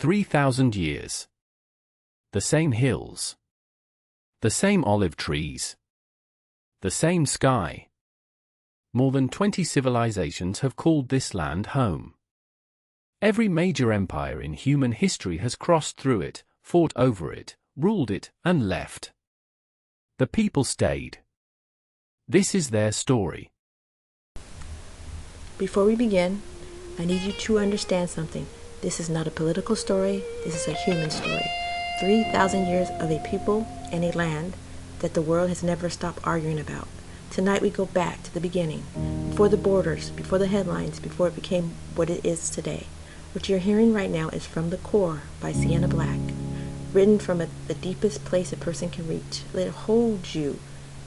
3,000 years. The same hills. The same olive trees. The same sky. More than 20 civilizations have called this land home. Every major empire in human history has crossed through it, fought over it, ruled it, and left. The people stayed. This is their story. Before we begin, I need you to understand something. This is not a political story, this is a human story. 3,000 years of a people and a land that the world has never stopped arguing about. Tonight we go back to the beginning, before the borders, before the headlines, before it became what it is today. What you're hearing right now is From the Core by Sienna Black, written from the deepest place a person can reach. Let it hold you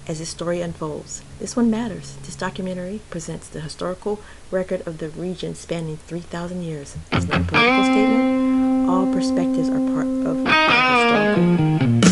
as this story unfolds. This one matters. This documentary presents the historical record of the region spanning 3,000 years. It's not a political statement. All perspectives are part of the historical.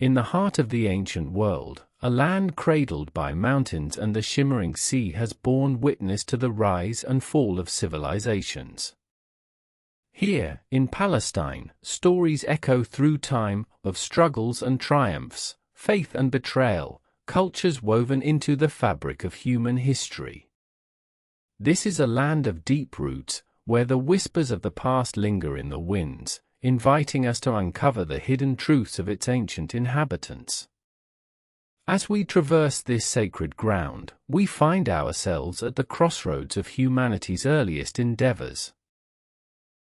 In the heart of the ancient world, a land cradled by mountains and the shimmering sea has borne witness to the rise and fall of civilizations. Here, in Palestine, stories echo through time, of struggles and triumphs, faith and betrayal, cultures woven into the fabric of human history. This is a land of deep roots, where the whispers of the past linger in the winds, inviting us to uncover the hidden truths of its ancient inhabitants. As we traverse this sacred ground, we find ourselves at the crossroads of humanity's earliest endeavors.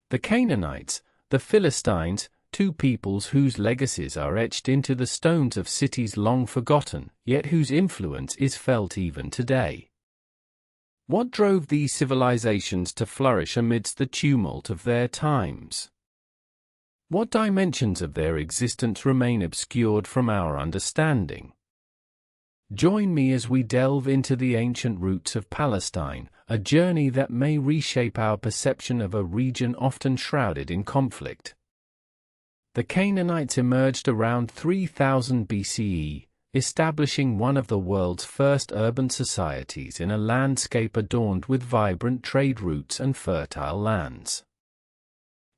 The Canaanites, the Philistines, two peoples whose legacies are etched into the stones of cities long forgotten, yet whose influence is felt even today. What drove these civilizations to flourish amidst the tumult of their times? What dimensions of their existence remain obscured from our understanding? Join me as we delve into the ancient roots of Palestine, a journey that may reshape our perception of a region often shrouded in conflict. The Canaanites emerged around 3000 BCE, establishing one of the world's first urban societies in a landscape adorned with vibrant trade routes and fertile lands.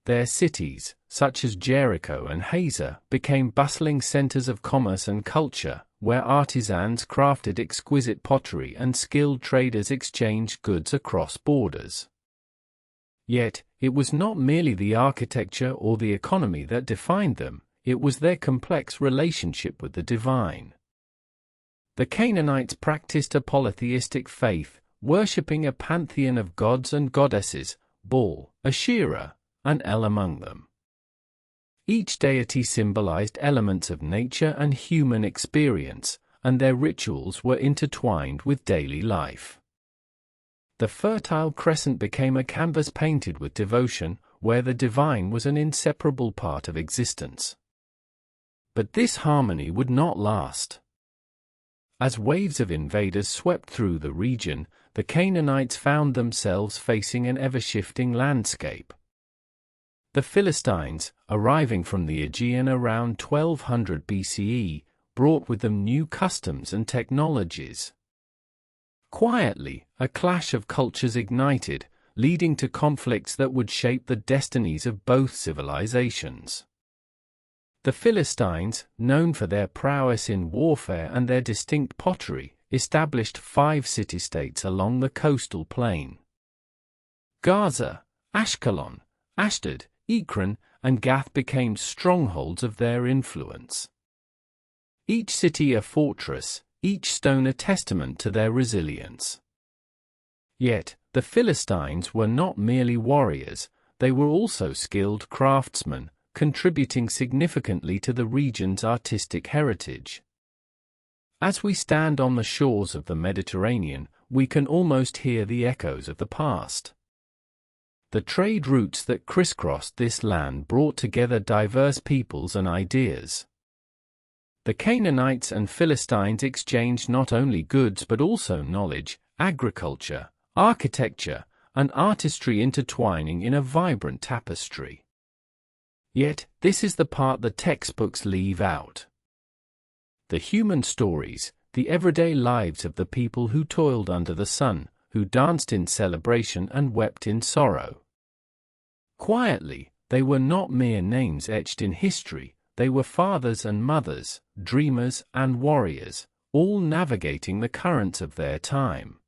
Their cities, such as Jericho and Hazor, became bustling centers of commerce and culture, where artisans crafted exquisite pottery and skilled traders exchanged goods across borders. Yet, it was not merely the architecture or the economy that defined them, it was their complex relationship with the divine. The Canaanites practiced a polytheistic faith, worshipping a pantheon of gods and goddesses, Baal, Asherah, and El among them. Each deity symbolized elements of nature and human experience, and their rituals were intertwined with daily life. The Fertile Crescent became a canvas painted with devotion, where the divine was an inseparable part of existence. But this harmony would not last. As waves of invaders swept through the region, the Canaanites found themselves facing an ever-shifting landscape. The Philistines, arriving from the Aegean around 1200 BCE, brought with them new customs and technologies. Quietly, a clash of cultures ignited, leading to conflicts that would shape the destinies of both civilizations. The Philistines, known for their prowess in warfare and their distinct pottery, established 5 city-states along the coastal plain. Gaza, Ashkelon, Ashdod, Ekron, and Gath became strongholds of their influence. Each city a fortress, each stone a testament to their resilience. Yet, the Philistines were not merely warriors, they were also skilled craftsmen, contributing significantly to the region's artistic heritage. As we stand on the shores of the Mediterranean, we can almost hear the echoes of the past. The trade routes that crisscrossed this land brought together diverse peoples and ideas. The Canaanites and Philistines exchanged not only goods but also knowledge, agriculture, architecture, and artistry intertwining in a vibrant tapestry. Yet, this is the part the textbooks leave out. The human stories, the everyday lives of the people who toiled under the sun, who danced in celebration and wept in sorrow. Quietly, they were not mere names etched in history, they were fathers and mothers, dreamers and warriors, all navigating the currents of their time.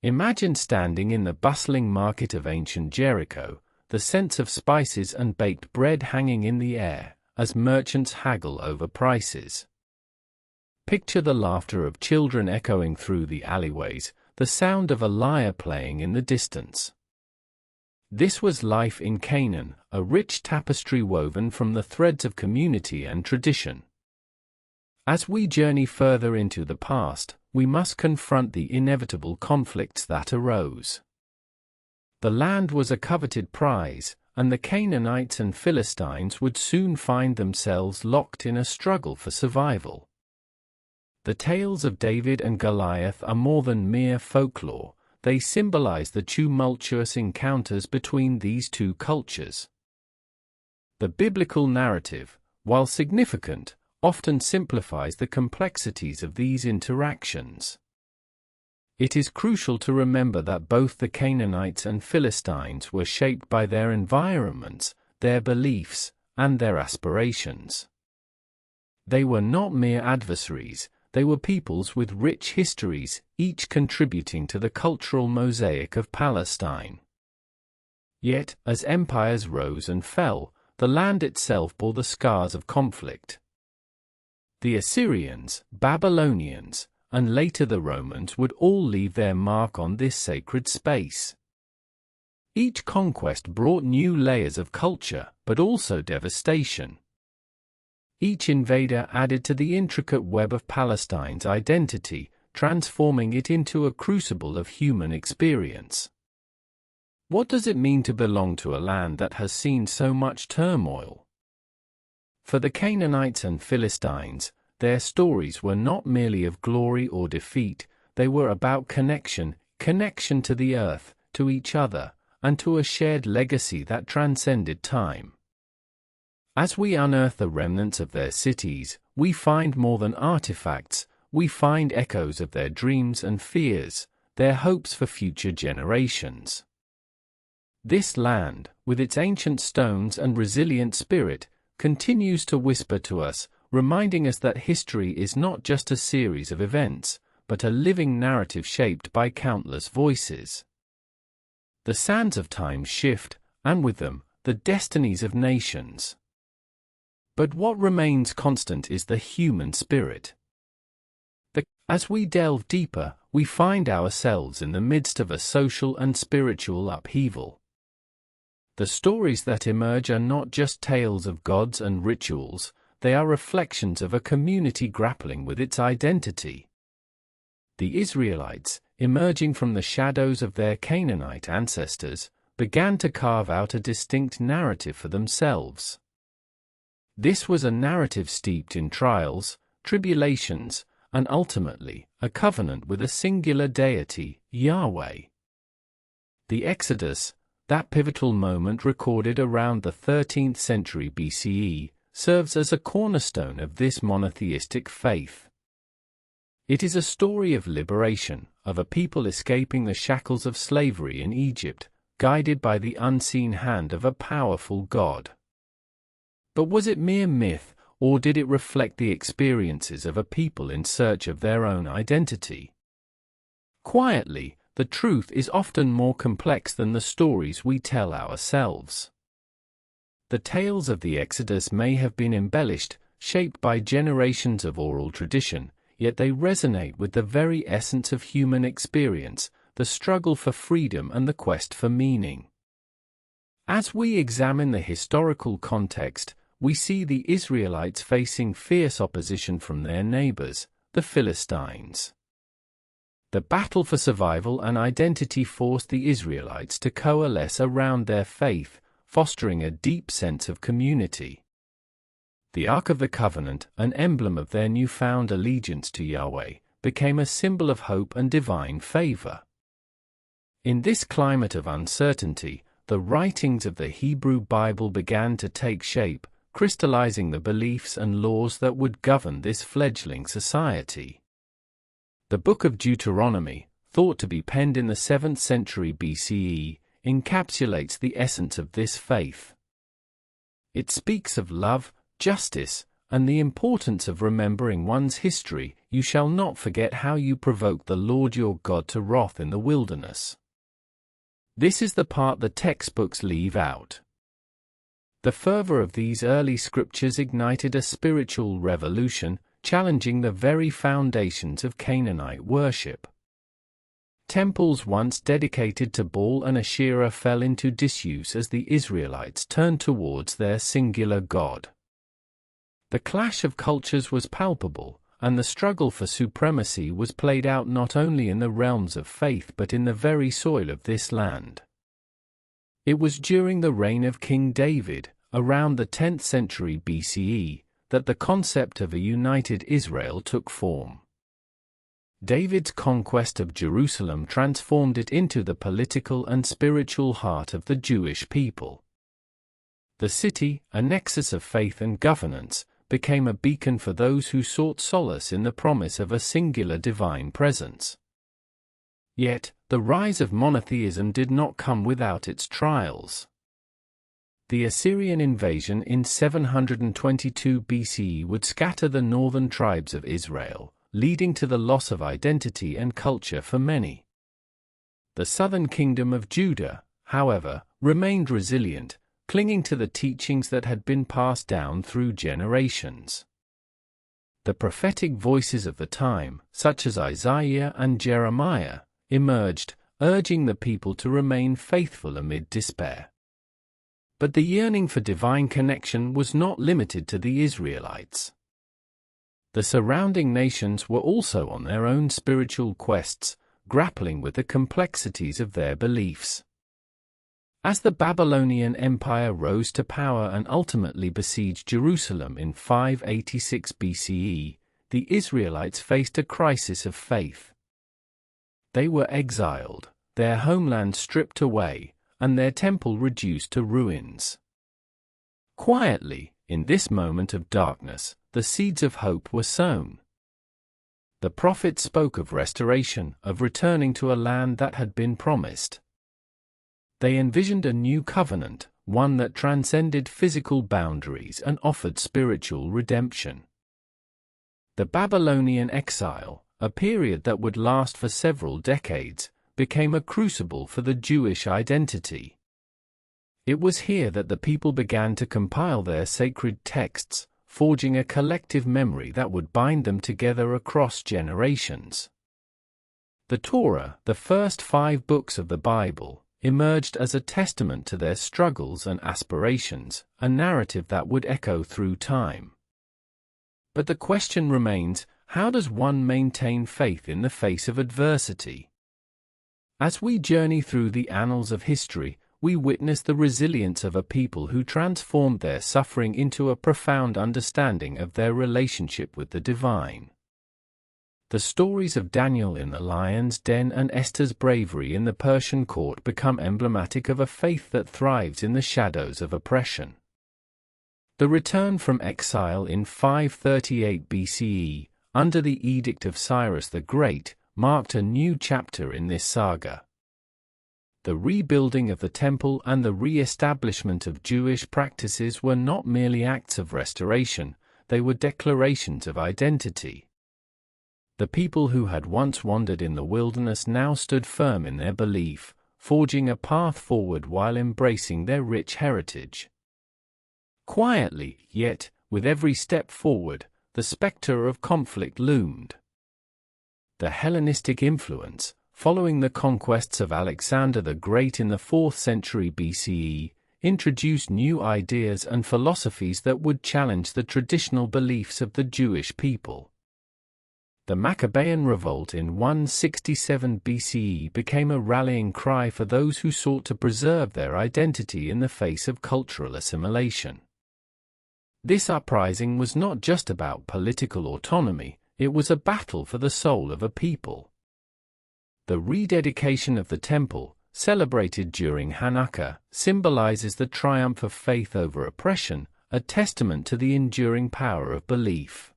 Imagine standing in the bustling market of ancient Jericho, the scents of spices and baked bread hanging in the air, as merchants haggle over prices. Picture the laughter of children echoing through the alleyways, the sound of a lyre playing in the distance. This was life in Canaan, a rich tapestry woven from the threads of community and tradition. As we journey further into the past, we must confront the inevitable conflicts that arose. The land was a coveted prize, and the Canaanites and Philistines would soon find themselves locked in a struggle for survival. The tales of David and Goliath are more than mere folklore, they symbolize the tumultuous encounters between these two cultures. The biblical narrative, while significant, often simplifies the complexities of these interactions. It is crucial to remember that both the Canaanites and Philistines were shaped by their environments, their beliefs, and their aspirations. They were not mere adversaries, they were peoples with rich histories, each contributing to the cultural mosaic of Palestine. Yet, as empires rose and fell, the land itself bore the scars of conflict. The Assyrians, Babylonians, and later the Romans would all leave their mark on this sacred space. Each conquest brought new layers of culture, but also devastation. Each invader added to the intricate web of Palestine's identity, transforming it into a crucible of human experience. What does it mean to belong to a land that has seen so much turmoil? For the Canaanites and Philistines, their stories were not merely of glory or defeat, they were about connection to the earth, to each other, and to a shared legacy that transcended time. As we unearth the remnants of their cities, we find more than artifacts, we find echoes of their dreams and fears, their hopes for future generations. This land, with its ancient stones and resilient spirit, continues to whisper to us, reminding us that history is not just a series of events, but a living narrative shaped by countless voices. The sands of time shift, and with them, the destinies of nations. But what remains constant is the human spirit. As we delve deeper, we find ourselves in the midst of a social and spiritual upheaval. The stories that emerge are not just tales of gods and rituals, they are reflections of a community grappling with its identity. The Israelites, emerging from the shadows of their Canaanite ancestors, began to carve out a distinct narrative for themselves. This was a narrative steeped in trials, tribulations, and ultimately, a covenant with a singular deity, Yahweh. The Exodus, that pivotal moment recorded around the 13th century BCE, serves as a cornerstone of this monotheistic faith. It is a story of liberation, of a people escaping the shackles of slavery in Egypt, guided by the unseen hand of a powerful God. But was it mere myth, or did it reflect the experiences of a people in search of their own identity? Quietly, the truth is often more complex than the stories we tell ourselves. The tales of the Exodus may have been embellished, shaped by generations of oral tradition, yet they resonate with the very essence of human experience, the struggle for freedom and the quest for meaning. As we examine the historical context, we see the Israelites facing fierce opposition from their neighbors, the Philistines. The battle for survival and identity forced the Israelites to coalesce around their faith, fostering a deep sense of community. The Ark of the Covenant, an emblem of their newfound allegiance to Yahweh, became a symbol of hope and divine favor. In this climate of uncertainty, the writings of the Hebrew Bible began to take shape, crystallizing the beliefs and laws that would govern this fledgling society. The Book of Deuteronomy, thought to be penned in the 7th century BCE, encapsulates the essence of this faith. It speaks of love, justice, and the importance of remembering one's history. You shall not forget how you provoked the Lord your God to wrath in the wilderness. This is the part the textbooks leave out. The fervor of these early scriptures ignited a spiritual revolution, challenging the very foundations of Canaanite worship. Temples once dedicated to Baal and Asherah fell into disuse as the Israelites turned towards their singular God. The clash of cultures was palpable, and the struggle for supremacy was played out not only in the realms of faith but in the very soil of this land. It was during the reign of King David, around the 10th century BCE, that the concept of a united Israel took form. David's conquest of Jerusalem transformed it into the political and spiritual heart of the Jewish people. The city, a nexus of faith and governance, became a beacon for those who sought solace in the promise of a singular divine presence. Yet, the rise of monotheism did not come without its trials. The Assyrian invasion in 722 BCE would scatter the northern tribes of Israel, leading to the loss of identity and culture for many. The southern kingdom of Judah, however, remained resilient, clinging to the teachings that had been passed down through generations. The prophetic voices of the time, such as Isaiah and Jeremiah, emerged, urging the people to remain faithful amid despair. But the yearning for divine connection was not limited to the Israelites. The surrounding nations were also on their own spiritual quests, grappling with the complexities of their beliefs. As the Babylonian Empire rose to power and ultimately besieged Jerusalem in 586 BCE, the Israelites faced a crisis of faith. They were exiled, their homeland stripped away, and their temple reduced to ruins. Quietly, in this moment of darkness, the seeds of hope were sown. The prophet spoke of restoration, of returning to a land that had been promised. They envisioned a new covenant, one that transcended physical boundaries and offered spiritual redemption. The Babylonian exile, a period that would last for several decades, became a crucible for the Jewish identity. It was here that the people began to compile their sacred texts, forging a collective memory that would bind them together across generations. The Torah, the first 5 books of the Bible, emerged as a testament to their struggles and aspirations, a narrative that would echo through time. But the question remains, how does one maintain faith in the face of adversity? As we journey through the annals of history, we witness the resilience of a people who transformed their suffering into a profound understanding of their relationship with the divine. The stories of Daniel in the lion's den and Esther's bravery in the Persian court become emblematic of a faith that thrives in the shadows of oppression. The return from exile in 538 BCE, under the edict of Cyrus the Great, marked a new chapter in this saga. The rebuilding of the temple and the re-establishment of Jewish practices were not merely acts of restoration, they were declarations of identity. The people who had once wandered in the wilderness now stood firm in their belief, forging a path forward while embracing their rich heritage. Quietly, yet, with every step forward, the specter of conflict loomed. The Hellenistic influence, following the conquests of Alexander the Great in the 4th century BCE, introduced new ideas and philosophies that would challenge the traditional beliefs of the Jewish people. The Maccabean revolt in 167 BCE became a rallying cry for those who sought to preserve their identity in the face of cultural assimilation. This uprising was not just about political autonomy, it was a battle for the soul of a people. The rededication of the temple, celebrated during Hanukkah, symbolizes the triumph of faith over oppression, a testament to the enduring power of belief.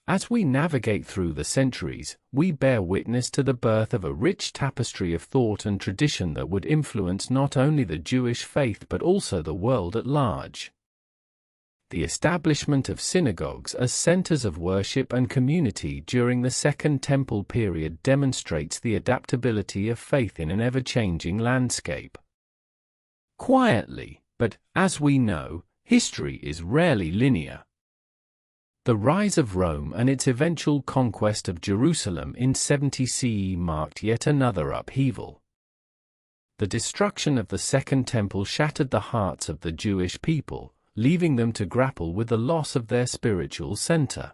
As we navigate through the centuries, we bear witness to the birth of a rich tapestry of thought and tradition that would influence not only the Jewish faith but also the world at large. The establishment of synagogues as centers of worship and community during the Second Temple period demonstrates the adaptability of faith in an ever-changing landscape. Quietly, but, as we know, history is rarely linear. The rise of Rome and its eventual conquest of Jerusalem in 70 CE marked yet another upheaval. The destruction of the Second Temple shattered the hearts of the Jewish people, leaving them to grapple with the loss of their spiritual center.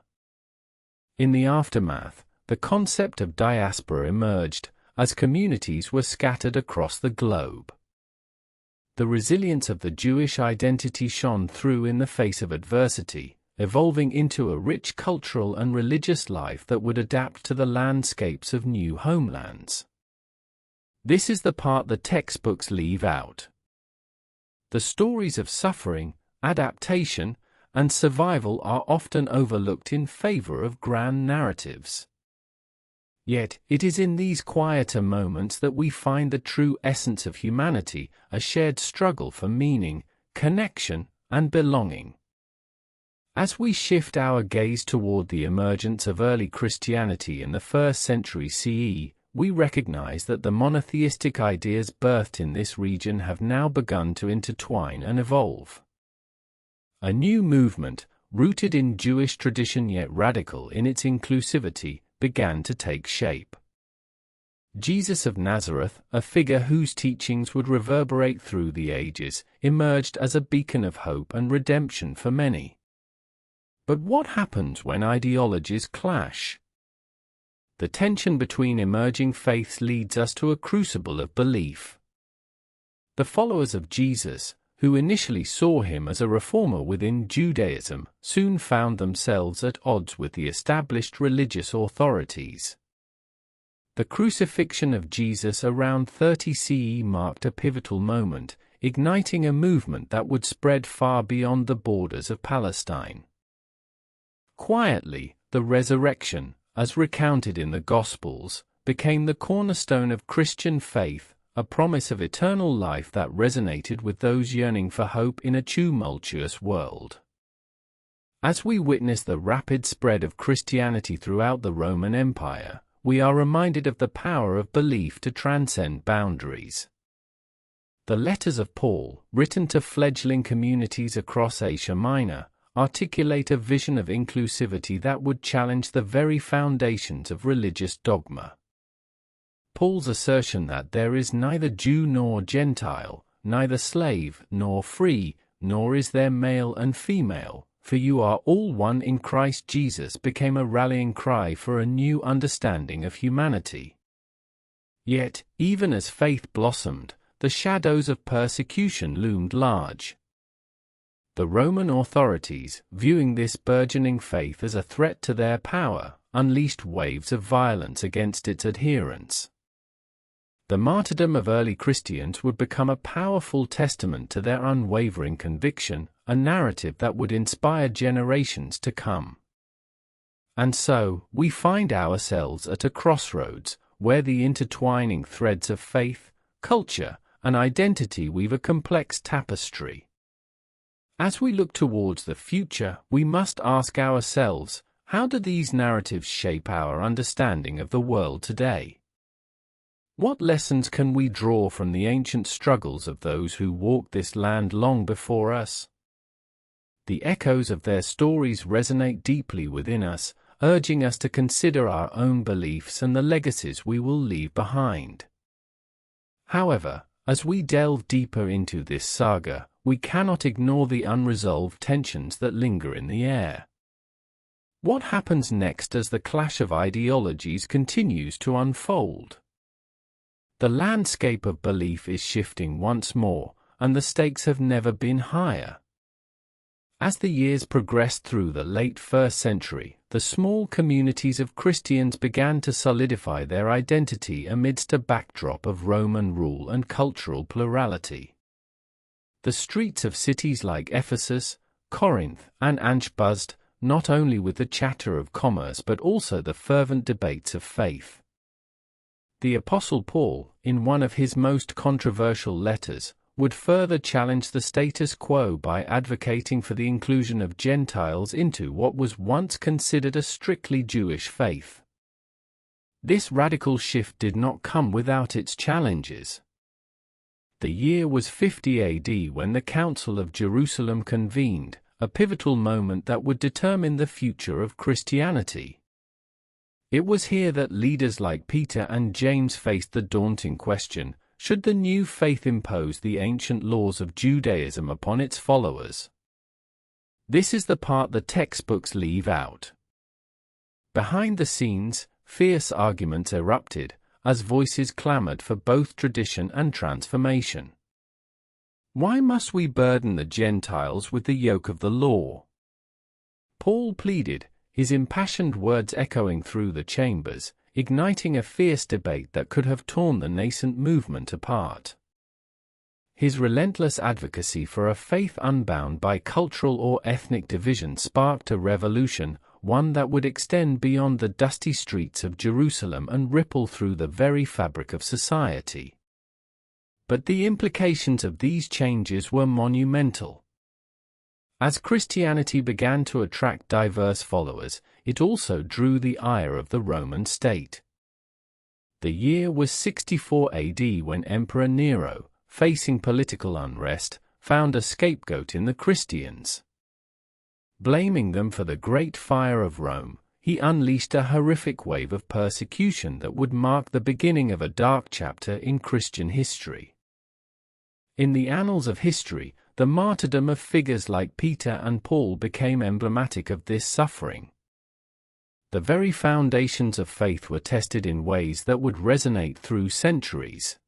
In the aftermath, the concept of diaspora emerged, as communities were scattered across the globe. The resilience of the Jewish identity shone through in the face of adversity, evolving into a rich cultural and religious life that would adapt to the landscapes of new homelands. This is the part the textbooks leave out. The stories of suffering, adaptation, and survival are often overlooked in favor of grand narratives. Yet, it is in these quieter moments that we find the true essence of humanity, a shared struggle for meaning, connection, and belonging. As we shift our gaze toward the emergence of early Christianity in the 1st century CE, we recognize that the monotheistic ideas birthed in this region have now begun to intertwine and evolve. A new movement, rooted in Jewish tradition yet radical in its inclusivity, began to take shape. Jesus of Nazareth, a figure whose teachings would reverberate through the ages, emerged as a beacon of hope and redemption for many. But what happens when ideologies clash? The tension between emerging faiths leads us to a crucible of belief. The followers of Jesus, who initially saw him as a reformer within Judaism, soon found themselves at odds with the established religious authorities. The crucifixion of Jesus around 30 CE marked a pivotal moment, igniting a movement that would spread far beyond the borders of Palestine. Quietly, the resurrection, as recounted in the Gospels, became the cornerstone of Christian faith, a promise of eternal life that resonated with those yearning for hope in a tumultuous world. As we witness the rapid spread of Christianity throughout the Roman Empire, we are reminded of the power of belief to transcend boundaries. The letters of Paul, written to fledgling communities across Asia Minor, articulate a vision of inclusivity that would challenge the very foundations of religious dogma. Paul's assertion that there is neither Jew nor Gentile, neither slave nor free, nor is there male and female, for you are all one in Christ Jesus, became a rallying cry for a new understanding of humanity. Yet, even as faith blossomed, the shadows of persecution loomed large. The Roman authorities, viewing this burgeoning faith as a threat to their power, unleashed waves of violence against its adherents. The martyrdom of early Christians would become a powerful testament to their unwavering conviction, a narrative that would inspire generations to come. And so, we find ourselves at a crossroads, where the intertwining threads of faith, culture, and identity weave a complex tapestry. As we look towards the future, we must ask ourselves, how do these narratives shape our understanding of the world today? What lessons can we draw from the ancient struggles of those who walked this land long before us? The echoes of their stories resonate deeply within us, urging us to consider our own beliefs and the legacies we will leave behind. However, as we delve deeper into this saga, we cannot ignore the unresolved tensions that linger in the air. What happens next as the clash of ideologies continues to unfold? The landscape of belief is shifting once more, and the stakes have never been higher. As the years progressed through the late 1st century, the small communities of Christians began to solidify their identity amidst a backdrop of Roman rule and cultural plurality. The streets of cities like Ephesus, Corinth, and Antioch buzzed, not only with the chatter of commerce but also the fervent debates of faith. The Apostle Paul, in one of his most controversial letters, would further challenge the status quo by advocating for the inclusion of Gentiles into what was once considered a strictly Jewish faith. This radical shift did not come without its challenges. The year was 50 AD when the Council of Jerusalem convened, a pivotal moment that would determine the future of Christianity. It was here that leaders like Peter and James faced the daunting question, should the new faith impose the ancient laws of Judaism upon its followers? This is the part the textbooks leave out. Behind the scenes, fierce arguments erupted, as voices clamored for both tradition and transformation. Why must we burden the Gentiles with the yoke of the law? Paul pleaded, his impassioned words echoing through the chambers, igniting a fierce debate that could have torn the nascent movement apart. His relentless advocacy for a faith unbound by cultural or ethnic division sparked a revolution, one that would extend beyond the dusty streets of Jerusalem and ripple through the very fabric of society. But the implications of these changes were monumental. As Christianity began to attract diverse followers, it also drew the ire of the Roman state. The year was 64 AD when Emperor Nero, facing political unrest, found a scapegoat in the Christians. Blaming them for the Great Fire of Rome, he unleashed a horrific wave of persecution that would mark the beginning of a dark chapter in Christian history. In the annals of history, the martyrdom of figures like Peter and Paul became emblematic of this suffering. The very foundations of faith were tested in ways that would resonate through centuries.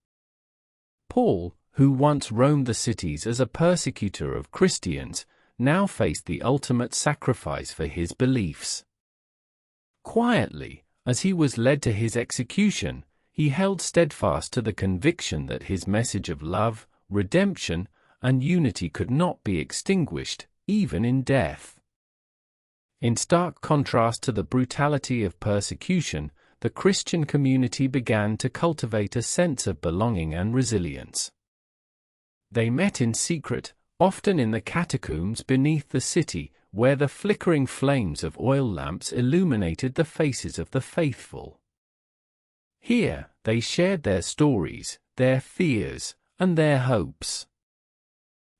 Paul, who once roamed the cities as a persecutor of Christians, now faced the ultimate sacrifice for his beliefs. Quietly, as he was led to his execution, he held steadfast to the conviction that his message of love, redemption, and unity could not be extinguished, even in death. In stark contrast to the brutality of persecution, the Christian community began to cultivate a sense of belonging and resilience. They met in secret, often in the catacombs beneath the city, where the flickering flames of oil lamps illuminated the faces of the faithful. Here, they shared their stories, their fears, and their hopes.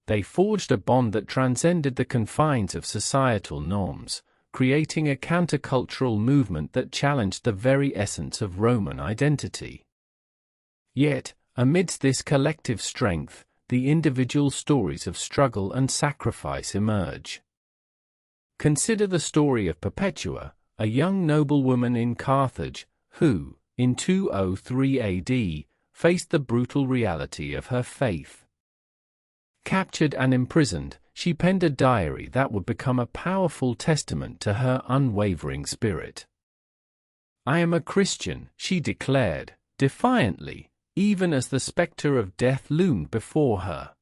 They forged a bond that transcended the confines of societal norms, creating a countercultural movement that challenged the very essence of Roman identity. Yet, amidst this collective strength, the individual stories of struggle and sacrifice emerge. Consider the story of Perpetua, a young noblewoman in Carthage, who, in 203 AD, faced the brutal reality of her faith. Captured and imprisoned, she penned a diary that would become a powerful testament to her unwavering spirit. "I am a Christian," she declared, defiantly, even as the specter of death loomed before her.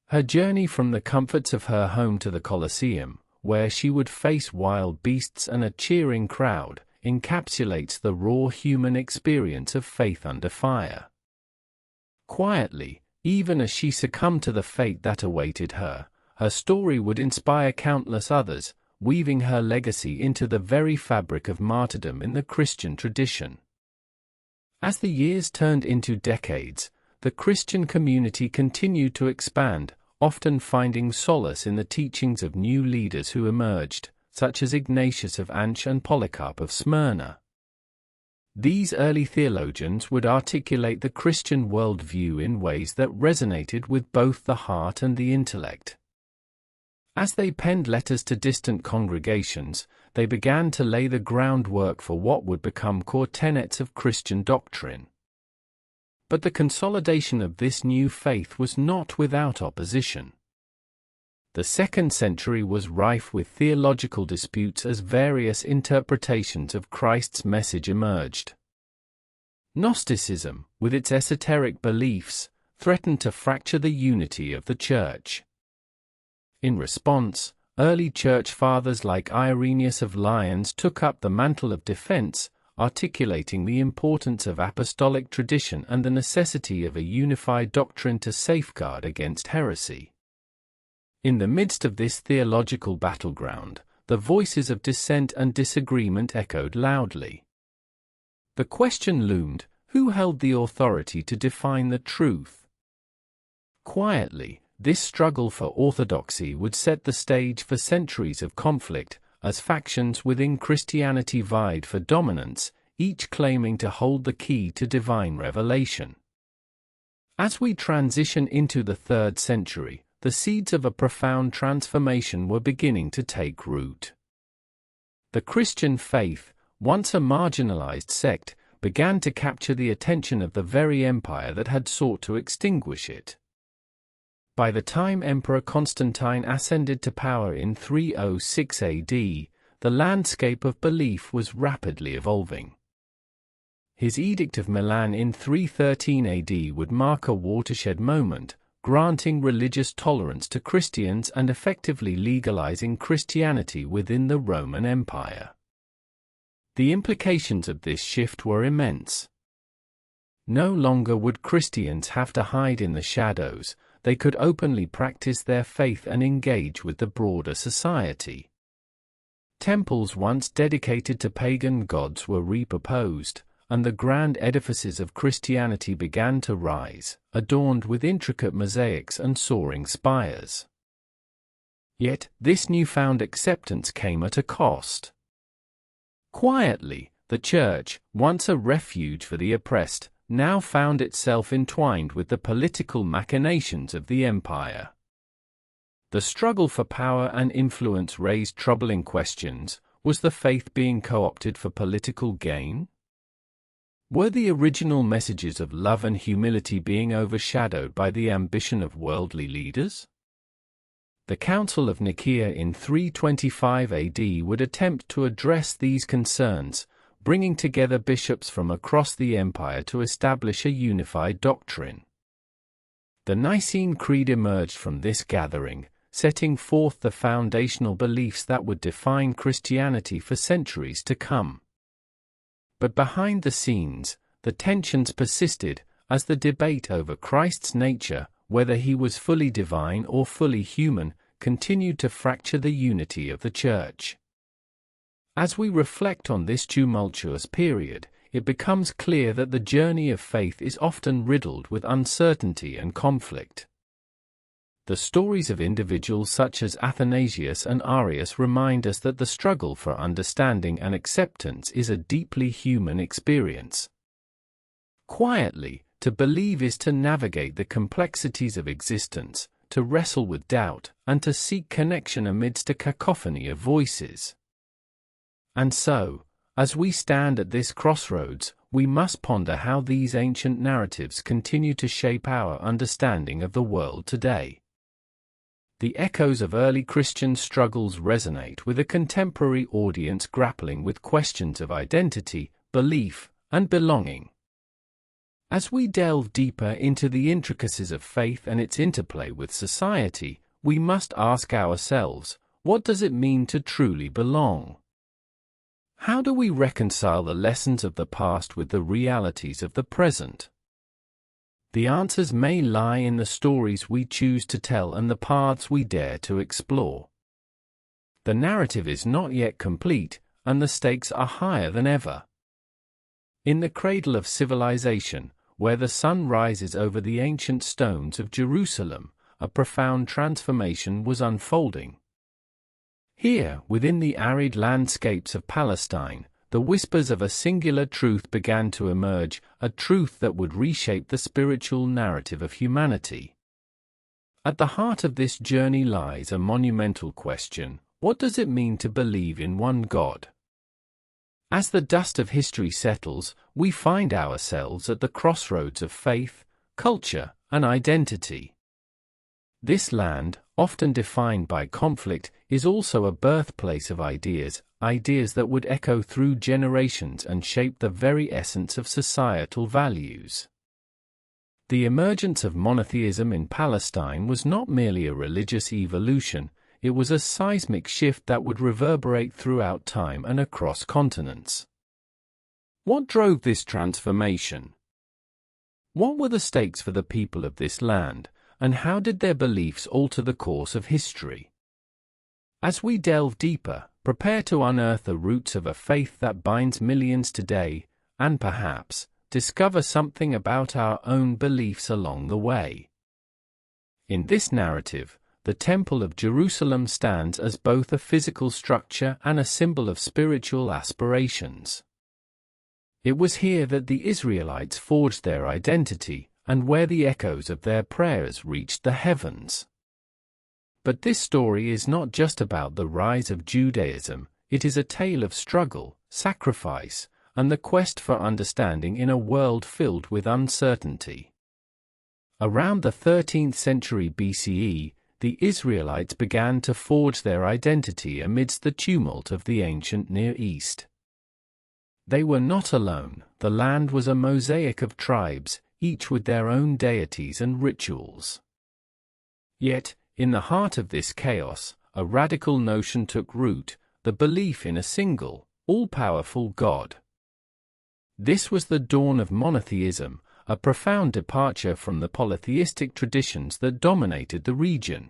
Her journey from the comforts of her home to the Colosseum, where she would face wild beasts and a cheering crowd, encapsulates the raw human experience of faith under fire. Quietly, even as she succumbed to the fate that awaited her, her story would inspire countless others, weaving her legacy into the very fabric of martyrdom in the Christian tradition. As the years turned into decades, the Christian community continued to expand, often finding solace in the teachings of new leaders who emerged, such as Ignatius of Antioch and Polycarp of Smyrna. These early theologians would articulate the Christian worldview in ways that resonated with both the heart and the intellect. As they penned letters to distant congregations, they began to lay the groundwork for what would become core tenets of Christian doctrine. But the consolidation of this new faith was not without opposition. The 2nd century was rife with theological disputes as various interpretations of Christ's message emerged. Gnosticism, with its esoteric beliefs, threatened to fracture the unity of the Church. In response, early Church fathers like Irenaeus of Lyons took up the mantle of defense, articulating the importance of apostolic tradition and the necessity of a unified doctrine to safeguard against heresy. In the midst of this theological battleground, the voices of dissent and disagreement echoed loudly. The question loomed: who held the authority to define the truth? Quietly, this struggle for orthodoxy would set the stage for centuries of conflict, as factions within Christianity vied for dominance, each claiming to hold the key to divine revelation. As we transition into the 3rd century, the seeds of a profound transformation were beginning to take root. The Christian faith, once a marginalized sect, began to capture the attention of the very empire that had sought to extinguish it. By the time Emperor Constantine ascended to power in 306 AD, the landscape of belief was rapidly evolving. His Edict of Milan in 313 AD would mark a watershed moment, granting religious tolerance to Christians and effectively legalizing Christianity within the Roman Empire. The implications of this shift were immense. No longer would Christians have to hide in the shadows; they could openly practice their faith and engage with the broader society. Temples once dedicated to pagan gods were repurposed, and the grand edifices of Christianity began to rise, adorned with intricate mosaics and soaring spires. Yet, this newfound acceptance came at a cost. Quietly, the Church, once a refuge for the oppressed, now found itself entwined with the political machinations of the empire. The struggle for power and influence raised troubling questions. Was the faith being co-opted for political gain? Were the original messages of love and humility being overshadowed by the ambition of worldly leaders? The Council of Nicaea in 325 AD would attempt to address these concerns, bringing together bishops from across the empire to establish a unified doctrine. The Nicene Creed emerged from this gathering, setting forth the foundational beliefs that would define Christianity for centuries to come. But behind the scenes, the tensions persisted, as the debate over Christ's nature, whether he was fully divine or fully human, continued to fracture the unity of the Church. As we reflect on this tumultuous period, it becomes clear that the journey of faith is often riddled with uncertainty and conflict. The stories of individuals such as Athanasius and Arius remind us that the struggle for understanding and acceptance is a deeply human experience. Quietly, to believe is to navigate the complexities of existence, to wrestle with doubt, and to seek connection amidst a cacophony of voices. And so, as we stand at this crossroads, we must ponder how these ancient narratives continue to shape our understanding of the world today. The echoes of early Christian struggles resonate with a contemporary audience grappling with questions of identity, belief, and belonging. As we delve deeper into the intricacies of faith and its interplay with society, we must ask ourselves, what does it mean to truly belong? How do we reconcile the lessons of the past with the realities of the present? The answers may lie in the stories we choose to tell and the paths we dare to explore. The narrative is not yet complete, and the stakes are higher than ever. In the cradle of civilization, where the sun rises over the ancient stones of Jerusalem, a profound transformation was unfolding. Here, within the arid landscapes of Palestine, the whispers of a singular truth began to emerge, a truth that would reshape the spiritual narrative of humanity. At the heart of this journey lies a monumental question: what does it mean to believe in one God? As the dust of history settles, we find ourselves at the crossroads of faith, culture, and identity. This land, often defined by conflict, is also a birthplace of ideas that would echo through generations and shape the very essence of societal values. The emergence of monotheism in Palestine was not merely a religious evolution, it was a seismic shift that would reverberate throughout time and across continents. What drove this transformation? What were the stakes for the people of this land, and how did their beliefs alter the course of history? As we delve deeper, prepare to unearth the roots of a faith that binds millions today, and perhaps discover something about our own beliefs along the way. In this narrative, the Temple of Jerusalem stands as both a physical structure and a symbol of spiritual aspirations. It was here that the Israelites forged their identity, and where the echoes of their prayers reached the heavens. But this story is not just about the rise of Judaism, it is a tale of struggle, sacrifice, and the quest for understanding in a world filled with uncertainty. Around the 13th century BCE, the Israelites began to forge their identity amidst the tumult of the ancient Near East. They were not alone, the land was a mosaic of tribes, each with their own deities and rituals. Yet, in the heart of this chaos, a radical notion took root, the belief in a single, all-powerful God. This was the dawn of monotheism, a profound departure from the polytheistic traditions that dominated the region.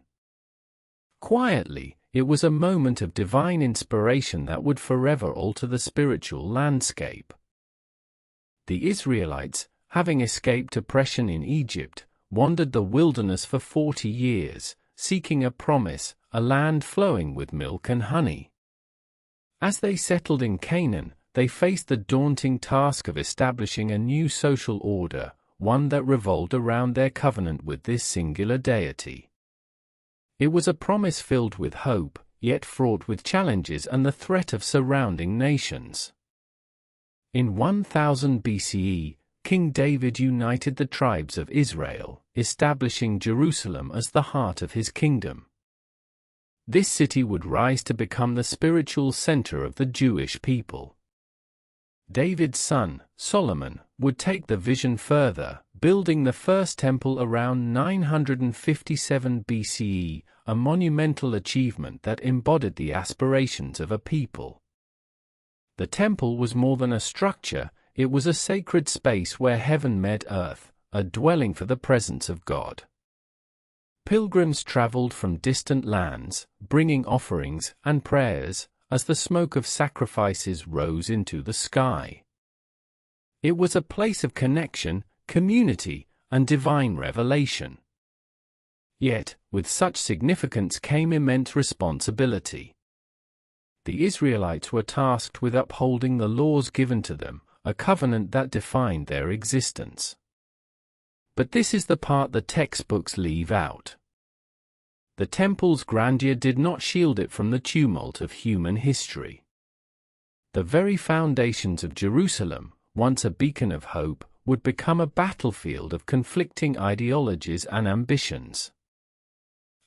Quietly, it was a moment of divine inspiration that would forever alter the spiritual landscape. The Israelites, having escaped oppression in Egypt, wandered the wilderness for 40 years, seeking a promise, a land flowing with milk and honey. As they settled in Canaan, they faced the daunting task of establishing a new social order, one that revolved around their covenant with this singular deity. It was a promise filled with hope, yet fraught with challenges and the threat of surrounding nations. In 1000 BCE, King David united the tribes of Israel, establishing Jerusalem as the heart of his kingdom. This city would rise to become the spiritual center of the Jewish people. David's son, Solomon, would take the vision further, building the first temple around 957 BCE, a monumental achievement that embodied the aspirations of a people. The temple was more than a structure, it was a sacred space where heaven met earth, a dwelling for the presence of God. Pilgrims traveled from distant lands, bringing offerings and prayers, as the smoke of sacrifices rose into the sky. It was a place of connection, community, and divine revelation. Yet, with such significance came immense responsibility. The Israelites were tasked with upholding the laws given to them, a covenant that defined their existence. But this is the part the textbooks leave out. The temple's grandeur did not shield it from the tumult of human history. The very foundations of Jerusalem, once a beacon of hope, would become a battlefield of conflicting ideologies and ambitions.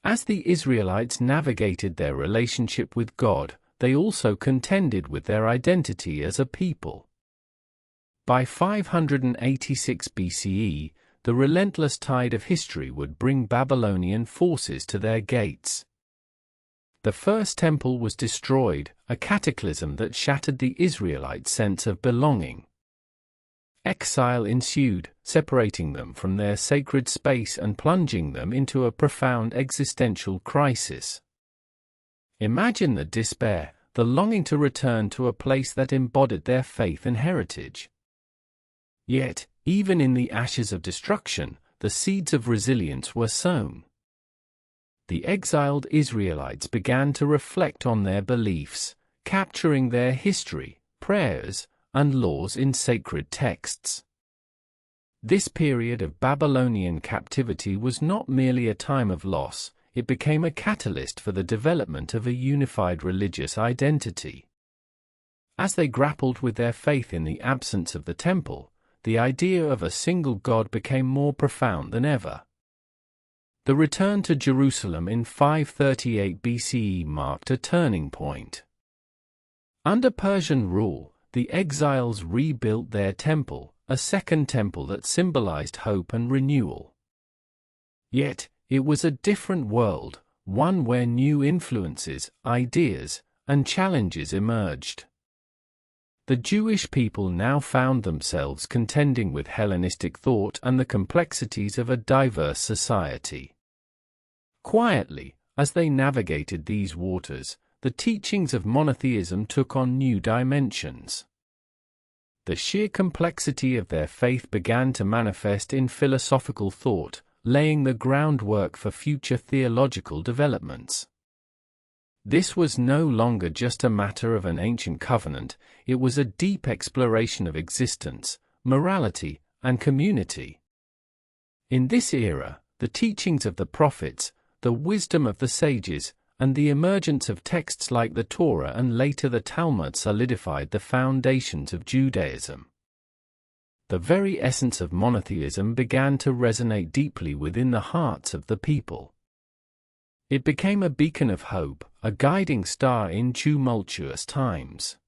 As the Israelites navigated their relationship with God, they also contended with their identity as a people. By 586 BCE, the relentless tide of history would bring Babylonian forces to their gates. The first temple was destroyed, a cataclysm that shattered the Israelites' sense of belonging. Exile ensued, separating them from their sacred space and plunging them into a profound existential crisis. Imagine the despair, the longing to return to a place that embodied their faith and heritage. Yet, even in the ashes of destruction, the seeds of resilience were sown. The exiled Israelites began to reflect on their beliefs, capturing their history, prayers, and laws in sacred texts. This period of Babylonian captivity was not merely a time of loss, it became a catalyst for the development of a unified religious identity. As they grappled with their faith in the absence of the temple, the idea of a single God became more profound than ever. The return to Jerusalem in 538 BCE marked a turning point. Under Persian rule, the exiles rebuilt their temple, a second temple that symbolized hope and renewal. Yet, it was a different world, one where new influences, ideas, and challenges emerged. The Jewish people now found themselves contending with Hellenistic thought and the complexities of a diverse society. Quietly, as they navigated these waters, the teachings of monotheism took on new dimensions. The sheer complexity of their faith began to manifest in philosophical thought, laying the groundwork for future theological developments. This was no longer just a matter of an ancient covenant, it was a deep exploration of existence, morality, and community. In this era, the teachings of the prophets, the wisdom of the sages, and the emergence of texts like the Torah and later the Talmud solidified the foundations of Judaism. The very essence of monotheism began to resonate deeply within the hearts of the people. It became a beacon of hope, a guiding star in tumultuous times.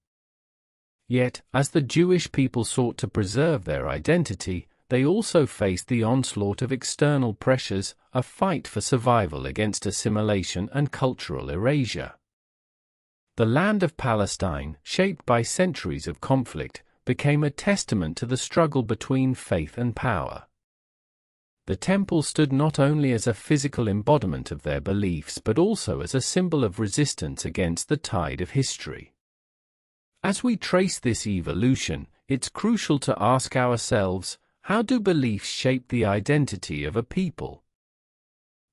Yet, as the Jewish people sought to preserve their identity, they also faced the onslaught of external pressures, a fight for survival against assimilation and cultural erasure. The land of Palestine, shaped by centuries of conflict, became a testament to the struggle between faith and power. The temple stood not only as a physical embodiment of their beliefs but also as a symbol of resistance against the tide of history. As we trace this evolution, it's crucial to ask ourselves, how do beliefs shape the identity of a people?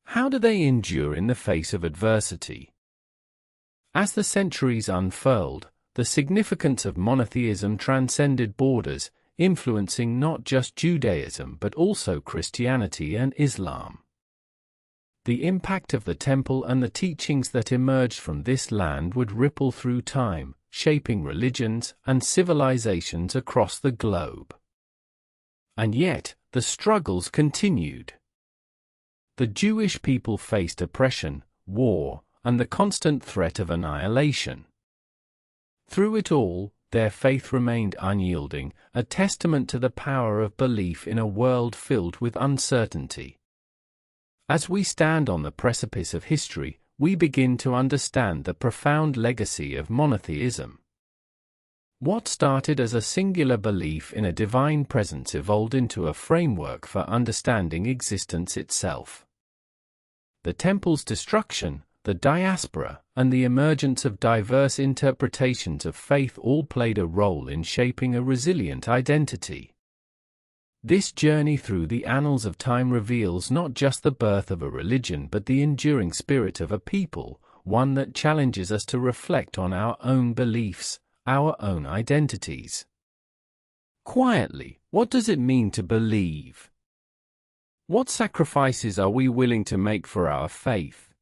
How do they endure in the face of adversity? As the centuries unfurled, the significance of monotheism transcended borders, influencing not just Judaism but also Christianity and Islam. The impact of the temple and the teachings that emerged from this land would ripple through time, shaping religions and civilizations across the globe. And yet, the struggles continued. The Jewish people faced oppression, war, and the constant threat of annihilation. Through it all, their faith remained unyielding, a testament to the power of belief in a world filled with uncertainty. As we stand on the precipice of history, we begin to understand the profound legacy of monotheism. What started as a singular belief in a divine presence evolved into a framework for understanding existence itself. The temple's destruction, the diaspora, and the emergence of diverse interpretations of faith all played a role in shaping a resilient identity. This journey through the annals of time reveals not just the birth of a religion but the enduring spirit of a people, one that challenges us to reflect on our own beliefs, our own identities. Quietly, what does it mean to believe? What sacrifices are we willing to make for our faith?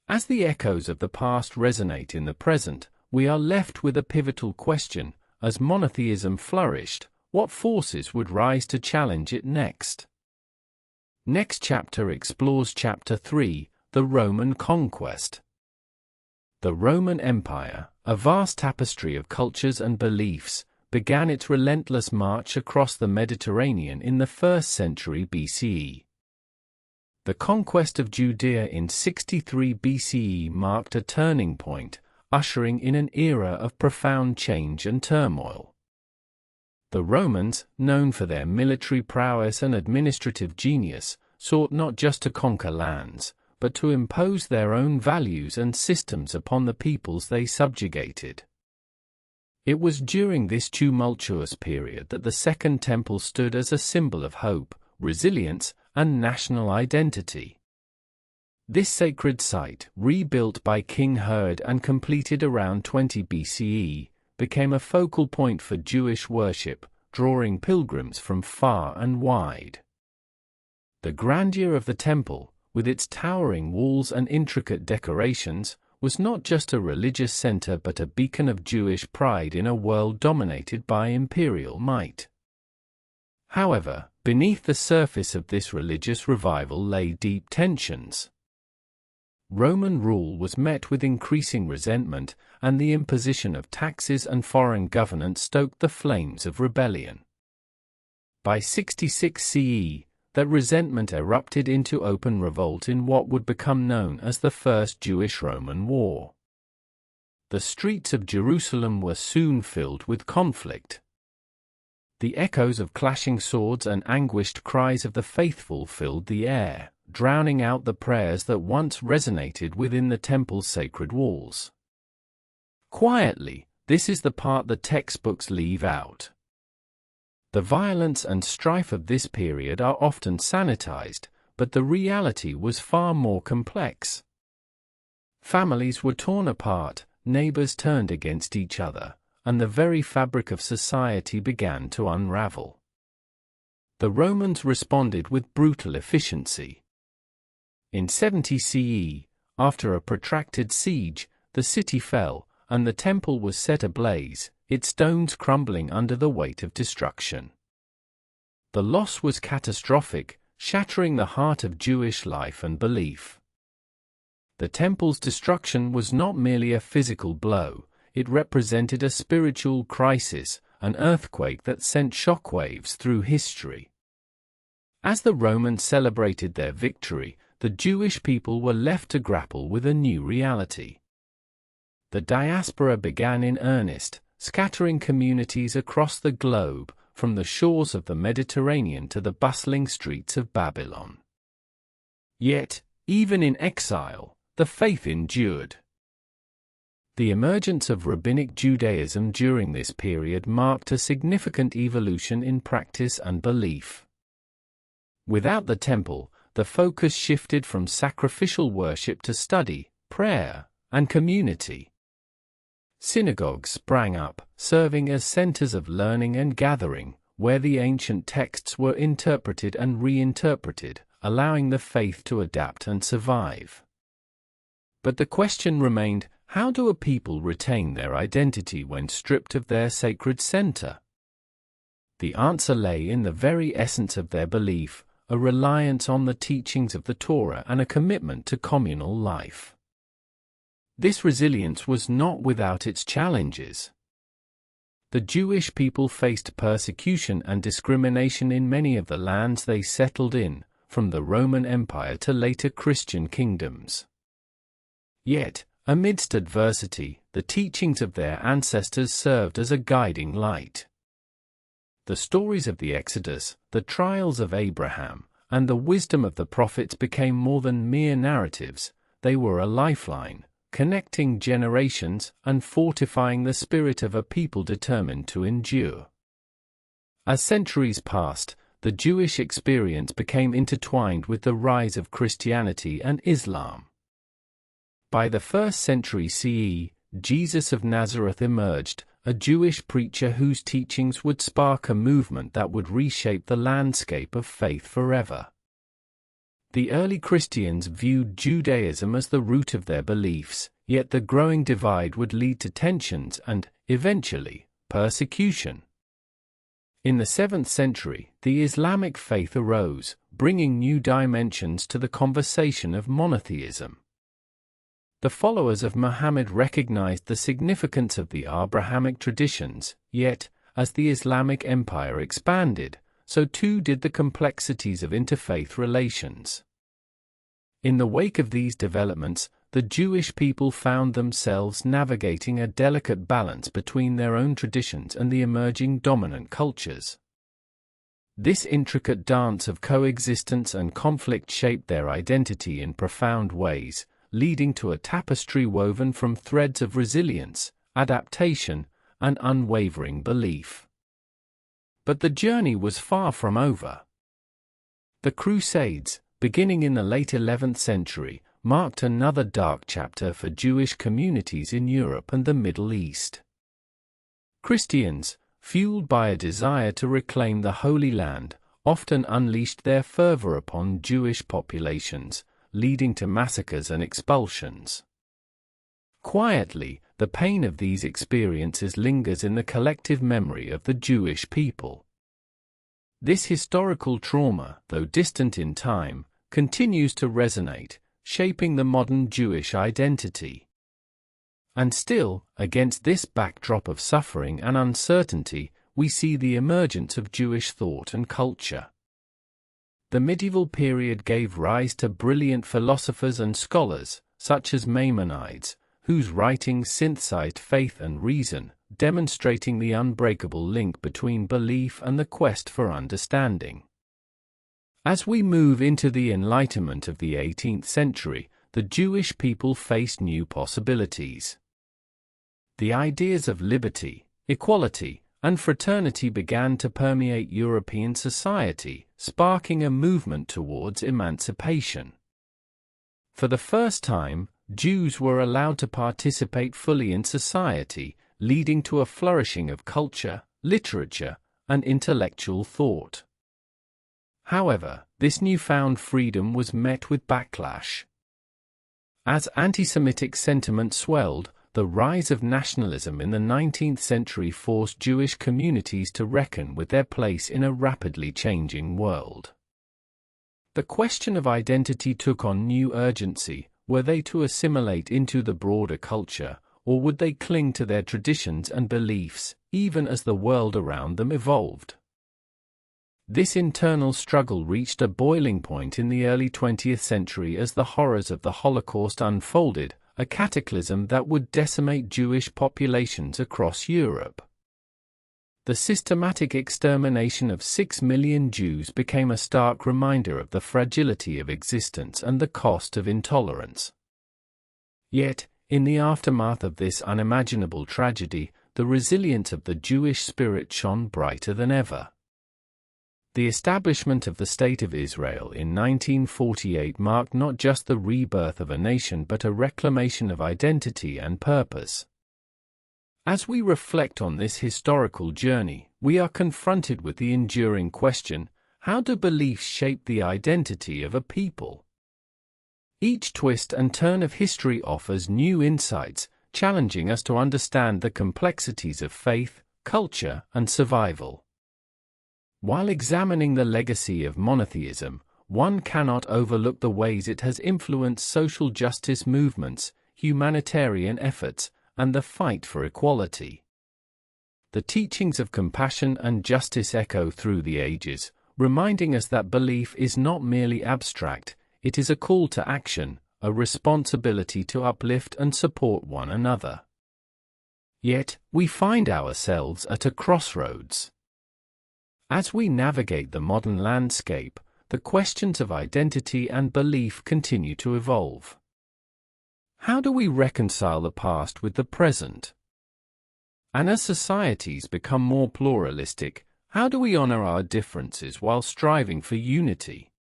As the echoes of the past resonate in the present, we are left with a pivotal question: as monotheism flourished, what forces would rise to challenge it next? Next chapter explores Chapter 3, the Roman Conquest. The Roman Empire, a vast tapestry of cultures and beliefs, began its relentless march across the Mediterranean in the 1st century BCE. The conquest of Judea in 63 BCE marked a turning point, ushering in an era of profound change and turmoil. The Romans, known for their military prowess and administrative genius, sought not just to conquer lands, but to impose their own values and systems upon the peoples they subjugated. It was during this tumultuous period that the Second Temple stood as a symbol of hope, resilience, and national identity. This sacred site, rebuilt by King Herod and completed around 20 BCE, became a focal point for Jewish worship, drawing pilgrims from far and wide. The grandeur of the temple, with its towering walls and intricate decorations, was not just a religious center but a beacon of Jewish pride in a world dominated by imperial might. However, beneath the surface of this religious revival lay deep tensions. Roman rule was met with increasing resentment, and the imposition of taxes and foreign governance stoked the flames of rebellion. By 66 CE, that resentment erupted into open revolt in what would become known as the First Jewish-Roman War. The streets of Jerusalem were soon filled with conflict. The echoes of clashing swords and anguished cries of the faithful filled the air, drowning out the prayers that once resonated within the temple's sacred walls. Quietly, this is the part the textbooks leave out. The violence and strife of this period are often sanitized, but the reality was far more complex. Families were torn apart, neighbors turned against each other, and the very fabric of society began to unravel. The Romans responded with brutal efficiency. In 70 CE, after a protracted siege, the city fell, and the temple was set ablaze, its stones crumbling under the weight of destruction. The loss was catastrophic, shattering the heart of Jewish life and belief. The temple's destruction was not merely a physical blow, it represented a spiritual crisis, an earthquake that sent shockwaves through history. As the Romans celebrated their victory, the Jewish people were left to grapple with a new reality. The diaspora began in earnest, scattering communities across the globe, from the shores of the Mediterranean to the bustling streets of Babylon. Yet, even in exile, the faith endured. The emergence of Rabbinic Judaism during this period marked a significant evolution in practice and belief. Without the temple, the focus shifted from sacrificial worship to study, prayer, and community. Synagogues sprang up, serving as centers of learning and gathering, where the ancient texts were interpreted and reinterpreted, allowing the faith to adapt and survive. But the question remained, How do a people retain their identity when stripped of their sacred center? The answer lay in the very essence of their belief, a reliance on the teachings of the Torah and a commitment to communal life. This resilience was not without its challenges. The Jewish people faced persecution and discrimination in many of the lands they settled in, from the Roman Empire to later Christian kingdoms. Yet, amidst adversity, the teachings of their ancestors served as a guiding light. The stories of the Exodus, the trials of Abraham, and the wisdom of the prophets became more than mere narratives. They were a lifeline, connecting generations and fortifying the spirit of a people determined to endure. As centuries passed, the Jewish experience became intertwined with the rise of Christianity and Islam. By the 1st century CE, Jesus of Nazareth emerged, a Jewish preacher whose teachings would spark a movement that would reshape the landscape of faith forever. The early Christians viewed Judaism as the root of their beliefs, yet the growing divide would lead to tensions and, eventually, persecution. In the 7th century, the Islamic faith arose, bringing new dimensions to the conversation of monotheism. The followers of Muhammad recognized the significance of the Abrahamic traditions, yet, as the Islamic Empire expanded, so too did the complexities of interfaith relations. In the wake of these developments, the Jewish people found themselves navigating a delicate balance between their own traditions and the emerging dominant cultures. This intricate dance of coexistence and conflict shaped their identity in profound ways, leading to a tapestry woven from threads of resilience, adaptation, and unwavering belief. But the journey was far from over. The Crusades, beginning in the late 11th century, marked another dark chapter for Jewish communities in Europe and the Middle East. Christians, fueled by a desire to reclaim the Holy Land, often unleashed their fervor upon Jewish populations, leading to massacres and expulsions. Quietly, the pain of these experiences lingers in the collective memory of the Jewish people. This historical trauma, though distant in time, continues to resonate, shaping the modern Jewish identity. And still, against this backdrop of suffering and uncertainty, we see the emergence of Jewish thought and culture. The medieval period gave rise to brilliant philosophers and scholars, such as Maimonides, whose writings synthesized faith and reason, demonstrating the unbreakable link between belief and the quest for understanding. As we move into the Enlightenment of the 18th century, the Jewish people faced new possibilities. The ideas of liberty, equality, and fraternity began to permeate European society, sparking a movement towards emancipation. For the first time, Jews were allowed to participate fully in society, leading to a flourishing of culture, literature, and intellectual thought. However, this newfound freedom was met with backlash. As anti-Semitic sentiment swelled, the rise of nationalism in the 19th century forced Jewish communities to reckon with their place in a rapidly changing world. The question of identity took on new urgency. Were they to assimilate into the broader culture, or would they cling to their traditions and beliefs, even as the world around them evolved? This internal struggle reached a boiling point in the early 20th century as the horrors of the Holocaust unfolded, a cataclysm that would decimate Jewish populations across Europe. The systematic extermination of 6 million Jews became a stark reminder of the fragility of existence and the cost of intolerance. Yet, in the aftermath of this unimaginable tragedy, the resilience of the Jewish spirit shone brighter than ever. The establishment of the State of Israel in 1948 marked not just the rebirth of a nation but a reclamation of identity and purpose. As we reflect on this historical journey, we are confronted with the enduring question: how do beliefs shape the identity of a people? Each twist and turn of history offers new insights, challenging us to understand the complexities of faith, culture, and survival. While examining the legacy of monotheism, one cannot overlook the ways it has influenced social justice movements, humanitarian efforts, and the fight for equality. The teachings of compassion and justice echo through the ages, reminding us that belief is not merely abstract, it is a call to action, a responsibility to uplift and support one another. Yet, we find ourselves at a crossroads. As we navigate the modern landscape, the questions of identity and belief continue to evolve. How do we reconcile the past with the present? And as societies become more pluralistic, how do we honor our differences while striving for unity?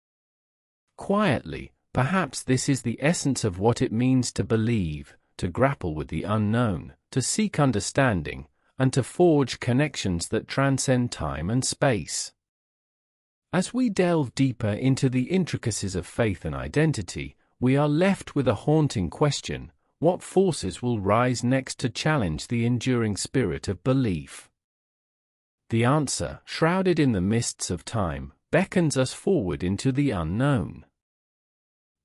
Quietly, perhaps this is the essence of what it means to believe, to grapple with the unknown, to seek understanding, and to forge connections that transcend time and space. As we delve deeper into the intricacies of faith and identity, we are left with a haunting question: what forces will rise next to challenge the enduring spirit of belief? The answer, shrouded in the mists of time, beckons us forward into the unknown.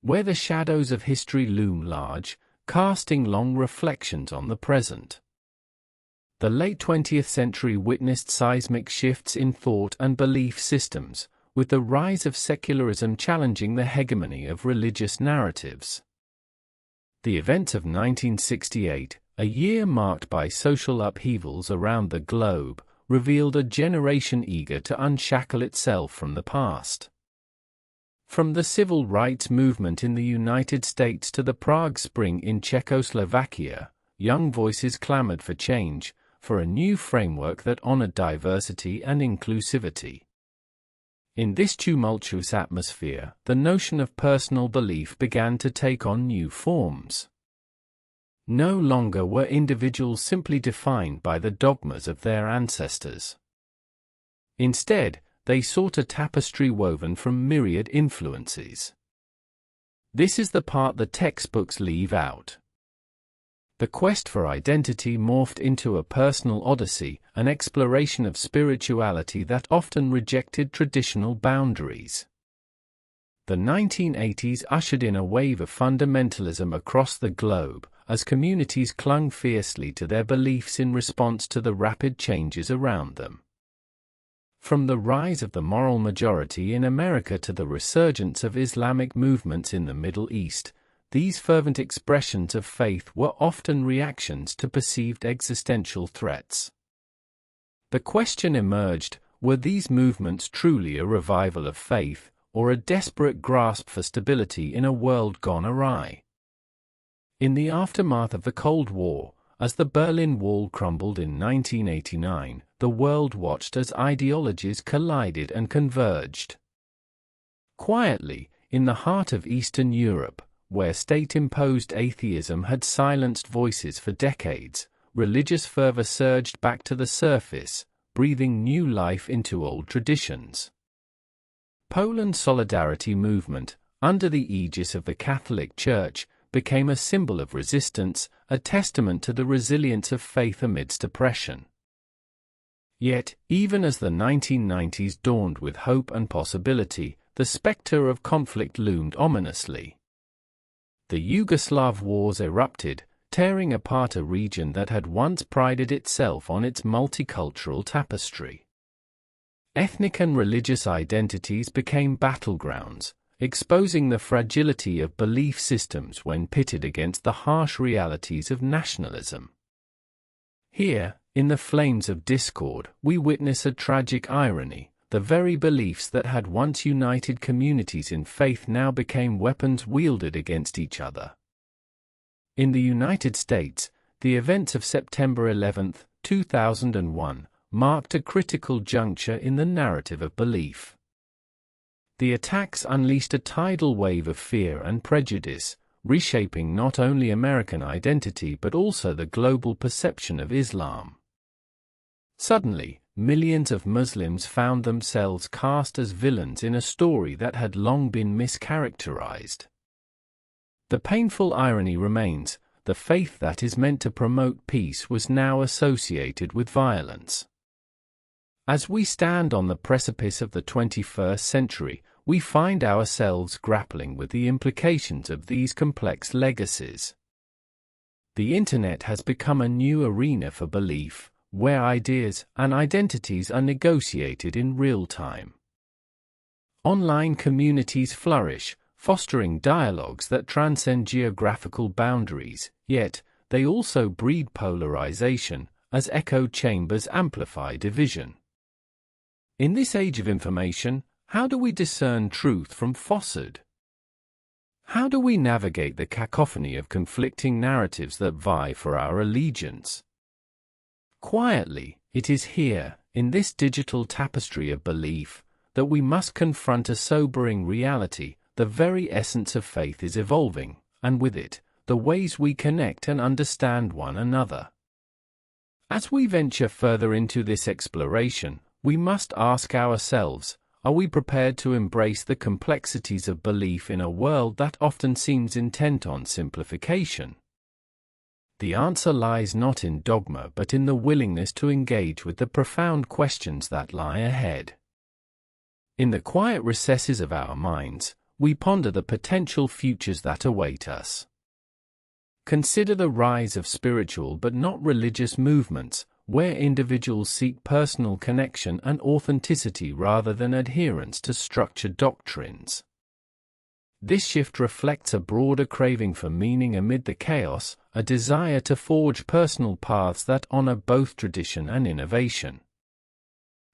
Where the shadows of history loom large, casting long reflections on the present. The late 20th century witnessed seismic shifts in thought and belief systems, with the rise of secularism challenging the hegemony of religious narratives. The events of 1968, a year marked by social upheavals around the globe, revealed a generation eager to unshackle itself from the past. From the civil rights movement in the United States to the Prague Spring in Czechoslovakia, young voices clamored for change, for a new framework that honored diversity and inclusivity. In this tumultuous atmosphere, the notion of personal belief began to take on new forms. No longer were individuals simply defined by the dogmas of their ancestors. Instead, they sought a tapestry woven from myriad influences. This is the part the textbooks leave out. The quest for identity morphed into a personal odyssey, an exploration of spirituality that often rejected traditional boundaries. The 1980s ushered in a wave of fundamentalism across the globe, as communities clung fiercely to their beliefs in response to the rapid changes around them. From the rise of the moral majority in America to the resurgence of Islamic movements in the Middle East, these fervent expressions of faith were often reactions to perceived existential threats. The question emerged: were these movements truly a revival of faith, or a desperate grasp for stability in a world gone awry? In the aftermath of the Cold War, as the Berlin Wall crumbled in 1989, the world watched as ideologies collided and converged. Quietly, in the heart of Eastern Europe, where state-imposed atheism had silenced voices for decades, religious fervor surged back to the surface, breathing new life into old traditions. Poland's Solidarity movement, under the aegis of the Catholic Church, became a symbol of resistance, a testament to the resilience of faith amidst oppression. Yet, even as the 1990s dawned with hope and possibility, the specter of conflict loomed ominously. The Yugoslav wars erupted, tearing apart a region that had once prided itself on its multicultural tapestry. Ethnic and religious identities became battlegrounds, exposing the fragility of belief systems when pitted against the harsh realities of nationalism. Here, in the flames of discord, we witness a tragic irony. The very beliefs that had once united communities in faith now became weapons wielded against each other. In the United States, the events of September 11, 2001, marked a critical juncture in the narrative of belief. The attacks unleashed a tidal wave of fear and prejudice, reshaping not only American identity but also the global perception of Islam. Suddenly, millions of Muslims found themselves cast as villains in a story that had long been mischaracterized. The painful irony remains: the faith that is meant to promote peace was now associated with violence. As we stand on the precipice of the 21st century, we find ourselves grappling with the implications of these complex legacies. The Internet has become a new arena for belief, where ideas and identities are negotiated in real time. Online communities flourish, fostering dialogues that transcend geographical boundaries, yet they also breed polarization, as echo chambers amplify division. In this age of information, how do we discern truth from falsehood? How do we navigate the cacophony of conflicting narratives that vie for our allegiance? Quietly, it is here, in this digital tapestry of belief, that we must confront a sobering reality. The very essence of faith is evolving, and with it, the ways we connect and understand one another. As we venture further into this exploration, we must ask ourselves, are we prepared to embrace the complexities of belief in a world that often seems intent on simplification? The answer lies not in dogma but in the willingness to engage with the profound questions that lie ahead. In the quiet recesses of our minds, we ponder the potential futures that await us. Consider the rise of spiritual but not religious movements, where individuals seek personal connection and authenticity rather than adherence to structured doctrines. This shift reflects a broader craving for meaning amid the chaos, a desire to forge personal paths that honor both tradition and innovation.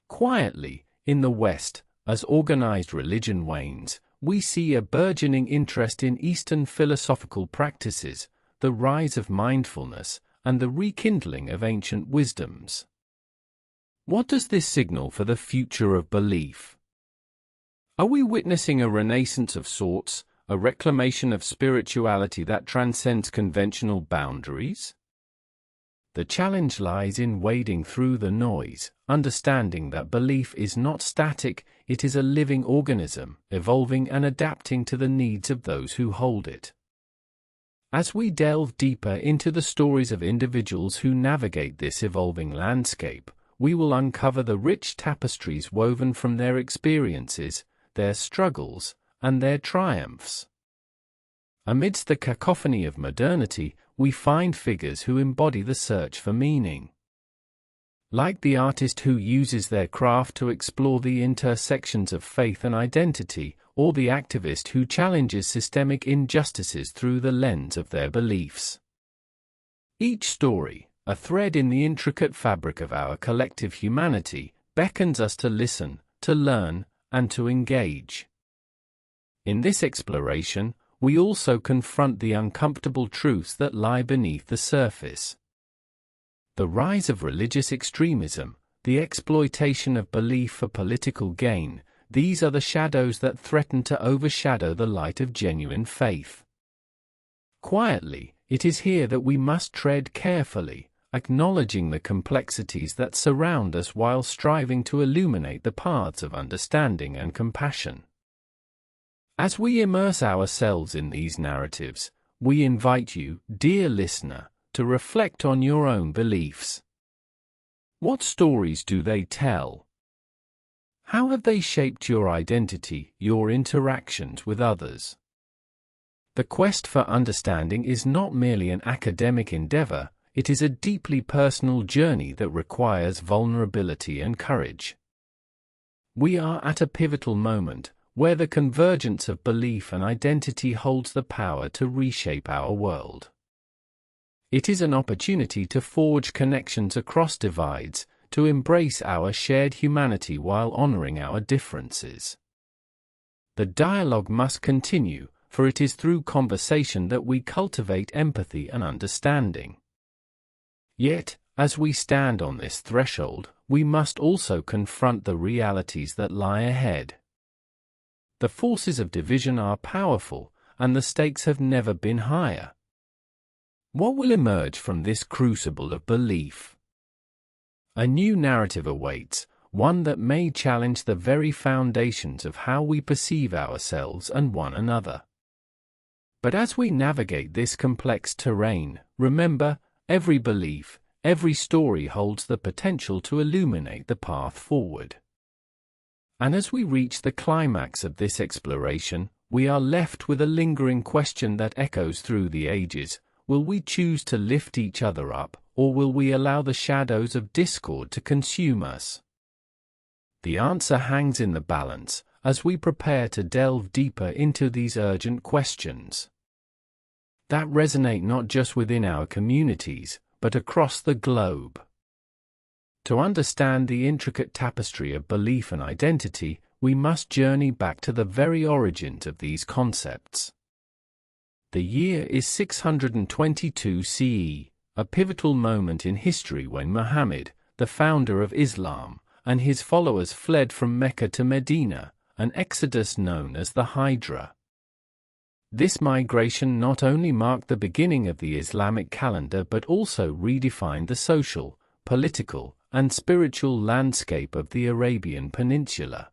Quietly, in the West, as organized religion wanes, we see a burgeoning interest in Eastern philosophical practices, the rise of mindfulness, and the rekindling of ancient wisdoms. What does this signal for the future of belief? Are we witnessing a renaissance of sorts, a reclamation of spirituality that transcends conventional boundaries? The challenge lies in wading through the noise, understanding that belief is not static, it is a living organism, evolving and adapting to the needs of those who hold it. As we delve deeper into the stories of individuals who navigate this evolving landscape, we will uncover the rich tapestries woven from their experiences, their struggles, and their triumphs. Amidst the cacophony of modernity, we find figures who embody the search for meaning. Like the artist who uses their craft to explore the intersections of faith and identity, or the activist who challenges systemic injustices through the lens of their beliefs. Each story, a thread in the intricate fabric of our collective humanity, beckons us to listen, to learn, and to engage. In this exploration, we also confront the uncomfortable truths that lie beneath the surface. The rise of religious extremism, the exploitation of belief for political gain, these are the shadows that threaten to overshadow the light of genuine faith. Quietly, it is here that we must tread carefully, acknowledging the complexities that surround us while striving to illuminate the paths of understanding and compassion. As we immerse ourselves in these narratives, we invite you, dear listener, to reflect on your own beliefs. What stories do they tell? How have they shaped your identity, your interactions with others? The quest for understanding is not merely an academic endeavor, it is a deeply personal journey that requires vulnerability and courage. We are at a pivotal moment, where the convergence of belief and identity holds the power to reshape our world. It is an opportunity to forge connections across divides, to embrace our shared humanity while honoring our differences. The dialogue must continue, for it is through conversation that we cultivate empathy and understanding. Yet, as we stand on this threshold, we must also confront the realities that lie ahead. The forces of division are powerful, and the stakes have never been higher. What will emerge from this crucible of belief? A new narrative awaits, one that may challenge the very foundations of how we perceive ourselves and one another. But as we navigate this complex terrain, remember, every belief, every story holds the potential to illuminate the path forward. And as we reach the climax of this exploration, we are left with a lingering question that echoes through the ages. Will we choose to lift each other up, or will we allow the shadows of discord to consume us? The answer hangs in the balance, as we prepare to delve deeper into these urgent questions that resonate not just within our communities, but across the globe. To understand the intricate tapestry of belief and identity, we must journey back to the very origins of these concepts. The year is 622 CE, a pivotal moment in history when Muhammad, the founder of Islam, and his followers fled from Mecca to Medina, an exodus known as the Hijra. This migration not only marked the beginning of the Islamic calendar but also redefined the social, political, and spiritual landscape of the Arabian Peninsula.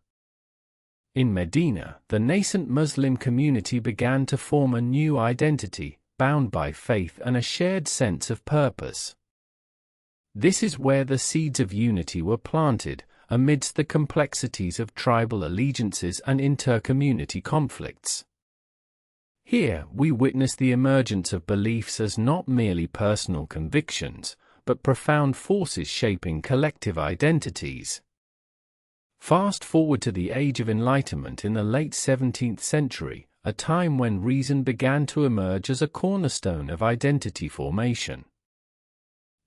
In Medina, the nascent Muslim community began to form a new identity, bound by faith and a shared sense of purpose. This is where the seeds of unity were planted, amidst the complexities of tribal allegiances and inter-community conflicts. Here, we witness the emergence of beliefs as not merely personal convictions, but profound forces shaping collective identities. Fast forward to the Age of Enlightenment in the late 17th century, a time when reason began to emerge as a cornerstone of identity formation.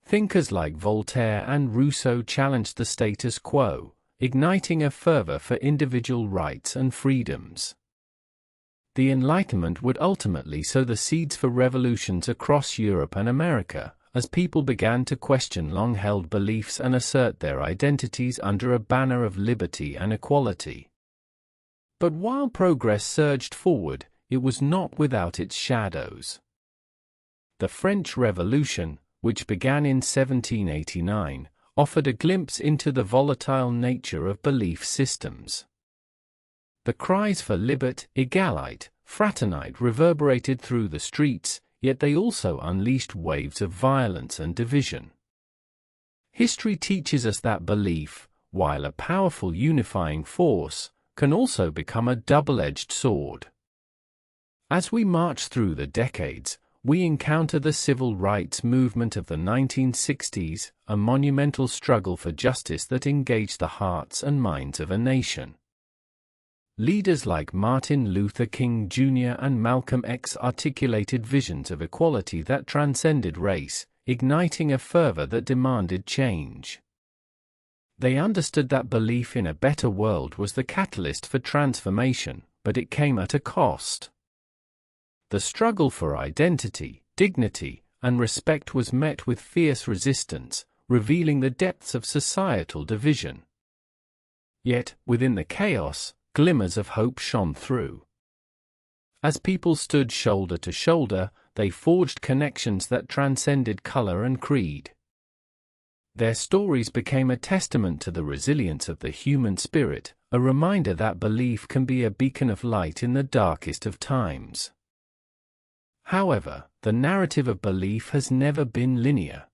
Thinkers like Voltaire and Rousseau challenged the status quo, igniting a fervor for individual rights and freedoms. The Enlightenment would ultimately sow the seeds for revolutions across Europe and America, as people began to question long-held beliefs and assert their identities under a banner of liberty and equality. But while progress surged forward, it was not without its shadows. The French Revolution, which began in 1789, offered a glimpse into the volatile nature of belief systems. The cries for liberté, égalité, fraternité reverberated through the streets, yet they also unleashed waves of violence and division. History teaches us that belief, while a powerful unifying force, can also become a double-edged sword. As we march through the decades, we encounter the civil rights movement of the 1960s, a monumental struggle for justice that engaged the hearts and minds of a nation. Leaders like Martin Luther King Jr. and Malcolm X articulated visions of equality that transcended race, igniting a fervor that demanded change. They understood that belief in a better world was the catalyst for transformation, but it came at a cost. The struggle for identity, dignity, and respect was met with fierce resistance, revealing the depths of societal division. Yet, within the chaos, glimmers of hope shone through. As people stood shoulder to shoulder, they forged connections that transcended color and creed. Their stories became a testament to the resilience of the human spirit, a reminder that belief can be a beacon of light in the darkest of times. However, the narrative of belief has never been linear.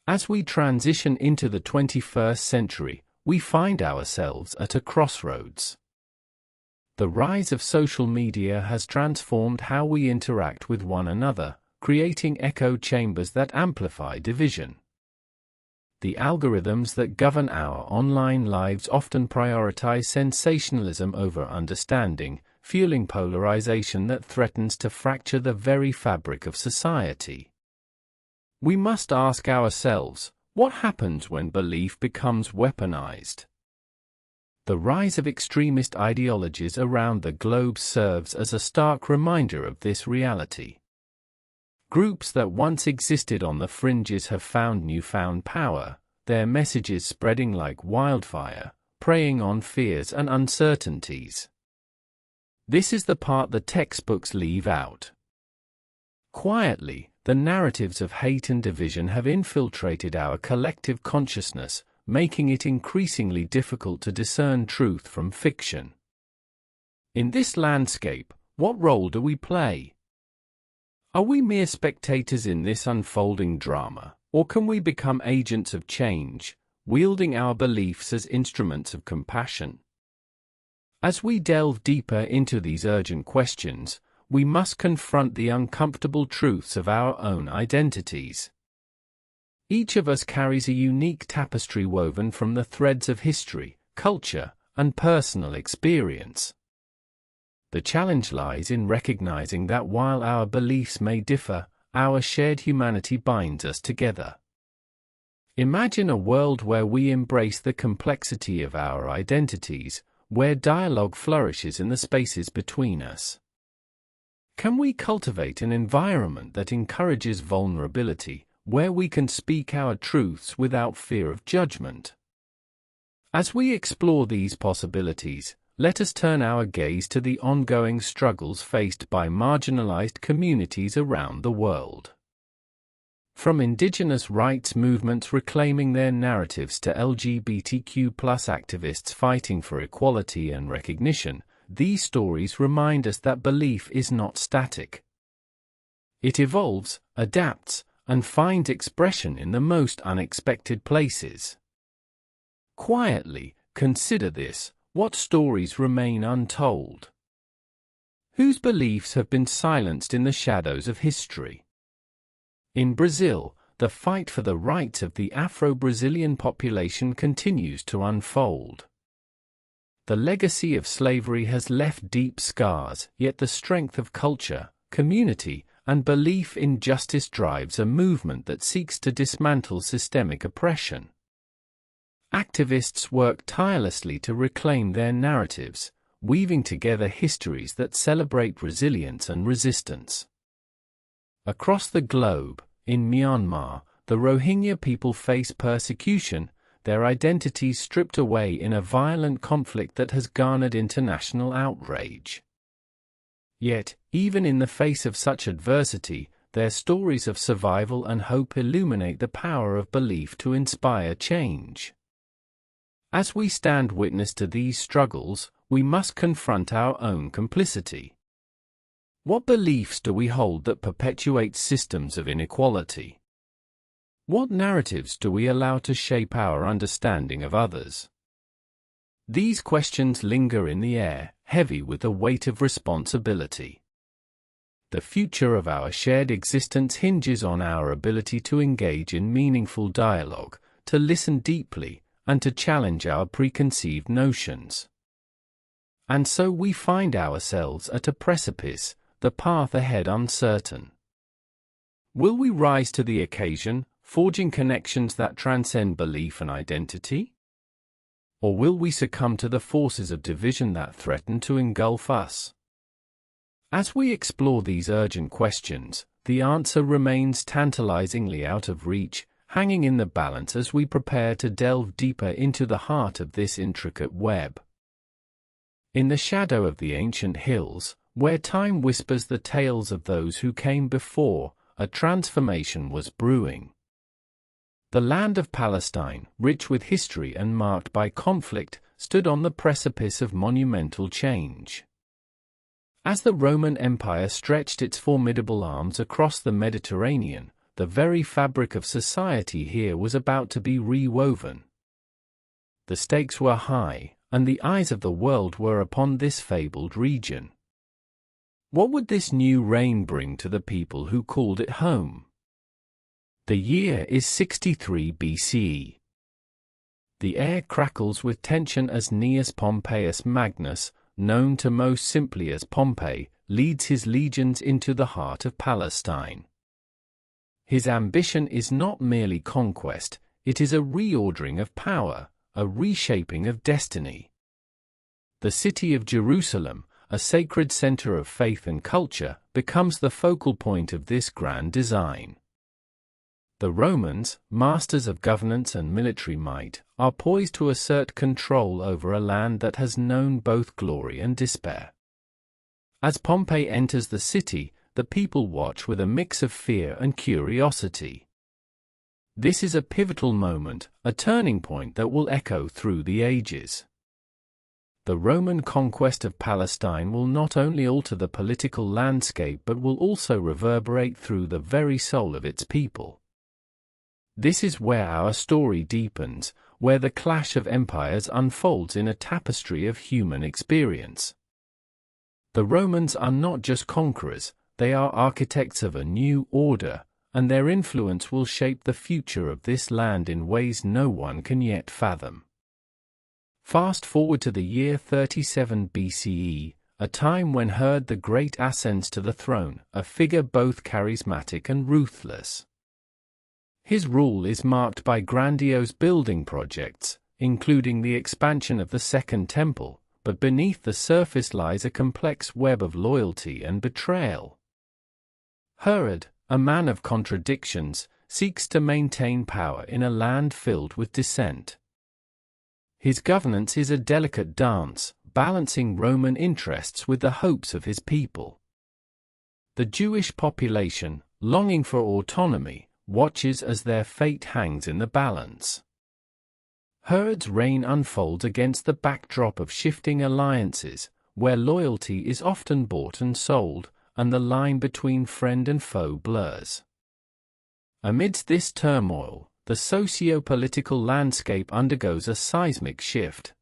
As we transition into the 21st century, we find ourselves at a crossroads. The rise of social media has transformed how we interact with one another, creating echo chambers that amplify division. The algorithms that govern our online lives often prioritize sensationalism over understanding, fueling polarization that threatens to fracture the very fabric of society. We must ask ourselves, what happens when belief becomes weaponized? The rise of extremist ideologies around the globe serves as a stark reminder of this reality. Groups that once existed on the fringes have found newfound power, their messages spreading like wildfire, preying on fears and uncertainties. This is the part the textbooks leave out. Quietly, the narratives of hate and division have infiltrated our collective consciousness, making it increasingly difficult to discern truth from fiction. In this landscape, What role do we play? Are we mere spectators in this unfolding drama, or can we become agents of change, wielding our beliefs as instruments of compassion? As we delve deeper into these urgent questions, we must confront the uncomfortable truths of our own identities. Each of us carries a unique tapestry woven from the threads of history, culture, and personal experience. The challenge lies in recognizing that while our beliefs may differ, our shared humanity binds us together. Imagine a world where we embrace the complexity of our identities, where dialogue flourishes in the spaces between us. Can we cultivate an environment that encourages vulnerability, where we can speak our truths without fear of judgment? As we explore these possibilities, let us turn our gaze to the ongoing struggles faced by marginalized communities around the world. From indigenous rights movements reclaiming their narratives to LGBTQ+ activists fighting for equality and recognition, these stories remind us that belief is not static. It evolves, adapts, and finds expression in the most unexpected places. Quietly, consider this: what stories remain untold? Whose beliefs have been silenced in the shadows of history? In Brazil, the fight for the rights of the Afro-Brazilian population continues to unfold. The legacy of slavery has left deep scars, yet the strength of culture, community, and belief in justice drives a movement that seeks to dismantle systemic oppression. Activists work tirelessly to reclaim their narratives, weaving together histories that celebrate resilience and resistance. Across the globe, in Myanmar, the Rohingya people face persecution, their identities stripped away in a violent conflict that has garnered international outrage. Yet, even in the face of such adversity, their stories of survival and hope illuminate the power of belief to inspire change. As we stand witness to these struggles, we must confront our own complicity. What beliefs do we hold that perpetuate systems of inequality? What narratives do we allow to shape our understanding of others? These questions linger in the air, heavy with the weight of responsibility. The future of our shared existence hinges on our ability to engage in meaningful dialogue, to listen deeply, and to challenge our preconceived notions. And so we find ourselves at a precipice, the path ahead uncertain. Will we rise to the occasion, forging connections that transcend belief and identity? Or will we succumb to the forces of division that threaten to engulf us? As we explore these urgent questions, the answer remains tantalizingly out of reach, hanging in the balance as we prepare to delve deeper into the heart of this intricate web. In the shadow of the ancient hills, where time whispers the tales of those who came before, a transformation was brewing. The land of Palestine, rich with history and marked by conflict, stood on the precipice of monumental change. As the Roman Empire stretched its formidable arms across the Mediterranean, the very fabric of society here was about to be rewoven. The stakes were high, and the eyes of the world were upon this fabled region. What would this new reign bring to the people who called it home? The year is 63 BCE. The air crackles with tension as Gnaeus Pompeius Magnus, known to most simply as Pompey, leads his legions into the heart of Palestine. His ambition is not merely conquest, it is a reordering of power, a reshaping of destiny. The city of Jerusalem, a sacred center of faith and culture, becomes the focal point of this grand design. The Romans, masters of governance and military might, are poised to assert control over a land that has known both glory and despair. As Pompey enters the city, the people watch with a mix of fear and curiosity. This is a pivotal moment, a turning point that will echo through the ages. The Roman conquest of Palestine will not only alter the political landscape but will also reverberate through the very soul of its people. This is where our story deepens, where the clash of empires unfolds in a tapestry of human experience. The Romans are not just conquerors, they are architects of a new order, and their influence will shape the future of this land in ways no one can yet fathom. Fast forward to the year 37 BCE, a time when Herod the Great ascends to the throne, a figure both charismatic and ruthless. His rule is marked by grandiose building projects, including the expansion of the Second Temple, but beneath the surface lies a complex web of loyalty and betrayal. Herod, a man of contradictions, seeks to maintain power in a land filled with dissent. His governance is a delicate dance, balancing Roman interests with the hopes of his people. The Jewish population, longing for autonomy, watches as their fate hangs in the balance. Herod's reign unfolds against the backdrop of shifting alliances, where loyalty is often bought and sold, and the line between friend and foe blurs. Amidst this turmoil, the socio-political landscape undergoes a seismic shift.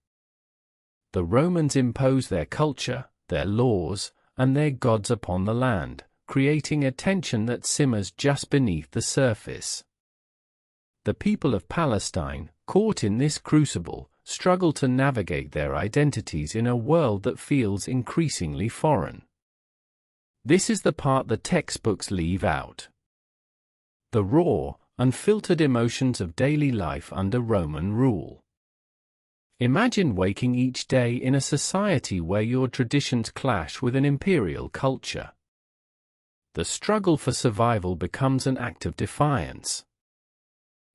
The Romans impose their culture, their laws, and their gods upon the land, creating a tension that simmers just beneath the surface. The people of Palestine, caught in this crucible, struggle to navigate their identities in a world that feels increasingly foreign. This is the part the textbooks leave out. The raw, unfiltered emotions of daily life under Roman rule. Imagine waking each day in a society where your traditions clash with an imperial culture. The struggle for survival becomes an act of defiance.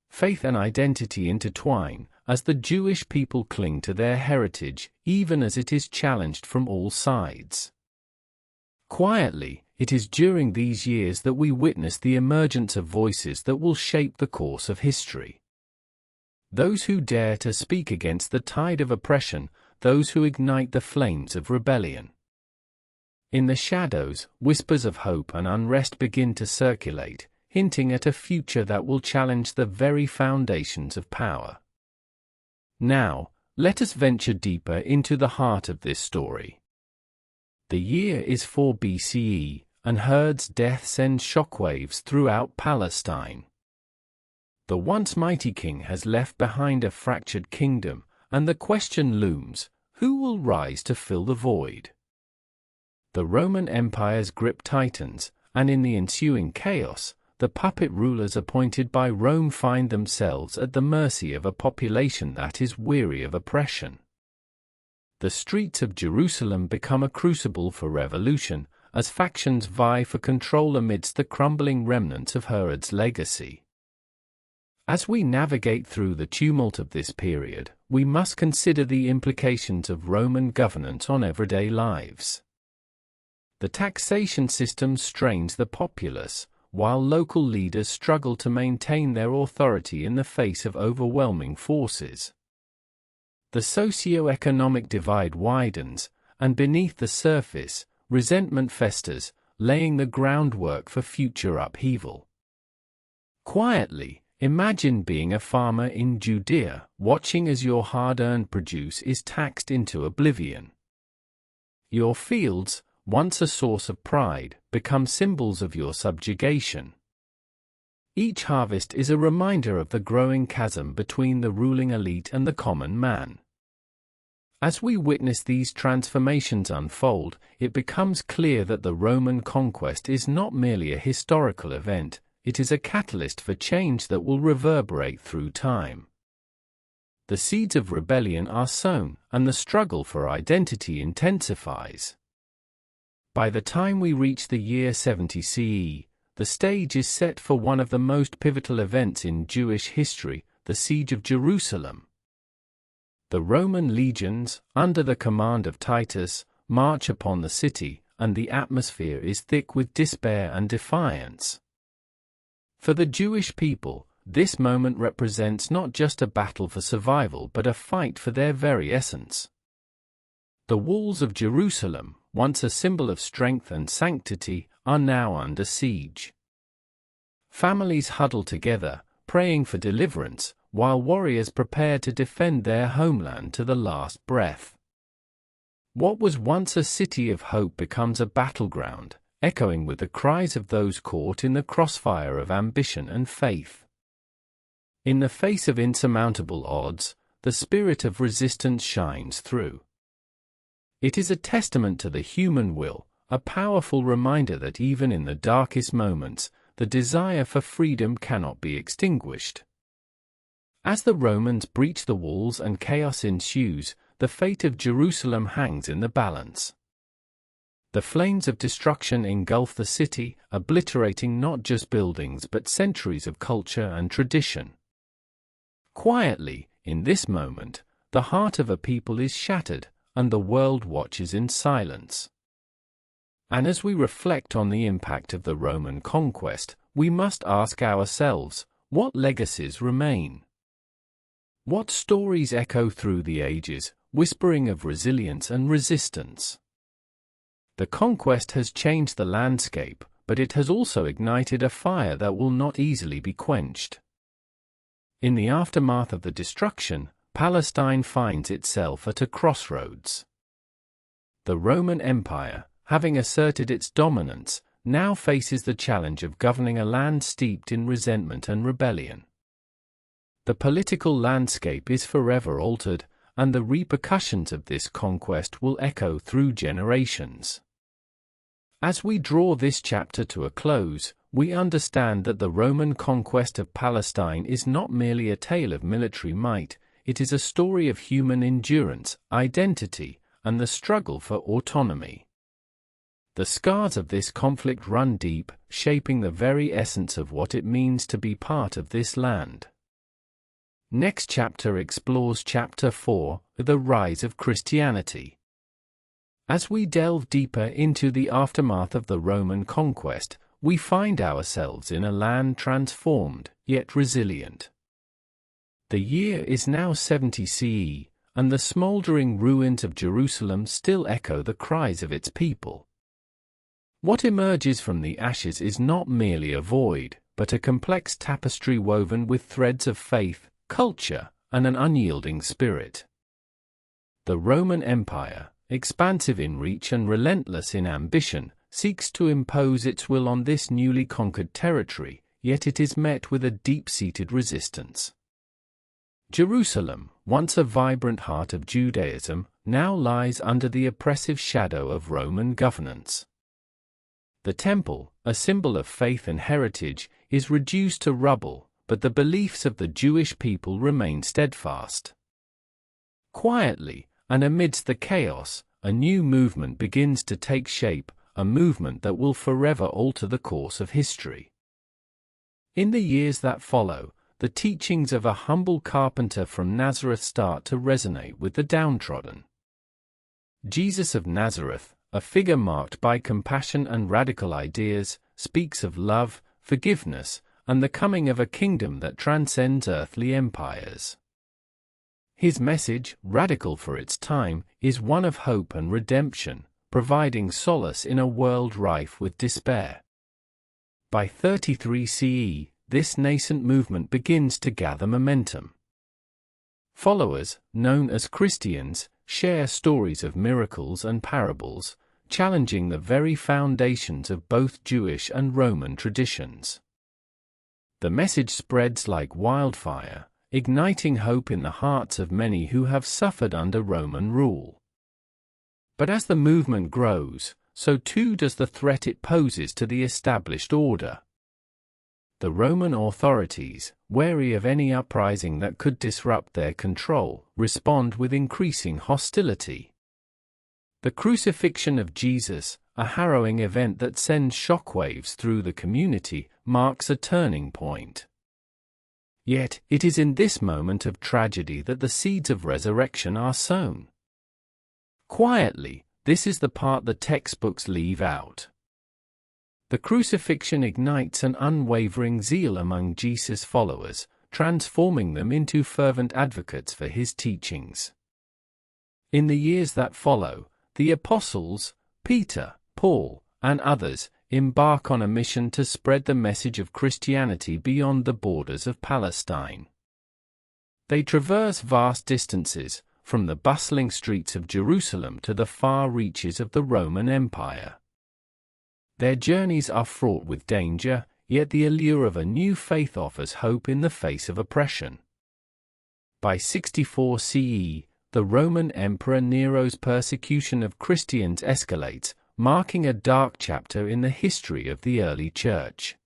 Faith and identity intertwine, as the Jewish people cling to their heritage, even as it is challenged from all sides. Quietly, it is during these years that we witness the emergence of voices that will shape the course of history. Those who dare to speak against the tide of oppression, those who ignite the flames of rebellion. In the shadows, whispers of hope and unrest begin to circulate, hinting at a future that will challenge the very foundations of power. Now, let us venture deeper into the heart of this story. The year is 4 BCE, and Herod's death sends shockwaves throughout Palestine. The once mighty king has left behind a fractured kingdom, and the question looms, who will rise to fill the void? The Roman Empire's grip tightens, and in the ensuing chaos, the puppet rulers appointed by Rome find themselves at the mercy of a population that is weary of oppression. The streets of Jerusalem become a crucible for revolution, as factions vie for control amidst the crumbling remnants of Herod's legacy. As we navigate through the tumult of this period, we must consider the implications of Roman governance on everyday lives. The taxation system strains the populace, while local leaders struggle to maintain their authority in the face of overwhelming forces. The socio-economic divide widens, and beneath the surface, resentment festers, laying the groundwork for future upheaval. Quietly, imagine being a farmer in Judea, watching as your hard-earned produce is taxed into oblivion. Your fields, once a source of pride, become symbols of your subjugation. Each harvest is a reminder of the growing chasm between the ruling elite and the common man. As we witness these transformations unfold, it becomes clear that the Roman conquest is not merely a historical event, it is a catalyst for change that will reverberate through time. The seeds of rebellion are sown, and the struggle for identity intensifies. By the time we reach the year 70 CE, the stage is set for one of the most pivotal events in Jewish history, the Siege of Jerusalem. The Roman legions, under the command of Titus, march upon the city, and the atmosphere is thick with despair and defiance. For the Jewish people, this moment represents not just a battle for survival but a fight for their very essence. The walls of Jerusalem, once a symbol of strength and sanctity, are now under siege. Families huddle together, praying for deliverance, while warriors prepare to defend their homeland to the last breath. What was once a city of hope becomes a battleground, echoing with the cries of those caught in the crossfire of ambition and faith. In the face of insurmountable odds, the spirit of resistance shines through. It is a testament to the human will, a powerful reminder that even in the darkest moments, the desire for freedom cannot be extinguished. As the Romans breach the walls and chaos ensues, the fate of Jerusalem hangs in the balance. The flames of destruction engulf the city, obliterating not just buildings but centuries of culture and tradition. Quietly, in this moment, the heart of a people is shattered, and the world watches in silence. And as we reflect on the impact of the Roman conquest, we must ask ourselves, what legacies remain? What stories echo through the ages, whispering of resilience and resistance? The conquest has changed the landscape, but it has also ignited a fire that will not easily be quenched. In the aftermath of the destruction, Palestine finds itself at a crossroads. The Roman Empire, having asserted its dominance, now faces the challenge of governing a land steeped in resentment and rebellion. The political landscape is forever altered, and the repercussions of this conquest will echo through generations. As we draw this chapter to a close, we understand that the Roman conquest of Palestine is not merely a tale of military might, it is a story of human endurance, identity, and the struggle for autonomy. The scars of this conflict run deep, shaping the very essence of what it means to be part of this land. Next chapter explores Chapter 4, The Rise of Christianity. As we delve deeper into the aftermath of the Roman conquest, we find ourselves in a land transformed, yet resilient. The year is now 70 CE, and the smoldering ruins of Jerusalem still echo the cries of its people. What emerges from the ashes is not merely a void, but a complex tapestry woven with threads of faith, culture, and an unyielding spirit. The Roman Empire, expansive in reach and relentless in ambition, seeks to impose its will on this newly conquered territory, yet it is met with a deep-seated resistance. Jerusalem, once a vibrant heart of Judaism, now lies under the oppressive shadow of Roman governance. The temple, a symbol of faith and heritage, is reduced to rubble, but the beliefs of the Jewish people remain steadfast. Quietly, and amidst the chaos, a new movement begins to take shape, a movement that will forever alter the course of history. In the years that follow, the teachings of a humble carpenter from Nazareth start to resonate with the downtrodden. Jesus of Nazareth, a figure marked by compassion and radical ideas, speaks of love, forgiveness, and the coming of a kingdom that transcends earthly empires. His message, radical for its time, is one of hope and redemption, providing solace in a world rife with despair. By 33 CE, this nascent movement begins to gather momentum. Followers, known as Christians, share stories of miracles and parables, challenging the very foundations of both Jewish and Roman traditions. The message spreads like wildfire, igniting hope in the hearts of many who have suffered under Roman rule. But as the movement grows, so too does the threat it poses to the established order. The Roman authorities, wary of any uprising that could disrupt their control, respond with increasing hostility. The crucifixion of Jesus, a harrowing event that sends shockwaves through the community, marks a turning point. Yet, it is in this moment of tragedy that the seeds of resurrection are sown. Quietly, this is the part the textbooks leave out. The crucifixion ignites an unwavering zeal among Jesus' followers, transforming them into fervent advocates for his teachings. In the years that follow, the apostles, Peter, Paul, and others, embark on a mission to spread the message of Christianity beyond the borders of Palestine. They traverse vast distances, from the bustling streets of Jerusalem to the far reaches of the Roman Empire. Their journeys are fraught with danger, yet the allure of a new faith offers hope in the face of oppression. By 64 CE, the Roman Emperor Nero's persecution of Christians escalates, marking a dark chapter in the history of the early Church.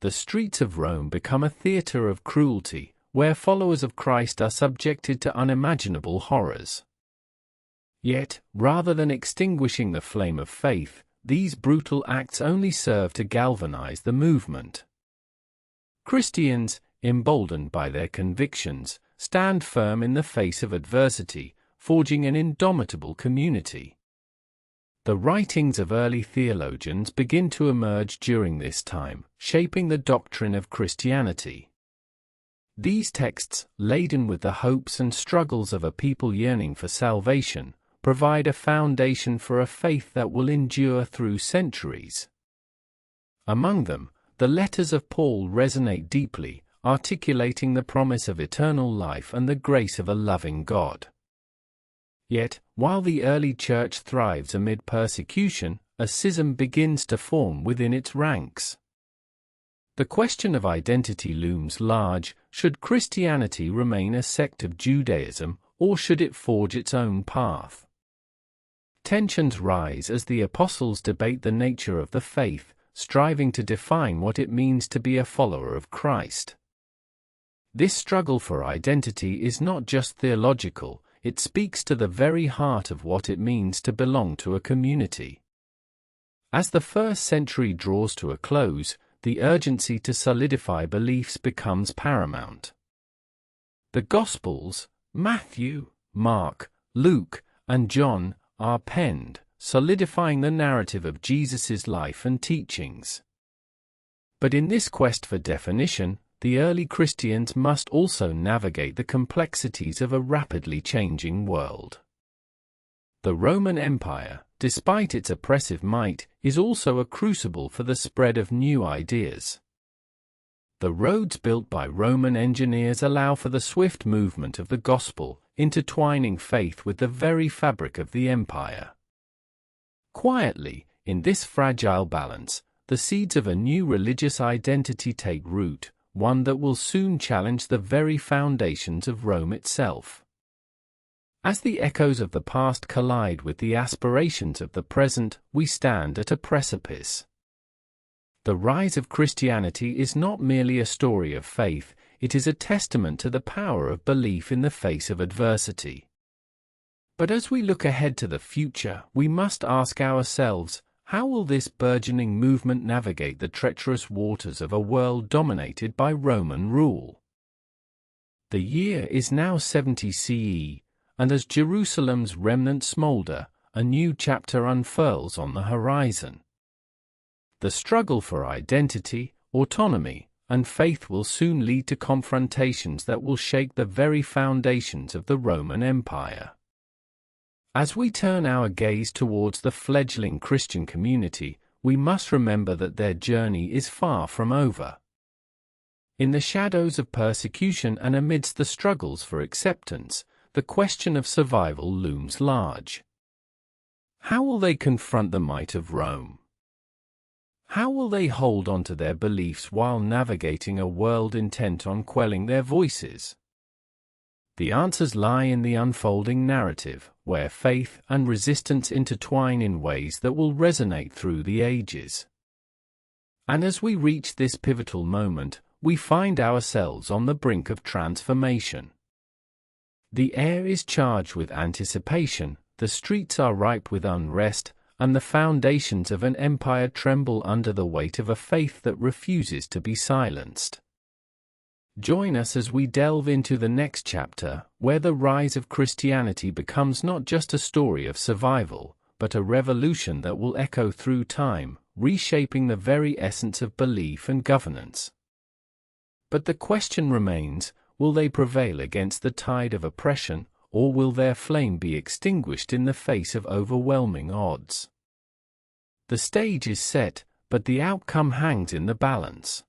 The streets of Rome become a theater of cruelty, where followers of Christ are subjected to unimaginable horrors. Yet, rather than extinguishing the flame of faith, these brutal acts only serve to galvanize the movement. Christians, emboldened by their convictions, stand firm in the face of adversity, forging an indomitable community. The writings of early theologians begin to emerge during this time, shaping the doctrine of Christianity. These texts, laden with the hopes and struggles of a people yearning for salvation, provide a foundation for a faith that will endure through centuries. Among them, the letters of Paul resonate deeply, articulating the promise of eternal life and the grace of a loving God. Yet, while the early Church thrives amid persecution, a schism begins to form within its ranks. The question of identity looms large. Should Christianity remain a sect of Judaism, or should it forge its own path? Tensions rise as the apostles debate the nature of the faith, striving to define what it means to be a follower of Christ. This struggle for identity is not just theological, it speaks to the very heart of what it means to belong to a community. As the first century draws to a close, the urgency to solidify beliefs becomes paramount. The Gospels, Matthew, Mark, Luke, and John, are penned, solidifying the narrative of Jesus' life and teachings. But in this quest for definition, the early Christians must also navigate the complexities of a rapidly changing world. The Roman Empire, despite its oppressive might, is also a crucible for the spread of new ideas. The roads built by Roman engineers allow for the swift movement of the gospel, intertwining faith with the very fabric of the empire. Quietly, in this fragile balance, the seeds of a new religious identity take root, one that will soon challenge the very foundations of Rome itself. As the echoes of the past collide with the aspirations of the present, we stand at a precipice. The rise of Christianity is not merely a story of faith, it is a testament to the power of belief in the face of adversity. But as we look ahead to the future, we must ask ourselves, how will this burgeoning movement navigate the treacherous waters of a world dominated by Roman rule? The year is now 70 CE, and as Jerusalem's remnants smolder, a new chapter unfurls on the horizon. The struggle for identity, autonomy, and faith will soon lead to confrontations that will shake the very foundations of the Roman Empire. As we turn our gaze towards the fledgling Christian community, we must remember that their journey is far from over. In the shadows of persecution and amidst the struggles for acceptance, the question of survival looms large. How will they confront the might of Rome? How will they hold on to their beliefs while navigating a world intent on quelling their voices? The answers lie in the unfolding narrative, where faith and resistance intertwine in ways that will resonate through the ages. And as we reach this pivotal moment, we find ourselves on the brink of transformation. The air is charged with anticipation, the streets are ripe with unrest, and the foundations of an empire tremble under the weight of a faith that refuses to be silenced. Join us as we delve into the next chapter, where the rise of Christianity becomes not just a story of survival, but a revolution that will echo through time, reshaping the very essence of belief and governance. But the question remains, will they prevail against the tide of oppression, or will their flame be extinguished in the face of overwhelming odds? The stage is set, but the outcome hangs in the balance.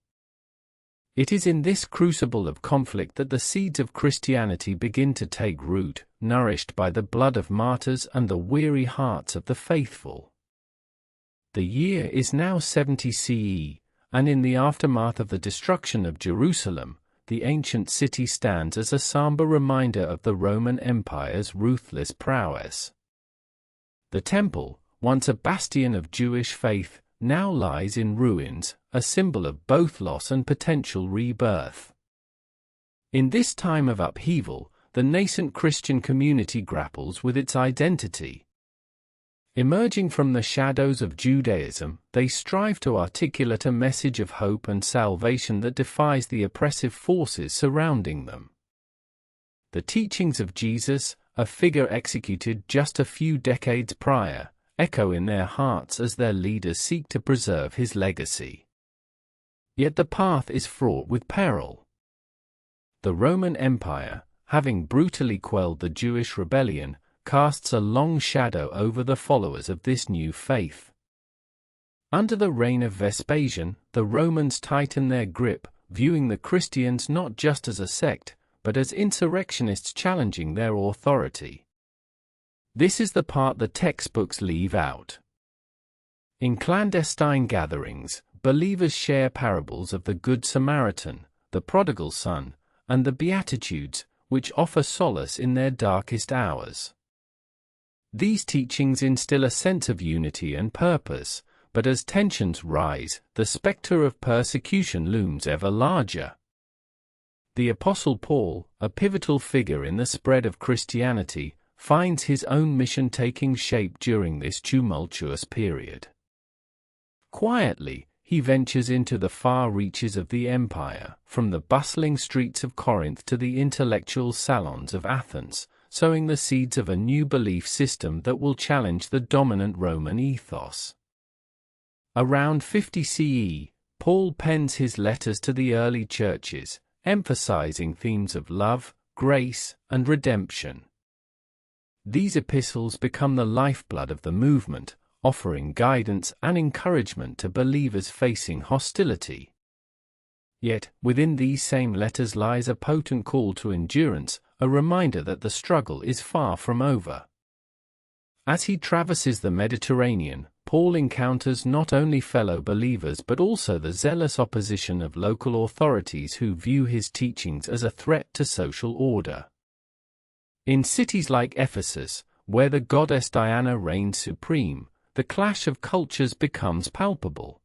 It is in this crucible of conflict that the seeds of Christianity begin to take root, nourished by the blood of martyrs and the weary hearts of the faithful. The year is now 70 CE, and in the aftermath of the destruction of Jerusalem, the ancient city stands as a somber reminder of the Roman Empire's ruthless prowess. The temple, once a bastion of Jewish faith, now lies in ruins, a symbol of both loss and potential rebirth. In this time of upheaval, the nascent Christian community grapples with its identity. Emerging from the shadows of Judaism, they strive to articulate a message of hope and salvation that defies the oppressive forces surrounding them. The teachings of Jesus, a figure executed just a few decades prior, echo in their hearts as their leaders seek to preserve his legacy. Yet the path is fraught with peril. The Roman Empire, having brutally quelled the Jewish rebellion, casts a long shadow over the followers of this new faith. Under the reign of Vespasian, the Romans tighten their grip, viewing the Christians not just as a sect, but as insurrectionists challenging their authority. This is the part the textbooks leave out. In clandestine gatherings, believers share parables of the Good Samaritan, the prodigal son, and the Beatitudes, which offer solace in their darkest hours. These teachings instill a sense of unity and purpose, but as tensions rise, the specter of persecution looms ever larger. The Apostle Paul, a pivotal figure in the spread of Christianity, finds his own mission taking shape during this tumultuous period. Quietly, he ventures into the far reaches of the empire, from the bustling streets of Corinth to the intellectual salons of Athens, sowing the seeds of a new belief system that will challenge the dominant Roman ethos. Around 50 CE, Paul pens his letters to the early churches, emphasizing themes of love, grace, and redemption. These epistles become the lifeblood of the movement, offering guidance and encouragement to believers facing hostility. Yet, within these same letters lies a potent call to endurance, a reminder that the struggle is far from over. As he traverses the Mediterranean, Paul encounters not only fellow believers but also the zealous opposition of local authorities who view his teachings as a threat to social order. In cities like Ephesus, where the goddess Diana reigns supreme, the clash of cultures becomes palpable.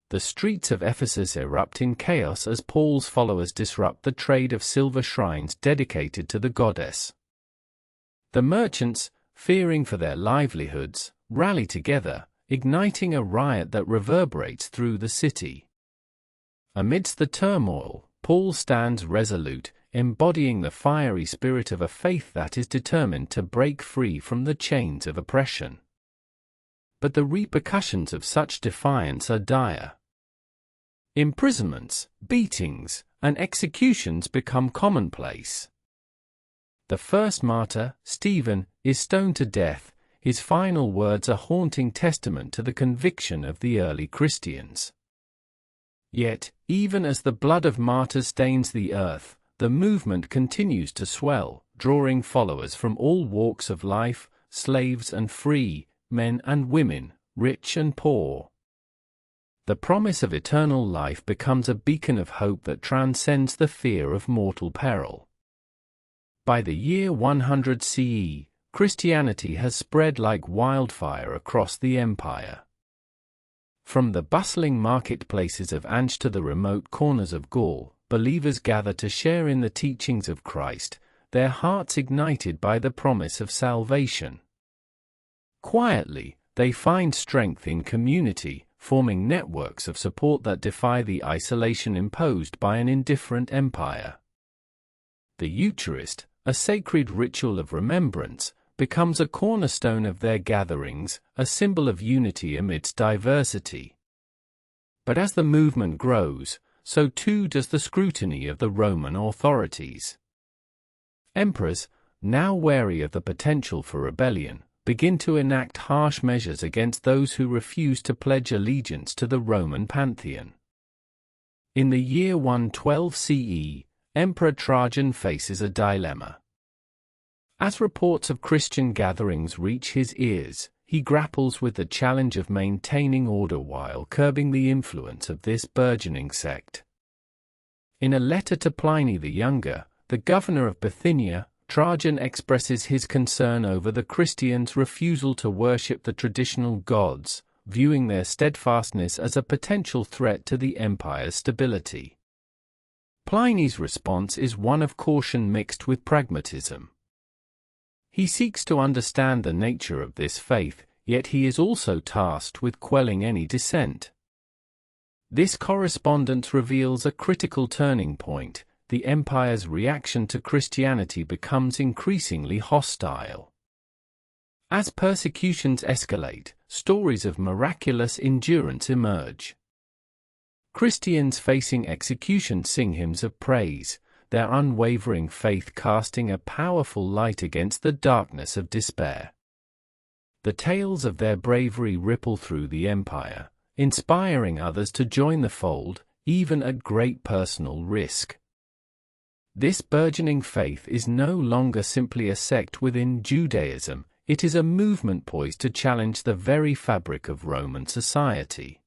The streets of Ephesus erupt in chaos as Paul's followers disrupt the trade of silver shrines dedicated to the goddess. The merchants, fearing for their livelihoods, rally together, igniting a riot that reverberates through the city. Amidst the turmoil, Paul stands resolute, embodying the fiery spirit of a faith that is determined to break free from the chains of oppression. But the repercussions of such defiance are dire. Imprisonments, beatings, and executions become commonplace. The first martyr, Stephen, is stoned to death, his final words a haunting testament to the conviction of the early Christians. Yet, even as the blood of martyrs stains the earth, the movement continues to swell, drawing followers from all walks of life, slaves and free, men and women, rich and poor. The promise of eternal life becomes a beacon of hope that transcends the fear of mortal peril. By the year 100 CE, Christianity has spread like wildfire across the empire. From the bustling marketplaces of Anj to the remote corners of Gaul, believers gather to share in the teachings of Christ, their hearts ignited by the promise of salvation. Quietly, they find strength in community, forming networks of support that defy the isolation imposed by an indifferent empire. The Eucharist, a sacred ritual of remembrance, becomes a cornerstone of their gatherings, a symbol of unity amidst diversity. But as the movement grows, so too does the scrutiny of the Roman authorities. Emperors, now wary of the potential for rebellion, begin to enact harsh measures against those who refuse to pledge allegiance to the Roman pantheon. In the year 112 CE, Emperor Trajan faces a dilemma. As reports of Christian gatherings reach his ears, he grapples with the challenge of maintaining order while curbing the influence of this burgeoning sect. In a letter to Pliny the Younger, the governor of Bithynia, Trajan expresses his concern over the Christians' refusal to worship the traditional gods, viewing their steadfastness as a potential threat to the empire's stability. Pliny's response is one of caution mixed with pragmatism. He seeks to understand the nature of this faith, yet he is also tasked with quelling any dissent. This correspondence reveals a critical turning point. The empire's reaction to Christianity becomes increasingly hostile. As persecutions escalate, stories of miraculous endurance emerge. Christians facing execution sing hymns of praise, their unwavering faith casting a powerful light against the darkness of despair. The tales of their bravery ripple through the empire, inspiring others to join the fold, even at great personal risk. This burgeoning faith is no longer simply a sect within Judaism, it is a movement poised to challenge the very fabric of Roman society.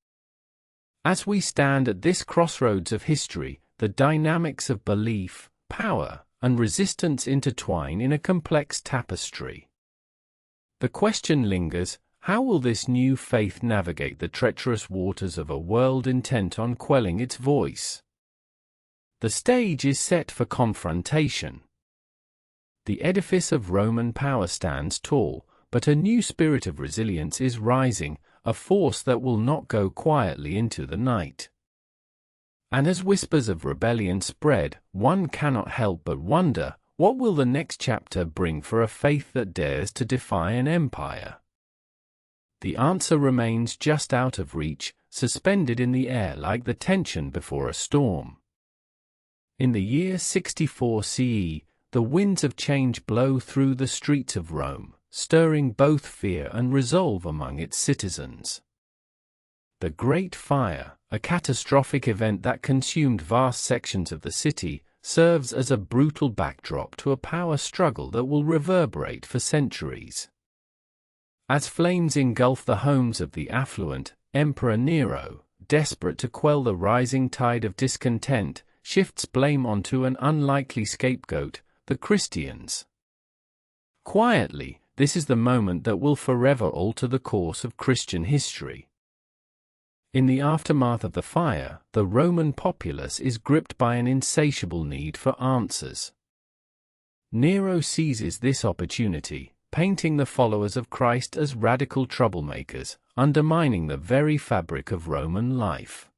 As we stand at this crossroads of history, the dynamics of belief, power, and resistance intertwine in a complex tapestry. The question lingers, how will this new faith navigate the treacherous waters of a world intent on quelling its voice? The stage is set for confrontation. The edifice of Roman power stands tall, but a new spirit of resilience is rising, a force that will not go quietly into the night. And as whispers of rebellion spread, one cannot help but wonder, what will the next chapter bring for a faith that dares to defy an empire? The answer remains just out of reach, suspended in the air like the tension before a storm. In the year 64 CE, the winds of change blow through the streets of Rome, stirring both fear and resolve among its citizens. The Great Fire, a catastrophic event that consumed vast sections of the city, serves as a brutal backdrop to a power struggle that will reverberate for centuries. As flames engulf the homes of the affluent, Emperor Nero, desperate to quell the rising tide of discontent, shifts blame onto an unlikely scapegoat, the Christians. Quietly, this is the moment that will forever alter the course of Christian history. In the aftermath of the fire, the Roman populace is gripped by an insatiable need for answers. Nero seizes this opportunity, painting the followers of Christ as radical troublemakers, undermining the very fabric of Roman life.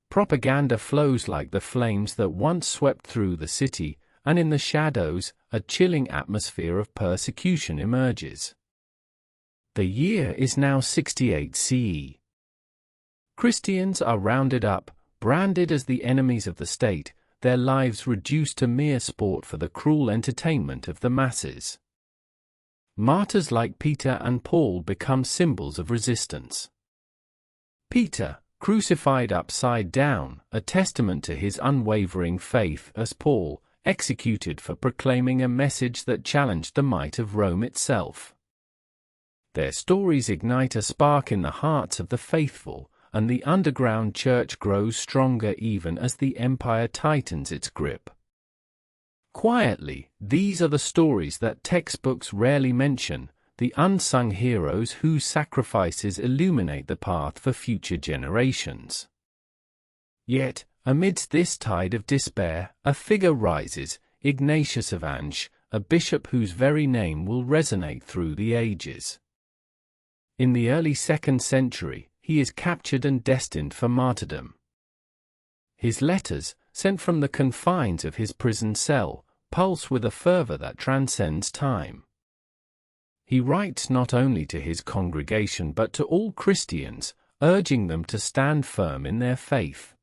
Propaganda flows like the flames that once swept through the city, and in the shadows, a chilling atmosphere of persecution emerges. The year is now 68 CE. Christians are rounded up, branded as the enemies of the state, their lives reduced to mere sport for the cruel entertainment of the masses. Martyrs like Peter and Paul become symbols of resistance. Peter, crucified upside down, a testament to his unwavering faith, as Paul, executed for proclaiming a message that challenged the might of Rome itself. Their stories ignite a spark in the hearts of the faithful, and the underground church grows stronger even as the empire tightens its grip. Quietly, these are the stories that textbooks rarely mention, the unsung heroes whose sacrifices illuminate the path for future generations. Yet, amidst this tide of despair, a figure rises, Ignatius of Antioch, a bishop whose very name will resonate through the ages. In the early 2nd century, he is captured and destined for martyrdom. His letters, sent from the confines of his prison cell, pulse with a fervor that transcends time. He writes not only to his congregation but to all Christians, urging them to stand firm in their faith.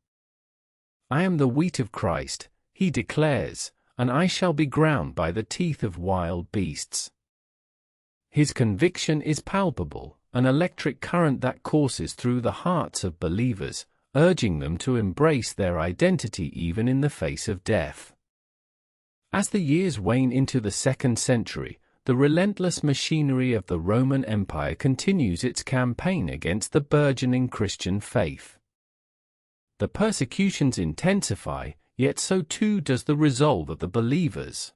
"I am the wheat of Christ," he declares, and I shall be ground by the teeth of wild beasts. His conviction is palpable, an electric current that courses through the hearts of believers, urging them to embrace their identity even in the face of death. As the years wane into the 2nd century, the relentless machinery of the Roman Empire continues its campaign against the burgeoning Christian faith. The persecutions intensify, yet so too does the resolve of the believers.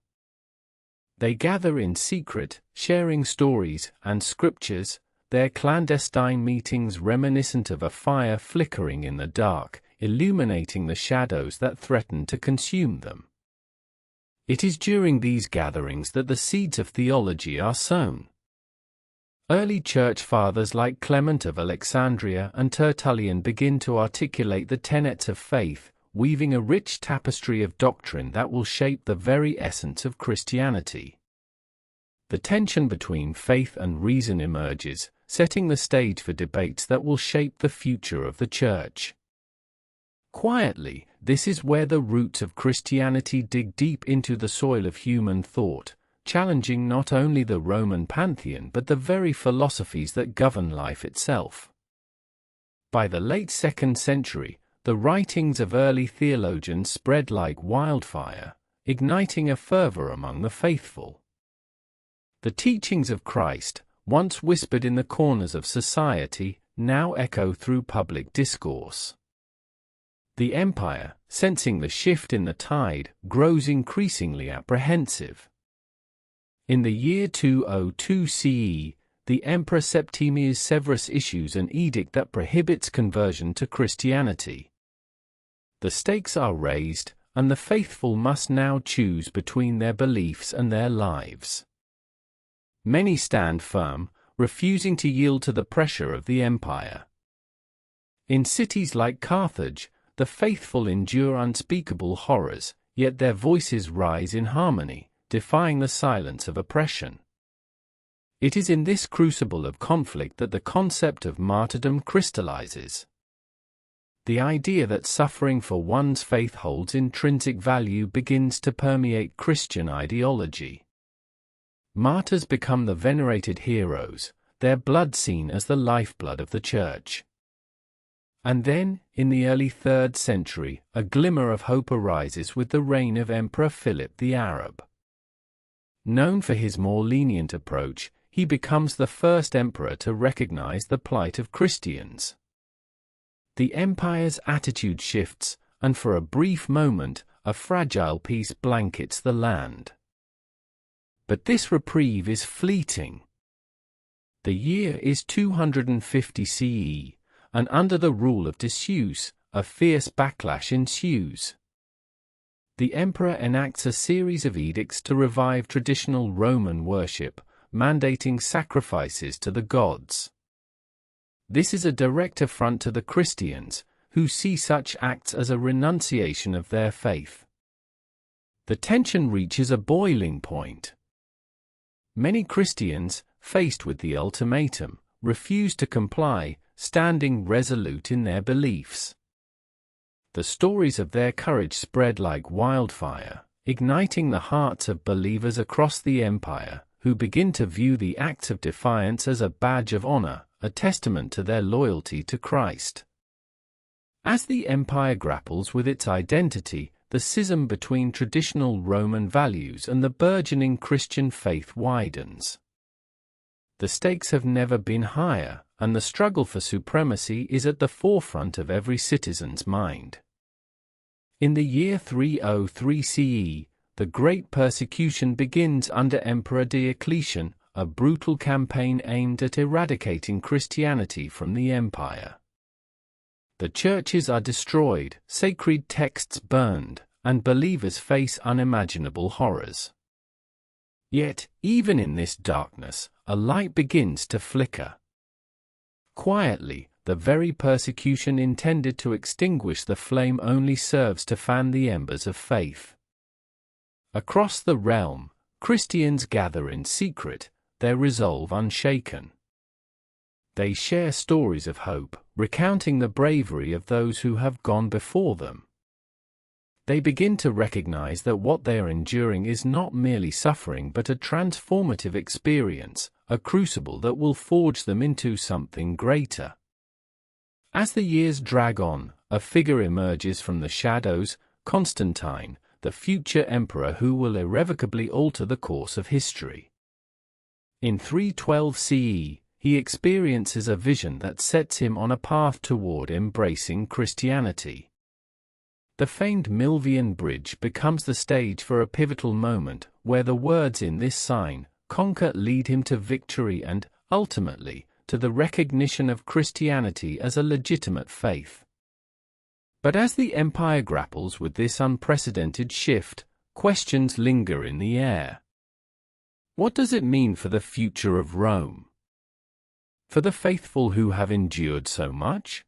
They gather in secret, sharing stories and scriptures, their clandestine meetings reminiscent of a fire flickering in the dark, illuminating the shadows that threaten to consume them. It is during these gatherings that the seeds of theology are sown. Early church fathers like Clement of Alexandria and Tertullian begin to articulate the tenets of faith, weaving a rich tapestry of doctrine that will shape the very essence of Christianity. The tension between faith and reason emerges, setting the stage for debates that will shape the future of the Church. Quietly, this is where the roots of Christianity dig deep into the soil of human thought, challenging not only the Roman pantheon but the very philosophies that govern life itself. By the late 2nd century, the writings of early theologians spread like wildfire, igniting a fervor among the faithful. The teachings of Christ, once whispered in the corners of society, now echo through public discourse. The empire, sensing the shift in the tide, grows increasingly apprehensive. In the year 202 CE, the Emperor Septimius Severus issues an edict that prohibits conversion to Christianity. The stakes are raised, and the faithful must now choose between their beliefs and their lives. Many stand firm, refusing to yield to the pressure of the empire. In cities like Carthage, the faithful endure unspeakable horrors, yet their voices rise in harmony, defying the silence of oppression. It is in this crucible of conflict that the concept of martyrdom crystallizes. The idea that suffering for one's faith holds intrinsic value begins to permeate Christian ideology. Martyrs become the venerated heroes, their blood seen as the lifeblood of the Church. And then, in the early 3rd century, a glimmer of hope arises with the reign of Emperor Philip the Arab. Known for his more lenient approach, he becomes the first emperor to recognize the plight of Christians. The empire's attitude shifts, and for a brief moment, a fragile peace blankets the land. But this reprieve is fleeting. The year is 250 CE. And under the rule of disuse, a fierce backlash ensues. The emperor enacts a series of edicts to revive traditional Roman worship, mandating sacrifices to the gods. This is a direct affront to the Christians, who see such acts as a renunciation of their faith. The tension reaches a boiling point. Many Christians, faced with the ultimatum, refuse to comply, standing resolute in their beliefs. The stories of their courage spread like wildfire, igniting the hearts of believers across the empire, who begin to view the acts of defiance as a badge of honor, a testament to their loyalty to Christ. As the empire grapples with its identity, the schism between traditional Roman values and the burgeoning Christian faith widens. The stakes have never been higher, and the struggle for supremacy is at the forefront of every citizen's mind. In the year 303 CE, the Great Persecution begins under Emperor Diocletian, a brutal campaign aimed at eradicating Christianity from the empire. The churches are destroyed, sacred texts burned, and believers face unimaginable horrors. Yet, even in this darkness, a light begins to flicker. Quietly, the very persecution intended to extinguish the flame only serves to fan the embers of faith. Across the realm, Christians gather in secret, their resolve unshaken. They share stories of hope, recounting the bravery of those who have gone before them. They begin to recognize that what they are enduring is not merely suffering but a transformative experience, a crucible that will forge them into something greater. As the years drag on, a figure emerges from the shadows, Constantine, the future emperor who will irrevocably alter the course of history. In 312 CE, he experiences a vision that sets him on a path toward embracing Christianity. The famed Milvian Bridge becomes the stage for a pivotal moment, where the words in this sign, "Conquer," lead him to victory and, ultimately, to the recognition of Christianity as a legitimate faith. But as the empire grapples with this unprecedented shift, questions linger in the air. What does it mean for the future of Rome? For the faithful who have endured so much?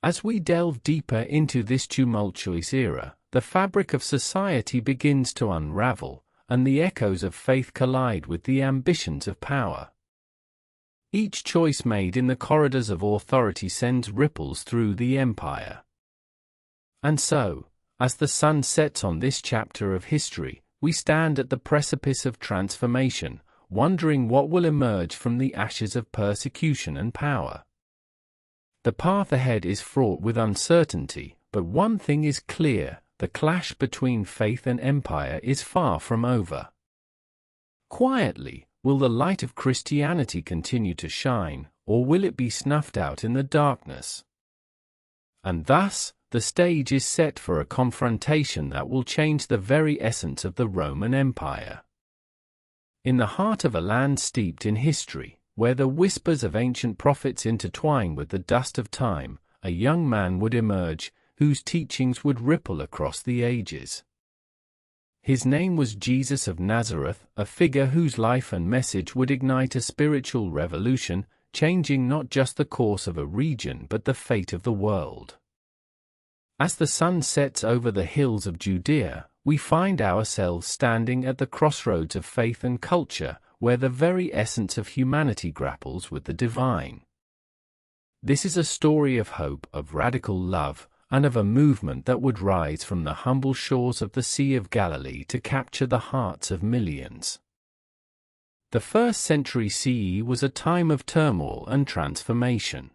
As we delve deeper into this tumultuous era, the fabric of society begins to unravel, and the echoes of faith collide with the ambitions of power. Each choice made in the corridors of authority sends ripples through the empire. And so, as the sun sets on this chapter of history, we stand at the precipice of transformation, wondering what will emerge from the ashes of persecution and power. The path ahead is fraught with uncertainty, but one thing is clear: the clash between faith and empire is far from over. Quietly, will the light of Christianity continue to shine, or will it be snuffed out in the darkness? And thus, the stage is set for a confrontation that will change the very essence of the Roman Empire. In the heart of a land steeped in history, where the whispers of ancient prophets intertwine with the dust of time, a young man would emerge, whose teachings would ripple across the ages. His name was Jesus of Nazareth, a figure whose life and message would ignite a spiritual revolution, changing not just the course of a region but the fate of the world. As the sun sets over the hills of Judea, we find ourselves standing at the crossroads of faith and culture, where the very essence of humanity grapples with the divine. This is a story of hope, of radical love, and of a movement that would rise from the humble shores of the Sea of Galilee to capture the hearts of millions. The 1st century CE was a time of turmoil and transformation.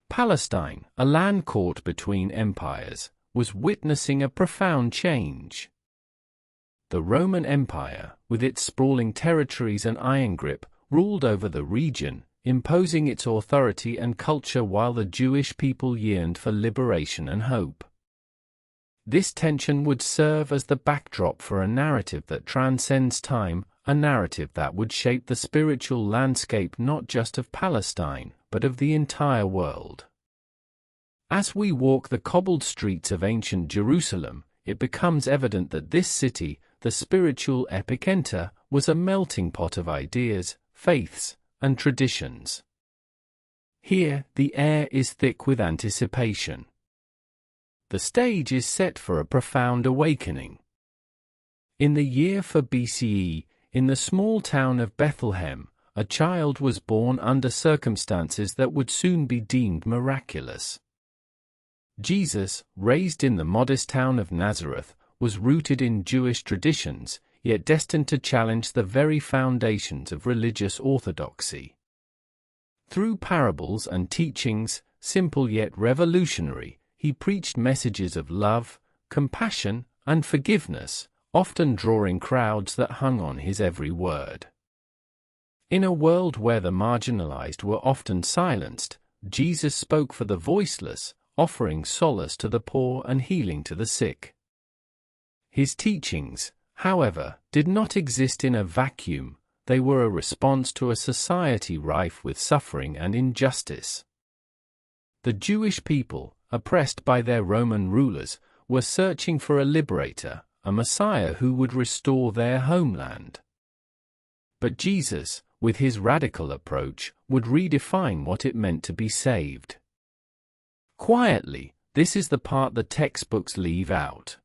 Palestine, a land caught between empires, was witnessing a profound change. The Roman Empire, with its sprawling territories and iron grip, ruled over the region, imposing its authority and culture while the Jewish people yearned for liberation and hope. This tension would serve as the backdrop for a narrative that transcends time, a narrative that would shape the spiritual landscape not just of Palestine, but of the entire world. As we walk the cobbled streets of ancient Jerusalem, it becomes evident that this city, the spiritual epicenter, was a melting pot of ideas, faiths, and traditions. Here, the air is thick with anticipation. The stage is set for a profound awakening. In the year 4 BCE, in the small town of Bethlehem, a child was born under circumstances that would soon be deemed miraculous. Jesus, raised in the modest town of Nazareth, was rooted in Jewish traditions, yet destined to challenge the very foundations of religious orthodoxy. Through parables and teachings, simple yet revolutionary, he preached messages of love, compassion, and forgiveness, often drawing crowds that hung on his every word. In a world where the marginalized were often silenced, Jesus spoke for the voiceless, offering solace to the poor and healing to the sick. His teachings, however, did not exist in a vacuum. They were a response to a society rife with suffering and injustice. The Jewish people, oppressed by their Roman rulers, were searching for a liberator, a Messiah who would restore their homeland. But Jesus, with his radical approach, would redefine what it meant to be saved. Quietly, this is the part the textbooks leave out.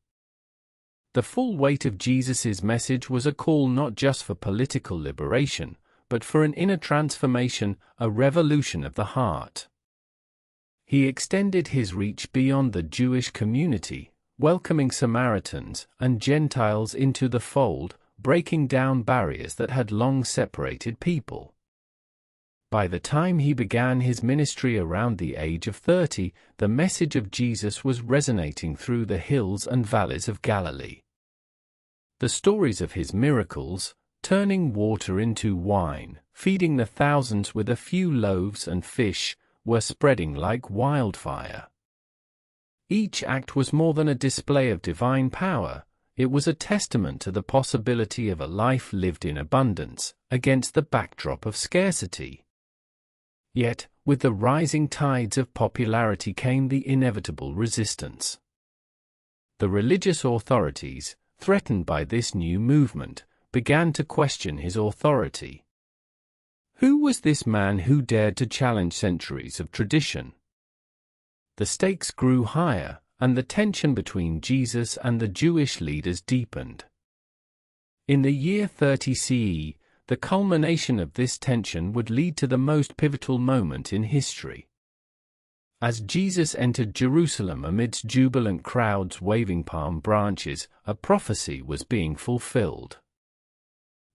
The full weight of Jesus' message was a call not just for political liberation, but for an inner transformation, a revolution of the heart. He extended his reach beyond the Jewish community, welcoming Samaritans and Gentiles into the fold, breaking down barriers that had long separated people. By the time he began his ministry around the age of 30, the message of Jesus was resonating through the hills and valleys of Galilee. The stories of his miracles, turning water into wine, feeding the thousands with a few loaves and fish, were spreading like wildfire. Each act was more than a display of divine power. It was a testament to the possibility of a life lived in abundance, against the backdrop of scarcity. Yet, with the rising tides of popularity came the inevitable resistance. The religious authorities, threatened by this new movement, began to question his authority. Who was this man who dared to challenge centuries of tradition? The stakes grew higher, and the tension between Jesus and the Jewish leaders deepened. In the year 30 CE, the culmination of this tension would lead to the most pivotal moment in history. As Jesus entered Jerusalem amidst jubilant crowds waving palm branches, a prophecy was being fulfilled.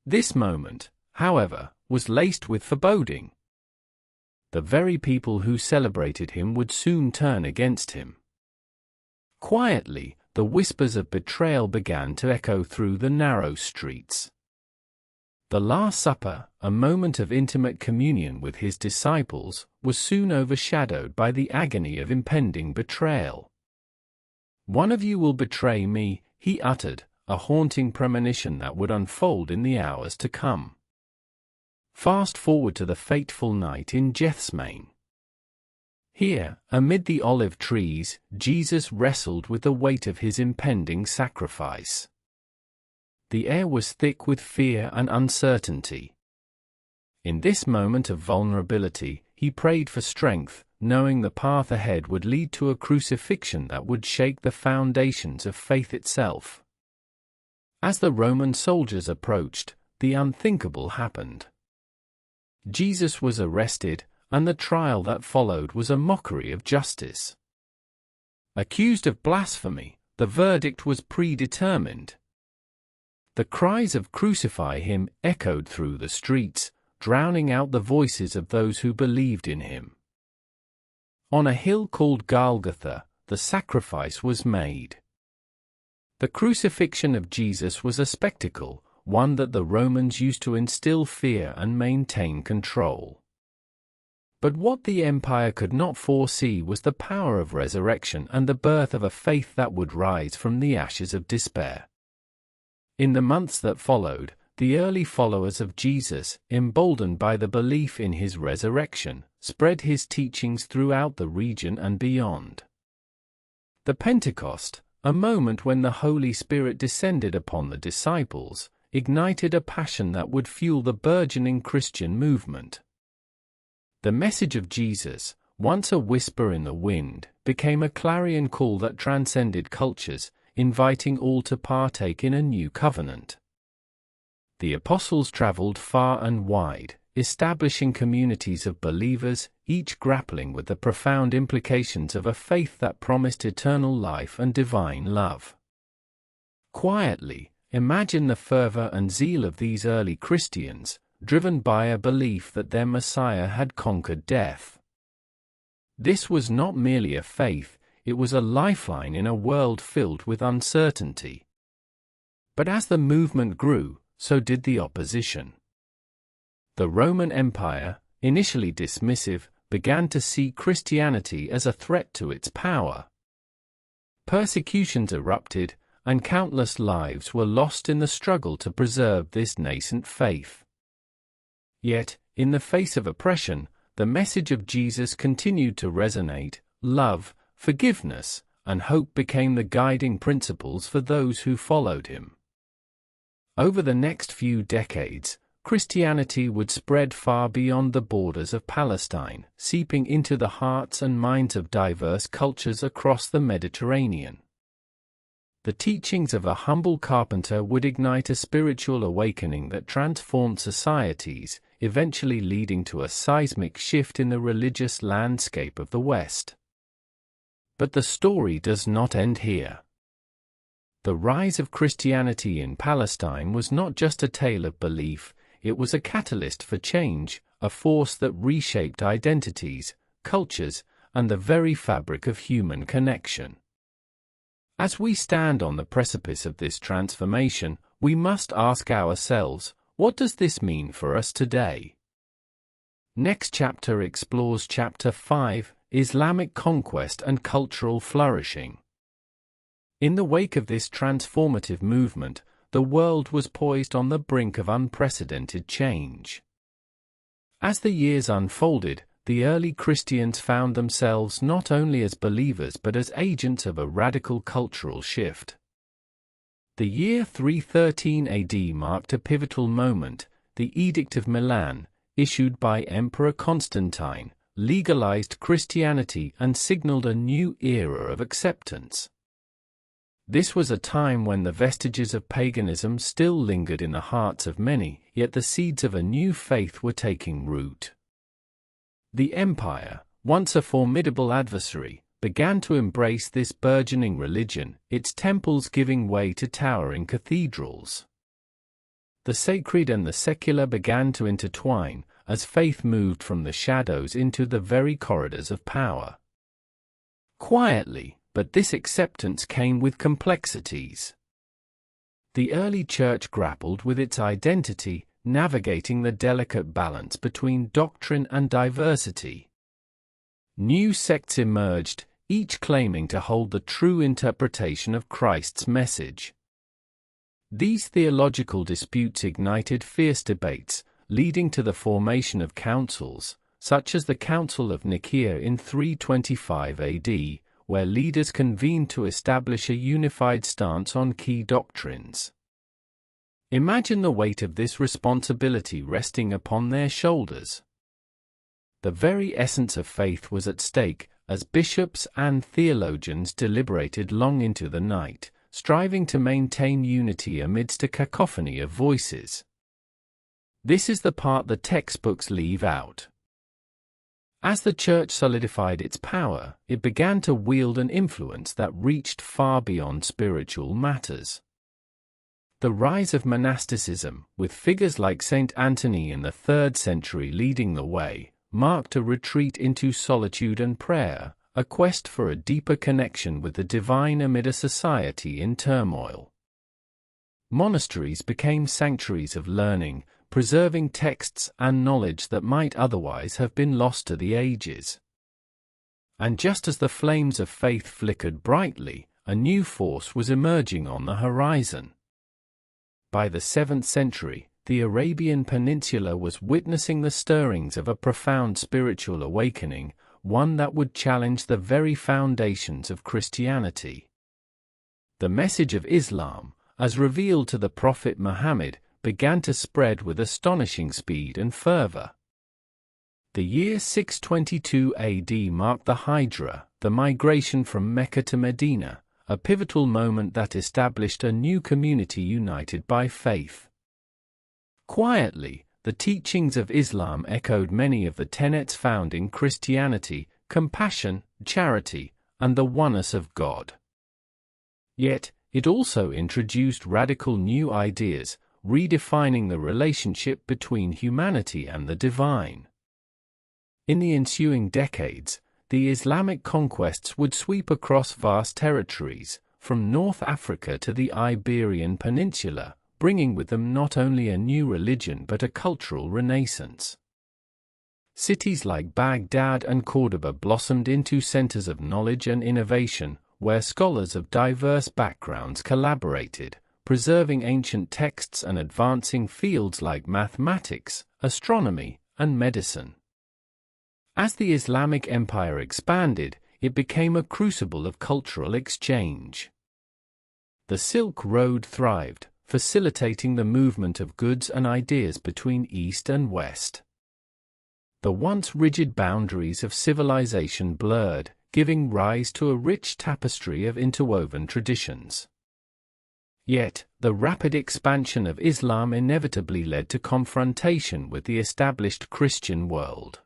This moment, however, was laced with foreboding. The very people who celebrated him would soon turn against him. Quietly, the whispers of betrayal began to echo through the narrow streets. The Last Supper, a moment of intimate communion with his disciples, was soon overshadowed by the agony of impending betrayal. "One of you will betray me," he uttered, a haunting premonition that would unfold in the hours to come. Fast forward to the fateful night in Gethsemane. Here, amid the olive trees, Jesus wrestled with the weight of his impending sacrifice. The air was thick with fear and uncertainty. In this moment of vulnerability, he prayed for strength, knowing the path ahead would lead to a crucifixion that would shake the foundations of faith itself. As the Roman soldiers approached, the unthinkable happened. Jesus was arrested, and the trial that followed was a mockery of justice. Accused of blasphemy, the verdict was predetermined. The cries of "Crucify him" echoed through the streets, drowning out the voices of those who believed in him. On a hill called Golgotha, the sacrifice was made. The crucifixion of Jesus was a spectacle, one that the Romans used to instill fear and maintain control. But what the empire could not foresee was the power of resurrection and the birth of a faith that would rise from the ashes of despair. In the months that followed, the early followers of Jesus, emboldened by the belief in his resurrection, spread his teachings throughout the region and beyond. The Pentecost, a moment when the Holy Spirit descended upon the disciples, ignited a passion that would fuel the burgeoning Christian movement. The message of Jesus, once a whisper in the wind, became a clarion call that transcended cultures, inviting all to partake in a new covenant. The apostles traveled far and wide, establishing communities of believers, each grappling with the profound implications of a faith that promised eternal life and divine love. Quietly, imagine the fervor and zeal of these early Christians, driven by a belief that their Messiah had conquered death. This was not merely a faith, it was a lifeline in a world filled with uncertainty. But as the movement grew, so did the opposition. The Roman Empire, initially dismissive, began to see Christianity as a threat to its power. Persecutions erupted, and countless lives were lost in the struggle to preserve this nascent faith. Yet, in the face of oppression, the message of Jesus continued to resonate. Love, forgiveness, and hope became the guiding principles for those who followed him. Over the next few decades, Christianity would spread far beyond the borders of Palestine, seeping into the hearts and minds of diverse cultures across the Mediterranean. The teachings of a humble carpenter would ignite a spiritual awakening that transformed societies, eventually leading to a seismic shift in the religious landscape of the West. But the story does not end here. The rise of Christianity in Palestine was not just a tale of belief, it was a catalyst for change, a force that reshaped identities, cultures, and the very fabric of human connection. As we stand on the precipice of this transformation, we must ask ourselves, what does this mean for us today? Next chapter explores Chapter 5, Islamic Conquest and Cultural Flourishing. In the wake of this transformative movement, the world was poised on the brink of unprecedented change. As the years unfolded, the early Christians found themselves not only as believers but as agents of a radical cultural shift. The year 313 AD marked a pivotal moment. The Edict of Milan, issued by Emperor Constantine, legalized Christianity and signaled a new era of acceptance. This was a time when the vestiges of paganism still lingered in the hearts of many, yet the seeds of a new faith were taking root. The empire, once a formidable adversary, began to embrace this burgeoning religion, its temples giving way to towering cathedrals. The sacred and the secular began to intertwine, as faith moved from the shadows into the very corridors of power. Quietly, but this acceptance came with complexities. The early church grappled with its identity, navigating the delicate balance between doctrine and diversity. New sects emerged, each claiming to hold the true interpretation of Christ's message. These theological disputes ignited fierce debates, leading to the formation of councils, such as the Council of Nicaea in 325 AD, where leaders convened to establish a unified stance on key doctrines. Imagine the weight of this responsibility resting upon their shoulders. The very essence of faith was at stake, as bishops and theologians deliberated long into the night, striving to maintain unity amidst a cacophony of voices. This is the part the textbooks leave out. As the Church solidified its power, it began to wield an influence that reached far beyond spiritual matters. The rise of monasticism, with figures like Saint Anthony in the 3rd century leading the way, marked a retreat into solitude and prayer, a quest for a deeper connection with the divine amid a society in turmoil. Monasteries became sanctuaries of learning, preserving texts and knowledge that might otherwise have been lost to the ages. And just as the flames of faith flickered brightly, a new force was emerging on the horizon. By the 7th century, the Arabian Peninsula was witnessing the stirrings of a profound spiritual awakening, one that would challenge the very foundations of Christianity. The message of Islam, as revealed to the Prophet Muhammad, began to spread with astonishing speed and fervor. The year 622 AD marked the Hijra, the migration from Mecca to Medina, a pivotal moment that established a new community united by faith. Quietly, the teachings of Islam echoed many of the tenets found in Christianity: compassion, charity, and the oneness of God. Yet, it also introduced radical new ideas, redefining the relationship between humanity and the divine. In the ensuing decades, the Islamic conquests would sweep across vast territories, from North Africa to the Iberian Peninsula, bringing with them not only a new religion but a cultural renaissance. Cities like Baghdad and Cordoba blossomed into centers of knowledge and innovation, where scholars of diverse backgrounds collaborated, preserving ancient texts and advancing fields like mathematics, astronomy, and medicine. As the Islamic Empire expanded, it became a crucible of cultural exchange. The Silk Road thrived, facilitating the movement of goods and ideas between East and West. The once rigid boundaries of civilization blurred, giving rise to a rich tapestry of interwoven traditions. Yet, the rapid expansion of Islam inevitably led to confrontation with the established Christian world.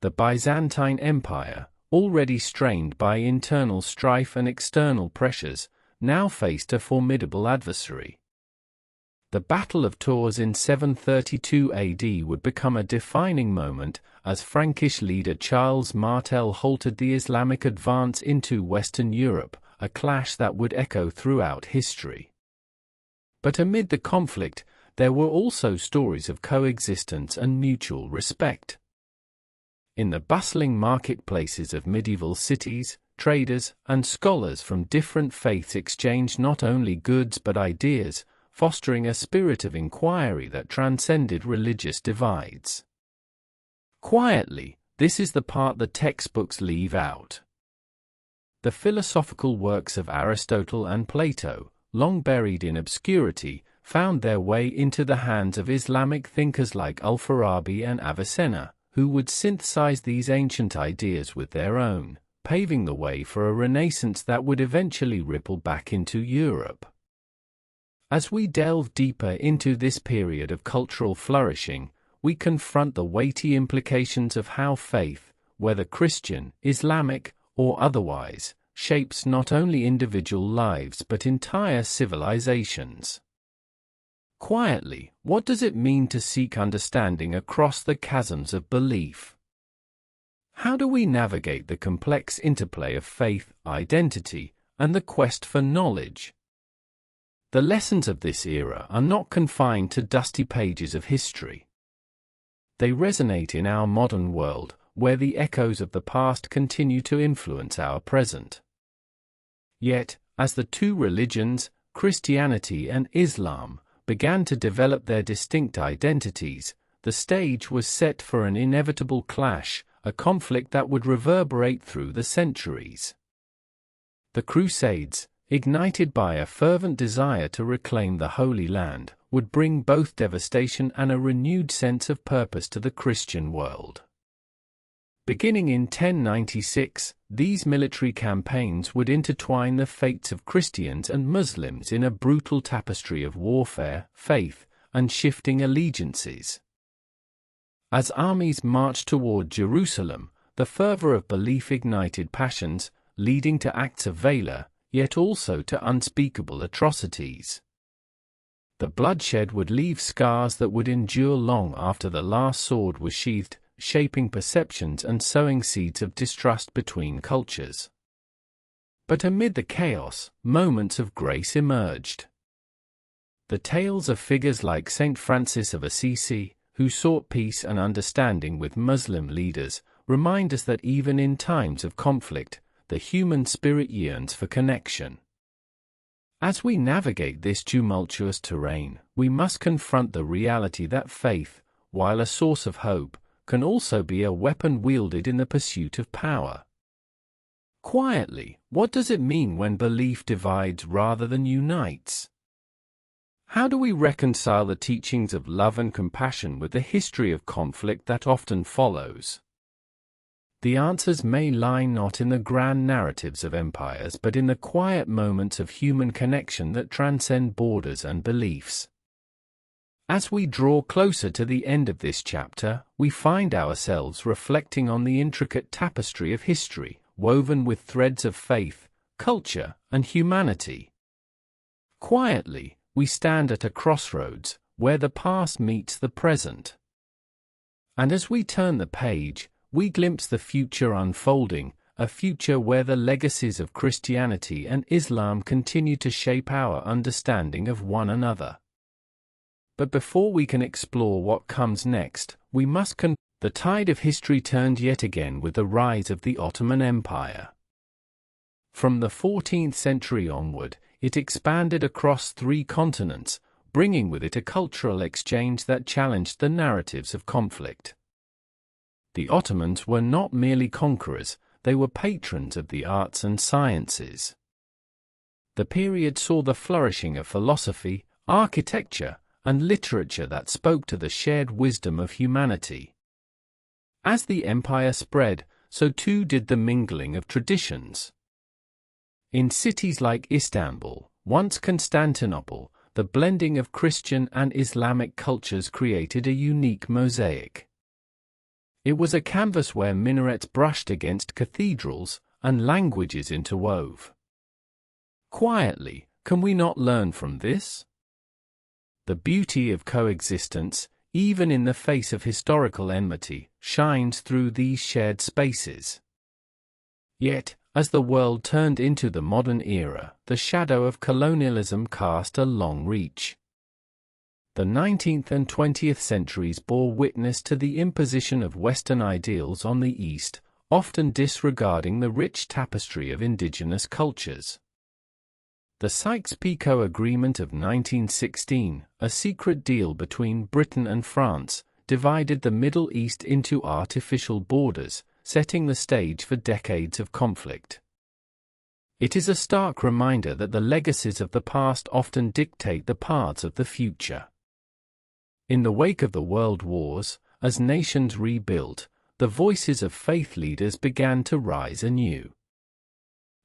The Byzantine Empire, already strained by internal strife and external pressures, now faced a formidable adversary. The Battle of Tours in 732 AD would become a defining moment, as Frankish leader Charles Martel halted the Islamic advance into Western Europe, a clash that would echo throughout history. But amid the conflict, there were also stories of coexistence and mutual respect. In the bustling marketplaces of medieval cities, traders and scholars from different faiths exchanged not only goods but ideas, fostering a spirit of inquiry that transcended religious divides. Quietly, this is the part the textbooks leave out. The philosophical works of Aristotle and Plato, long buried in obscurity, found their way into the hands of Islamic thinkers like Al-Farabi and Avicenna, who would synthesize these ancient ideas with their own, paving the way for a renaissance that would eventually ripple back into Europe. As we delve deeper into this period of cultural flourishing, we confront the weighty implications of how faith, whether Christian, Islamic, or otherwise, shapes not only individual lives but entire civilizations. Quietly, what does it mean to seek understanding across the chasms of belief? How do we navigate the complex interplay of faith, identity, and the quest for knowledge? The lessons of this era are not confined to dusty pages of history. They resonate in our modern world, where the echoes of the past continue to influence our present. Yet, as the two religions, Christianity and Islam, began to develop their distinct identities, the stage was set for an inevitable clash, a conflict that would reverberate through the centuries. The Crusades, ignited by a fervent desire to reclaim the Holy Land, would bring both devastation and a renewed sense of purpose to the Christian world. Beginning in 1096, these military campaigns would intertwine the fates of Christians and Muslims in a brutal tapestry of warfare, faith, and shifting allegiances. As armies marched toward Jerusalem, the fervor of belief ignited passions, leading to acts of valor, yet also to unspeakable atrocities. The bloodshed would leave scars that would endure long after the last sword was sheathed, shaping perceptions and sowing seeds of distrust between cultures. But amid the chaos, moments of grace emerged. The tales of figures like Saint Francis of Assisi, who sought peace and understanding with Muslim leaders, remind us that even in times of conflict, the human spirit yearns for connection. As we navigate this tumultuous terrain, we must confront the reality that faith, while a source of hope, can also be a weapon wielded in the pursuit of power. Quietly, what does it mean when belief divides rather than unites? How do we reconcile the teachings of love and compassion with the history of conflict that often follows? The answers may lie not in the grand narratives of empires but in the quiet moments of human connection that transcend borders and beliefs. As we draw closer to the end of this chapter, we find ourselves reflecting on the intricate tapestry of history, woven with threads of faith, culture, and humanity. Quietly, we stand at a crossroads, where the past meets the present. And as we turn the page, we glimpse the future unfolding, a future where the legacies of Christianity and Islam continue to shape our understanding of one another. But before we can explore what comes next, we must the tide of history turned yet again with the rise of the Ottoman Empire. From the 14th century onward, it expanded across 3 continents, bringing with it a cultural exchange that challenged the narratives of conflict. The Ottomans were not merely conquerors, they were patrons of the arts and sciences. The period saw the flourishing of philosophy, architecture, and literature that spoke to the shared wisdom of humanity. As the empire spread, so too did the mingling of traditions. In cities like Istanbul, once Constantinople, the blending of Christian and Islamic cultures created a unique mosaic. It was a canvas where minarets brushed against cathedrals, and languages interwove. Quietly, can we not learn from this? The beauty of coexistence, even in the face of historical enmity, shines through these shared spaces. Yet, as the world turned into the modern era, the shadow of colonialism cast a long reach. The 19th and 20th centuries bore witness to the imposition of Western ideals on the East, often disregarding the rich tapestry of indigenous cultures. The Sykes-Picot Agreement of 1916, a secret deal between Britain and France, divided the Middle East into artificial borders, setting the stage for decades of conflict. It is a stark reminder that the legacies of the past often dictate the paths of the future. In the wake of the world wars, as nations rebuilt, the voices of faith leaders began to rise anew.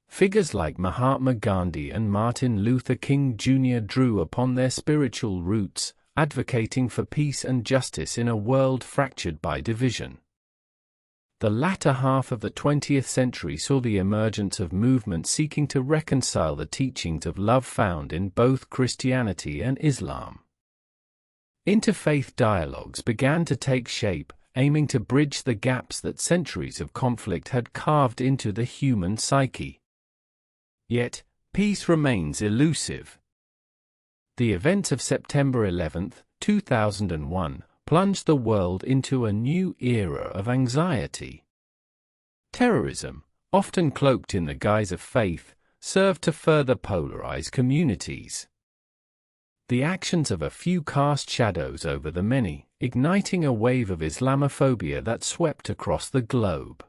Figures like Mahatma Gandhi and Martin Luther King Jr. drew upon their spiritual roots, advocating for peace and justice in a world fractured by division. The latter half of the 20th century saw the emergence of movements seeking to reconcile the teachings of love found in both Christianity and Islam. Interfaith dialogues began to take shape, aiming to bridge the gaps that centuries of conflict had carved into the human psyche. Yet, peace remains elusive. The events of September 11, 2001, plunged the world into a new era of anxiety. Terrorism, often cloaked in the guise of faith, served to further polarize communities. The actions of a few cast shadows over the many, igniting a wave of Islamophobia that swept across the globe.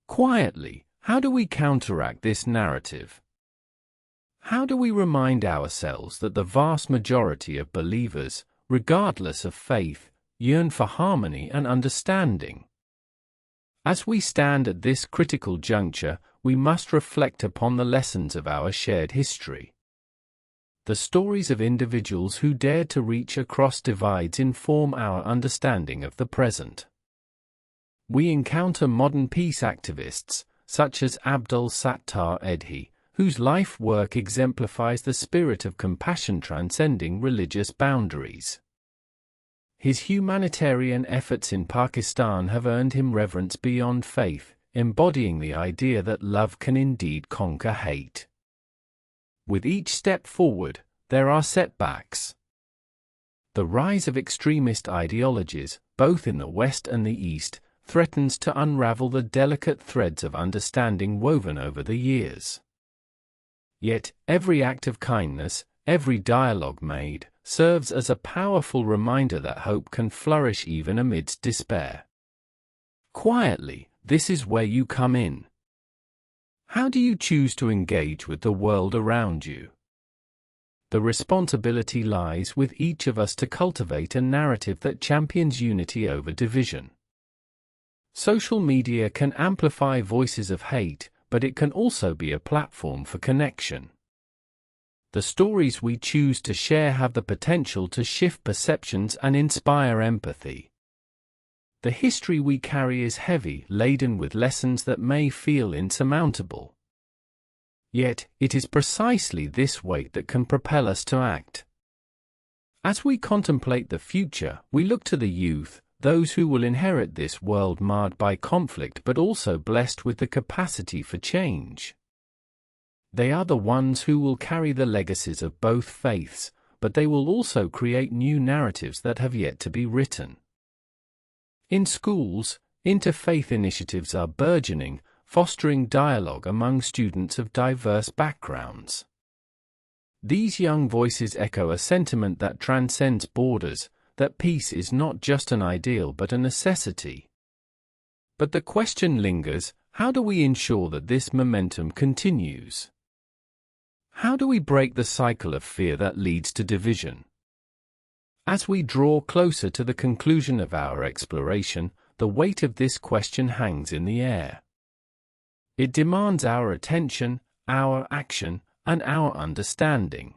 Quietly, how do we counteract this narrative? How do we remind ourselves that the vast majority of believers, regardless of faith, yearn for harmony and understanding? As we stand at this critical juncture, we must reflect upon the lessons of our shared history. The stories of individuals who dared to reach across divides inform our understanding of the present. We encounter modern peace activists, such as Abdul Sattar Edhi, whose life work exemplifies the spirit of compassion transcending religious boundaries. His humanitarian efforts in Pakistan have earned him reverence beyond faith, embodying the idea that love can indeed conquer hate. With each step forward, there are setbacks. The rise of extremist ideologies, both in the West and the East, threatens to unravel the delicate threads of understanding woven over the years. Yet, every act of kindness, every dialogue made, serves as a powerful reminder that hope can flourish even amidst despair. Quietly, this is where you come in. How do you choose to engage with the world around you? The responsibility lies with each of us to cultivate a narrative that champions unity over division. Social media can amplify voices of hate, but it can also be a platform for connection. The stories we choose to share have the potential to shift perceptions and inspire empathy. The history we carry is heavy, laden with lessons that may feel insurmountable. Yet, it is precisely this weight that can propel us to act. As we contemplate the future, we look to the youth, those who will inherit this world marred by conflict but also blessed with the capacity for change. They are the ones who will carry the legacies of both faiths, but they will also create new narratives that have yet to be written. In schools, interfaith initiatives are burgeoning, fostering dialogue among students of diverse backgrounds. These young voices echo a sentiment that transcends borders, that peace is not just an ideal but a necessity. But the question lingers, how do we ensure that this momentum continues? How do we break the cycle of fear that leads to division? As we draw closer to the conclusion of our exploration, the weight of this question hangs in the air. It demands our attention, our action, and our understanding.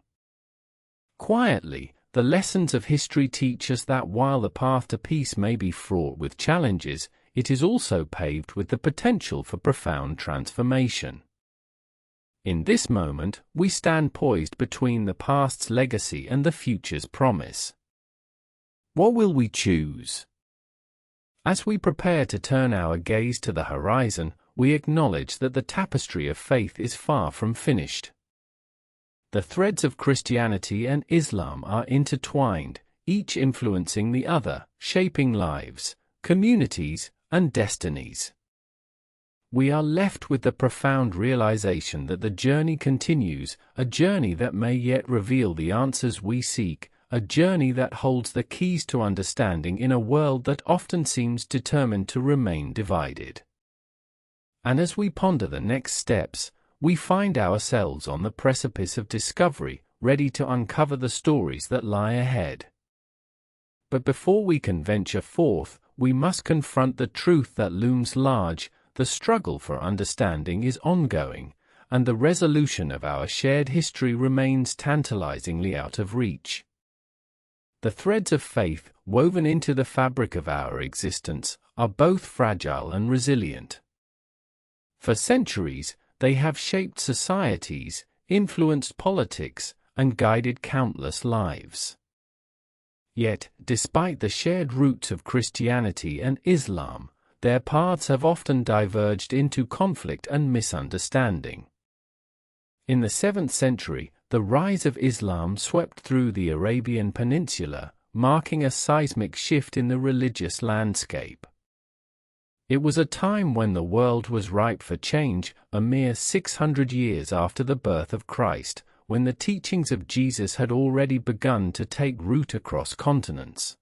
Quietly, the lessons of history teach us that while the path to peace may be fraught with challenges, it is also paved with the potential for profound transformation. In this moment, we stand poised between the past's legacy and the future's promise. What will we choose? As we prepare to turn our gaze to the horizon, we acknowledge that the tapestry of faith is far from finished. The threads of Christianity and Islam are intertwined, each influencing the other, shaping lives, communities, and destinies. We are left with the profound realization that the journey continues, a journey that may yet reveal the answers we seek, a journey that holds the keys to understanding in a world that often seems determined to remain divided. And as we ponder the next steps, we find ourselves on the precipice of discovery, ready to uncover the stories that lie ahead. But before we can venture forth, we must confront the truth that looms large. The struggle for understanding is ongoing, and the resolution of our shared history remains tantalizingly out of reach. The threads of faith, woven into the fabric of our existence, are both fragile and resilient. For centuries, they have shaped societies, influenced politics, and guided countless lives. Yet, despite the shared roots of Christianity and Islam, their paths have often diverged into conflict and misunderstanding. In the 7th century, the rise of Islam swept through the Arabian Peninsula, marking a seismic shift in the religious landscape. It was a time when the world was ripe for change, a mere 600 years after the birth of Christ, when the teachings of Jesus had already begun to take root across continents.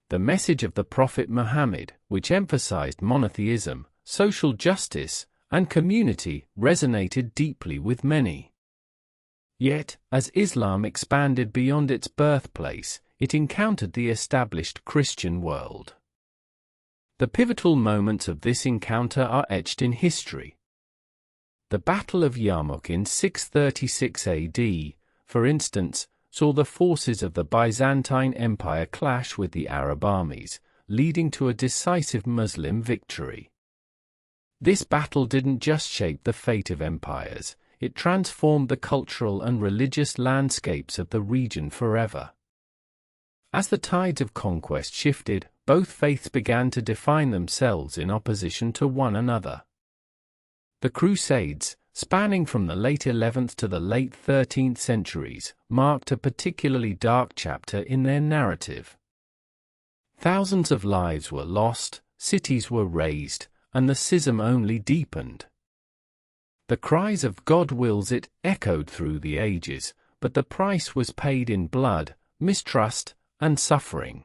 The message of the Prophet Muhammad, which emphasized monotheism, social justice, and community, resonated deeply with many. Yet, as Islam expanded beyond its birthplace, it encountered the established Christian world. The pivotal moments of this encounter are etched in history. The Battle of Yarmouk in 636 AD, for instance, saw the forces of the Byzantine Empire clash with the Arab armies, leading to a decisive Muslim victory. This battle didn't just shape the fate of empires, it transformed the cultural and religious landscapes of the region forever. As the tides of conquest shifted, both faiths began to define themselves in opposition to one another. The Crusades, spanning from the late 11th to the late 13th centuries, marked a particularly dark chapter in their narrative. Thousands of lives were lost, cities were razed, and the schism only deepened. The cries of "God wills it" echoed through the ages, but the price was paid in blood, mistrust, and suffering.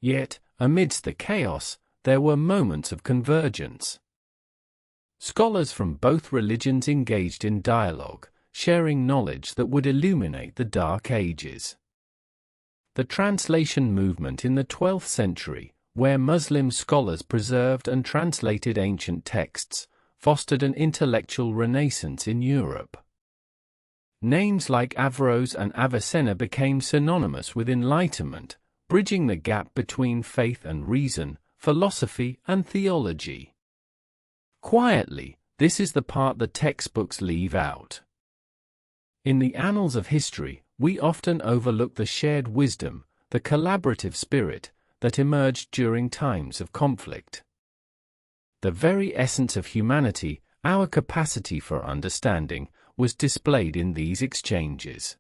Yet, amidst the chaos, there were moments of convergence. Scholars from both religions engaged in dialogue, sharing knowledge that would illuminate the Dark Ages. The translation movement in the 12th century, where Muslim scholars preserved and translated ancient texts, fostered an intellectual renaissance in Europe. Names like Averroes and Avicenna became synonymous with enlightenment, bridging the gap between faith and reason, philosophy and theology. Quietly, this is the part the textbooks leave out. In the annals of history, we often overlook the shared wisdom, the collaborative spirit, that emerged during times of conflict. The very essence of humanity, our capacity for understanding, was displayed in these exchanges.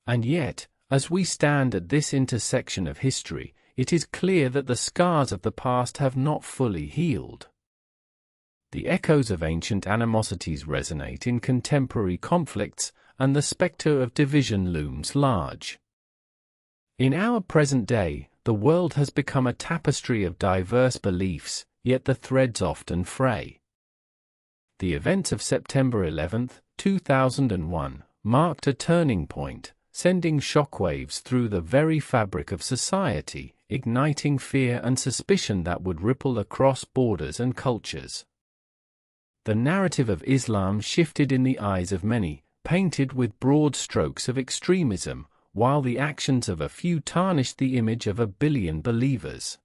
And yet, as we stand at this intersection of history, it is clear that the scars of the past have not fully healed. The echoes of ancient animosities resonate in contemporary conflicts, and the specter of division looms large. In our present day, the world has become a tapestry of diverse beliefs, yet the threads often fray. The events of September 11, 2001, marked a turning point, sending shockwaves through the very fabric of society, igniting fear and suspicion that would ripple across borders and cultures. The narrative of Islam shifted in the eyes of many, painted with broad strokes of extremism, while the actions of a few tarnished the image of a billion believers.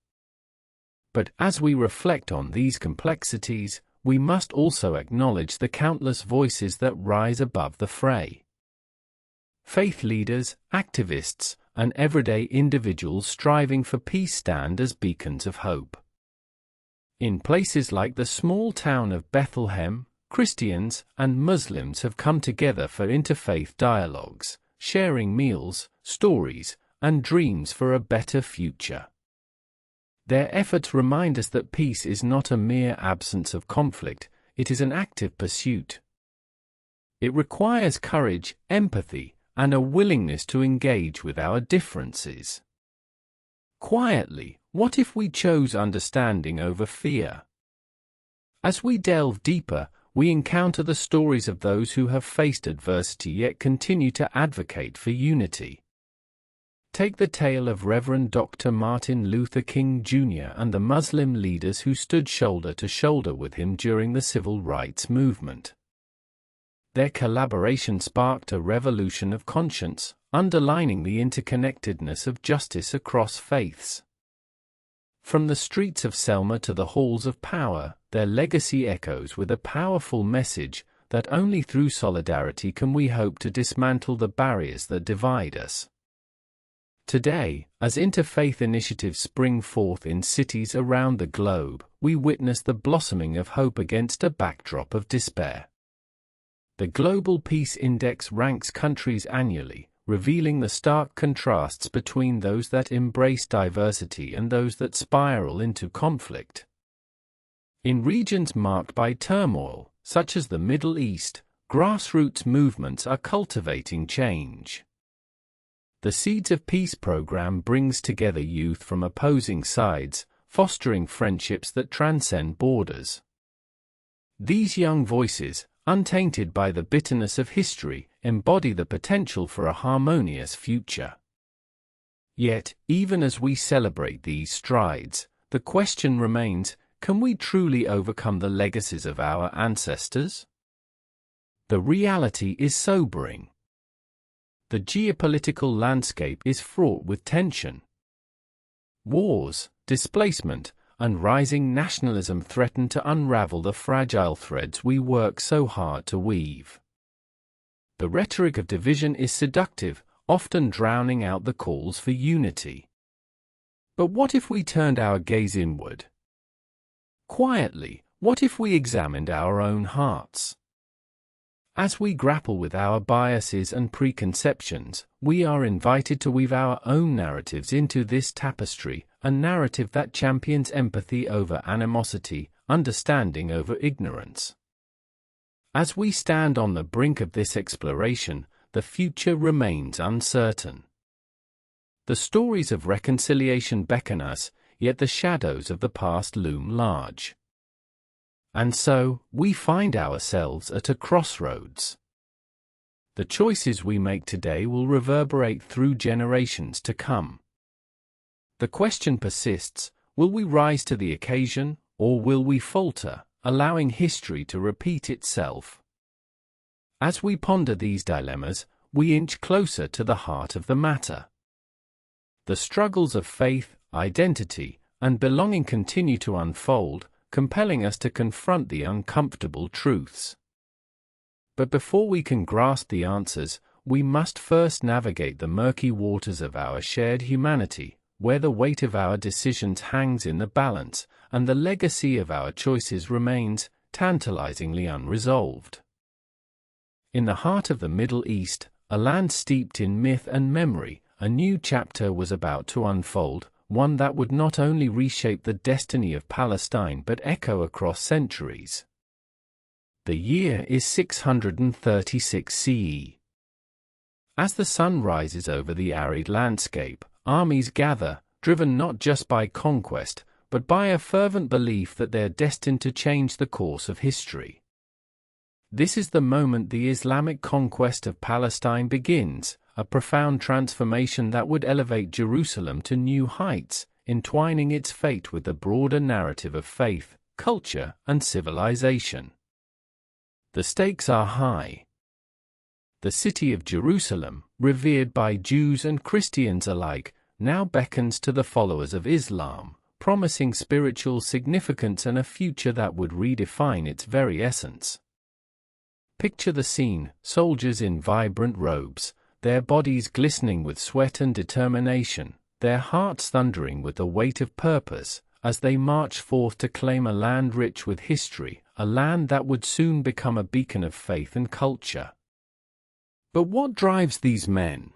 But as we reflect on these complexities, we must also acknowledge the countless voices that rise above the fray. Faith leaders, activists, and everyday individuals striving for peace stand as beacons of hope. In places like the small town of Bethlehem, Christians and Muslims have come together for interfaith dialogues, sharing meals, stories, and dreams for a better future. Their efforts remind us that peace is not a mere absence of conflict, it is an active pursuit. It requires courage, empathy, and a willingness to engage with our differences. Quietly, what if we chose understanding over fear? As we delve deeper, we encounter the stories of those who have faced adversity yet continue to advocate for unity. Take the tale of Reverend Dr. Martin Luther King Jr. and the Muslim leaders who stood shoulder to shoulder with him during the civil rights movement. Their collaboration sparked a revolution of conscience, underlining the interconnectedness of justice across faiths. From the streets of Selma to the halls of power, their legacy echoes with a powerful message that only through solidarity can we hope to dismantle the barriers that divide us. Today, as interfaith initiatives spring forth in cities around the globe, we witness the blossoming of hope against a backdrop of despair. The Global Peace Index ranks countries annually, revealing the stark contrasts between those that embrace diversity and those that spiral into conflict. In regions marked by turmoil, such as the Middle East, grassroots movements are cultivating change. The Seeds of Peace program brings together youth from opposing sides, fostering friendships that transcend borders. These young voices, untainted by the bitterness of history, embody the potential for a harmonious future. Yet, even as we celebrate these strides, the question remains, can we truly overcome the legacies of our ancestors? The reality is sobering. The geopolitical landscape is fraught with tension. Wars, displacement, and rising nationalism threaten to unravel the fragile threads we work so hard to weave. The rhetoric of division is seductive, often drowning out the calls for unity. But what if we turned our gaze inward? Quietly, what if we examined our own hearts? As we grapple with our biases and preconceptions, we are invited to weave our own narratives into this tapestry, a narrative that champions empathy over animosity, understanding over ignorance. As we stand on the brink of this exploration, the future remains uncertain. The stories of reconciliation beckon us, yet the shadows of the past loom large. And so, we find ourselves at a crossroads. The choices we make today will reverberate through generations to come. The question persists, will we rise to the occasion, or will we falter, allowing history to repeat itself? As we ponder these dilemmas, we inch closer to the heart of the matter. The struggles of faith, identity, and belonging continue to unfold, compelling us to confront the uncomfortable truths. But before we can grasp the answers, we must first navigate the murky waters of our shared humanity, where the weight of our decisions hangs in the balance, and the legacy of our choices remains tantalizingly unresolved. In the heart of the Middle East, a land steeped in myth and memory, a new chapter was about to unfold, one that would not only reshape the destiny of Palestine but echo across centuries. The year is 636 CE. As the sun rises over the arid landscape, armies gather, driven not just by conquest, but by a fervent belief that they're destined to change the course of history. This is the moment the Islamic conquest of Palestine begins, a profound transformation that would elevate Jerusalem to new heights, entwining its fate with the broader narrative of faith, culture, and civilization. The stakes are high. The city of Jerusalem, revered by Jews and Christians alike, now beckons to the followers of Islam, promising spiritual significance and a future that would redefine its very essence. Picture the scene: soldiers in vibrant robes, their bodies glistening with sweat and determination, their hearts thundering with the weight of purpose, as they march forth to claim a land rich with history, a land that would soon become a beacon of faith and culture. But what drives these men?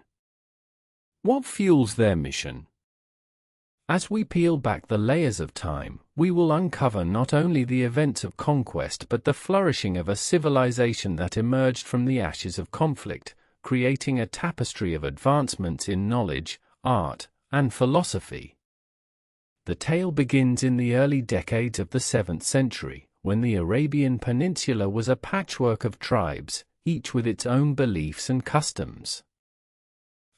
What fuels their mission? As we peel back the layers of time, we will uncover not only the events of conquest but the flourishing of a civilization that emerged from the ashes of conflict, creating a tapestry of advancements in knowledge, art, and philosophy. The tale begins in the early decades of the 7th century, when the Arabian Peninsula was a patchwork of tribes, each with its own beliefs and customs.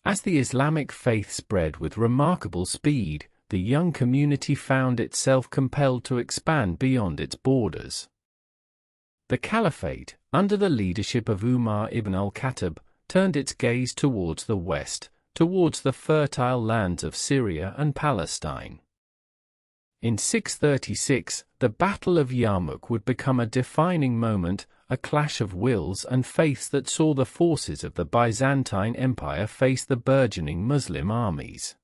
As the Islamic faith spread with remarkable speed, the young community found itself compelled to expand beyond its borders. The Caliphate, under the leadership of Umar ibn al-Khattab, turned its gaze towards the west, towards the fertile lands of Syria and Palestine. In 636, the Battle of Yarmouk would become a defining moment, a clash of wills and faiths that saw the forces of the Byzantine Empire face the burgeoning Muslim armies.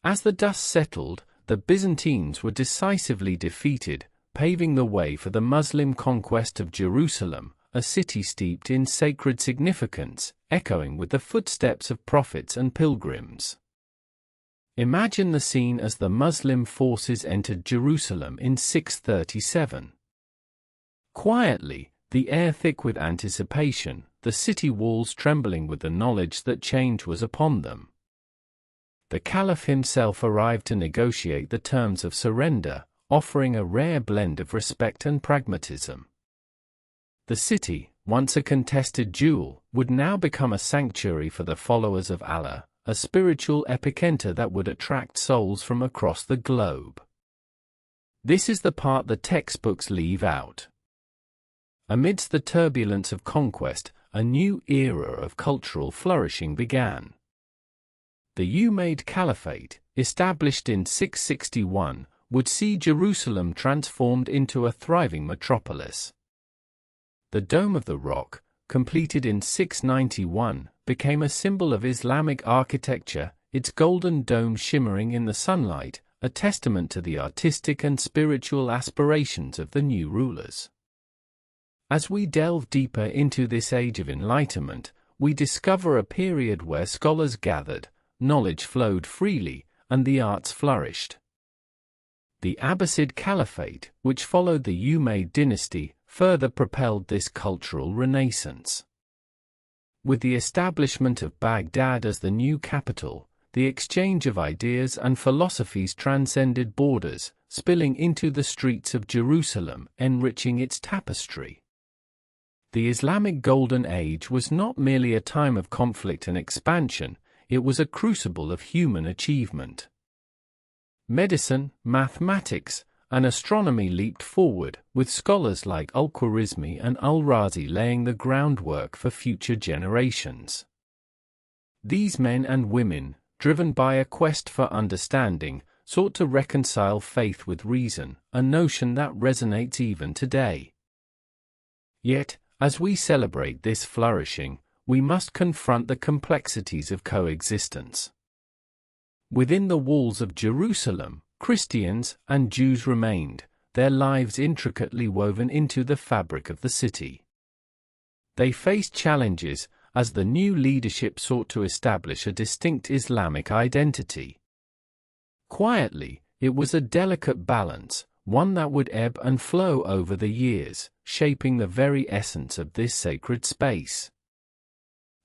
As the dust settled, the Byzantines were decisively defeated, paving the way for the Muslim conquest of Jerusalem, a city steeped in sacred significance, echoing with the footsteps of prophets and pilgrims. Imagine the scene as the Muslim forces entered Jerusalem in 637. Quietly, the air thick with anticipation, the city walls trembling with the knowledge that change was upon them. The Caliph himself arrived to negotiate the terms of surrender, offering a rare blend of respect and pragmatism. The city, once a contested jewel, would now become a sanctuary for the followers of Allah, a spiritual epicenter that would attract souls from across the globe. This is the part the textbooks leave out. Amidst the turbulence of conquest, a new era of cultural flourishing began. The Umayyad Caliphate, established in 661, would see Jerusalem transformed into a thriving metropolis. The Dome of the Rock, completed in 691, became a symbol of Islamic architecture, its golden dome shimmering in the sunlight, a testament to the artistic and spiritual aspirations of the new rulers. As we delve deeper into this age of enlightenment, we discover a period where scholars gathered, knowledge flowed freely, and the arts flourished. The Abbasid Caliphate, which followed the Umayyad dynasty, further propelled this cultural renaissance. With the establishment of Baghdad as the new capital, the exchange of ideas and philosophies transcended borders, spilling into the streets of Jerusalem, enriching its tapestry. The Islamic Golden Age was not merely a time of conflict and expansion, it was a crucible of human achievement. Medicine, mathematics, and astronomy leaped forward, with scholars like al-Khwarizmi and al-Razi laying the groundwork for future generations. These men and women, driven by a quest for understanding, sought to reconcile faith with reason, a notion that resonates even today. Yet, as we celebrate this flourishing, we must confront the complexities of coexistence. Within the walls of Jerusalem, Christians and Jews remained, their lives intricately woven into the fabric of the city. They faced challenges, as the new leadership sought to establish a distinct Islamic identity. Quietly, it was a delicate balance, one that would ebb and flow over the years, shaping the very essence of this sacred space.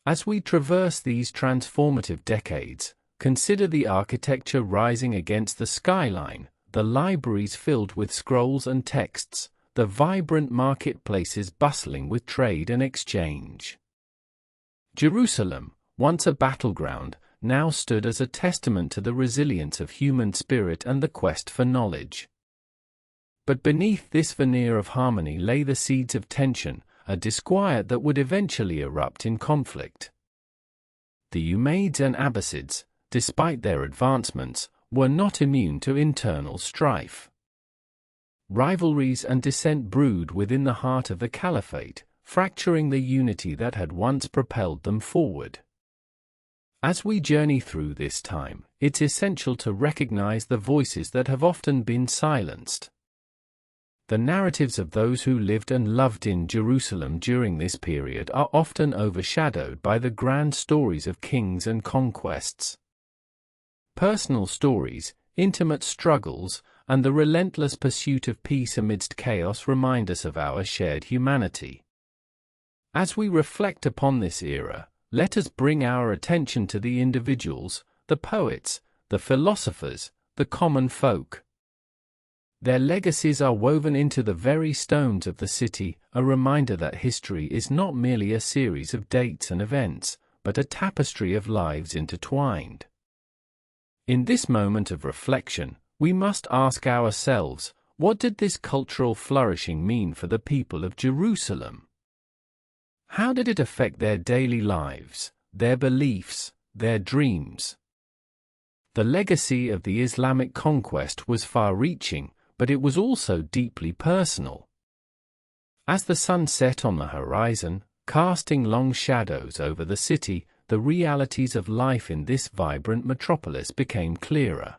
As we traverse these transformative decades, consider the architecture rising against the skyline, the libraries filled with scrolls and texts, the vibrant marketplaces bustling with trade and exchange. Jerusalem, once a battleground, now stood as a testament to the resilience of human spirit and the quest for knowledge. But beneath this veneer of harmony lay the seeds of tension, a disquiet that would eventually erupt in conflict. The Umayyads and Abbasids, despite their advancements, were not immune to internal strife. Rivalries and dissent brewed within the heart of the caliphate, fracturing the unity that had once propelled them forward. As we journey through this time, it's essential to recognize the voices that have often been silenced. The narratives of those who lived and loved in Jerusalem during this period are often overshadowed by the grand stories of kings and conquests. Personal stories, intimate struggles, and the relentless pursuit of peace amidst chaos remind us of our shared humanity. As we reflect upon this era, let us bring our attention to the individuals, the poets, the philosophers, the common folk. Their legacies are woven into the very stones of the city, a reminder that history is not merely a series of dates and events, but a tapestry of lives intertwined. In this moment of reflection, we must ask ourselves, what did this cultural flourishing mean for the people of Jerusalem? How did it affect their daily lives, their beliefs, their dreams? The legacy of the Islamic conquest was far-reaching, but it was also deeply personal. As the sun set on the horizon, casting long shadows over the city, the realities of life in this vibrant metropolis became clearer.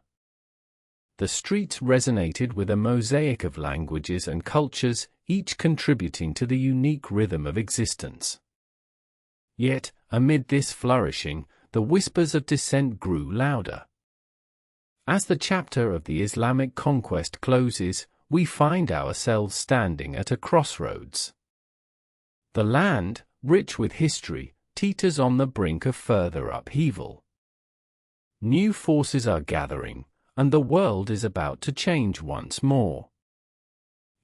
The streets resonated with a mosaic of languages and cultures, each contributing to the unique rhythm of existence. Yet, amid this flourishing, the whispers of dissent grew louder. As the chapter of the Islamic conquest closes, we find ourselves standing at a crossroads. The land, rich with history, teeters on the brink of further upheaval. New forces are gathering, and the world is about to change once more.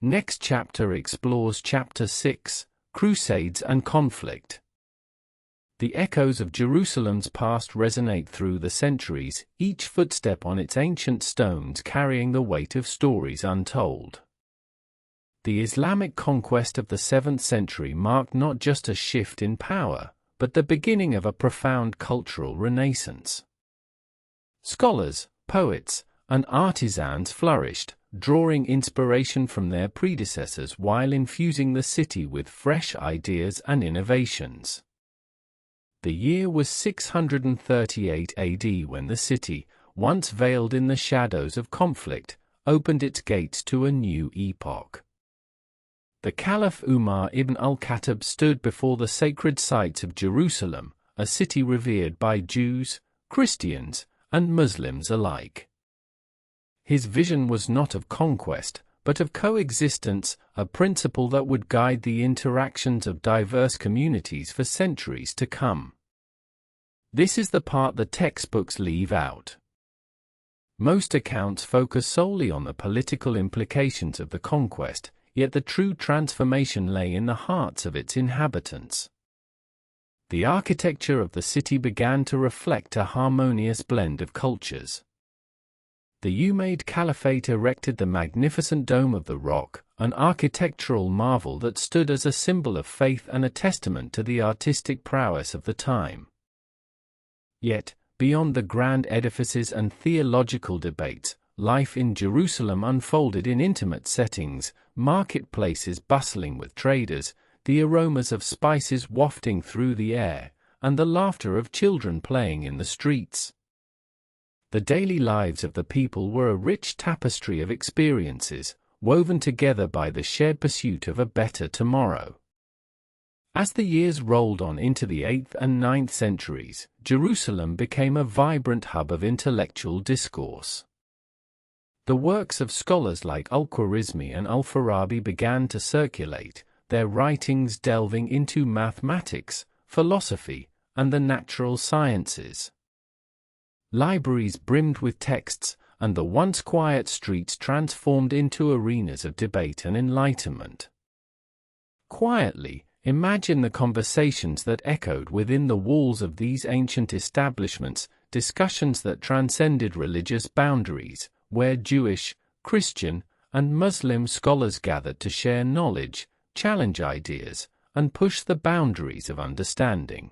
Next chapter explores Chapter 6, Crusades and Conflict. The echoes of Jerusalem's past resonate through the centuries, each footstep on its ancient stones carrying the weight of stories untold. The Islamic conquest of the 7th century marked not just a shift in power, but the beginning of a profound cultural renaissance. Scholars, poets, and artisans flourished, drawing inspiration from their predecessors while infusing the city with fresh ideas and innovations. The year was 638 AD when the city, once veiled in the shadows of conflict, opened its gates to a new epoch. The Caliph Umar ibn al-Khattab stood before the sacred sites of Jerusalem, a city revered by Jews, Christians, and Muslims alike. His vision was not of conquest, but of coexistence, a principle that would guide the interactions of diverse communities for centuries to come. This is the part the textbooks leave out. Most accounts focus solely on the political implications of the conquest, yet the true transformation lay in the hearts of its inhabitants. The architecture of the city began to reflect a harmonious blend of cultures. The Umayyad Caliphate erected the magnificent Dome of the Rock, an architectural marvel that stood as a symbol of faith and a testament to the artistic prowess of the time. Yet, beyond the grand edifices and theological debates, life in Jerusalem unfolded in intimate settings, marketplaces bustling with traders, the aromas of spices wafting through the air, and the laughter of children playing in the streets. The daily lives of the people were a rich tapestry of experiences, woven together by the shared pursuit of a better tomorrow. As the years rolled on into the 8th and 9th centuries, Jerusalem became a vibrant hub of intellectual discourse. The works of scholars like Al-Khwarizmi and Al-Farabi began to circulate, their writings delving into mathematics, philosophy, and the natural sciences. Libraries brimmed with texts, and the once quiet streets transformed into arenas of debate and enlightenment. Quietly, imagine the conversations that echoed within the walls of these ancient establishments, discussions that transcended religious boundaries, where Jewish, Christian, and Muslim scholars gathered to share knowledge, challenge ideas, and push the boundaries of understanding.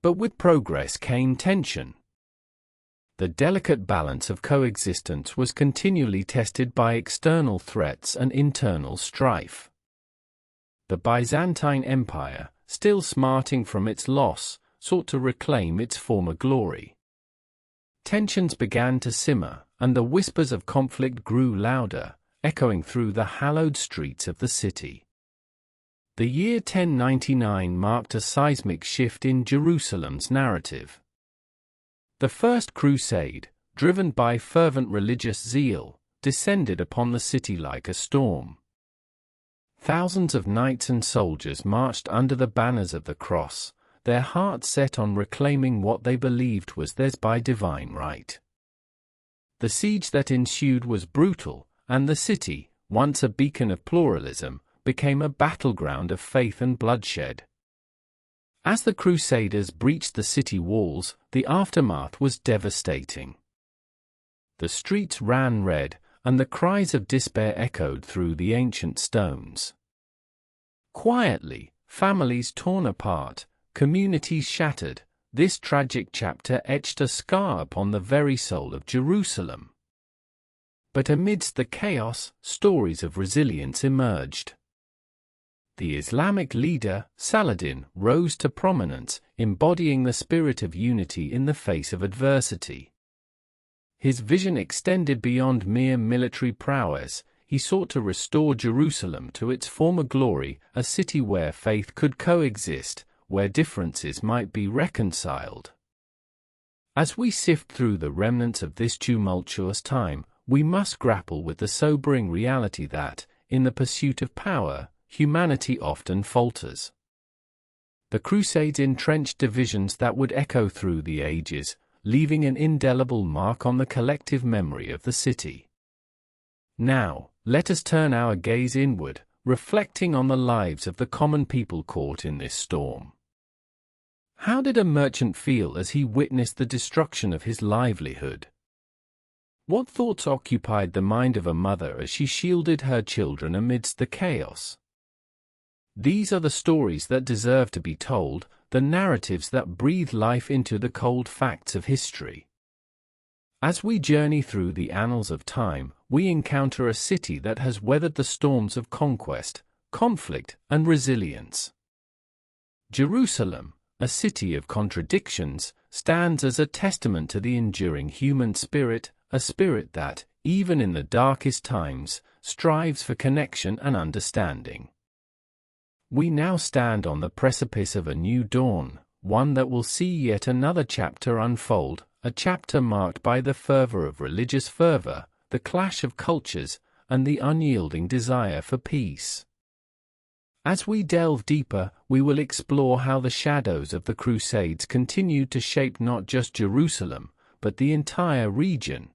But with progress came tension. The delicate balance of coexistence was continually tested by external threats and internal strife. The Byzantine Empire, still smarting from its loss, sought to reclaim its former glory. Tensions began to simmer, and the whispers of conflict grew louder, echoing through the hallowed streets of the city. The year 1099 marked a seismic shift in Jerusalem's narrative. The First Crusade, driven by fervent religious zeal, descended upon the city like a storm. Thousands of knights and soldiers marched under the banners of the cross, their hearts set on reclaiming what they believed was theirs by divine right. The siege that ensued was brutal, and the city, once a beacon of pluralism, became a battleground of faith and bloodshed. As the Crusaders breached the city walls, the aftermath was devastating. The streets ran red, and the cries of despair echoed through the ancient stones. Quietly, families torn apart, communities shattered, this tragic chapter etched a scar upon the very soul of Jerusalem. But amidst the chaos, stories of resilience emerged. The Islamic leader, Saladin, rose to prominence, embodying the spirit of unity in the face of adversity. His vision extended beyond mere military prowess. He sought to restore Jerusalem to its former glory, a city where faith could coexist, where differences might be reconciled. As we sift through the remnants of this tumultuous time, we must grapple with the sobering reality that, in the pursuit of power, humanity often falters. The Crusades entrenched divisions that would echo through the ages, leaving an indelible mark on the collective memory of the city. Now, let us turn our gaze inward, reflecting on the lives of the common people caught in this storm. How did a merchant feel as he witnessed the destruction of his livelihood? What thoughts occupied the mind of a mother as she shielded her children amidst the chaos? These are the stories that deserve to be told, the narratives that breathe life into the cold facts of history. As we journey through the annals of time, we encounter a city that has weathered the storms of conquest, conflict, and resilience. Jerusalem, a city of contradictions, stands as a testament to the enduring human spirit, a spirit that, even in the darkest times, strives for connection and understanding. We now stand on the precipice of a new dawn, one that will see yet another chapter unfold, a chapter marked by the fervor of religious fervor, the clash of cultures, and the unyielding desire for peace. As we delve deeper, we will explore how the shadows of the Crusades continued to shape not just Jerusalem, but the entire region.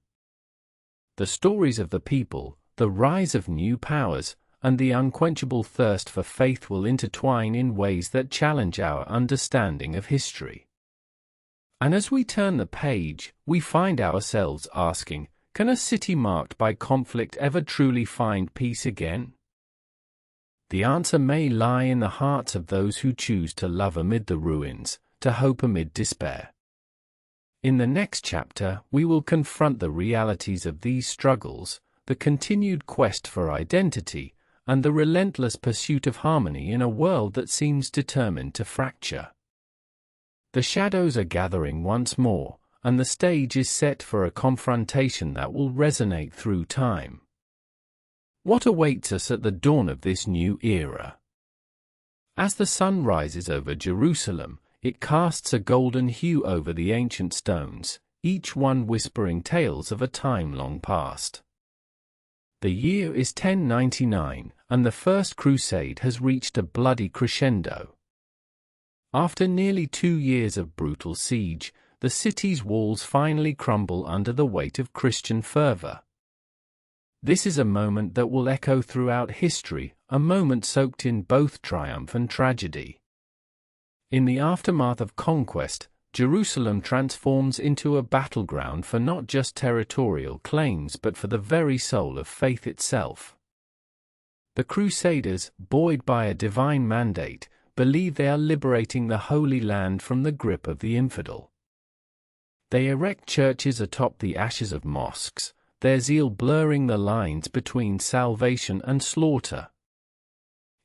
The stories of the people, the rise of new powers, and the unquenchable thirst for faith will intertwine in ways that challenge our understanding of history. And as we turn the page, we find ourselves asking, can a city marked by conflict ever truly find peace again? The answer may lie in the hearts of those who choose to love amid the ruins, to hope amid despair. In the next chapter, we will confront the realities of these struggles, the continued quest for identity, and the relentless pursuit of harmony in a world that seems determined to fracture. The shadows are gathering once more, and the stage is set for a confrontation that will resonate through time. What awaits us at the dawn of this new era? As the sun rises over Jerusalem, it casts a golden hue over the ancient stones, each one whispering tales of a time long past. The year is 1099, and the First Crusade has reached a bloody crescendo. After nearly 2 years of brutal siege, the city's walls finally crumble under the weight of Christian fervor. This is a moment that will echo throughout history, a moment soaked in both triumph and tragedy. In the aftermath of conquest, Jerusalem transforms into a battleground for not just territorial claims but for the very soul of faith itself. The Crusaders, buoyed by a divine mandate, believe they are liberating the Holy Land from the grip of the infidel. They erect churches atop the ashes of mosques, their zeal blurring the lines between salvation and slaughter.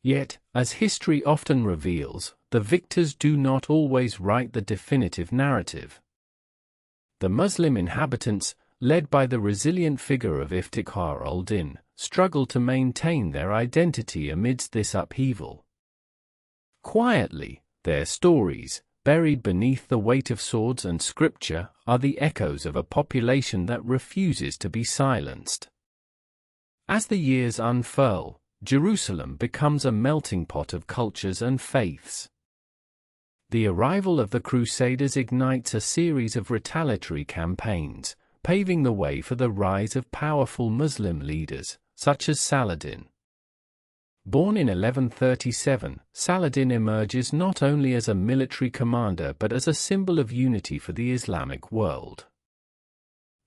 Yet, as history often reveals, the victors do not always write the definitive narrative. The Muslim inhabitants, led by the resilient figure of Iftikhar al-Din, struggle to maintain their identity amidst this upheaval. Quietly, their stories, buried beneath the weight of swords and scripture, are the echoes of a population that refuses to be silenced. As the years unfurl, Jerusalem becomes a melting pot of cultures and faiths. The arrival of the Crusaders ignites a series of retaliatory campaigns, paving the way for the rise of powerful Muslim leaders, such as Saladin. Born in 1137, Saladin emerges not only as a military commander but as a symbol of unity for the Islamic world.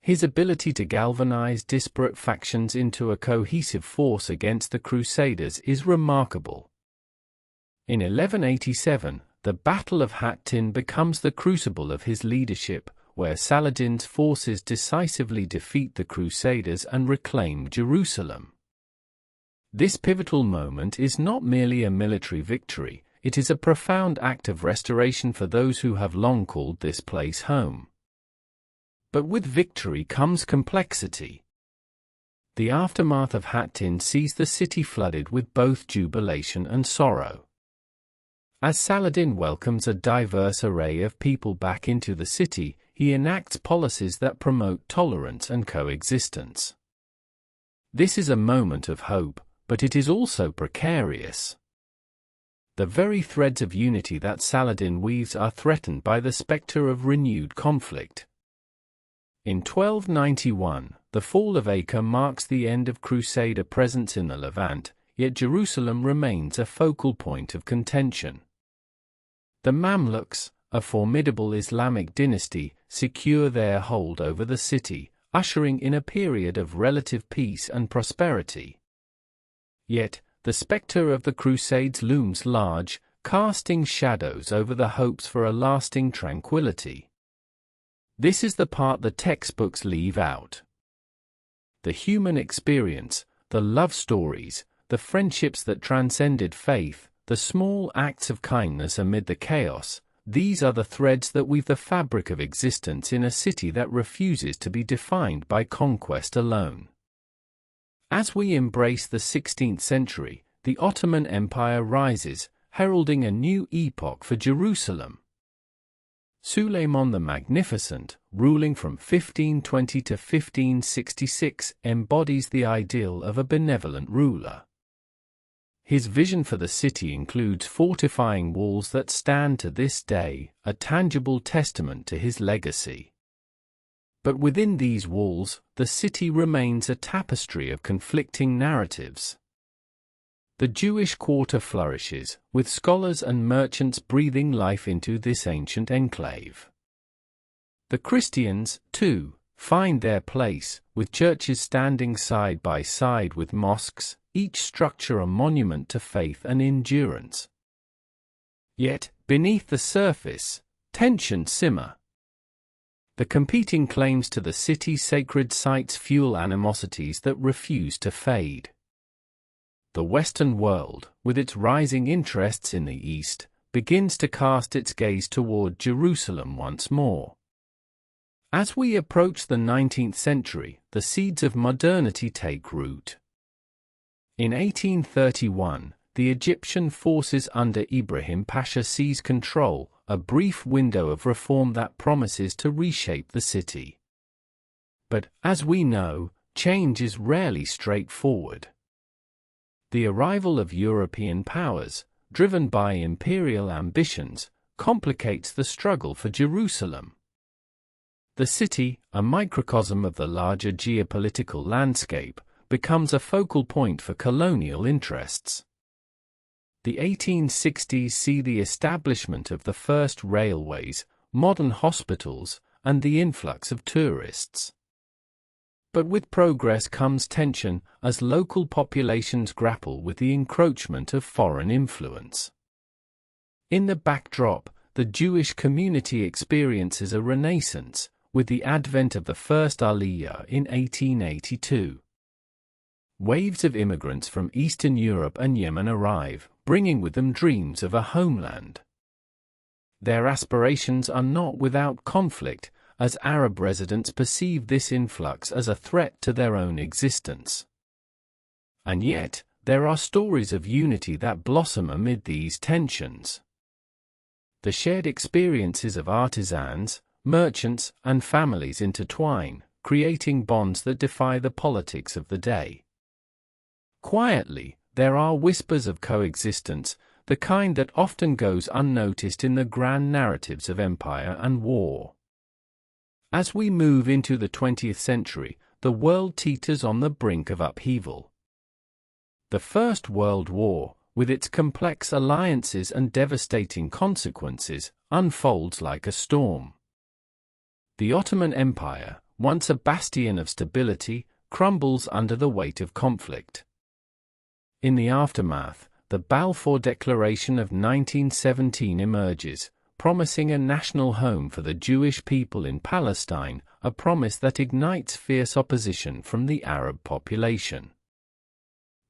His ability to galvanize disparate factions into a cohesive force against the Crusaders is remarkable. In 1187, the Battle of Hattin becomes the crucible of his leadership, where Saladin's forces decisively defeat the Crusaders and reclaim Jerusalem. This pivotal moment is not merely a military victory, it is a profound act of restoration for those who have long called this place home. But with victory comes complexity. The aftermath of Hattin sees the city flooded with both jubilation and sorrow. As Saladin welcomes a diverse array of people back into the city, he enacts policies that promote tolerance and coexistence. This is a moment of hope, but it is also precarious. The very threads of unity that Saladin weaves are threatened by the specter of renewed conflict. In 1291, the fall of Acre marks the end of Crusader presence in the Levant, yet Jerusalem remains a focal point of contention. The Mamluks, a formidable Islamic dynasty, secure their hold over the city, ushering in a period of relative peace and prosperity. Yet, the specter of the Crusades looms large, casting shadows over the hopes for a lasting tranquility. This is the part the textbooks leave out. The human experience, the love stories, the friendships that transcended faith, the small acts of kindness amid the chaos, these are the threads that weave the fabric of existence in a city that refuses to be defined by conquest alone. As we embrace the 16th century, the Ottoman Empire rises, heralding a new epoch for Jerusalem. Suleiman the Magnificent, ruling from 1520 to 1566, embodies the ideal of a benevolent ruler. His vision for the city includes fortifying walls that stand to this day, a tangible testament to his legacy. But within these walls, the city remains a tapestry of conflicting narratives. The Jewish quarter flourishes, with scholars and merchants breathing life into this ancient enclave. The Christians, too, find their place, with churches standing side by side with mosques, each structure a monument to faith and endurance. Yet, beneath the surface, tensions simmer. The competing claims to the city's sacred sites fuel animosities that refuse to fade. The Western world, with its rising interests in the East, begins to cast its gaze toward Jerusalem once more. As we approach the 19th century, the seeds of modernity take root. In 1831, the Egyptian forces under Ibrahim Pasha seize control, a brief window of reform that promises to reshape the city. But, as we know, change is rarely straightforward. The arrival of European powers, driven by imperial ambitions, complicates the struggle for Jerusalem. The city, a microcosm of the larger geopolitical landscape, becomes a focal point for colonial interests. The 1860s see the establishment of the first railways, modern hospitals, and the influx of tourists. But with progress comes tension, as local populations grapple with the encroachment of foreign influence. In the backdrop, the Jewish community experiences a renaissance, with the advent of the first Aliyah in 1882. Waves of immigrants from Eastern Europe and Yemen arrive, bringing with them dreams of a homeland. Their aspirations are not without conflict, as Arab residents perceive this influx as a threat to their own existence. And yet, there are stories of unity that blossom amid these tensions. The shared experiences of artisans, merchants, and families intertwine, creating bonds that defy the politics of the day. Quietly, there are whispers of coexistence, the kind that often goes unnoticed in the grand narratives of empire and war. As we move into the 20th century, the world teeters on the brink of upheaval. The First World War, with its complex alliances and devastating consequences, unfolds like a storm. The Ottoman Empire, once a bastion of stability, crumbles under the weight of conflict. In the aftermath, the Balfour Declaration of 1917 emerges, promising a national home for the Jewish people in Palestine, a promise that ignites fierce opposition from the Arab population.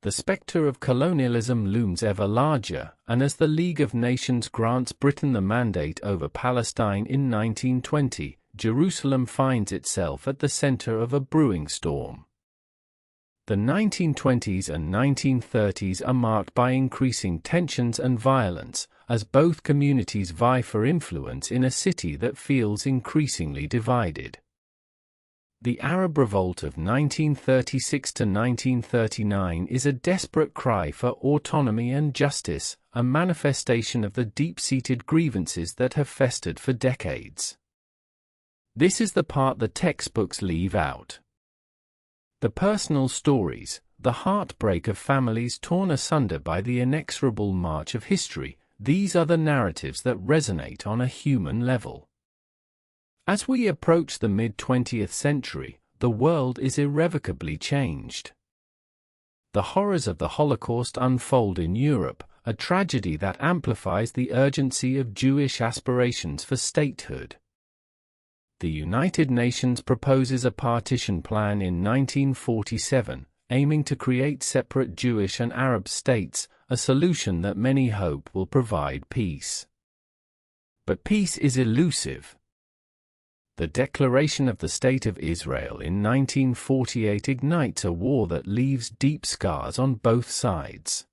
The spectre of colonialism looms ever larger, and as the League of Nations grants Britain the mandate over Palestine in 1920, Jerusalem finds itself at the center of a brewing storm. The 1920s and 1930s are marked by increasing tensions and violence, as both communities vie for influence in a city that feels increasingly divided. The Arab Revolt of 1936 to 1939 is a desperate cry for autonomy and justice, a manifestation of the deep-seated grievances that have festered for decades. This is the part the textbooks leave out. The personal stories, the heartbreak of families torn asunder by the inexorable march of history, these are the narratives that resonate on a human level. As we approach the mid-20th century, the world is irrevocably changed. The horrors of the Holocaust unfold in Europe, a tragedy that amplifies the urgency of Jewish aspirations for statehood. The United Nations proposes a partition plan in 1947, aiming to create separate Jewish and Arab states, a solution that many hope will provide peace. But peace is elusive. The declaration of the State of Israel in 1948 ignites a war that leaves deep scars on both sides.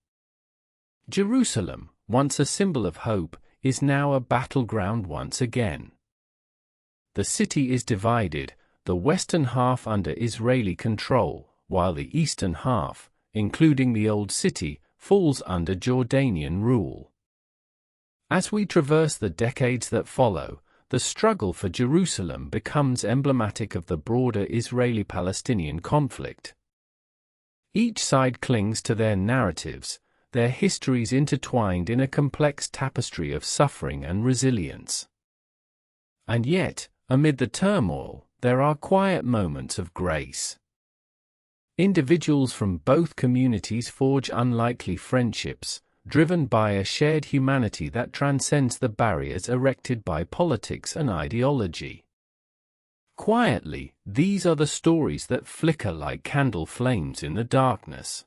Jerusalem, once a symbol of hope, is now a battleground once again. The city is divided, the western half under Israeli control, while the eastern half, including the Old City, falls under Jordanian rule. As we traverse the decades that follow, the struggle for Jerusalem becomes emblematic of the broader Israeli-Palestinian conflict. Each side clings to their narratives, their histories intertwined in a complex tapestry of suffering and resilience. And yet, amid the turmoil, there are quiet moments of grace. Individuals from both communities forge unlikely friendships, driven by a shared humanity that transcends the barriers erected by politics and ideology. Quietly, these are the stories that flicker like candle flames in the darkness.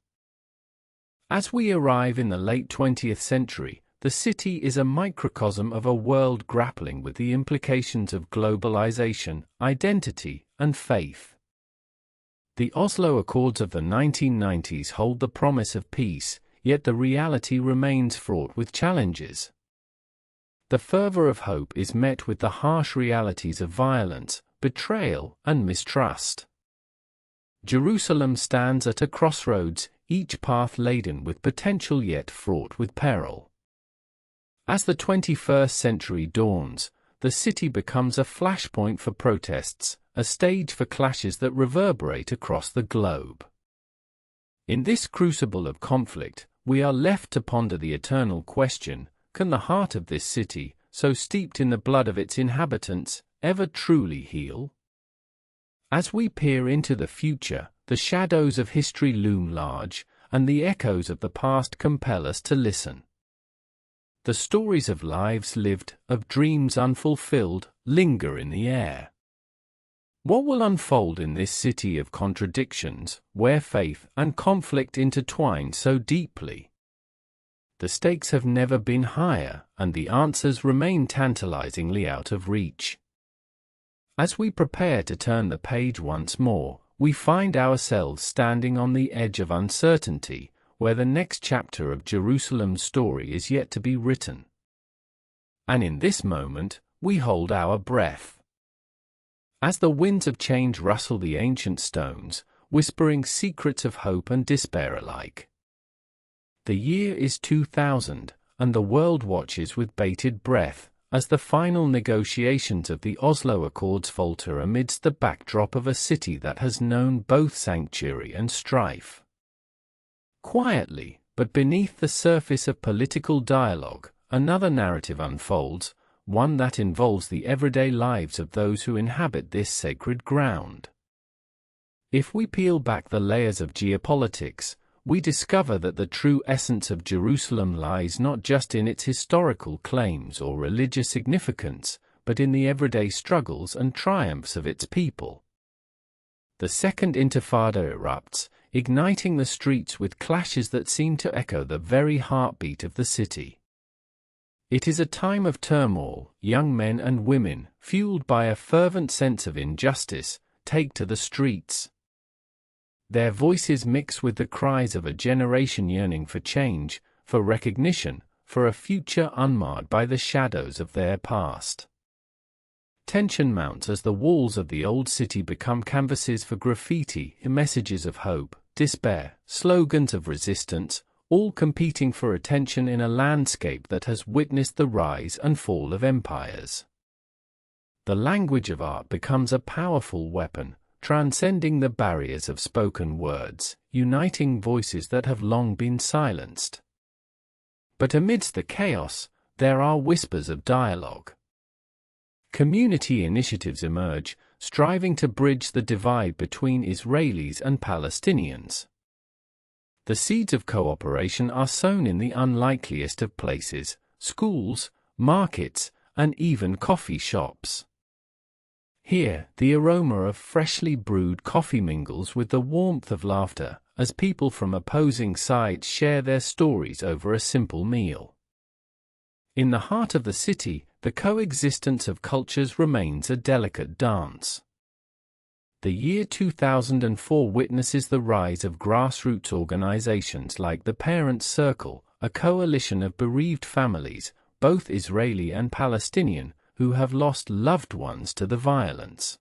As we arrive in the late 20th century, the city is a microcosm of a world grappling with the implications of globalization, identity, and faith. The Oslo Accords of the 1990s hold the promise of peace, yet the reality remains fraught with challenges. The fervor of hope is met with the harsh realities of violence, betrayal, and mistrust. Jerusalem stands at a crossroads, each path laden with potential yet fraught with peril. As the 21st century dawns, the city becomes a flashpoint for protests, a stage for clashes that reverberate across the globe. In this crucible of conflict, we are left to ponder the eternal question: can the heart of this city, so steeped in the blood of its inhabitants, ever truly heal? As we peer into the future, the shadows of history loom large, and the echoes of the past compel us to listen. The stories of lives lived, of dreams unfulfilled, linger in the air. What will unfold in this city of contradictions, where faith and conflict intertwine so deeply? The stakes have never been higher, and the answers remain tantalizingly out of reach. As we prepare to turn the page once more, we find ourselves standing on the edge of uncertainty, where the next chapter of Jerusalem's story is yet to be written. And in this moment, we hold our breath. As the winds of change rustle the ancient stones, whispering secrets of hope and despair alike. The year is 2000, and the world watches with bated breath, as the final negotiations of the Oslo Accords falter amidst the backdrop of a city that has known both sanctuary and strife. Quietly, but beneath the surface of political dialogue, another narrative unfolds, one that involves the everyday lives of those who inhabit this sacred ground. If we peel back the layers of geopolitics, we discover that the true essence of Jerusalem lies not just in its historical claims or religious significance, but in the everyday struggles and triumphs of its people. The Second Intifada erupts, igniting the streets with clashes that seem to echo the very heartbeat of the city. It is a time of turmoil. Young men and women, fueled by a fervent sense of injustice, take to the streets. Their voices mix with the cries of a generation yearning for change, for recognition, for a future unmarred by the shadows of their past. Tension mounts as the walls of the old city become canvases for graffiti, messages of hope, despair, slogans of resistance, all competing for attention in a landscape that has witnessed the rise and fall of empires. The language of art becomes a powerful weapon, transcending the barriers of spoken words, uniting voices that have long been silenced. But amidst the chaos, there are whispers of dialogue. Community initiatives emerge, striving to bridge the divide between Israelis and Palestinians. The seeds of cooperation are sown in the unlikeliest of places: schools, markets, and even coffee shops. Here, the aroma of freshly brewed coffee mingles with the warmth of laughter, as people from opposing sides share their stories over a simple meal. In the heart of the city, the coexistence of cultures remains a delicate dance. The year 2004 witnesses the rise of grassroots organizations like the Parents' Circle, a coalition of bereaved families, both Israeli and Palestinian, who have lost loved ones to the violence.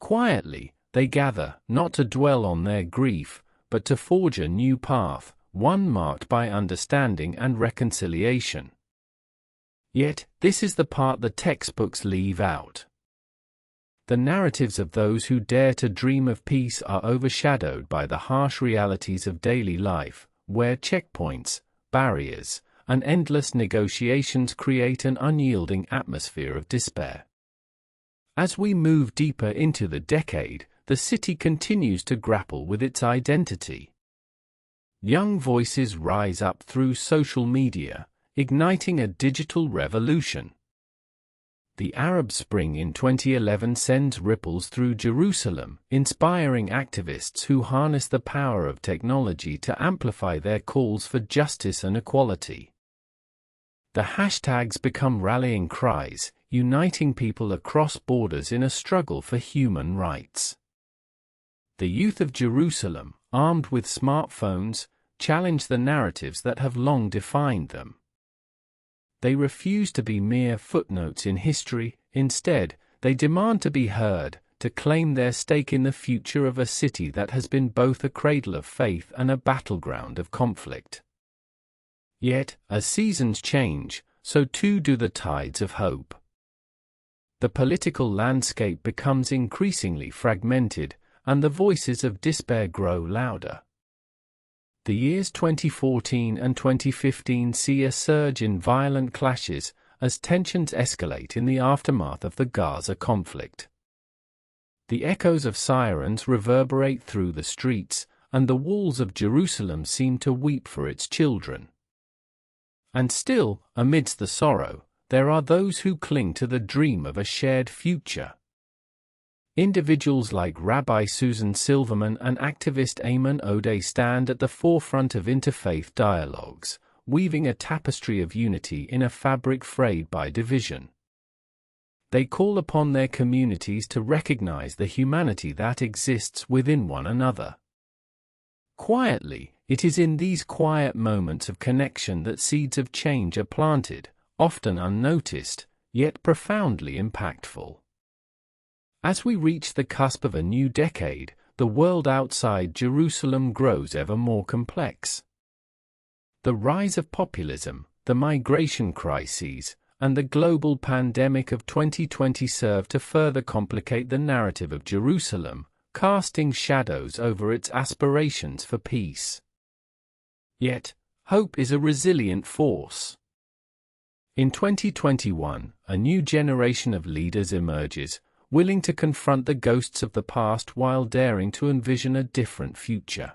Quietly, they gather, not to dwell on their grief, but to forge a new path, one marked by understanding and reconciliation. Yet, this is the part the textbooks leave out. The narratives of those who dare to dream of peace are overshadowed by the harsh realities of daily life, where checkpoints, barriers, and endless negotiations create an unyielding atmosphere of despair. As we move deeper into the decade, the city continues to grapple with its identity. Young voices rise up through social media, igniting a digital revolution. The Arab Spring in 2011 sends ripples through Jerusalem, inspiring activists who harness the power of technology to amplify their calls for justice and equality. The hashtags become rallying cries, uniting people across borders in a struggle for human rights. The youth of Jerusalem, armed with smartphones, challenge the narratives that have long defined them. They refuse to be mere footnotes in history. Instead, they demand to be heard, to claim their stake in the future of a city that has been both a cradle of faith and a battleground of conflict. Yet, as seasons change, so too do the tides of hope. The political landscape becomes increasingly fragmented, and the voices of despair grow louder. The years 2014 and 2015 see a surge in violent clashes as tensions escalate in the aftermath of the Gaza conflict. The echoes of sirens reverberate through the streets, and the walls of Jerusalem seem to weep for its children. And still, amidst the sorrow, there are those who cling to the dream of a shared future. Individuals like Rabbi Susan Silverman and activist Ayman Odeh stand at the forefront of interfaith dialogues, weaving a tapestry of unity in a fabric frayed by division. They call upon their communities to recognize the humanity that exists within one another. Quietly, it is in these quiet moments of connection that seeds of change are planted, often unnoticed, yet profoundly impactful. As we reach the cusp of a new decade, the world outside Jerusalem grows ever more complex. The rise of populism, the migration crises, and the global pandemic of 2020 serve to further complicate the narrative of Jerusalem, casting shadows over its aspirations for peace. Yet, hope is a resilient force. In 2021, a new generation of leaders emerges, willing to confront the ghosts of the past while daring to envision a different future.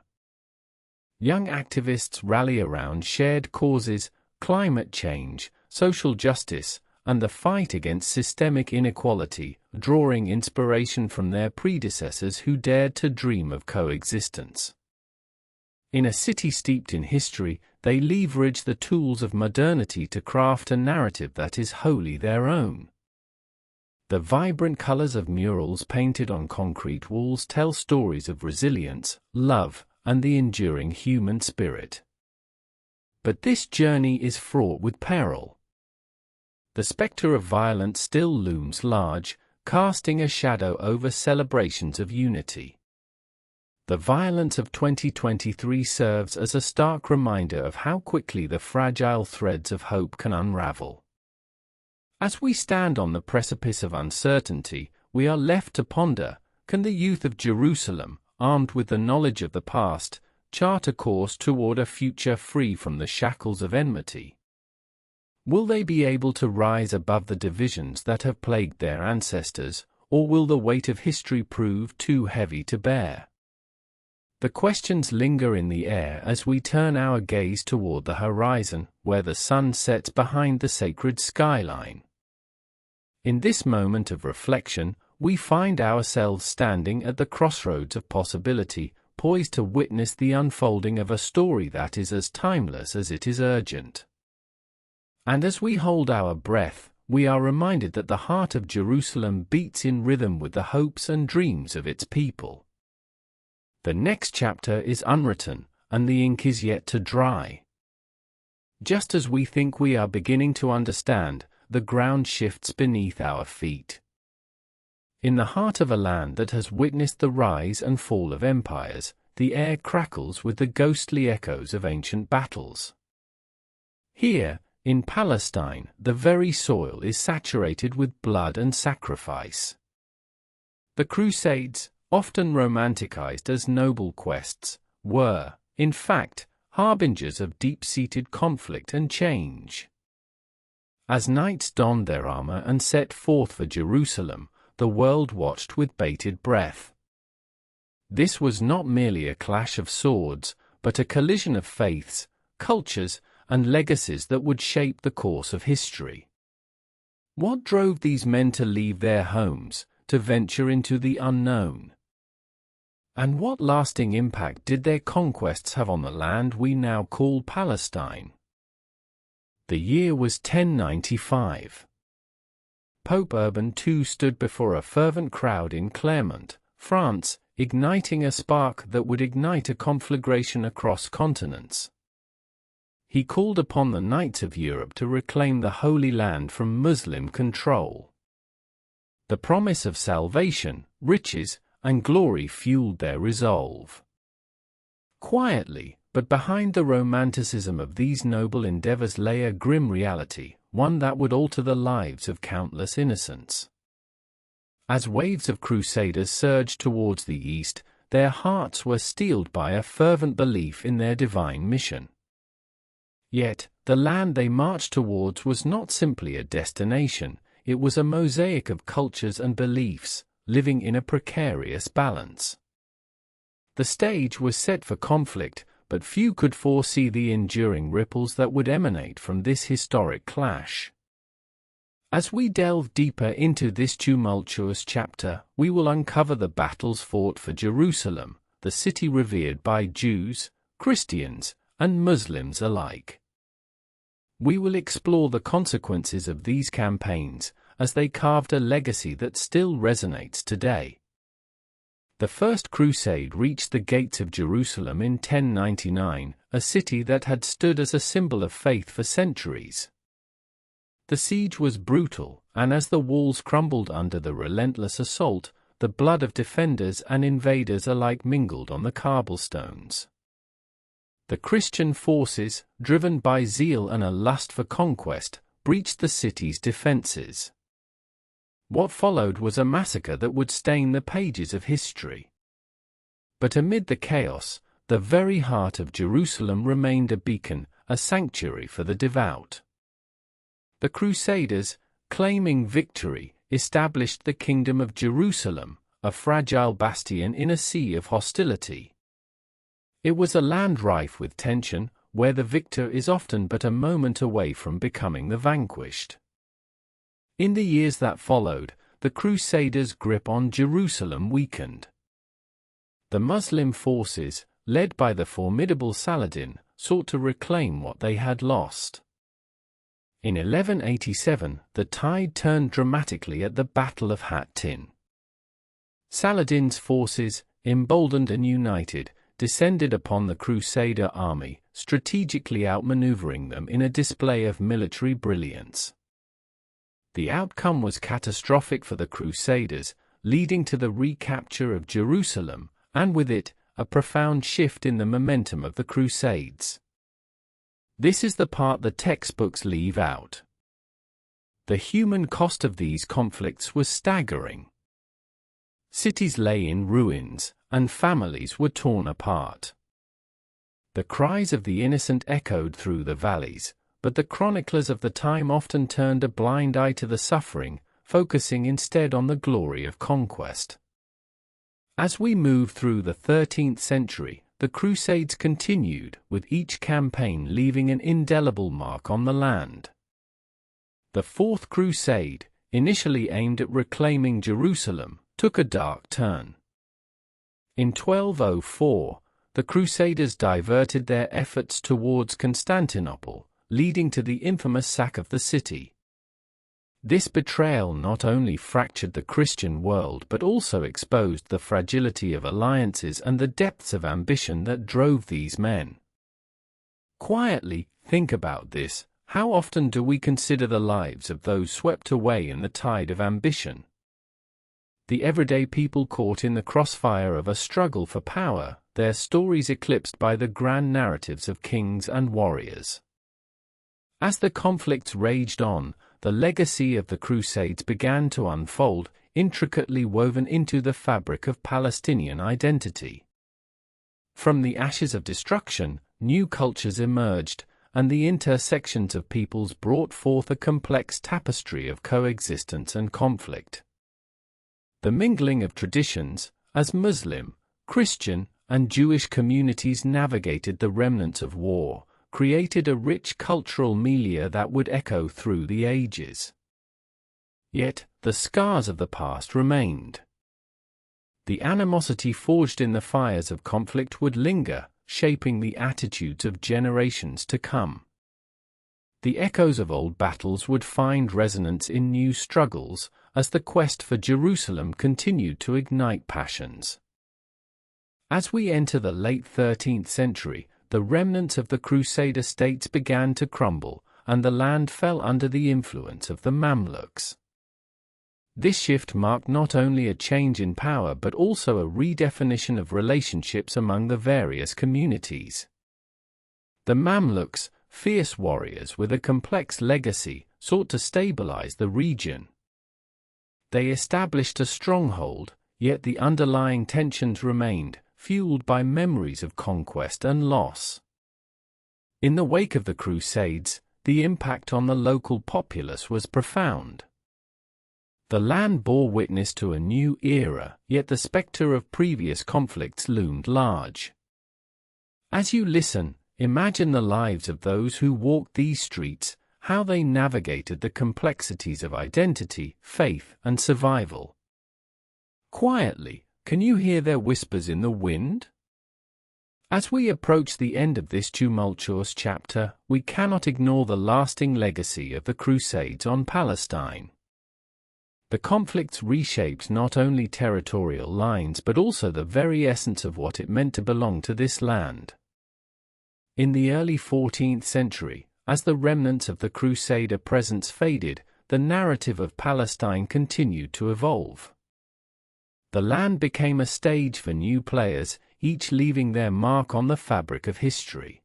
Young activists rally around shared causes, climate change, social justice, and the fight against systemic inequality, drawing inspiration from their predecessors who dared to dream of coexistence. In a city steeped in history, they leverage the tools of modernity to craft a narrative that is wholly their own. The vibrant colors of murals painted on concrete walls tell stories of resilience, love, and the enduring human spirit. But this journey is fraught with peril. The specter of violence still looms large, casting a shadow over celebrations of unity. The violence of 2023 serves as a stark reminder of how quickly the fragile threads of hope can unravel. As we stand on the precipice of uncertainty, we are left to ponder, can the youth of Jerusalem, armed with the knowledge of the past, chart a course toward a future free from the shackles of enmity? Will they be able to rise above the divisions that have plagued their ancestors, or will the weight of history prove too heavy to bear? The questions linger in the air as we turn our gaze toward the horizon, where the sun sets behind the sacred skyline. In this moment of reflection, we find ourselves standing at the crossroads of possibility, poised to witness the unfolding of a story that is as timeless as it is urgent. And as we hold our breath, we are reminded that the heart of Jerusalem beats in rhythm with the hopes and dreams of its people. The next chapter is unwritten, and the ink is yet to dry. Just as we think we are beginning to understand, the ground shifts beneath our feet. In the heart of a land that has witnessed the rise and fall of empires, the air crackles with the ghostly echoes of ancient battles. Here, in Palestine, the very soil is saturated with blood and sacrifice. The Crusades, often romanticized as noble quests, were, in fact, harbingers of deep-seated conflict and change. As knights donned their armor and set forth for Jerusalem, the world watched with bated breath. This was not merely a clash of swords, but a collision of faiths, cultures, and legacies that would shape the course of history. What drove these men to leave their homes, to venture into the unknown? And what lasting impact did their conquests have on the land we now call Palestine? The year was 1095. Pope Urban II stood before a fervent crowd in Clermont, France, igniting a spark that would ignite a conflagration across continents. He called upon the knights of Europe to reclaim the Holy Land from Muslim control. The promise of salvation, riches, and glory fueled their resolve. Quietly, but behind the romanticism of these noble endeavors lay a grim reality, one that would alter the lives of countless innocents. As waves of Crusaders surged towards the east, their hearts were steeled by a fervent belief in their divine mission. Yet, the land they marched towards was not simply a destination, it was a mosaic of cultures and beliefs, living in a precarious balance. The stage was set for conflict, but few could foresee the enduring ripples that would emanate from this historic clash. As we delve deeper into this tumultuous chapter, we will uncover the battles fought for Jerusalem, the city revered by Jews, Christians, and Muslims alike. We will explore the consequences of these campaigns, as they carved a legacy that still resonates today. The First Crusade reached the gates of Jerusalem in 1099, a city that had stood as a symbol of faith for centuries. The siege was brutal, and as the walls crumbled under the relentless assault, the blood of defenders and invaders alike mingled on the cobblestones. The Christian forces, driven by zeal and a lust for conquest, breached the city's defenses. What followed was a massacre that would stain the pages of history. But amid the chaos, the very heart of Jerusalem remained a beacon, a sanctuary for the devout. The Crusaders, claiming victory, established the Kingdom of Jerusalem, a fragile bastion in a sea of hostility. It was a land rife with tension, where the victor is often but a moment away from becoming the vanquished. In the years that followed, the Crusaders' grip on Jerusalem weakened. The Muslim forces, led by the formidable Saladin, sought to reclaim what they had lost. In 1187, the tide turned dramatically at the Battle of Hattin. Saladin's forces, emboldened and united, descended upon the Crusader army, strategically outmaneuvering them in a display of military brilliance. The outcome was catastrophic for the Crusaders, leading to the recapture of Jerusalem, and with it, a profound shift in the momentum of the Crusades. This is the part the textbooks leave out. The human cost of these conflicts was staggering. Cities lay in ruins, and families were torn apart. The cries of the innocent echoed through the valleys, but the chroniclers of the time often turned a blind eye to the suffering, focusing instead on the glory of conquest. As we move through the 13th century, the Crusades continued, with each campaign leaving an indelible mark on the land. The Fourth Crusade, initially aimed at reclaiming Jerusalem, took a dark turn. In 1204, the Crusaders diverted their efforts towards Constantinople, leading to the infamous sack of the city. This betrayal not only fractured the Christian world but also exposed the fragility of alliances and the depths of ambition that drove these men. Quietly, think about this: how often do we consider the lives of those swept away in the tide of ambition? The everyday people caught in the crossfire of a struggle for power, their stories eclipsed by the grand narratives of kings and warriors. As the conflicts raged on, the legacy of the Crusades began to unfold, intricately woven into the fabric of Palestinian identity. From the ashes of destruction, new cultures emerged, and the intersections of peoples brought forth a complex tapestry of coexistence and conflict. The mingling of traditions, as Muslim, Christian, and Jewish communities navigated the remnants of war, created a rich cultural milieu that would echo through the ages. Yet, the scars of the past remained. The animosity forged in the fires of conflict would linger, shaping the attitudes of generations to come. The echoes of old battles would find resonance in new struggles, as the quest for Jerusalem continued to ignite passions. As we enter the late 13th century, the remnants of the Crusader states began to crumble, and the land fell under the influence of the Mamluks. This shift marked not only a change in power but also a redefinition of relationships among the various communities. The Mamluks, fierce warriors with a complex legacy, sought to stabilize the region. They established a stronghold, yet the underlying tensions remained, fueled by memories of conquest and loss. In the wake of the Crusades, the impact on the local populace was profound. The land bore witness to a new era, yet the specter of previous conflicts loomed large. As you listen, imagine the lives of those who walked these streets, how they navigated the complexities of identity, faith, and survival. Quietly, can you hear their whispers in the wind? As we approach the end of this tumultuous chapter, we cannot ignore the lasting legacy of the Crusades on Palestine. The conflicts reshaped not only territorial lines but also the very essence of what it meant to belong to this land. In the early 14th century, as the remnants of the Crusader presence faded, the narrative of Palestine continued to evolve. The land became a stage for new players, each leaving their mark on the fabric of history.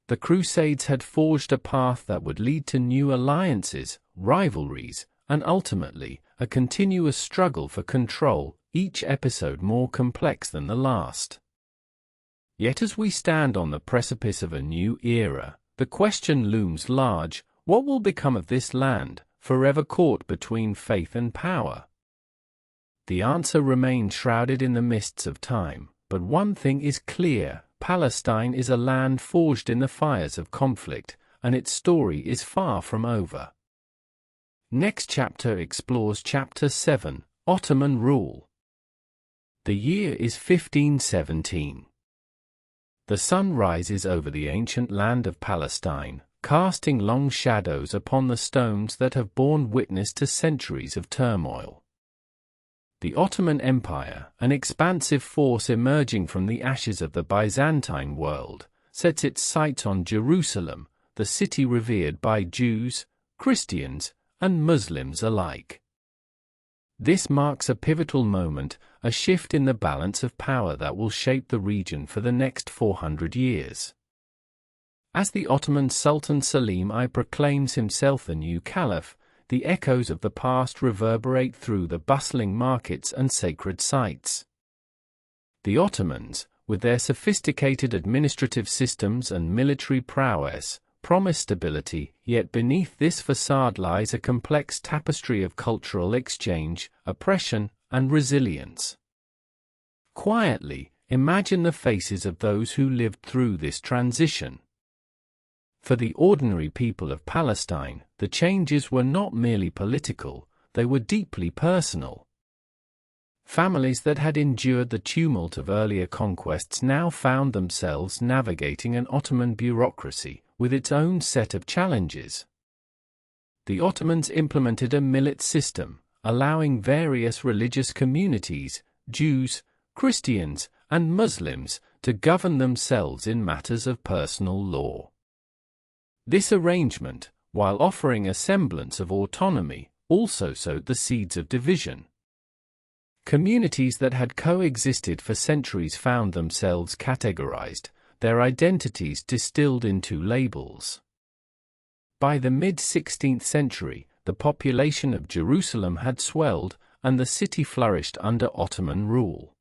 The Crusades had forged a path that would lead to new alliances, rivalries, and ultimately, a continuous struggle for control, each episode more complex than the last. Yet as we stand on the precipice of a new era, the question looms large: what will become of this land, forever caught between faith and power? The answer remains shrouded in the mists of time, but one thing is clear: Palestine is a land forged in the fires of conflict, and its story is far from over. Next chapter explores Chapter 7, Ottoman Rule. The year is 1517. The sun rises over the ancient land of Palestine, casting long shadows upon the stones that have borne witness to centuries of turmoil. The Ottoman Empire, an expansive force emerging from the ashes of the Byzantine world, sets its sights on Jerusalem, the city revered by Jews, Christians, and Muslims alike. This marks a pivotal moment, a shift in the balance of power that will shape the region for the next 400 years. As the Ottoman Sultan Selim I proclaims himself the new caliph, the echoes of the past reverberate through the bustling markets and sacred sites. The Ottomans, with their sophisticated administrative systems and military prowess, promise stability, yet beneath this facade lies a complex tapestry of cultural exchange, oppression, and resilience. Quietly, imagine the faces of those who lived through this transition. For the ordinary people of Palestine, the changes were not merely political, they were deeply personal. Families that had endured the tumult of earlier conquests now found themselves navigating an Ottoman bureaucracy with its own set of challenges. The Ottomans implemented a millet system, allowing various religious communities, Jews, Christians, and Muslims, to govern themselves in matters of personal law. This arrangement, while offering a semblance of autonomy, also sowed the seeds of division. Communities that had coexisted for centuries found themselves categorized, their identities distilled into labels. By the mid-16th century, the population of Jerusalem had swelled, and the city flourished under Ottoman rule.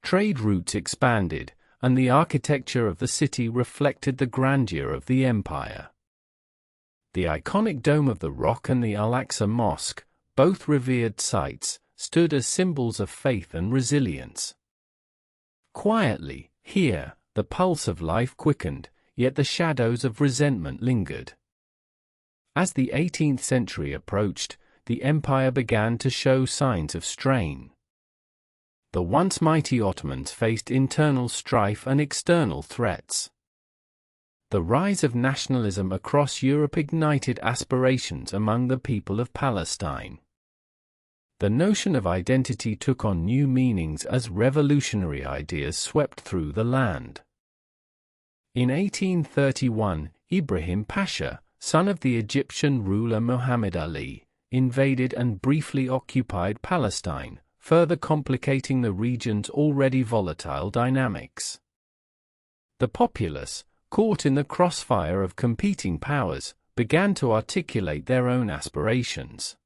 Trade routes expanded, and the architecture of the city reflected the grandeur of the empire. The iconic Dome of the Rock and the Al-Aqsa Mosque, both revered sites, stood as symbols of faith and resilience. Quietly, here, the pulse of life quickened, yet the shadows of resentment lingered. As the 18th century approached, the empire began to show signs of strain. The once mighty Ottomans faced internal strife and external threats. The rise of nationalism across Europe ignited aspirations among the people of Palestine. The notion of identity took on new meanings as revolutionary ideas swept through the land. In 1831, Ibrahim Pasha, son of the Egyptian ruler Muhammad Ali, invaded and briefly occupied Palestine, further complicating the region's already volatile dynamics. The populace, caught in the crossfire of competing powers, began to articulate their own aspirations.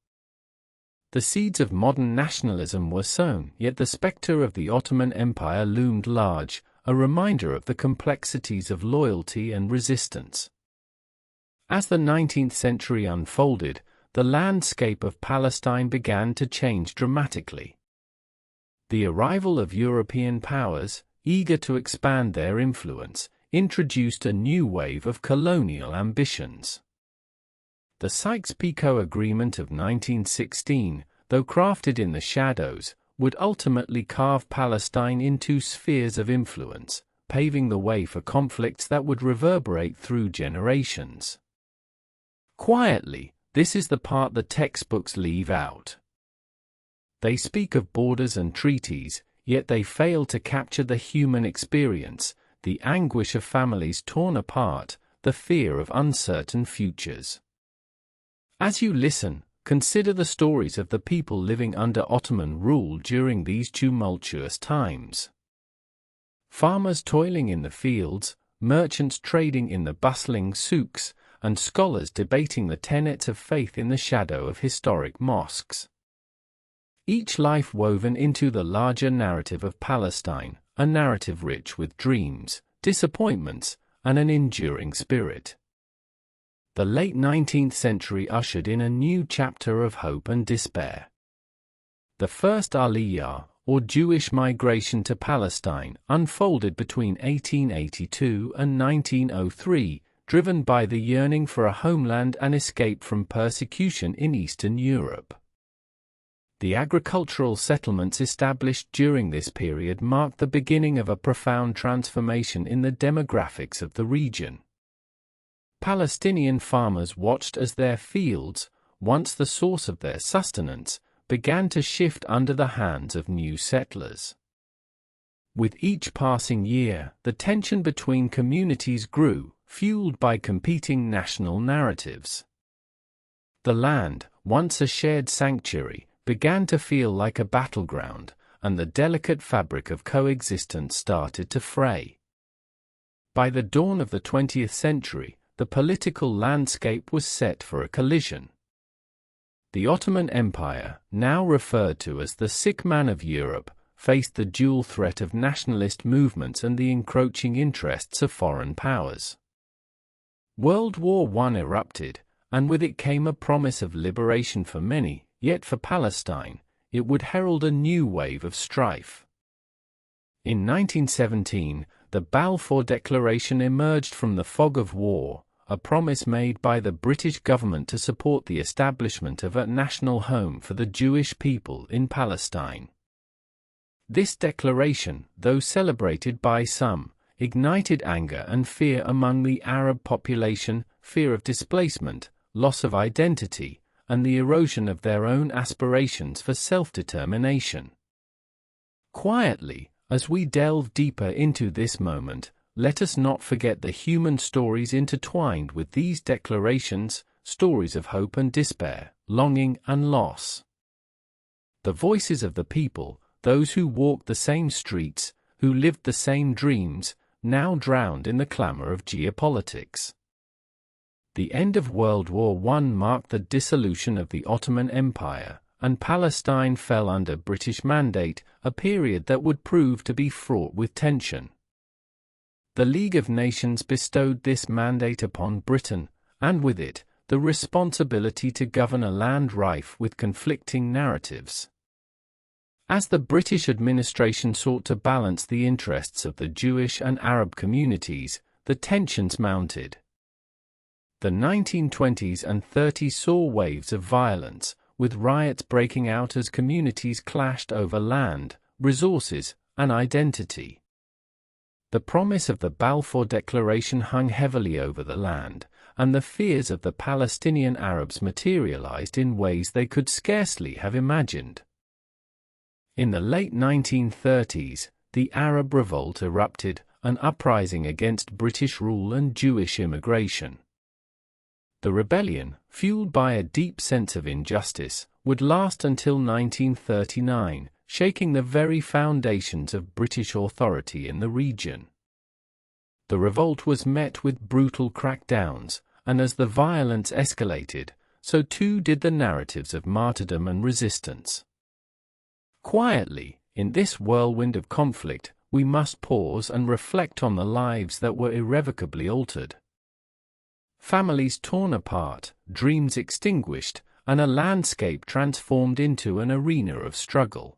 The seeds of modern nationalism were sown, yet the spectre of the Ottoman Empire loomed large, a reminder of the complexities of loyalty and resistance. As the 19th century unfolded, the landscape of Palestine began to change dramatically. The arrival of European powers, eager to expand their influence, introduced a new wave of colonial ambitions. The Sykes-Picot Agreement of 1916, though crafted in the shadows, would ultimately carve Palestine into spheres of influence, paving the way for conflicts that would reverberate through generations. Quietly, this is the part the textbooks leave out. They speak of borders and treaties, yet they fail to capture the human experience, the anguish of families torn apart, the fear of uncertain futures. As you listen, consider the stories of the people living under Ottoman rule during these tumultuous times. Farmers toiling in the fields, merchants trading in the bustling souks, and scholars debating the tenets of faith in the shadow of historic mosques. Each life woven into the larger narrative of Palestine, a narrative rich with dreams, disappointments, and an enduring spirit. The late 19th century ushered in a new chapter of hope and despair. The first Aliyah, or Jewish migration to Palestine, unfolded between 1882 and 1903, driven by the yearning for a homeland and escape from persecution in Eastern Europe. The agricultural settlements established during this period marked the beginning of a profound transformation in the demographics of the region. Palestinian farmers watched as their fields, once the source of their sustenance, began to shift under the hands of new settlers. With each passing year, the tension between communities grew, fueled by competing national narratives. The land, once a shared sanctuary, began to feel like a battleground, and the delicate fabric of coexistence started to fray. By the dawn of the 20th century, the political landscape was set for a collision. The Ottoman Empire, now referred to as the sick man of Europe, faced the dual threat of nationalist movements and the encroaching interests of foreign powers. World War I erupted, and with it came a promise of liberation for many, yet for Palestine, it would herald a new wave of strife. In 1917, the Balfour Declaration emerged from the fog of war, a promise made by the British government to support the establishment of a national home for the Jewish people in Palestine. This declaration, though celebrated by some, ignited anger and fear among the Arab population, fear of displacement, loss of identity, and the erosion of their own aspirations for self-determination. Quietly, as we delve deeper into this moment, let us not forget the human stories intertwined with these declarations, stories of hope and despair, longing and loss. The voices of the people, those who walked the same streets, who lived the same dreams, now drowned in the clamor of geopolitics. The end of World War I marked the dissolution of the Ottoman Empire, and Palestine fell under British mandate, a period that would prove to be fraught with tension. The League of Nations bestowed this mandate upon Britain, and with it, the responsibility to govern a land rife with conflicting narratives. As the British administration sought to balance the interests of the Jewish and Arab communities, the tensions mounted. The 1920s and 30s saw waves of violence, with riots breaking out as communities clashed over land, resources, and identity. The promise of the Balfour Declaration hung heavily over the land, and the fears of the Palestinian Arabs materialized in ways they could scarcely have imagined. In the late 1930s, the Arab Revolt erupted, an uprising against British rule and Jewish immigration. The rebellion, fueled by a deep sense of injustice, would last until 1939, shaking the very foundations of British authority in the region. The revolt was met with brutal crackdowns, and as the violence escalated, so too did the narratives of martyrdom and resistance. Quietly, in this whirlwind of conflict, we must pause and reflect on the lives that were irrevocably altered. Families torn apart, dreams extinguished, and a landscape transformed into an arena of struggle.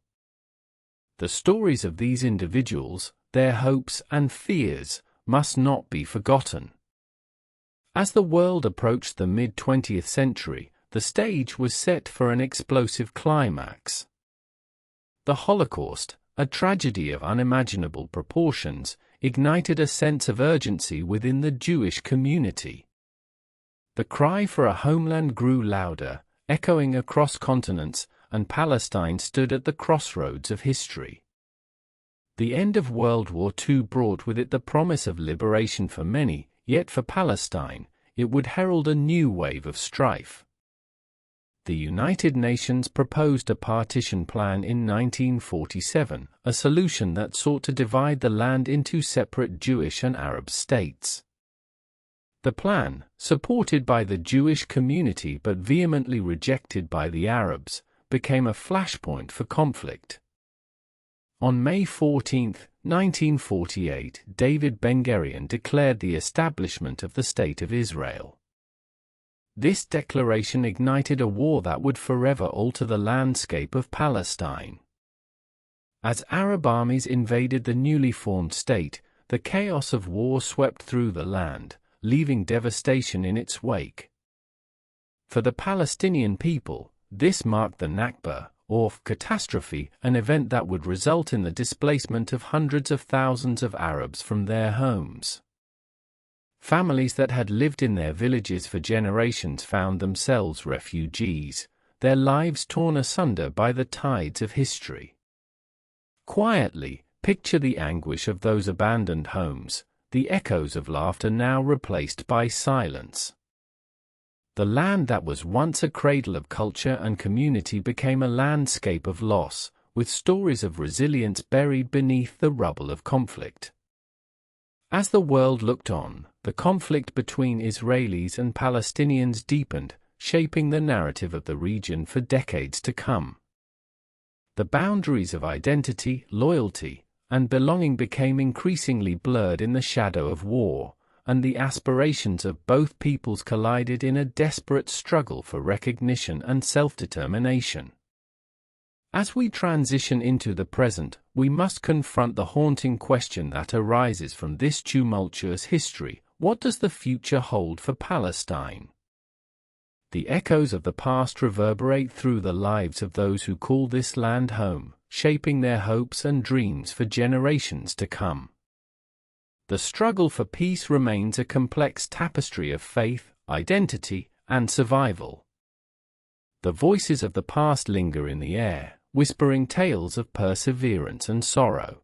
The stories of these individuals, their hopes and fears, must not be forgotten. As the world approached the mid-20th century, the stage was set for an explosive climax. The Holocaust, a tragedy of unimaginable proportions, ignited a sense of urgency within the Jewish community. The cry for a homeland grew louder, echoing across continents, and Palestine stood at the crossroads of history. The end of World War II brought with it the promise of liberation for many, yet for Palestine, it would herald a new wave of strife. The United Nations proposed a partition plan in 1947, a solution that sought to divide the land into separate Jewish and Arab states. The plan, supported by the Jewish community but vehemently rejected by the Arabs, became a flashpoint for conflict. On May 14, 1948, David Ben-Gurion declared the establishment of the State of Israel. This declaration ignited a war that would forever alter the landscape of Palestine. As Arab armies invaded the newly formed state, the chaos of war swept through the land, leaving devastation in its wake. For the Palestinian people, this marked the Nakba, or catastrophe, an event that would result in the displacement of hundreds of thousands of Arabs from their homes. Families that had lived in their villages for generations found themselves refugees, their lives torn asunder by the tides of history. Quietly, picture the anguish of those abandoned homes, the echoes of laughter now replaced by silence. The land that was once a cradle of culture and community became a landscape of loss, with stories of resilience buried beneath the rubble of conflict. As the world looked on, the conflict between Israelis and Palestinians deepened, shaping the narrative of the region for decades to come. The boundaries of identity, loyalty, and belonging became increasingly blurred in the shadow of war, and the aspirations of both peoples collided in a desperate struggle for recognition and self-determination. As we transition into the present, we must confront the haunting question that arises from this tumultuous history: what does the future hold for Palestine? The echoes of the past reverberate through the lives of those who call this land home, shaping their hopes and dreams for generations to come. The struggle for peace remains a complex tapestry of faith, identity, and survival. The voices of the past linger in the air, whispering tales of perseverance and sorrow.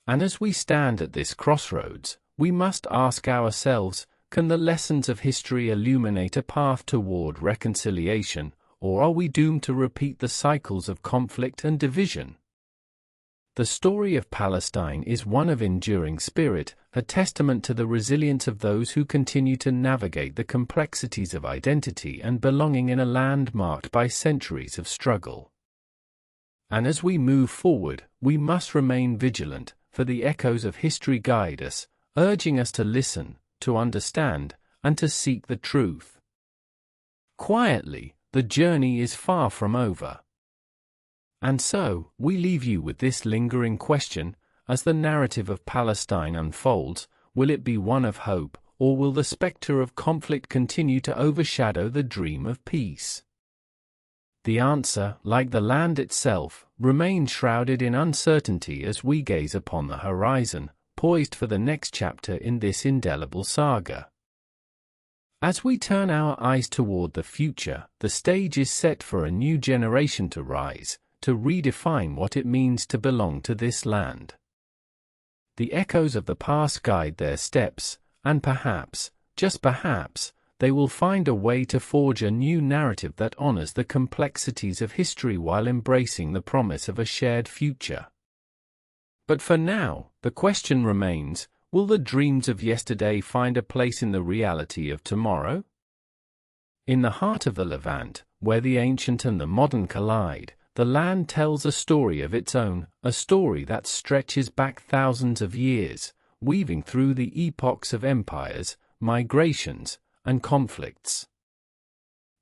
And as we stand at this crossroads, we must ask ourselves, can the lessons of history illuminate a path toward reconciliation, or are we doomed to repeat the cycles of conflict and division? The story of Palestine is one of enduring spirit, a testament to the resilience of those who continue to navigate the complexities of identity and belonging in a land marked by centuries of struggle. And as we move forward, we must remain vigilant, for the echoes of history guide us, urging us to listen, to understand, and to seek the truth. Quietly, the journey is far from over. And so, we leave you with this lingering question: as the narrative of Palestine unfolds, will it be one of hope, or will the specter of conflict continue to overshadow the dream of peace? The answer, like the land itself, remains shrouded in uncertainty as we gaze upon the horizon, poised for the next chapter in this indelible saga. As we turn our eyes toward the future, the stage is set for a new generation to rise, to redefine what it means to belong to this land. The echoes of the past guide their steps, and perhaps, just perhaps, they will find a way to forge a new narrative that honors the complexities of history while embracing the promise of a shared future. But for now, the question remains: will the dreams of yesterday find a place in the reality of tomorrow? In the heart of the Levant, where the ancient and the modern collide, the land tells a story of its own, a story that stretches back thousands of years, weaving through the epochs of empires, migrations, and conflicts.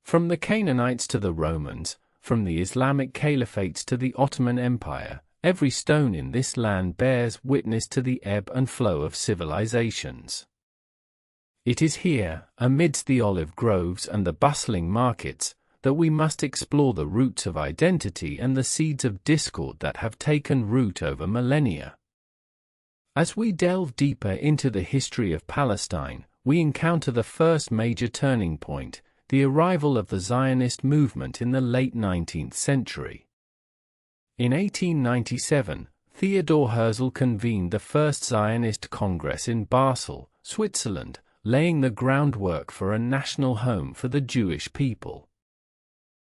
From the Canaanites to the Romans, from the Islamic caliphates to the Ottoman Empire, every stone in this land bears witness to the ebb and flow of civilizations. It is here, amidst the olive groves and the bustling markets, that we must explore the roots of identity and the seeds of discord that have taken root over millennia. As we delve deeper into the history of Palestine, we encounter the first major turning point, the arrival of the Zionist movement in the late 19th century. In 1897, Theodor Herzl convened the first Zionist Congress in Basel, Switzerland, laying the groundwork for a national home for the Jewish people.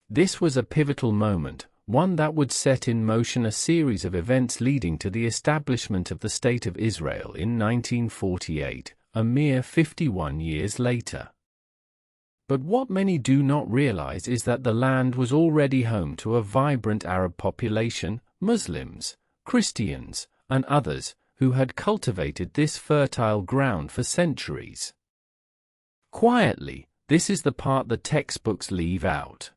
This was a pivotal moment, one that would set in motion a series of events leading to the establishment of the State of Israel in 1948, a mere 51 years later. But what many do not realize is that the land was already home to a vibrant Arab population, Muslims, Christians, and others, who had cultivated this fertile ground for centuries. Quietly, this is the part the textbooks leave out.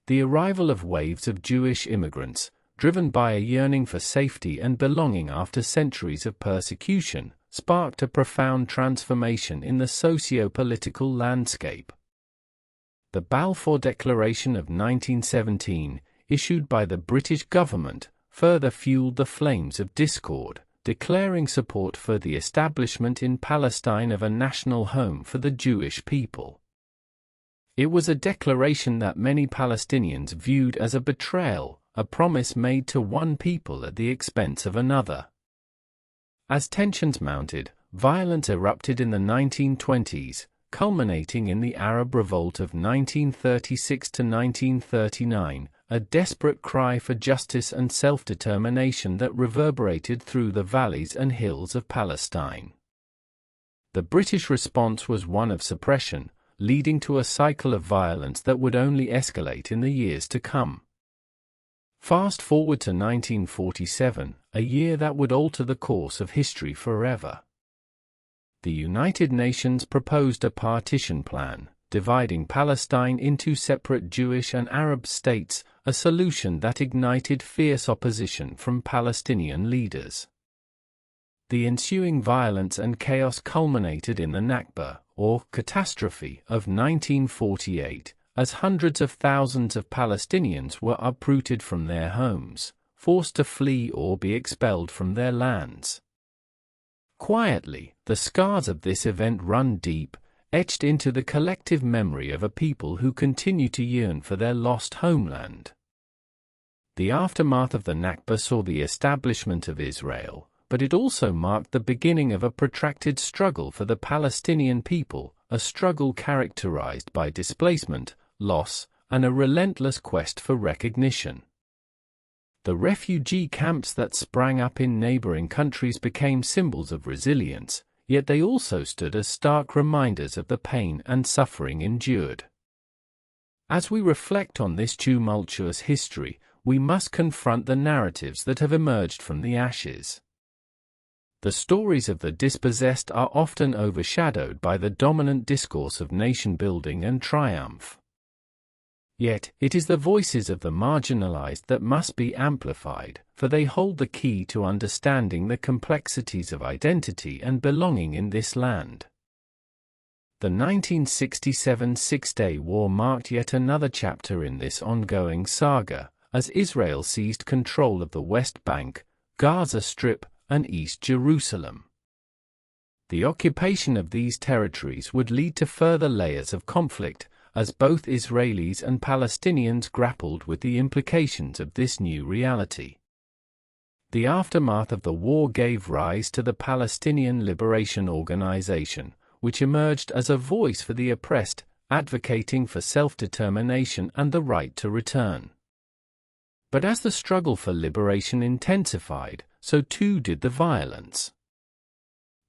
The arrival of waves of Jewish immigrants, driven by a yearning for safety and belonging after centuries of persecution, sparked a profound transformation in the socio-political landscape. The Balfour Declaration of 1917, issued by the British government, further fueled the flames of discord, declaring support for the establishment in Palestine of a national home for the Jewish people. It was a declaration that many Palestinians viewed as a betrayal, a promise made to one people at the expense of another. As tensions mounted, violence erupted in the 1920s, culminating in the Arab Revolt of 1936 to 1939, a desperate cry for justice and self-determination that reverberated through the valleys and hills of Palestine. The British response was one of suppression, leading to a cycle of violence that would only escalate in the years to come. Fast forward to 1947, a year that would alter the course of history forever. The United Nations proposed a partition plan, dividing Palestine into separate Jewish and Arab states, a solution that ignited fierce opposition from Palestinian leaders. The ensuing violence and chaos culminated in the Nakba, or catastrophe, of 1948, as hundreds of thousands of Palestinians were uprooted from their homes, forced to flee or be expelled from their lands. Quietly, the scars of this event run deep, etched into the collective memory of a people who continue to yearn for their lost homeland. The aftermath of the Nakba saw the establishment of Israel, but it also marked the beginning of a protracted struggle for the Palestinian people, a struggle characterized by displacement, loss, and a relentless quest for recognition. The refugee camps that sprang up in neighboring countries became symbols of resilience, yet they also stood as stark reminders of the pain and suffering endured. As we reflect on this tumultuous history, we must confront the narratives that have emerged from the ashes. The stories of the dispossessed are often overshadowed by the dominant discourse of nation-building and triumph. Yet, it is the voices of the marginalized that must be amplified, for they hold the key to understanding the complexities of identity and belonging in this land. The 1967 Six-Day War marked yet another chapter in this ongoing saga, as Israel seized control of the West Bank, Gaza Strip, and East Jerusalem. The occupation of these territories would lead to further layers of conflict, as both Israelis and Palestinians grappled with the implications of this new reality. The aftermath of the war gave rise to the Palestinian Liberation Organization, which emerged as a voice for the oppressed, advocating for self-determination and the right to return. But as the struggle for liberation intensified, so too did the violence.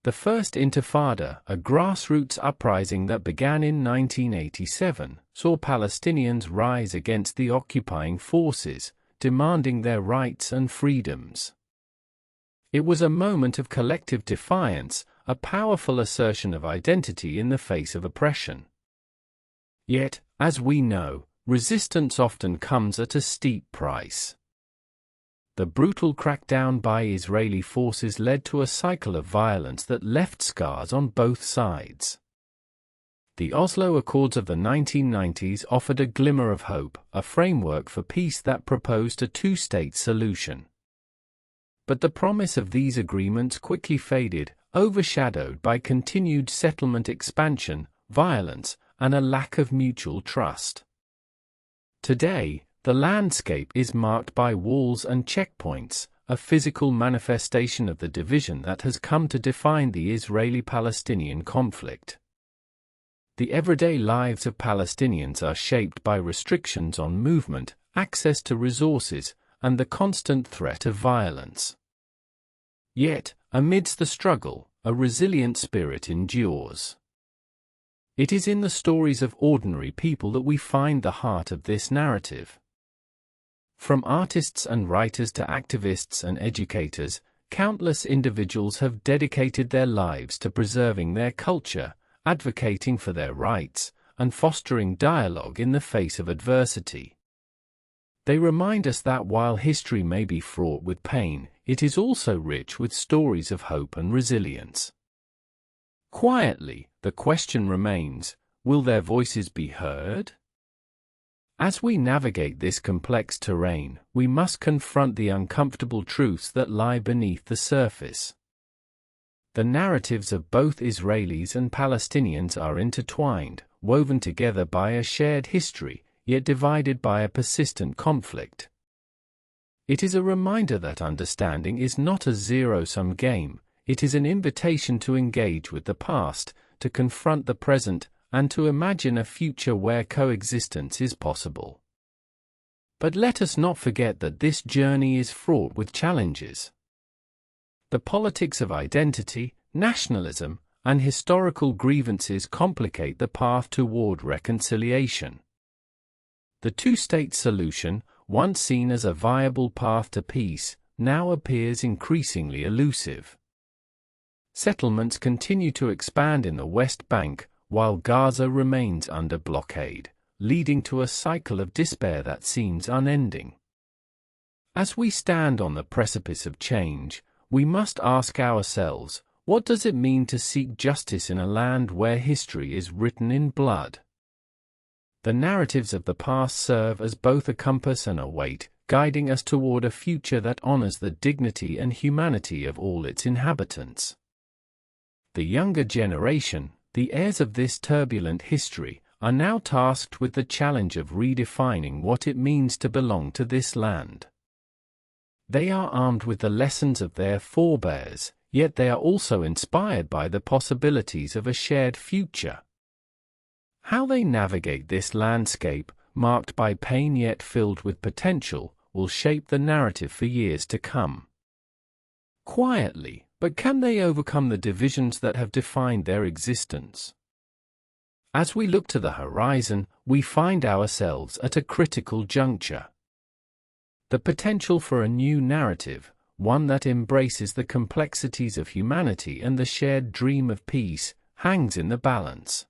The First Intifada, a grassroots uprising that began in 1987, saw Palestinians rise against the occupying forces, demanding their rights and freedoms. It was a moment of collective defiance, a powerful assertion of identity in the face of oppression. Yet, as we know, resistance often comes at a steep price. the brutal crackdown by Israeli forces led to a cycle of violence that left scars on both sides. The Oslo Accords of the 1990s offered a glimmer of hope, a framework for peace that proposed a two-state solution. But the promise of these agreements quickly faded, overshadowed by continued settlement expansion, violence, and a lack of mutual trust. Today, the landscape is marked by walls and checkpoints, a physical manifestation of the division that has come to define the Israeli-Palestinian conflict. The everyday lives of Palestinians are shaped by restrictions on movement, access to resources, and the constant threat of violence. Yet, amidst the struggle, a resilient spirit endures. It is in the stories of ordinary people that we find the heart of this narrative. From artists and writers to activists and educators, countless individuals have dedicated their lives to preserving their culture, advocating for their rights, and fostering dialogue in the face of adversity. They remind us that while history may be fraught with pain, it is also rich with stories of hope and resilience. Quietly, the question remains, will their voices be heard? As we navigate this complex terrain, we must confront the uncomfortable truths that lie beneath the surface. The narratives of both Israelis and Palestinians are intertwined, woven together by a shared history, yet divided by a persistent conflict. It is a reminder that understanding is not a zero-sum game, it is an invitation to engage with the past, to confront the present, and to imagine a future where coexistence is possible. But let us not forget that this journey is fraught with challenges. The politics of identity, nationalism, and historical grievances complicate the path toward reconciliation. The two-state solution, once seen as a viable path to peace, now appears increasingly elusive. Settlements continue to expand in the West Bank, while Gaza remains under blockade, leading to a cycle of despair that seems unending. As we stand on the precipice of change, we must ask ourselves, what does it mean to seek justice in a land where history is written in blood? The narratives of the past serve as both a compass and a weight, guiding us toward a future that honors the dignity and humanity of all its inhabitants. The younger generation, the heirs of this turbulent history, are now tasked with the challenge of redefining what it means to belong to this land. They are armed with the lessons of their forebears, yet they are also inspired by the possibilities of a shared future. How they navigate this landscape, marked by pain yet filled with potential, will shape the narrative for years to come. Quietly, but can they overcome the divisions that have defined their existence? As we look to the horizon, we find ourselves at a critical juncture. The potential for a new narrative, one that embraces the complexities of humanity and the shared dream of peace, hangs in the balance.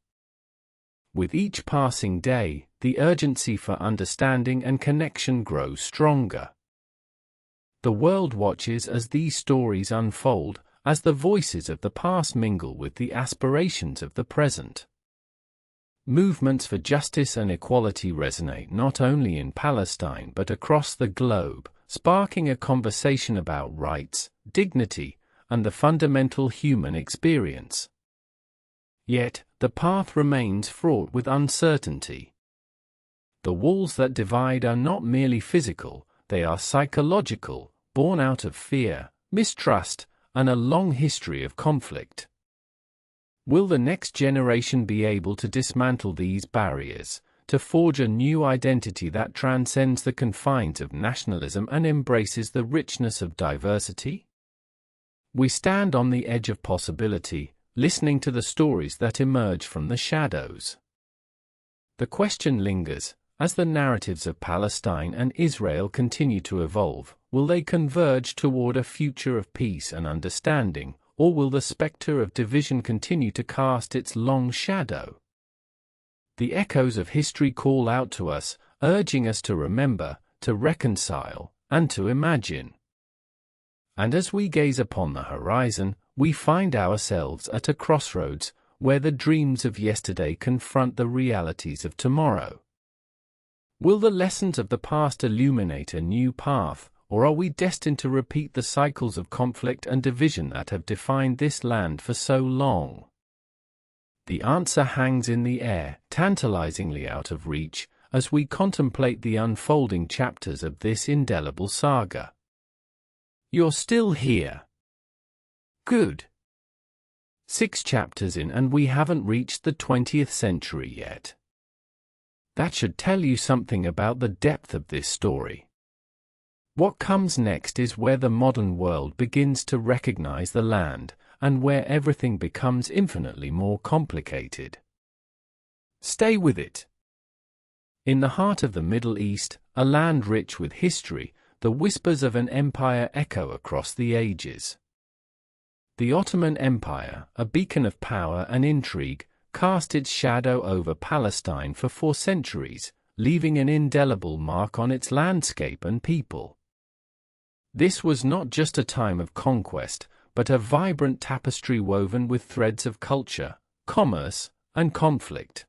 With each passing day, the urgency for understanding and connection grows stronger. The world watches as these stories unfold, as the voices of the past mingle with the aspirations of the present. Movements for justice and equality resonate not only in Palestine but across the globe, sparking a conversation about rights, dignity, and the fundamental human experience. Yet, the path remains fraught with uncertainty. The walls that divide are not merely physical, they are psychological, born out of fear, mistrust, and a long history of conflict. Will the next generation be able to dismantle these barriers, to forge a new identity that transcends the confines of nationalism and embraces the richness of diversity? We stand on the edge of possibility, listening to the stories that emerge from the shadows. The question lingers, as the narratives of Palestine and Israel continue to evolve, will they converge toward a future of peace and understanding, or will the specter of division continue to cast its long shadow? The echoes of history call out to us, urging us to remember, to reconcile, and to imagine. And as we gaze upon the horizon, we find ourselves at a crossroads, where the dreams of yesterday confront the realities of tomorrow. Will the lessons of the past illuminate a new path, or are we destined to repeat the cycles of conflict and division that have defined this land for so long? The answer hangs in the air, tantalizingly out of reach, as we contemplate the unfolding chapters of this indelible saga. You're still here. Good. 6 chapters in and we haven't reached the 20th century yet. That should tell you something about the depth of this story. What comes next is where the modern world begins to recognize the land, and where everything becomes infinitely more complicated. Stay with it. In the heart of the Middle East, a land rich with history, the whispers of an empire echo across the ages. The Ottoman Empire, a beacon of power and intrigue, cast its shadow over Palestine for 4 centuries, leaving an indelible mark on its landscape and people. This was not just a time of conquest, but a vibrant tapestry woven with threads of culture, commerce, and conflict.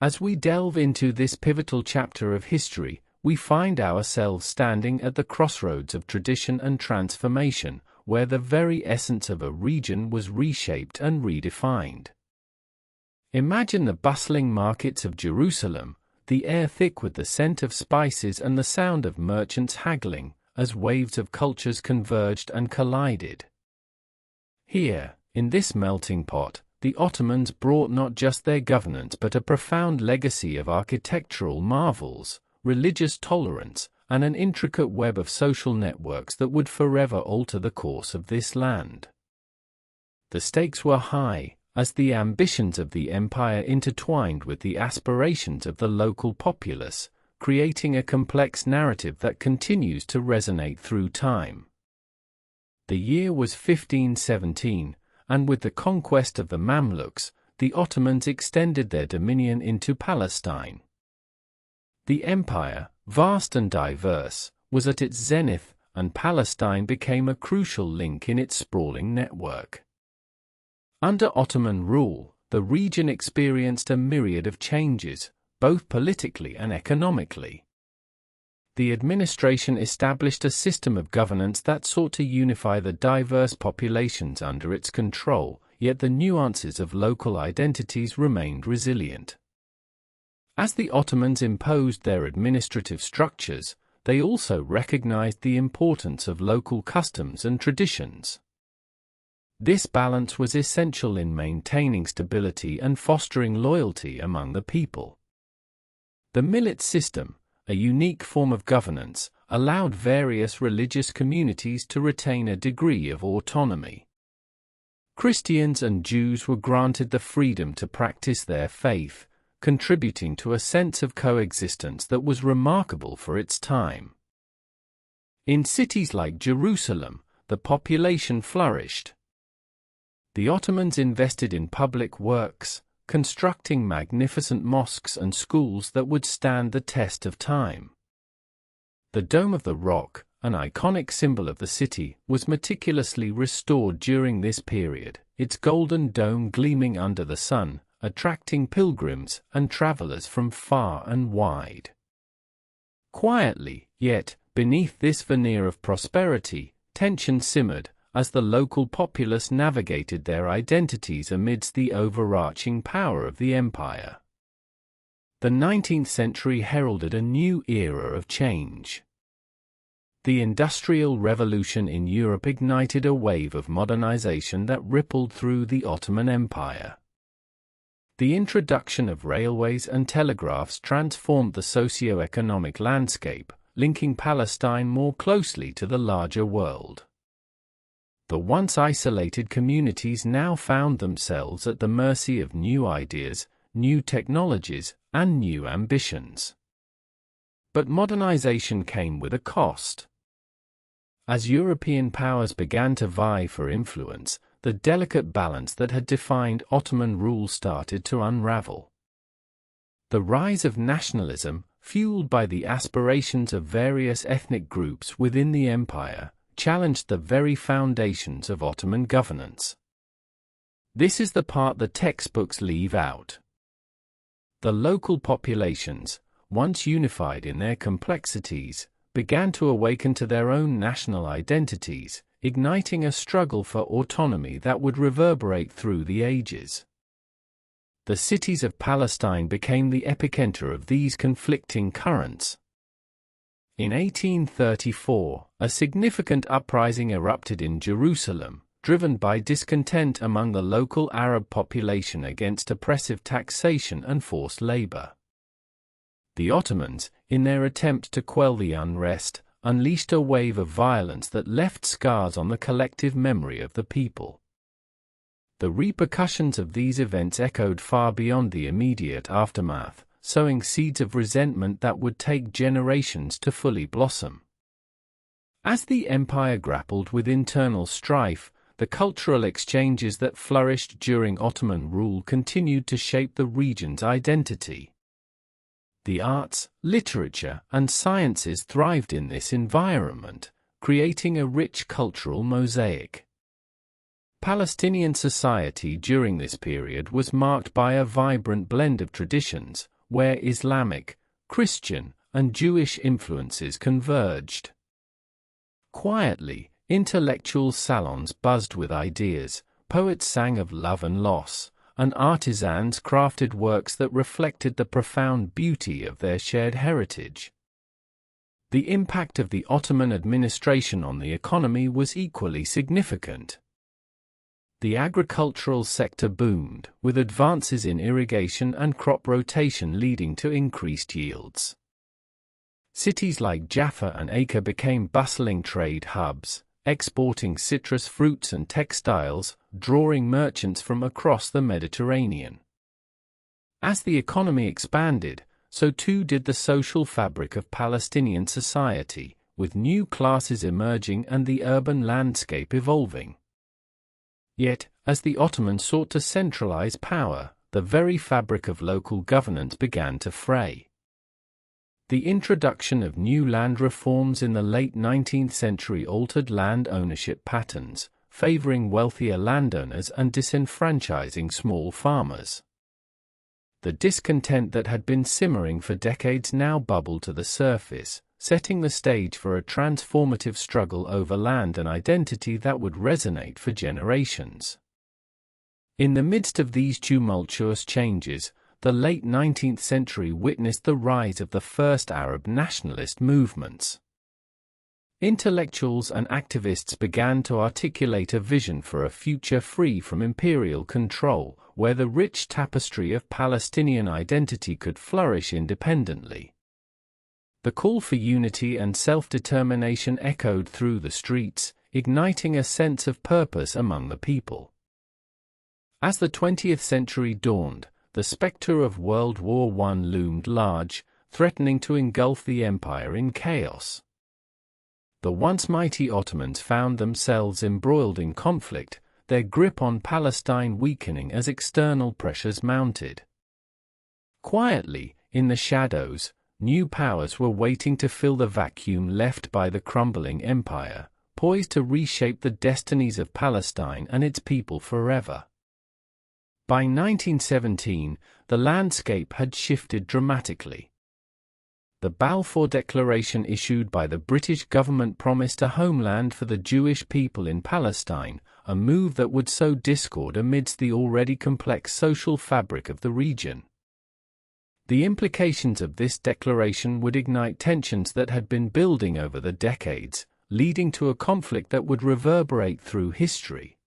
As we delve into this pivotal chapter of history, we find ourselves standing at the crossroads of tradition and transformation, where the very essence of a region was reshaped and redefined. Imagine the bustling markets of Jerusalem, the air thick with the scent of spices and the sound of merchants haggling, as waves of cultures converged and collided. Here, in this melting pot, the Ottomans brought not just their governance but a profound legacy of architectural marvels, religious tolerance, and an intricate web of social networks that would forever alter the course of this land. The stakes were high, as the ambitions of the empire intertwined with the aspirations of the local populace, creating a complex narrative that continues to resonate through time. The year was 1517, and with the conquest of the Mamluks, the Ottomans extended their dominion into Palestine. The empire, vast and diverse, was at its zenith, and Palestine became a crucial link in its sprawling network. Under Ottoman rule, the region experienced a myriad of changes, both politically and economically. The administration established a system of governance that sought to unify the diverse populations under its control, yet the nuances of local identities remained resilient. As the Ottomans imposed their administrative structures, they also recognized the importance of local customs and traditions. This balance was essential in maintaining stability and fostering loyalty among the people. The millet system, a unique form of governance, allowed various religious communities to retain a degree of autonomy. Christians and Jews were granted the freedom to practice their faith, contributing to a sense of coexistence that was remarkable for its time. In cities like Jerusalem, the population flourished. The Ottomans invested in public works, constructing magnificent mosques and schools that would stand the test of time. The Dome of the Rock, an iconic symbol of the city, was meticulously restored during this period, its golden dome gleaming under the sun, attracting pilgrims and travelers from far and wide. Quietly, yet, beneath this veneer of prosperity, tension simmered, as the local populace navigated their identities amidst the overarching power of the empire. The 19th century heralded a new era of change. The Industrial Revolution in Europe ignited a wave of modernization that rippled through the Ottoman Empire. The introduction of railways and telegraphs transformed the socio-economic landscape, linking Palestine more closely to the larger world. The once isolated communities now found themselves at the mercy of new ideas, new technologies, and new ambitions. But modernization came with a cost. As European powers began to vie for influence, the delicate balance that had defined Ottoman rule started to unravel. The rise of nationalism, fueled by the aspirations of various ethnic groups within the empire, challenged the very foundations of Ottoman governance. This is the part the textbooks leave out. The local populations, once unified in their complexities, began to awaken to their own national identities, igniting a struggle for autonomy that would reverberate through the ages. The cities of Palestine became the epicenter of these conflicting currents. In 1834, a significant uprising erupted in Jerusalem, driven by discontent among the local Arab population against oppressive taxation and forced labor. The Ottomans, in their attempt to quell the unrest, unleashed a wave of violence that left scars on the collective memory of the people. The repercussions of these events echoed far beyond the immediate aftermath, sowing seeds of resentment that would take generations to fully blossom. As the empire grappled with internal strife, the cultural exchanges that flourished during Ottoman rule continued to shape the region's identity. The arts, literature, and sciences thrived in this environment, creating a rich cultural mosaic. Palestinian society during this period was marked by a vibrant blend of traditions, where Islamic, Christian, and Jewish influences converged. Quietly, intellectual salons buzzed with ideas, poets sang of love and loss, and artisans crafted works that reflected the profound beauty of their shared heritage. The impact of the Ottoman administration on the economy was equally significant. The agricultural sector boomed, with advances in irrigation and crop rotation leading to increased yields. Cities like Jaffa and Acre became bustling trade hubs, exporting citrus fruits and textiles, drawing merchants from across the Mediterranean. As the economy expanded, so too did the social fabric of Palestinian society, with new classes emerging and the urban landscape evolving. Yet, as the Ottomans sought to centralize power, the very fabric of local governance began to fray. The introduction of new land reforms in the late 19th century altered land ownership patterns, favoring wealthier landowners and disenfranchising small farmers. The discontent that had been simmering for decades now bubbled to the surface, setting the stage for a transformative struggle over land and identity that would resonate for generations. In the midst of these tumultuous changes, the late 19th century witnessed the rise of the first Arab nationalist movements. Intellectuals and activists began to articulate a vision for a future free from imperial control, where the rich tapestry of Palestinian identity could flourish independently. The call for unity and self-determination echoed through the streets, igniting a sense of purpose among the people. As the 20th century dawned, the specter of World War I loomed large, threatening to engulf the empire in chaos. The once mighty Ottomans found themselves embroiled in conflict, their grip on Palestine weakening as external pressures mounted. Quietly, in the shadows, new powers were waiting to fill the vacuum left by the crumbling empire, poised to reshape the destinies of Palestine and its people forever. By 1917, the landscape had shifted dramatically. The Balfour Declaration issued by the British government promised a homeland for the Jewish people in Palestine, a move that would sow discord amidst the already complex social fabric of the region. The implications of this declaration would ignite tensions that had been building over the decades, leading to a conflict that would reverberate through history.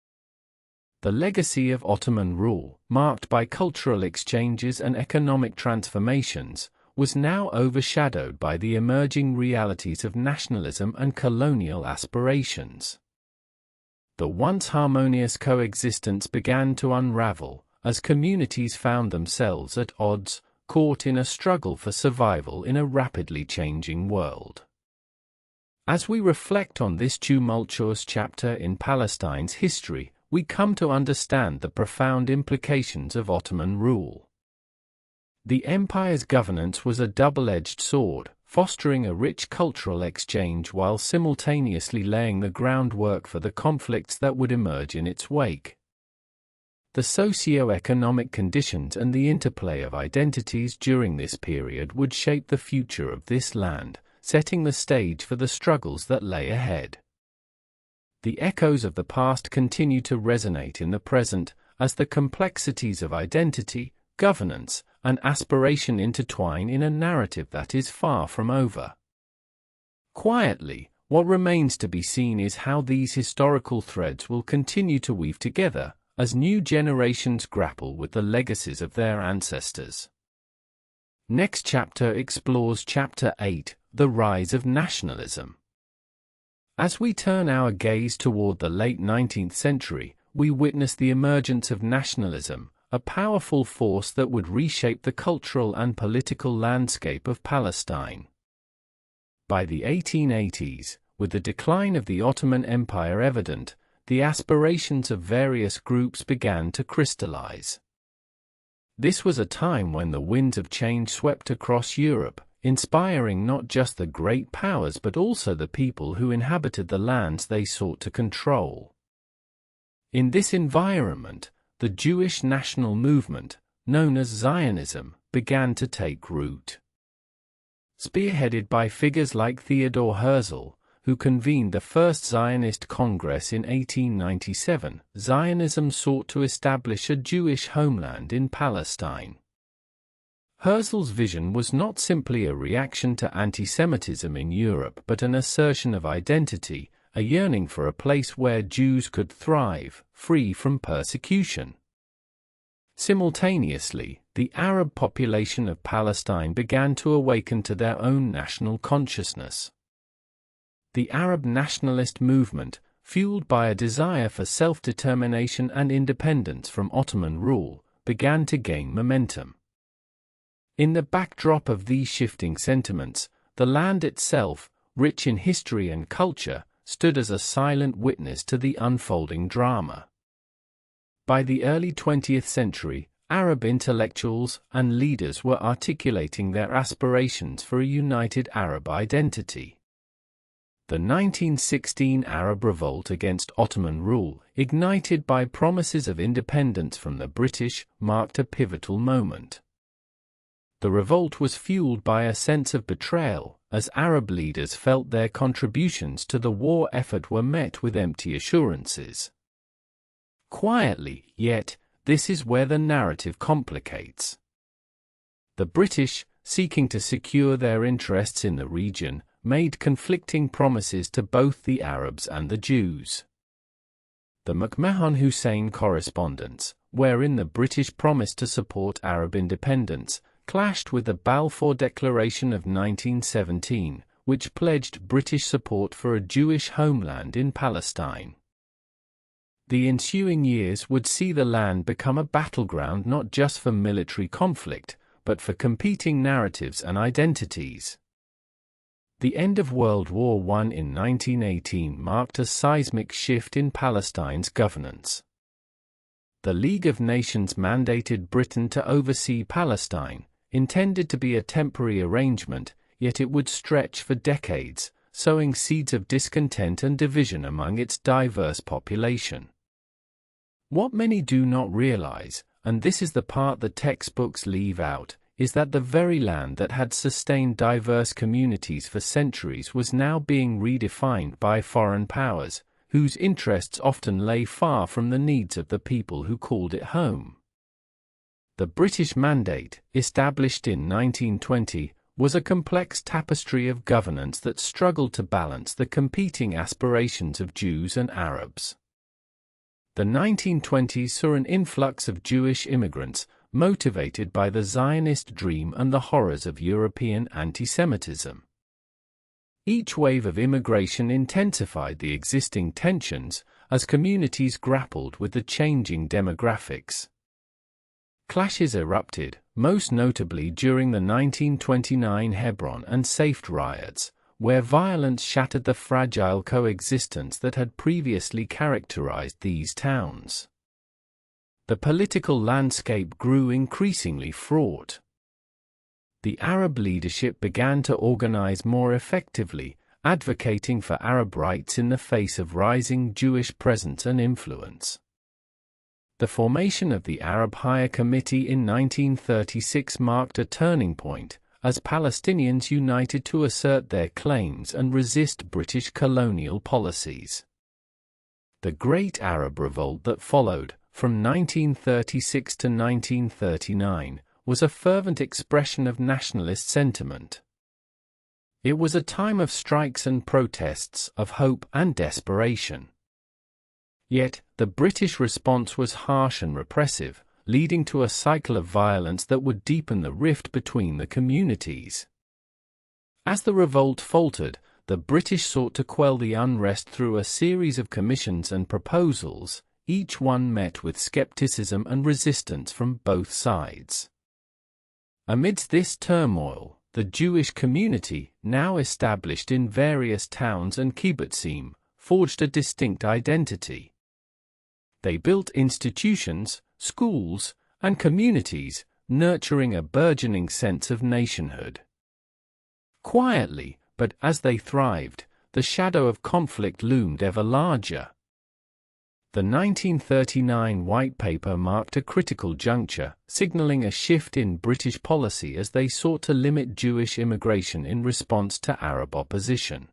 The legacy of Ottoman rule, marked by cultural exchanges and economic transformations, was now overshadowed by the emerging realities of nationalism and colonial aspirations. The once harmonious coexistence began to unravel, as communities found themselves at odds, caught in a struggle for survival in a rapidly changing world. As we reflect on this tumultuous chapter in Palestine's history, we come to understand the profound implications of Ottoman rule. The empire's governance was a double-edged sword, fostering a rich cultural exchange while simultaneously laying the groundwork for the conflicts that would emerge in its wake. The socio-economic conditions and the interplay of identities during this period would shape the future of this land, setting the stage for the struggles that lay ahead. The echoes of the past continue to resonate in the present, as the complexities of identity, governance, and aspiration intertwine in a narrative that is far from over. Quietly, what remains to be seen is how these historical threads will continue to weave together, as new generations grapple with the legacies of their ancestors. Next chapter explores Chapter 8, The Rise of Nationalism. As we turn our gaze toward the late 19th century, we witness the emergence of nationalism, a powerful force that would reshape the cultural and political landscape of Palestine. By the 1880s, with the decline of the Ottoman Empire evident, the aspirations of various groups began to crystallize. This was a time when the winds of change swept across Europe, inspiring not just the great powers but also the people who inhabited the lands they sought to control. In this environment, the Jewish national movement, known as Zionism, began to take root. Spearheaded by figures like Theodor Herzl, who convened the First Zionist Congress in 1897, Zionism sought to establish a Jewish homeland in Palestine. Herzl's vision was not simply a reaction to anti-Semitism in Europe but an assertion of identity, a yearning for a place where Jews could thrive, free from persecution. Simultaneously, the Arab population of Palestine began to awaken to their own national consciousness. The Arab nationalist movement, fueled by a desire for self-determination and independence from Ottoman rule, began to gain momentum. In the backdrop of these shifting sentiments, the land itself, rich in history and culture, stood as a silent witness to the unfolding drama. By the early 20th century, Arab intellectuals and leaders were articulating their aspirations for a united Arab identity. The 1916 Arab Revolt against Ottoman rule, ignited by promises of independence from the British, marked a pivotal moment. The revolt was fueled by a sense of betrayal, as Arab leaders felt their contributions to the war effort were met with empty assurances. Quietly, yet, this is where the narrative complicates. The British, seeking to secure their interests in the region, made conflicting promises to both the Arabs and the Jews. The McMahon-Hussein correspondence, wherein the British promised to support Arab independence, clashed with the Balfour Declaration of 1917, which pledged British support for a Jewish homeland in Palestine. The ensuing years would see the land become a battleground not just for military conflict, but for competing narratives and identities. The end of World War I in 1918 marked a seismic shift in Palestine's governance. The League of Nations mandated Britain to oversee Palestine, intended to be a temporary arrangement, yet it would stretch for decades, sowing seeds of discontent and division among its diverse population. What many do not realize, and this is the part that textbooks leave out, is that the very land that had sustained diverse communities for centuries was now being redefined by foreign powers, whose interests often lay far from the needs of the people who called it home. The British Mandate, established in 1920, was a complex tapestry of governance that struggled to balance the competing aspirations of Jews and Arabs. The 1920s saw an influx of Jewish immigrants, motivated by the Zionist dream and the horrors of European anti-Semitism. Each wave of immigration intensified the existing tensions, as communities grappled with the changing demographics. Clashes erupted, most notably during the 1929 Hebron and Safed riots, where violence shattered the fragile coexistence that had previously characterized these towns. The political landscape grew increasingly fraught. the Arab leadership began to organize more effectively, advocating for Arab rights in the face of rising Jewish presence and influence. The formation of the Arab Higher Committee in 1936 marked a turning point, as Palestinians united to assert their claims and resist British colonial policies. The Great Arab Revolt that followed, from 1936 to 1939, was a fervent expression of nationalist sentiment. It was a time of strikes and protests, of hope and desperation. Yet, the British response was harsh and repressive, leading to a cycle of violence that would deepen the rift between the communities. As the revolt faltered, the British sought to quell the unrest through a series of commissions and proposals, each one met with skepticism and resistance from both sides. Amidst this turmoil, the Jewish community, now established in various towns and kibbutzim, forged a distinct identity. They built institutions, schools, and communities, nurturing a burgeoning sense of nationhood. Quietly, but as they thrived, the shadow of conflict loomed ever larger. The 1939 White Paper marked a critical juncture, signaling a shift in British policy as they sought to limit Jewish immigration in response to Arab opposition.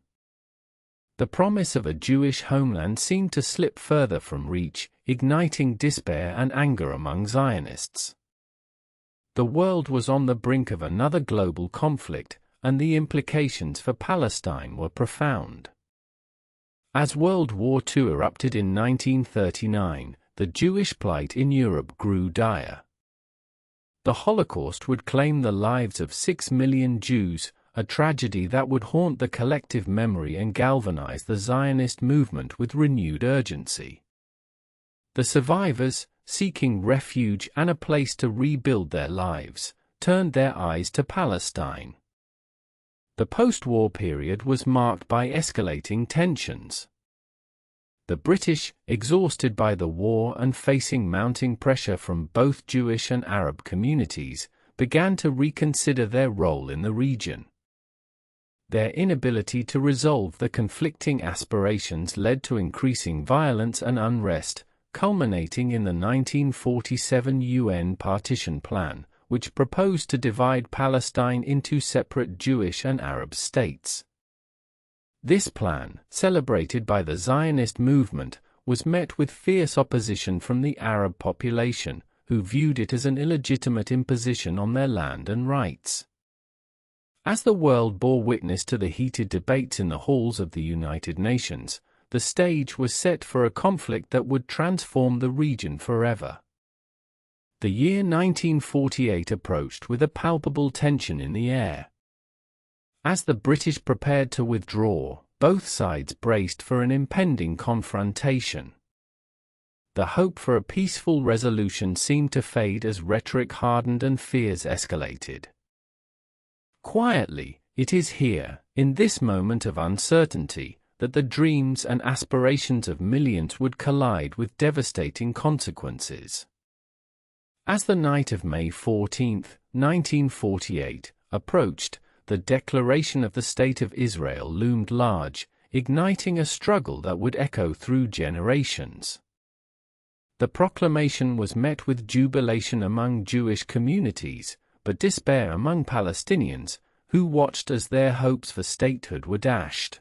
The promise of a Jewish homeland seemed to slip further from reach, igniting despair and anger among Zionists. The world was on the brink of another global conflict, and the implications for Palestine were profound. As World War II erupted in 1939, the Jewish plight in Europe grew dire. The Holocaust would claim the lives of 6 million Jews, a tragedy that would haunt the collective memory and galvanize the Zionist movement with renewed urgency. The survivors, seeking refuge and a place to rebuild their lives, turned their eyes to Palestine. The post-war period was marked by escalating tensions. The British, exhausted by the war and facing mounting pressure from both Jewish and Arab communities, began to reconsider their role in the region. Their inability to resolve the conflicting aspirations led to increasing violence and unrest, culminating in the 1947 UN Partition Plan, which proposed to divide Palestine into separate Jewish and Arab states. This plan, celebrated by the Zionist movement, was met with fierce opposition from the Arab population, who viewed it as an illegitimate imposition on their land and rights. As the world bore witness to the heated debates in the halls of the United Nations, the stage was set for a conflict that would transform the region forever. The year 1948 approached with a palpable tension in the air. As the British prepared to withdraw, both sides braced for an impending confrontation. The hope for a peaceful resolution seemed to fade as rhetoric hardened and fears escalated. Quietly, it is here, in this moment of uncertainty, that the dreams and aspirations of millions would collide with devastating consequences. As the night of May 14, 1948, approached, the declaration of the State of Israel loomed large, igniting a struggle that would echo through generations. The proclamation was met with jubilation among Jewish communities, but despair among Palestinians, who watched as their hopes for statehood were dashed.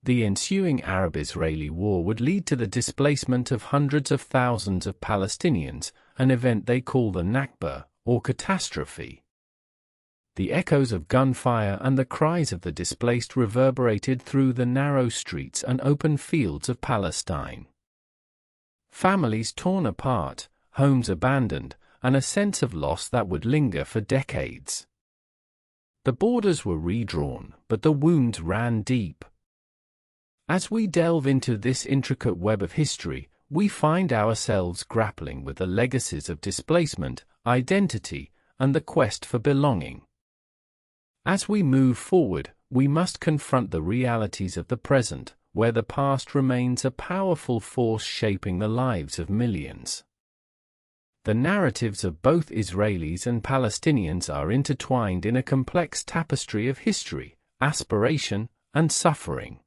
The ensuing Arab-Israeli war would lead to the displacement of hundreds of thousands of Palestinians, an event they call the Nakba, or catastrophe. The echoes of gunfire and the cries of the displaced reverberated through the narrow streets and open fields of Palestine. Families torn apart, homes abandoned, and a sense of loss that would linger for decades. The borders were redrawn, but the wounds ran deep. As we delve into this intricate web of history, we find ourselves grappling with the legacies of displacement, identity, and the quest for belonging. As we move forward, we must confront the realities of the present, where the past remains a powerful force shaping the lives of millions. The narratives of both Israelis and Palestinians are intertwined in a complex tapestry of history, aspiration, and suffering.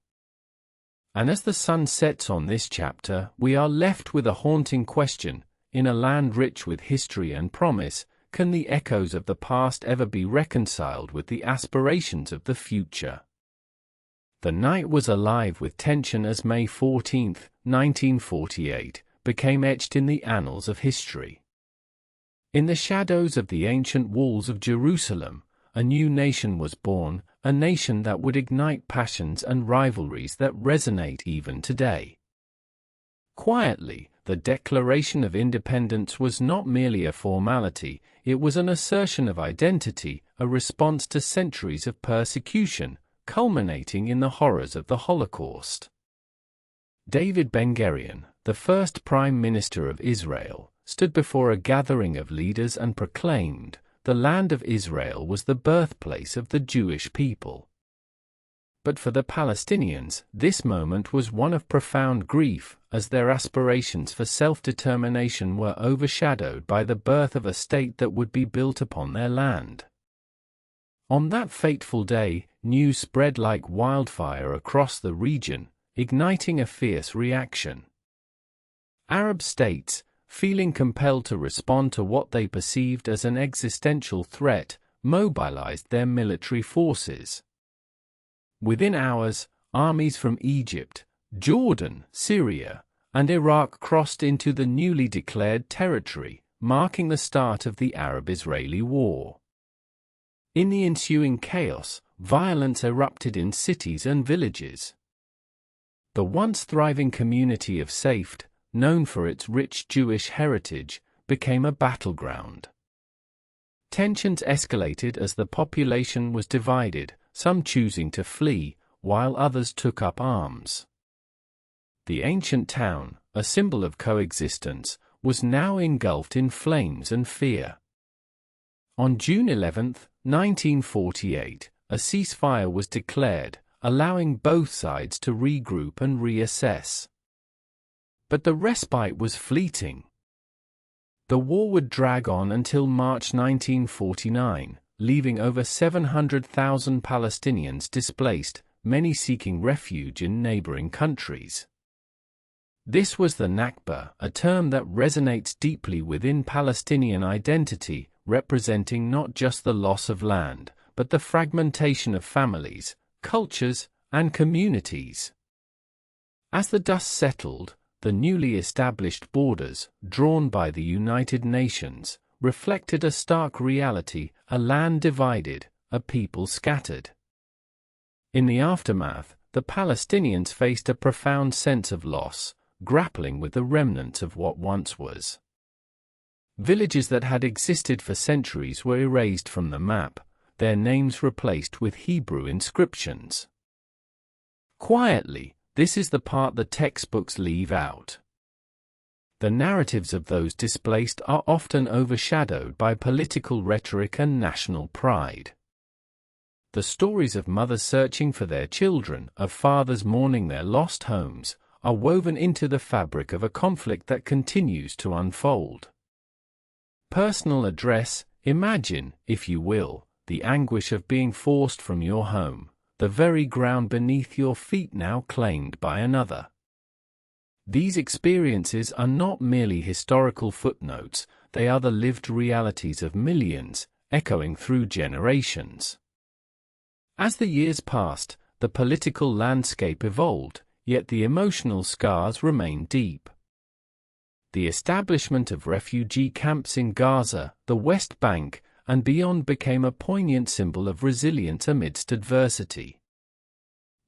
And as the sun sets on this chapter, we are left with a haunting question: in a land rich with history and promise, can the echoes of the past ever be reconciled with the aspirations of the future? The night was alive with tension as May 14, 1948, became etched in the annals of history. In the shadows of the ancient walls of Jerusalem, a new nation was born, a nation that would ignite passions and rivalries that resonate even today. Quietly, the Declaration of Independence was not merely a formality, it was an assertion of identity, a response to centuries of persecution, culminating in the horrors of the Holocaust. David Ben-Gurion, the first Prime Minister of Israel, stood before a gathering of leaders and proclaimed, "The land of Israel was the birthplace of the Jewish people." But for the Palestinians, this moment was one of profound grief, as their aspirations for self-determination were overshadowed by the birth of a state that would be built upon their land. On that fateful day, news spread like wildfire across the region, igniting a fierce reaction. Arab states, feeling compelled to respond to what they perceived as an existential threat, mobilized their military forces. Within hours, armies from Egypt, Jordan, Syria, and Iraq crossed into the newly declared territory, marking the start of the Arab-Israeli War. In the ensuing chaos, violence erupted in cities and villages. The once thriving community of Safed, known for its rich Jewish heritage, became a battleground. Tensions escalated as the population was divided, some choosing to flee, while others took up arms. The ancient town, a symbol of coexistence, was now engulfed in flames and fear. On June 11, 1948, a ceasefire was declared, allowing both sides to regroup and reassess. But the respite was fleeting. The war would drag on until March 1949, leaving over 700,000 Palestinians displaced, many seeking refuge in neighboring countries. This was the Nakba, a term that resonates deeply within Palestinian identity, representing not just the loss of land, but the fragmentation of families, cultures, and communities. As the dust settled, the newly established borders, drawn by the United Nations, reflected a stark reality: a land divided, a people scattered. In the aftermath, the Palestinians faced a profound sense of loss, grappling with the remnants of what once was. Villages that had existed for centuries were erased from the map, their names replaced with Hebrew inscriptions. Quietly, this is the part the textbooks leave out. The narratives of those displaced are often overshadowed by political rhetoric and national pride. The stories of mothers searching for their children, of fathers mourning their lost homes, are woven into the fabric of a conflict that continues to unfold. Personal address: imagine, if you will, the anguish of being forced from your home, the very ground beneath your feet now claimed by another. These experiences are not merely historical footnotes, they are the lived realities of millions, echoing through generations. As the years passed, the political landscape evolved, yet the emotional scars remain deep. The establishment of refugee camps in Gaza, the West Bank, and beyond became a poignant symbol of resilience amidst adversity.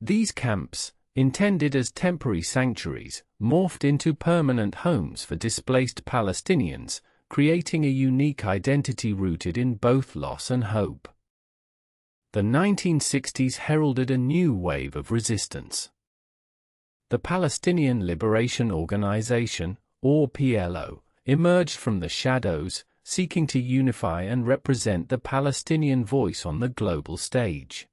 These camps, intended as temporary sanctuaries, morphed into permanent homes for displaced Palestinians, creating a unique identity rooted in both loss and hope. The 1960s heralded a new wave of resistance. The Palestinian Liberation Organization, or PLO, emerged from the shadows, seeking to unify and represent the Palestinian voice on the global stage.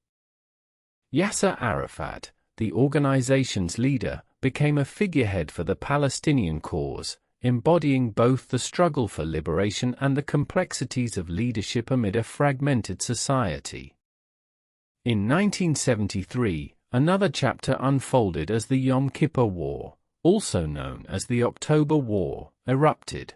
Yasser Arafat, the organization's leader, became a figurehead for the Palestinian cause, embodying both the struggle for liberation and the complexities of leadership amid a fragmented society. In 1973, another chapter unfolded as the Yom Kippur War, also known as the October War, erupted.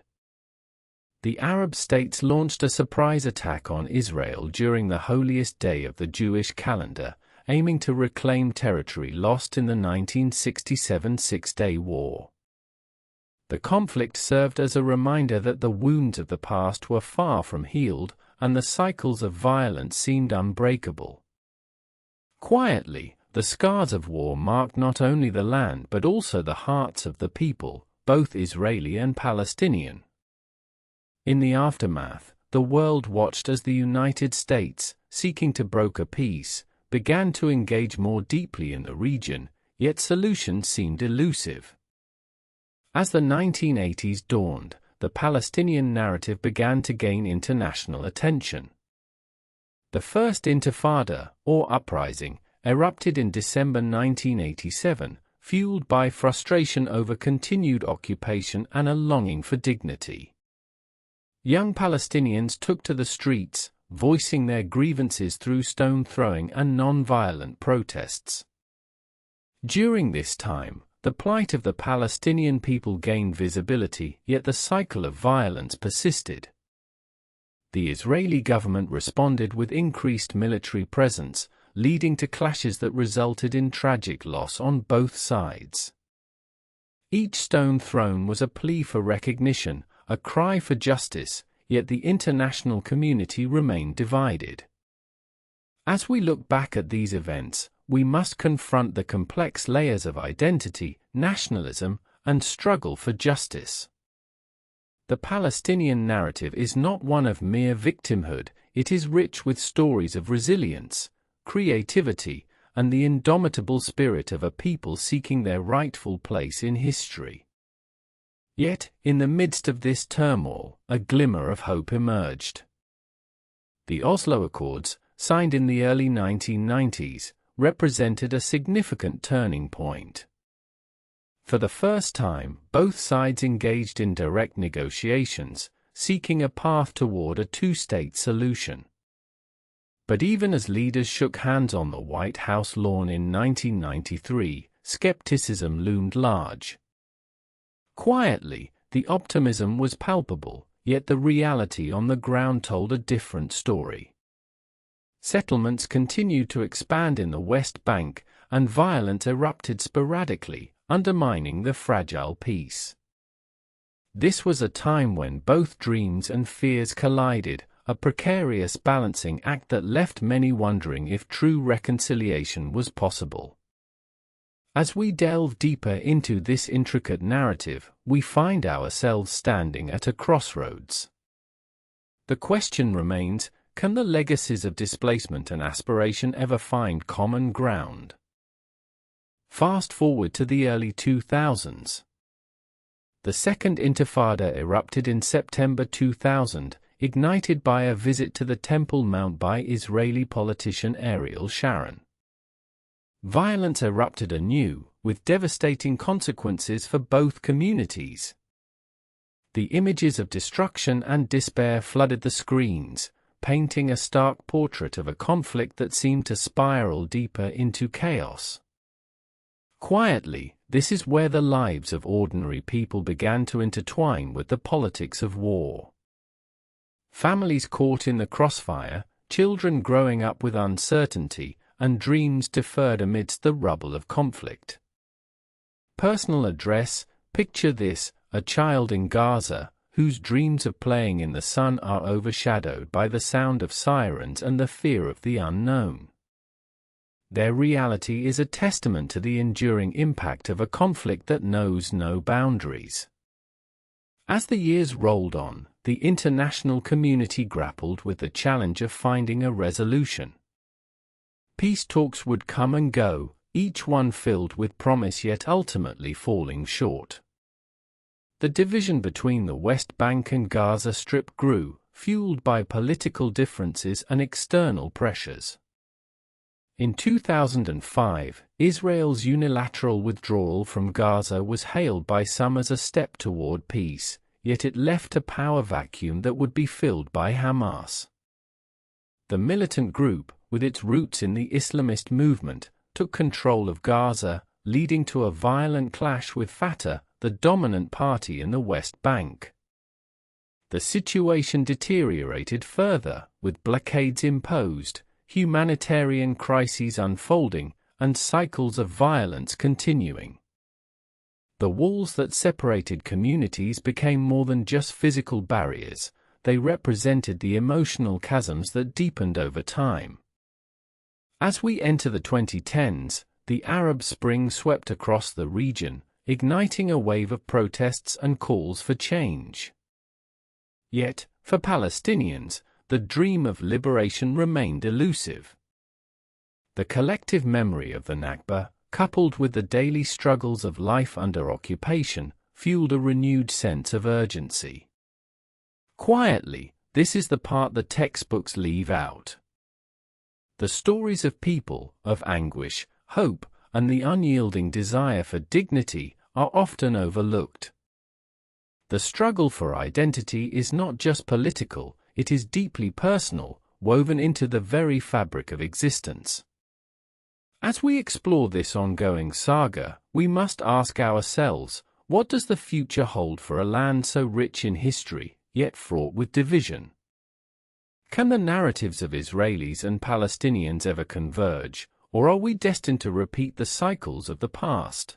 The Arab states launched a surprise attack on Israel during the holiest day of the Jewish calendar, aiming to reclaim territory lost in the 1967 Six-Day War. The conflict served as a reminder that the wounds of the past were far from healed, and the cycles of violence seemed unbreakable. Quietly, the scars of war marked not only the land but also the hearts of the people, both Israeli and Palestinian. In the aftermath, the world watched as the United States, seeking to broker peace, began to engage more deeply in the region, yet solutions seemed elusive. As the 1980s dawned, the Palestinian narrative began to gain international attention. The First Intifada, or uprising, erupted in December 1987, fueled by frustration over continued occupation and a longing for dignity. Young Palestinians took to the streets, voicing their grievances through stone throwing and non-violent protests. During this time, the plight of the Palestinian people gained visibility, yet the cycle of violence persisted. The Israeli government responded with increased military presence, leading to clashes that resulted in tragic loss on both sides. Each stone thrown was a plea for recognition, a cry for justice, yet the international community remained divided. As we look back at these events, we must confront the complex layers of identity, nationalism, and struggle for justice. The Palestinian narrative is not one of mere victimhood, it is rich with stories of resilience, creativity, and the indomitable spirit of a people seeking their rightful place in history. Yet, in the midst of this turmoil, a glimmer of hope emerged. The Oslo Accords, signed in the early 1990s, represented a significant turning point. For the first time, both sides engaged in direct negotiations, seeking a path toward a two-state solution. But even as leaders shook hands on the White House lawn in 1993, skepticism loomed large. Quietly, the optimism was palpable, yet the reality on the ground told a different story. Settlements continued to expand in the West Bank, and violence erupted sporadically, undermining the fragile peace. This was a time when both dreams and fears collided, a precarious balancing act that left many wondering if true reconciliation was possible. As we delve deeper into this intricate narrative, we find ourselves standing at a crossroads. The question remains, can the legacies of displacement and aspiration ever find common ground? Fast forward to the early 2000s. The Second Intifada erupted in September 2000, ignited by a visit to the Temple Mount by Israeli politician Ariel Sharon. Violence erupted anew, with devastating consequences for both communities. The images of destruction and despair flooded the screens, painting a stark portrait of a conflict that seemed to spiral deeper into chaos. Quietly, this is where the lives of ordinary people began to intertwine with the politics of war. Families caught in the crossfire, children growing up with uncertainty, and dreams deferred amidst the rubble of conflict. Personal address, picture this, a child in Gaza, whose dreams of playing in the sun are overshadowed by the sound of sirens and the fear of the unknown. Their reality is a testament to the enduring impact of a conflict that knows no boundaries. As the years rolled on, the international community grappled with the challenge of finding a resolution. Peace talks would come and go, each one filled with promise yet ultimately falling short. The division between the West Bank and Gaza Strip grew, fueled by political differences and external pressures. In 2005, Israel's unilateral withdrawal from Gaza was hailed by some as a step toward peace, yet it left a power vacuum that would be filled by Hamas. The militant group, with its roots in the Islamist movement, took control of Gaza, leading to a violent clash with Fatah, the dominant party in the West Bank. The situation deteriorated further, with blockades imposed, humanitarian crises unfolding, and cycles of violence continuing. The walls that separated communities became more than just physical barriers, they represented the emotional chasms that deepened over time. As we enter the 2010s, the Arab Spring swept across the region, igniting a wave of protests and calls for change. Yet, for Palestinians, the dream of liberation remained elusive. The collective memory of the Nakba, coupled with the daily struggles of life under occupation, fueled a renewed sense of urgency. Quietly, this is the part that textbooks leave out. The stories of people, of anguish, hope, and the unyielding desire for dignity are often overlooked. The struggle for identity is not just political, it is deeply personal, woven into the very fabric of existence. As we explore this ongoing saga, we must ask ourselves, what does the future hold for a land so rich in history, yet fraught with division? Can the narratives of Israelis and Palestinians ever converge, or are we destined to repeat the cycles of the past?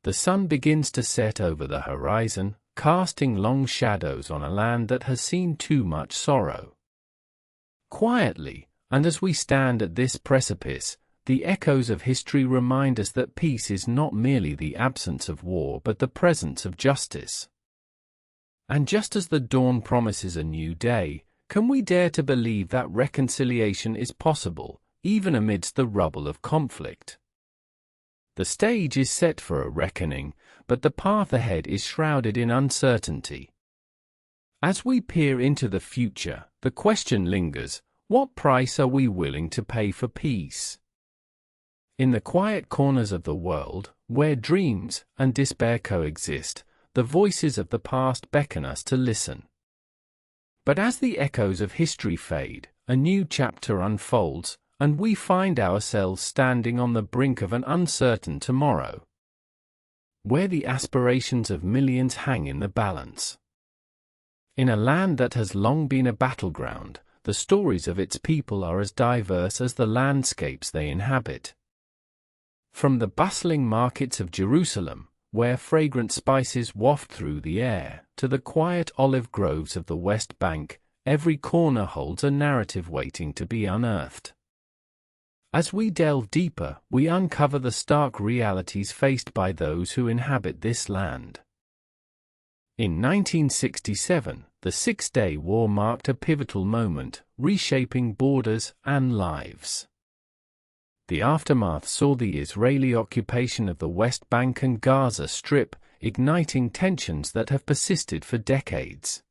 The sun begins to set over the horizon, casting long shadows on a land that has seen too much sorrow. Quietly, and as we stand at this precipice, the echoes of history remind us that peace is not merely the absence of war but the presence of justice. And just as the dawn promises a new day, can we dare to believe that reconciliation is possible, even amidst the rubble of conflict? The stage is set for a reckoning, but the path ahead is shrouded in uncertainty. As we peer into the future, the question lingers, what price are we willing to pay for peace? In the quiet corners of the world, where dreams and despair coexist, the voices of the past beckon us to listen. But as the echoes of history fade, a new chapter unfolds, and we find ourselves standing on the brink of an uncertain tomorrow, where the aspirations of millions hang in the balance. In a land that has long been a battleground, the stories of its people are as diverse as the landscapes they inhabit. From the bustling markets of Jerusalem, where fragrant spices waft through the air, to the quiet olive groves of the West Bank, every corner holds a narrative waiting to be unearthed. As we delve deeper, we uncover the stark realities faced by those who inhabit this land. In 1967, the Six-Day War marked a pivotal moment, reshaping borders and lives. The aftermath saw the Israeli occupation of the West Bank and Gaza Strip, igniting tensions that have persisted for decades.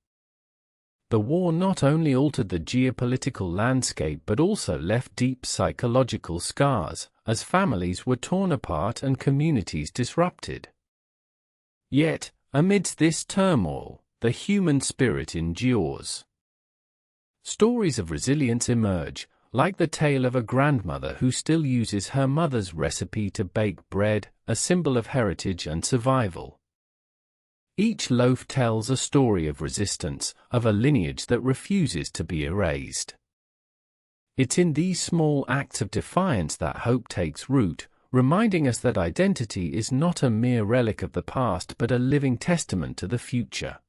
The war not only altered the geopolitical landscape but also left deep psychological scars, as families were torn apart and communities disrupted. Yet, amidst this turmoil, the human spirit endures. Stories of resilience emerge, like the tale of a grandmother who still uses her mother's recipe to bake bread, a symbol of heritage and survival. Each loaf tells a story of resistance, of a lineage that refuses to be erased. It's in these small acts of defiance that hope takes root, reminding us that identity is not a mere relic of the past but a living testament to the future.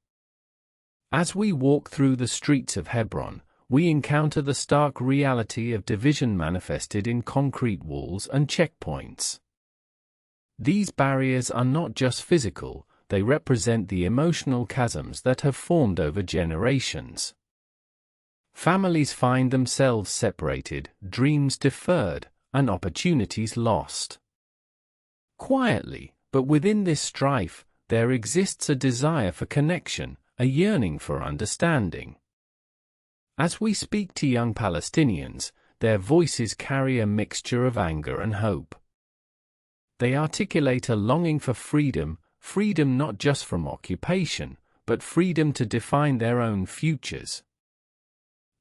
As we walk through the streets of Hebron, we encounter the stark reality of division manifested in concrete walls and checkpoints. These barriers are not just physical, they represent the emotional chasms that have formed over generations. Families find themselves separated, dreams deferred, and opportunities lost. Quietly, but within this strife, there exists a desire for connection, a yearning for understanding. As we speak to young Palestinians, their voices carry a mixture of anger and hope. They articulate a longing for freedom, freedom not just from occupation, but freedom to define their own futures.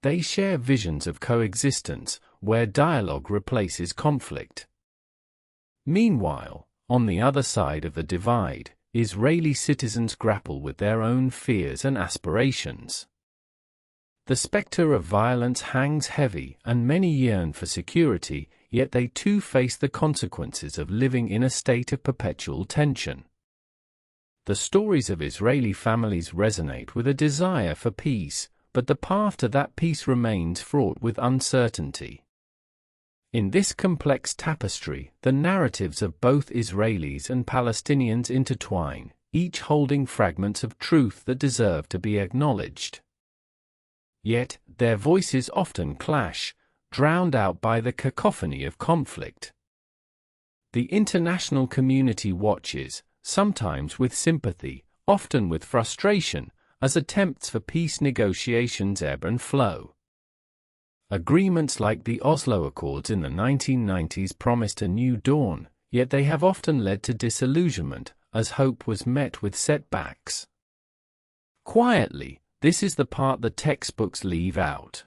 They share visions of coexistence, where dialogue replaces conflict. Meanwhile, on the other side of the divide, Israeli citizens grapple with their own fears and aspirations. The specter of violence hangs heavy, and many yearn for security, yet they too face the consequences of living in a state of perpetual tension. The stories of Israeli families resonate with a desire for peace, but the path to that peace remains fraught with uncertainty. In this complex tapestry, the narratives of both Israelis and Palestinians intertwine, each holding fragments of truth that deserve to be acknowledged. Yet, their voices often clash, drowned out by the cacophony of conflict. The international community watches, sometimes with sympathy, often with frustration, as attempts for peace negotiations ebb and flow. Agreements like the Oslo Accords in the 1990s promised a new dawn, yet they have often led to disillusionment, as hope was met with setbacks. Quietly, this is the part the textbooks leave out.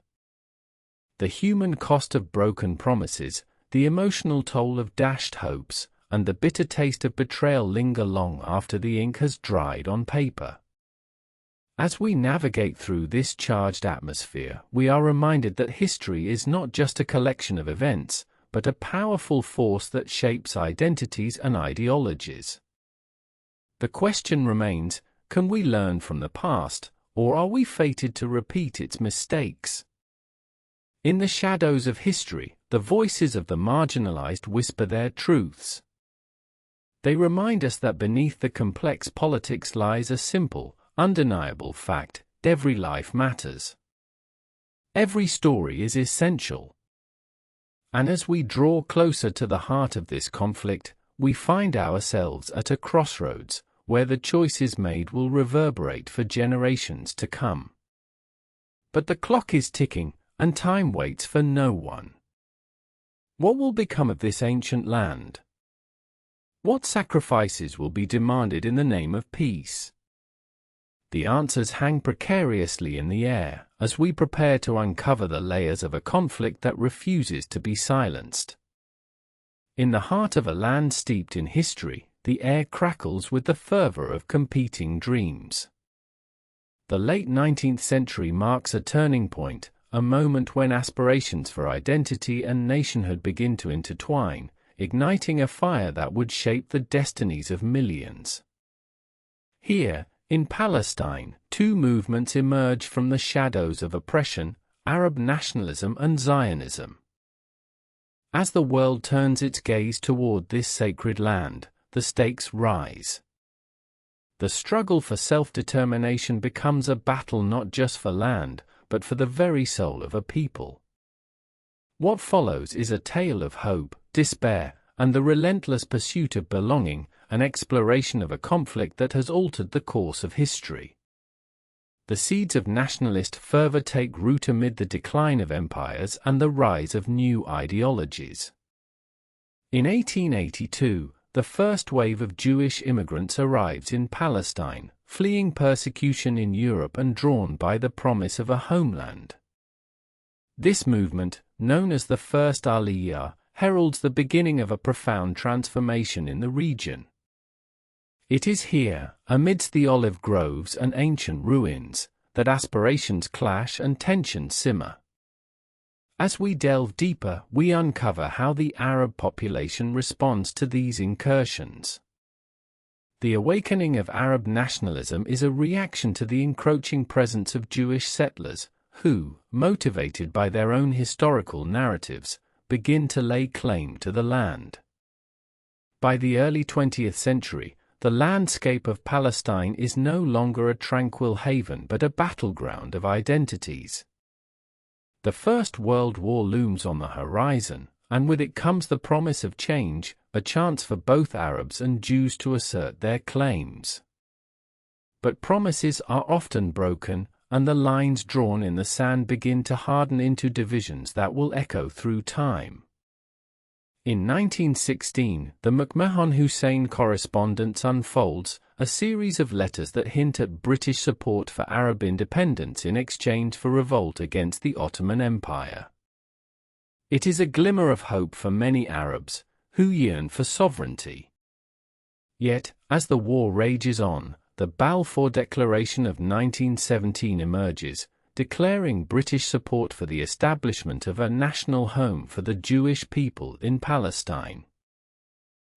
The human cost of broken promises, the emotional toll of dashed hopes, and the bitter taste of betrayal linger long after the ink has dried on paper. As we navigate through this charged atmosphere, we are reminded that history is not just a collection of events, but a powerful force that shapes identities and ideologies. The question remains, can we learn from the past, or are we fated to repeat its mistakes? In the shadows of history, the voices of the marginalized whisper their truths. They remind us that beneath the complex politics lies a simple, undeniable fact: every life matters. Every story is essential. And as we draw closer to the heart of this conflict, we find ourselves at a crossroads, where the choices made will reverberate for generations to come. But the clock is ticking, and time waits for no one. What will become of this ancient land? What sacrifices will be demanded in the name of peace? The answers hang precariously in the air, as we prepare to uncover the layers of a conflict that refuses to be silenced. In the heart of a land steeped in history, the air crackles with the fervor of competing dreams. The late 19th century marks a turning point, a moment when aspirations for identity and nationhood begin to intertwine, igniting a fire that would shape the destinies of millions. Here, in Palestine, two movements emerge from the shadows of oppression: Arab nationalism and Zionism. As the world turns its gaze toward this sacred land, the stakes rise. The struggle for self-determination becomes a battle not just for land, but for the very soul of a people. What follows is a tale of hope, despair, and the relentless pursuit of belonging, an exploration of a conflict that has altered the course of history. The seeds of nationalist fervor take root amid the decline of empires and the rise of new ideologies. In 1882, the first wave of Jewish immigrants arrives in Palestine, fleeing persecution in Europe and drawn by the promise of a homeland. This movement, known as the First Aliyah, heralds the beginning of a profound transformation in the region. It is here, amidst the olive groves and ancient ruins, that aspirations clash and tensions simmer. As we delve deeper, we uncover how the Arab population responds to these incursions. The awakening of Arab nationalism is a reaction to the encroaching presence of Jewish settlers, who, motivated by their own historical narratives, begin to lay claim to the land. By the early 20th century, the landscape of Palestine is no longer a tranquil haven but a battleground of identities. The First World War looms on the horizon, and with it comes the promise of change, a chance for both Arabs and Jews to assert their claims. But promises are often broken, and the lines drawn in the sand begin to harden into divisions that will echo through time. In 1916, the McMahon-Hussein correspondence unfolds, a series of letters that hint at British support for Arab independence in exchange for revolt against the Ottoman Empire. It is a glimmer of hope for many Arabs, who yearn for sovereignty. Yet, as the war rages on, the Balfour Declaration of 1917 emerges, declaring British support for the establishment of a national home for the Jewish people in Palestine.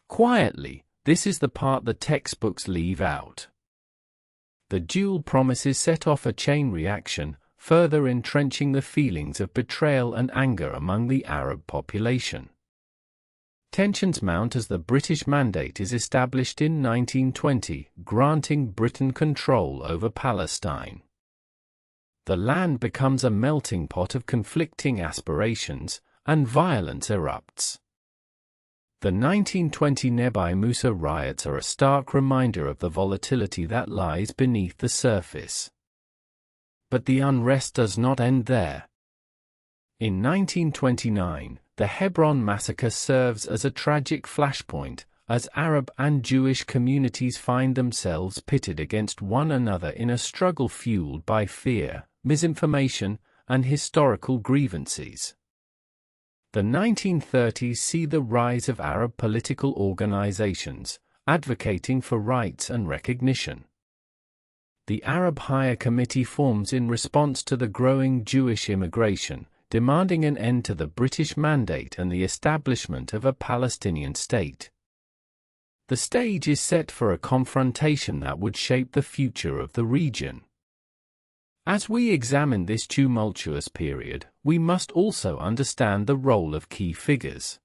Quietly, this is the part the textbooks leave out. The dual promises set off a chain reaction, further entrenching the feelings of betrayal and anger among the Arab population. Tensions mount as the British Mandate is established in 1920, granting Britain control over Palestine. The land becomes a melting pot of conflicting aspirations, and violence erupts. The 1920 Nebi Musa riots are a stark reminder of the volatility that lies beneath the surface. But the unrest does not end there. In 1929, the Hebron massacre serves as a tragic flashpoint, as Arab and Jewish communities find themselves pitted against one another in a struggle fueled by fear, misinformation, and historical grievances. The 1930s see the rise of Arab political organizations, advocating for rights and recognition. The Arab Higher Committee forms in response to the growing Jewish immigration, demanding an end to the British Mandate and the establishment of a Palestinian state. The stage is set for a confrontation that would shape the future of the region. As we examine this tumultuous period, we must also understand the role of key figures.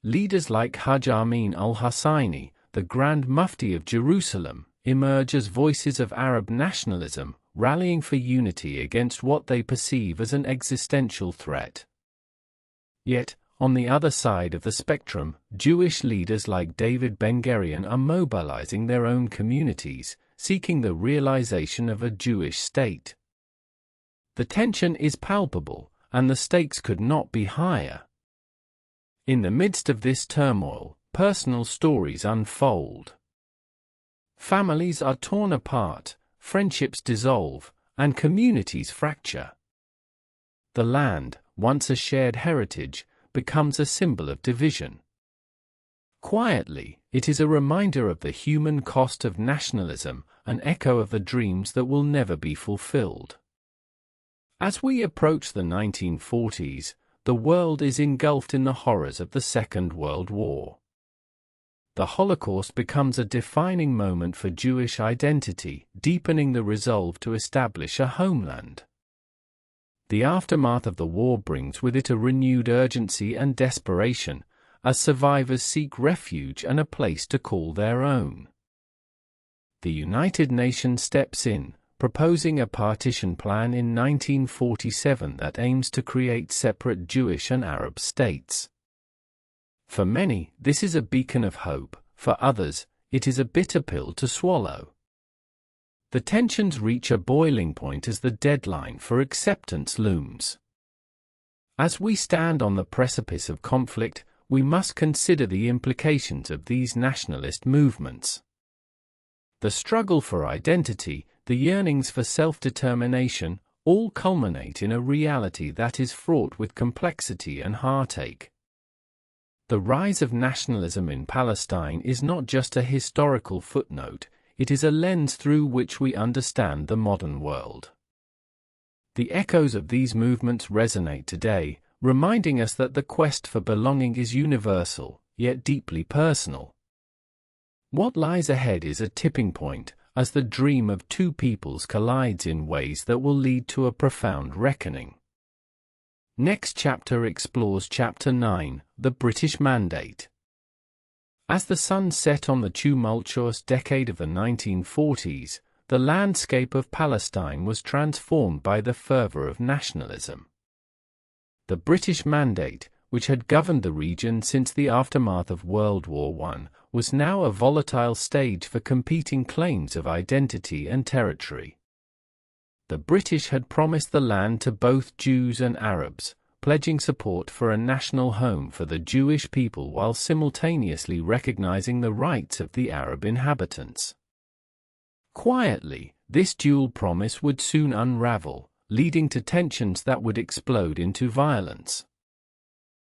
Leaders like Hajj Amin al-Husseini, the Grand Mufti of Jerusalem, emerge as voices of Arab nationalism, rallying for unity against what they perceive as an existential threat. Yet, on the other side of the spectrum, Jewish leaders like David Ben-Gurion are mobilizing their own communities, seeking the realization of a Jewish state. The tension is palpable, and the stakes could not be higher. In the midst of this turmoil, personal stories unfold. Families are torn apart, friendships dissolve, and communities fracture. The land, once a shared heritage, becomes a symbol of division. Quietly, it is a reminder of the human cost of nationalism, an echo of the dreams that will never be fulfilled. As we approach the 1940s, the world is engulfed in the horrors of the Second World War. The Holocaust becomes a defining moment for Jewish identity, deepening the resolve to establish a homeland. The aftermath of the war brings with it a renewed urgency and desperation, as survivors seek refuge and a place to call their own. The United Nations steps in, proposing a partition plan in 1947 that aims to create separate Jewish and Arab states. For many, this is a beacon of hope; for others, it is a bitter pill to swallow. The tensions reach a boiling point as the deadline for acceptance looms. As we stand on the precipice of conflict, we must consider the implications of these nationalist movements. The struggle for identity, the yearnings for self-determination, all culminate in a reality that is fraught with complexity and heartache. The rise of nationalism in Palestine is not just a historical footnote, it is a lens through which we understand the modern world. The echoes of these movements resonate today, reminding us that the quest for belonging is universal, yet deeply personal. What lies ahead is a tipping point, as the dream of two peoples collides in ways that will lead to a profound reckoning. Next chapter explores Chapter 9, The British Mandate. As the sun set on the tumultuous decade of the 1940s, the landscape of Palestine was transformed by the fervor of nationalism. The British Mandate, which had governed the region since the aftermath of World War I, was now a volatile stage for competing claims of identity and territory. The British had promised the land to both Jews and Arabs, pledging support for a national home for the Jewish people while simultaneously recognizing the rights of the Arab inhabitants. Quietly, this dual promise would soon unravel, leading to tensions that would explode into violence.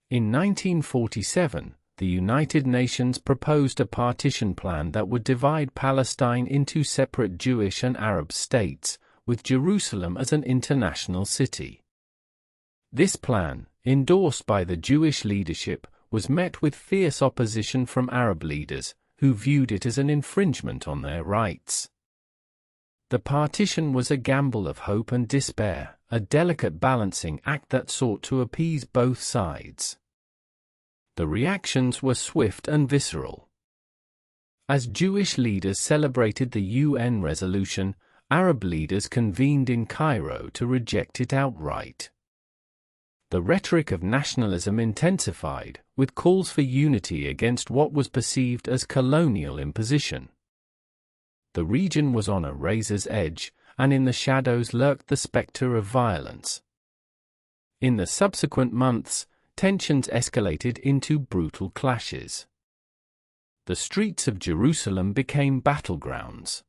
In 1947, the United Nations proposed a partition plan that would divide Palestine into separate Jewish and Arab states, with Jerusalem as an international city. This plan, endorsed by the Jewish leadership, was met with fierce opposition from Arab leaders, who viewed it as an infringement on their rights. The partition was a gamble of hope and despair, a delicate balancing act that sought to appease both sides. The reactions were swift and visceral. As Jewish leaders celebrated the UN resolution, Arab leaders convened in Cairo to reject it outright. The rhetoric of nationalism intensified, with calls for unity against what was perceived as colonial imposition. The region was on a razor's edge, and in the shadows lurked the specter of violence. In the subsequent months, tensions escalated into brutal clashes. The streets of Jerusalem became battlegrounds.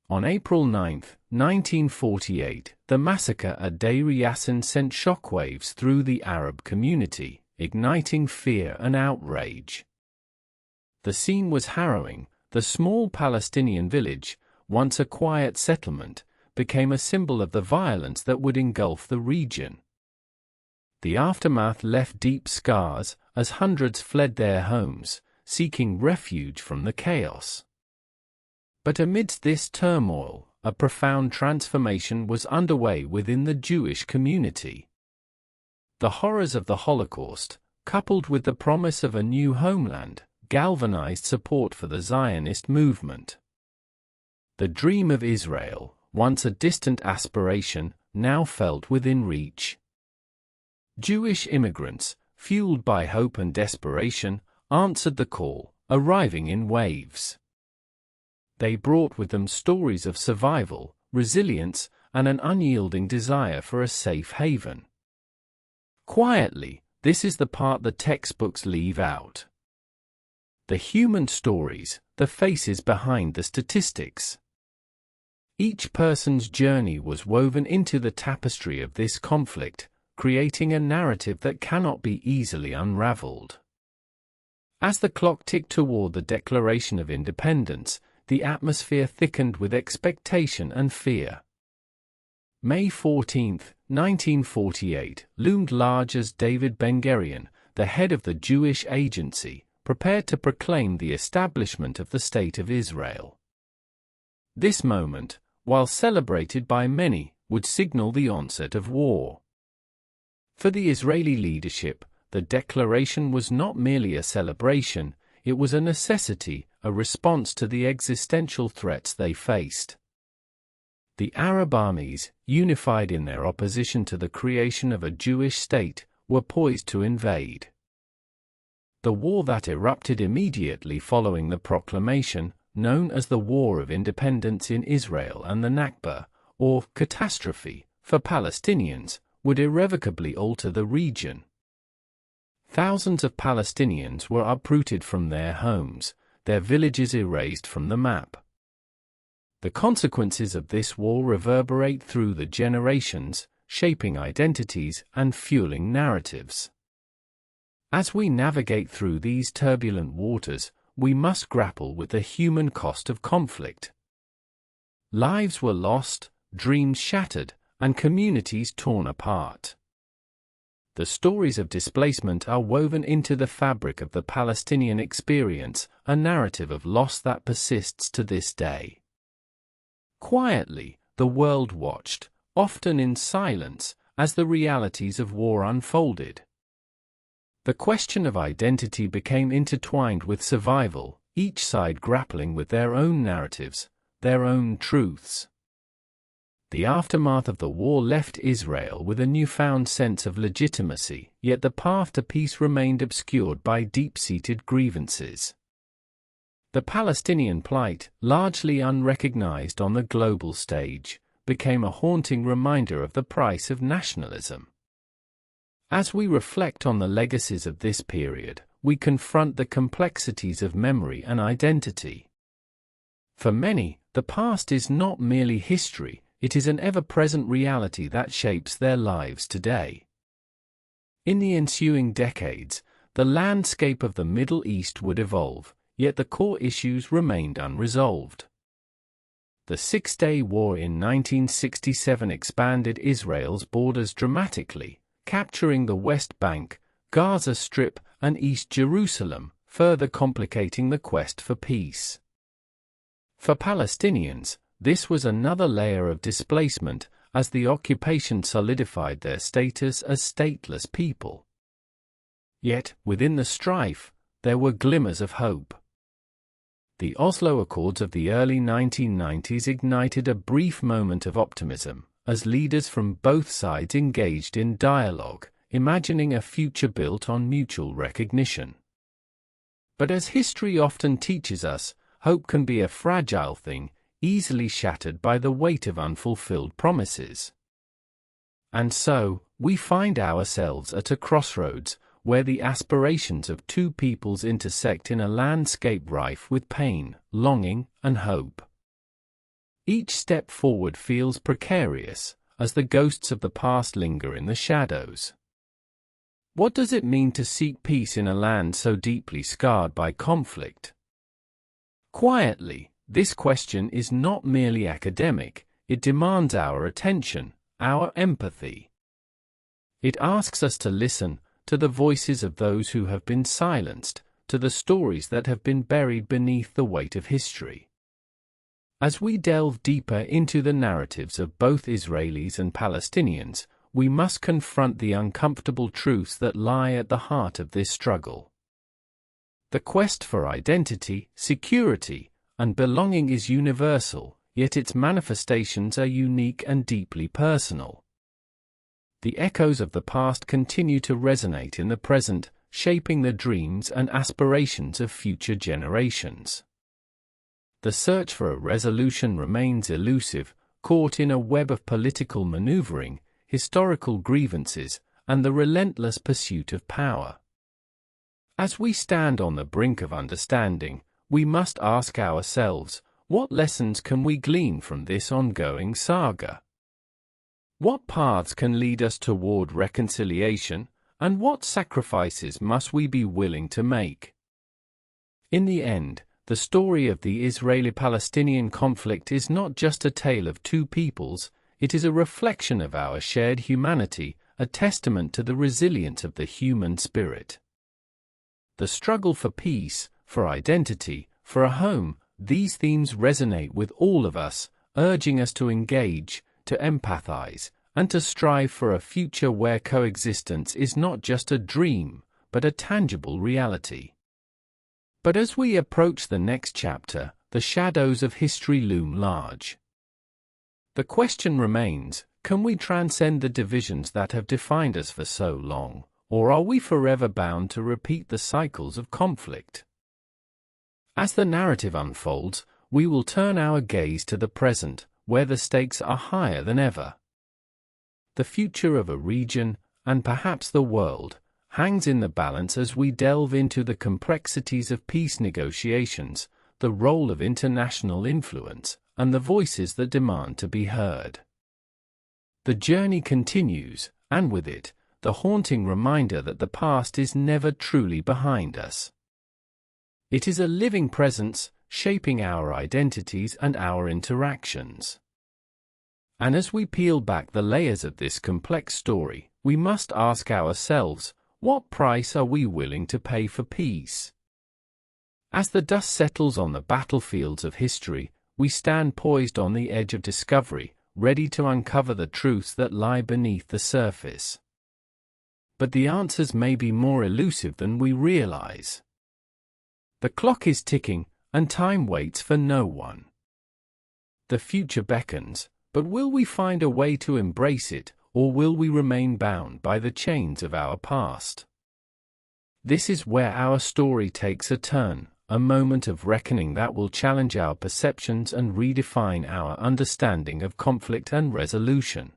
On April 9, 1948, the massacre at Deir Yassin sent shockwaves through the Arab community, igniting fear and outrage. The scene was harrowing. The small Palestinian village, once a quiet settlement, became a symbol of the violence that would engulf the region. The aftermath left deep scars, as hundreds fled their homes, seeking refuge from the chaos. But amidst this turmoil, a profound transformation was underway within the Jewish community. The horrors of the Holocaust, coupled with the promise of a new homeland, galvanized support for the Zionist movement. The dream of Israel, once a distant aspiration, now felt within reach. Jewish immigrants, fueled by hope and desperation, answered the call, arriving in waves. They brought with them stories of survival, resilience, and an unyielding desire for a safe haven. Quietly, this is the part the textbooks leave out. The human stories, the faces behind the statistics. Each person's journey was woven into the tapestry of this conflict, creating a narrative that cannot be easily unraveled. As the clock ticked toward the Declaration of Independence, the atmosphere thickened with expectation and fear. May 14, 1948, loomed large as David Ben-Gurion, the head of the Jewish Agency, prepared to proclaim the establishment of the State of Israel. This moment, while celebrated by many, would signal the onset of war. For the Israeli leadership, the declaration was not merely a celebration, it was a necessity, a response to the existential threats they faced. The Arab armies, unified in their opposition to the creation of a Jewish state, were poised to invade. The war that erupted immediately following the proclamation, known as the War of Independence in Israel and the Nakba, or catastrophe, for Palestinians, would irrevocably alter the region. Thousands of Palestinians were uprooted from their homes, their villages erased from the map. The consequences of this war reverberate through the generations, shaping identities and fueling narratives. As we navigate through these turbulent waters, we must grapple with the human cost of conflict. Lives were lost, dreams shattered, and communities torn apart. The stories of displacement are woven into the fabric of the Palestinian experience, a narrative of loss that persists to this day. Quietly, the world watched, often in silence, as the realities of war unfolded. The question of identity became intertwined with survival, each side grappling with their own narratives, their own truths. The aftermath of the war left Israel with a newfound sense of legitimacy, yet the path to peace remained obscured by deep-seated grievances. The Palestinian plight, largely unrecognized on the global stage, became a haunting reminder of the price of nationalism. As we reflect on the legacies of this period, we confront the complexities of memory and identity. For many, the past is not merely history, it is an ever-present reality that shapes their lives today. In the ensuing decades, the landscape of the Middle East would evolve, yet the core issues remained unresolved. The Six-Day War in 1967 expanded Israel's borders dramatically, capturing the West Bank, Gaza Strip, and East Jerusalem, further complicating the quest for peace. For Palestinians, this was another layer of displacement, as the occupation solidified their status as stateless people. Yet, within the strife, there were glimmers of hope. The Oslo Accords of the early 1990s ignited a brief moment of optimism, as leaders from both sides engaged in dialogue, imagining a future built on mutual recognition. But as history often teaches us, hope can be a fragile thing, easily shattered by the weight of unfulfilled promises. And so, we find ourselves at a crossroads, where the aspirations of two peoples intersect in a landscape rife with pain, longing, and hope. Each step forward feels precarious, as the ghosts of the past linger in the shadows. What does it mean to seek peace in a land so deeply scarred by conflict? Quietly, this question is not merely academic, it demands our attention, our empathy. It asks us to listen to the voices of those who have been silenced, to the stories that have been buried beneath the weight of history. As we delve deeper into the narratives of both Israelis and Palestinians, we must confront the uncomfortable truths that lie at the heart of this struggle. The quest for identity, security, and belonging is universal, yet its manifestations are unique and deeply personal. The echoes of the past continue to resonate in the present, shaping the dreams and aspirations of future generations. The search for a resolution remains elusive, caught in a web of political maneuvering, historical grievances, and the relentless pursuit of power. As we stand on the brink of understanding, we must ask ourselves, what lessons can we glean from this ongoing saga? What paths can lead us toward reconciliation, and what sacrifices must we be willing to make? In the end, the story of the Israeli-Palestinian conflict is not just a tale of two peoples, it is a reflection of our shared humanity, a testament to the resilience of the human spirit. The struggle for peace, for identity, for a home, these themes resonate with all of us, urging us to engage, to empathize, and to strive for a future where coexistence is not just a dream, but a tangible reality. But as we approach the next chapter, the shadows of history loom large. The question remains, can we transcend the divisions that have defined us for so long, or are we forever bound to repeat the cycles of conflict? As the narrative unfolds, we will turn our gaze to the present, where the stakes are higher than ever. The future of a region, and perhaps the world, hangs in the balance as we delve into the complexities of peace negotiations, the role of international influence, and the voices that demand to be heard. The journey continues, and with it, the haunting reminder that the past is never truly behind us. It is a living presence, shaping our identities and our interactions. And as we peel back the layers of this complex story, we must ask ourselves, what price are we willing to pay for peace? As the dust settles on the battlefields of history, we stand poised on the edge of discovery, ready to uncover the truths that lie beneath the surface. But the answers may be more elusive than we realize. The clock is ticking, and time waits for no one. The future beckons, but will we find a way to embrace it, or will we remain bound by the chains of our past? This is where our story takes a turn, a moment of reckoning that will challenge our perceptions and redefine our understanding of conflict and resolution.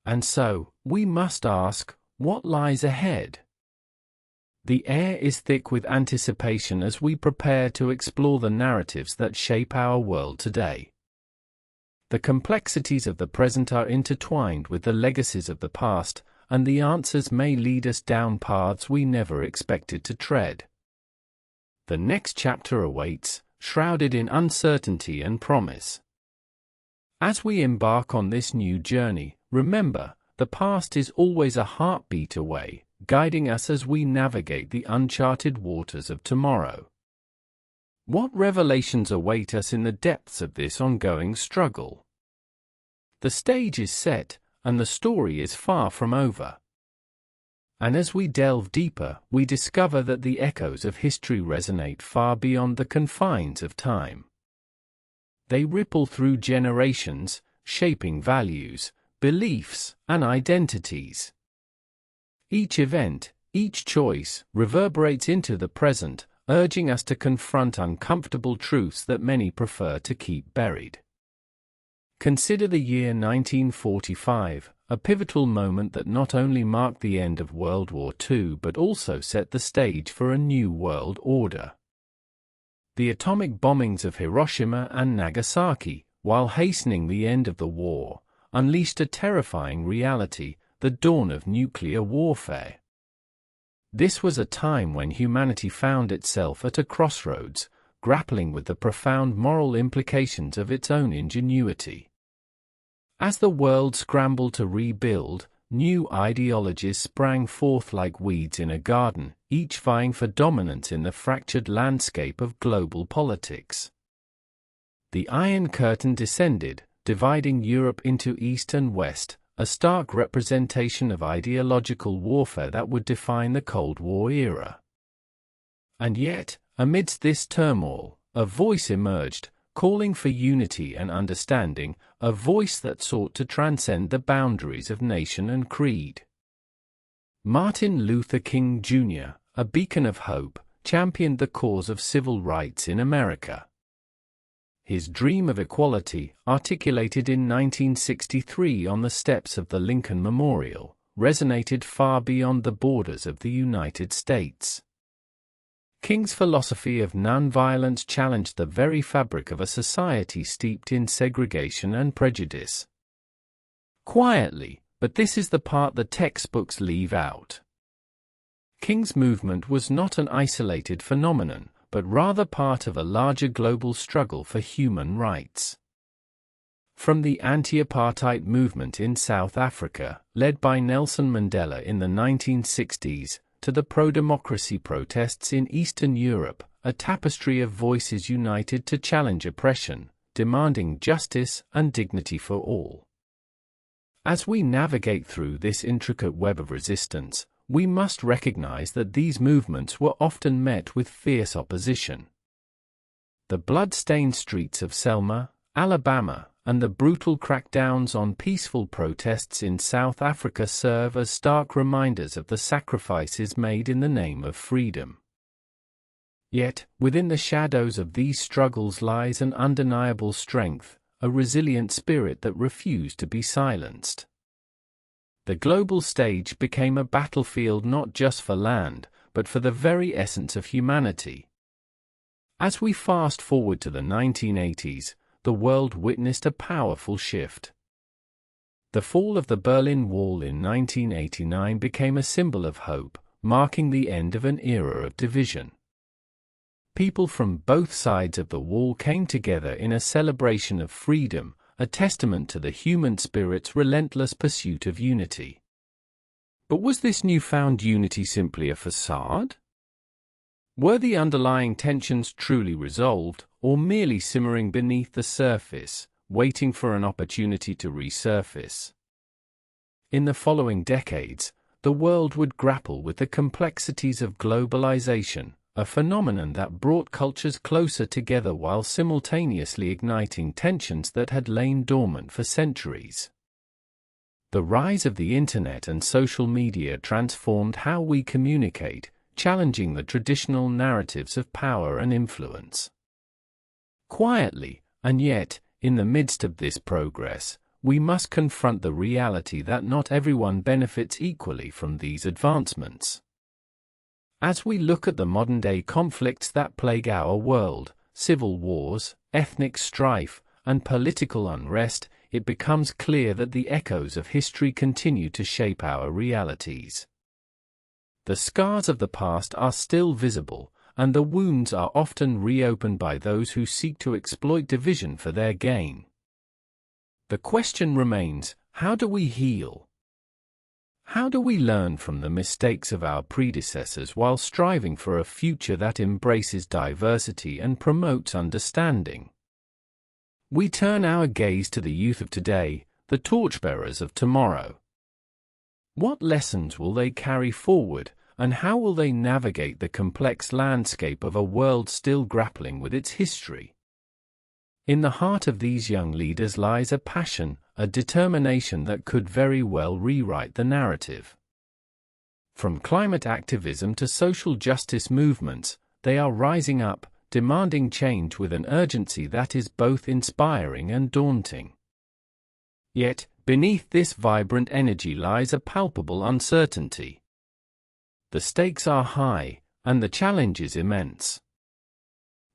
And so, we must ask, what lies ahead? The air is thick with anticipation as we prepare to explore the narratives that shape our world today. The complexities of the present are intertwined with the legacies of the past, and the answers may lead us down paths we never expected to tread. The next chapter awaits, shrouded in uncertainty and promise. As we embark on this new journey, remember, the past is always a heartbeat away, guiding us as we navigate the uncharted waters of tomorrow. What revelations await us in the depths of this ongoing struggle? The stage is set, and the story is far from over. And as we delve deeper, we discover that the echoes of history resonate far beyond the confines of time. They ripple through generations, shaping values, beliefs, and identities. Each event, each choice, reverberates into the present, urging us to confront uncomfortable truths that many prefer to keep buried. Consider the year 1945, a pivotal moment that not only marked the end of World War II but also set the stage for a new world order. The atomic bombings of Hiroshima and Nagasaki, while hastening the end of the war, unleashed a terrifying reality, the dawn of nuclear warfare. This was a time when humanity found itself at a crossroads, grappling with the profound moral implications of its own ingenuity. As the world scrambled to rebuild, new ideologies sprang forth like weeds in a garden, each vying for dominance in the fractured landscape of global politics. The Iron Curtain descended, dividing Europe into East and West, a stark representation of ideological warfare that would define the Cold War era. And yet, amidst this turmoil, a voice emerged, calling for unity and understanding, a voice that sought to transcend the boundaries of nation and creed. Martin Luther King Jr., a beacon of hope, championed the cause of civil rights in America. His dream of equality, articulated in 1963 on the steps of the Lincoln Memorial, resonated far beyond the borders of the United States. King's philosophy of nonviolence challenged the very fabric of a society steeped in segregation and prejudice. Quietly, but this is the part the textbooks leave out. King's movement was not an isolated phenomenon, but rather part of a larger global struggle for human rights. From the anti-apartheid movement in South Africa, led by Nelson Mandela in the 1960s, to the pro-democracy protests in Eastern Europe, a tapestry of voices united to challenge oppression, demanding justice and dignity for all. As we navigate through this intricate web of resistance, we must recognize that these movements were often met with fierce opposition. The blood-stained streets of Selma, Alabama, and the brutal crackdowns on peaceful protests in South Africa serve as stark reminders of the sacrifices made in the name of freedom. Yet, within the shadows of these struggles lies an undeniable strength, a resilient spirit that refused to be silenced. The global stage became a battlefield not just for land, but for the very essence of humanity. As we fast forward to the 1980s, the world witnessed a powerful shift. The fall of the Berlin Wall in 1989 became a symbol of hope, marking the end of an era of division. People from both sides of the wall came together in a celebration of freedom, a testament to the human spirit's relentless pursuit of unity. But was this newfound unity simply a facade? Were the underlying tensions truly resolved, or merely simmering beneath the surface, waiting for an opportunity to resurface? In the following decades, the world would grapple with the complexities of globalization, a phenomenon that brought cultures closer together while simultaneously igniting tensions that had lain dormant for centuries. The rise of the internet and social media transformed how we communicate, challenging the traditional narratives of power and influence. Quietly, and yet, in the midst of this progress, we must confront the reality that not everyone benefits equally from these advancements. As we look at the modern-day conflicts that plague our world, civil wars, ethnic strife, and political unrest, it becomes clear that the echoes of history continue to shape our realities. The scars of the past are still visible, and the wounds are often reopened by those who seek to exploit division for their gain. The question remains, how do we heal? How do we learn from the mistakes of our predecessors while striving for a future that embraces diversity and promotes understanding? We turn our gaze to the youth of today, the torchbearers of tomorrow. What lessons will they carry forward, and how will they navigate the complex landscape of a world still grappling with its history? In the heart of these young leaders lies a passion, a determination that could very well rewrite the narrative. From climate activism to social justice movements, they are rising up, demanding change with an urgency that is both inspiring and daunting. Yet, beneath this vibrant energy lies a palpable uncertainty. The stakes are high, and the challenge is immense.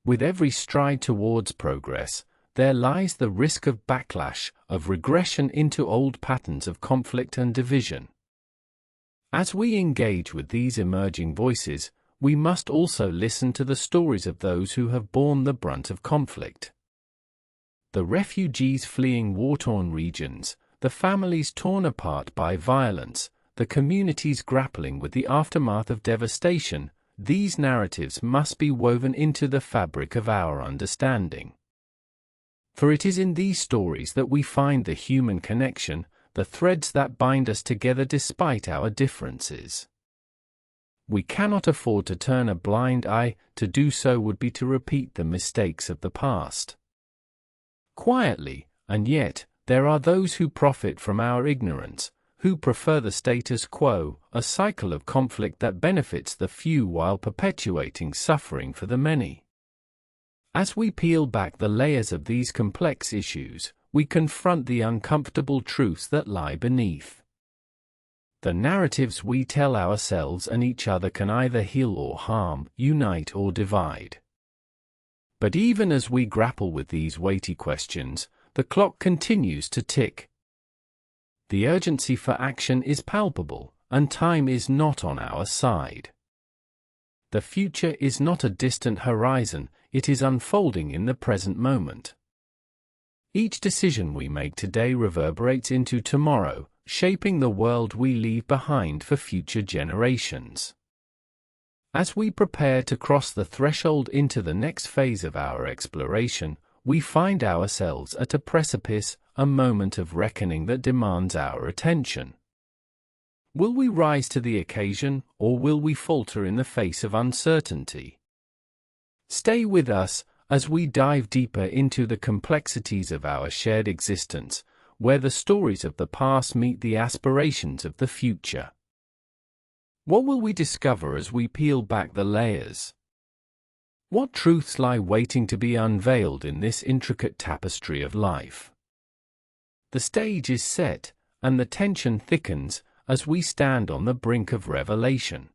With every stride towards progress, there lies the risk of backlash, of regression into old patterns of conflict and division. As we engage with these emerging voices, we must also listen to the stories of those who have borne the brunt of conflict. The refugees fleeing war-torn regions, the families torn apart by violence, the communities grappling with the aftermath of devastation, these narratives must be woven into the fabric of our understanding. For it is in these stories that we find the human connection, the threads that bind us together despite our differences. We cannot afford to turn a blind eye. To do so would be to repeat the mistakes of the past. Quietly, and yet, there are those who profit from our ignorance, who prefer the status quo, a cycle of conflict that benefits the few while perpetuating suffering for the many. As we peel back the layers of these complex issues, we confront the uncomfortable truths that lie beneath. The narratives we tell ourselves and each other can either heal or harm, unite or divide. But even as we grapple with these weighty questions, the clock continues to tick. The urgency for action is palpable, and time is not on our side. The future is not a distant horizon, it is unfolding in the present moment. Each decision we make today reverberates into tomorrow, shaping the world we leave behind for future generations. As we prepare to cross the threshold into the next phase of our exploration, we find ourselves at a precipice, a moment of reckoning that demands our attention. Will we rise to the occasion, or will we falter in the face of uncertainty? Stay with us as we dive deeper into the complexities of our shared existence, where the stories of the past meet the aspirations of the future. What will we discover as we peel back the layers? What truths lie waiting to be unveiled in this intricate tapestry of life? The stage is set, and the tension thickens as we stand on the brink of revelation.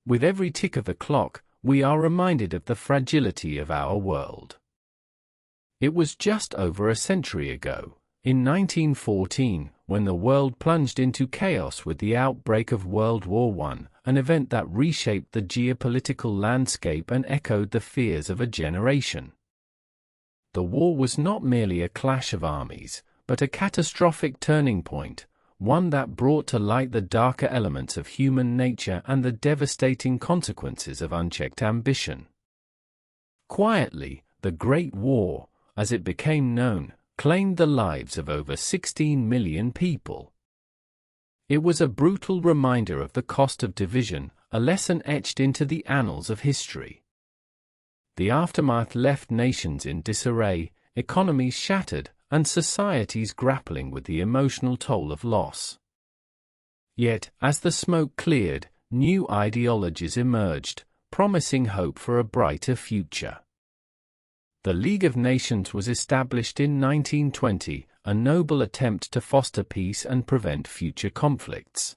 With every tick of the clock, we are reminded of the fragility of our world. It was just over a century ago, in 1914, when the world plunged into chaos with the outbreak of World War I, an event that reshaped the geopolitical landscape and echoed the fears of a generation. The war was not merely a clash of armies, but a catastrophic turning point, one that brought to light the darker elements of human nature and the devastating consequences of unchecked ambition. Quietly, the Great War, as it became known, claimed the lives of over 16 million people. It was a brutal reminder of the cost of division, a lesson etched into the annals of history. The aftermath left nations in disarray, economies shattered, and societies grappling with the emotional toll of loss. Yet, as the smoke cleared, new ideologies emerged, promising hope for a brighter future. The League of Nations was established in 1920, a noble attempt to foster peace and prevent future conflicts.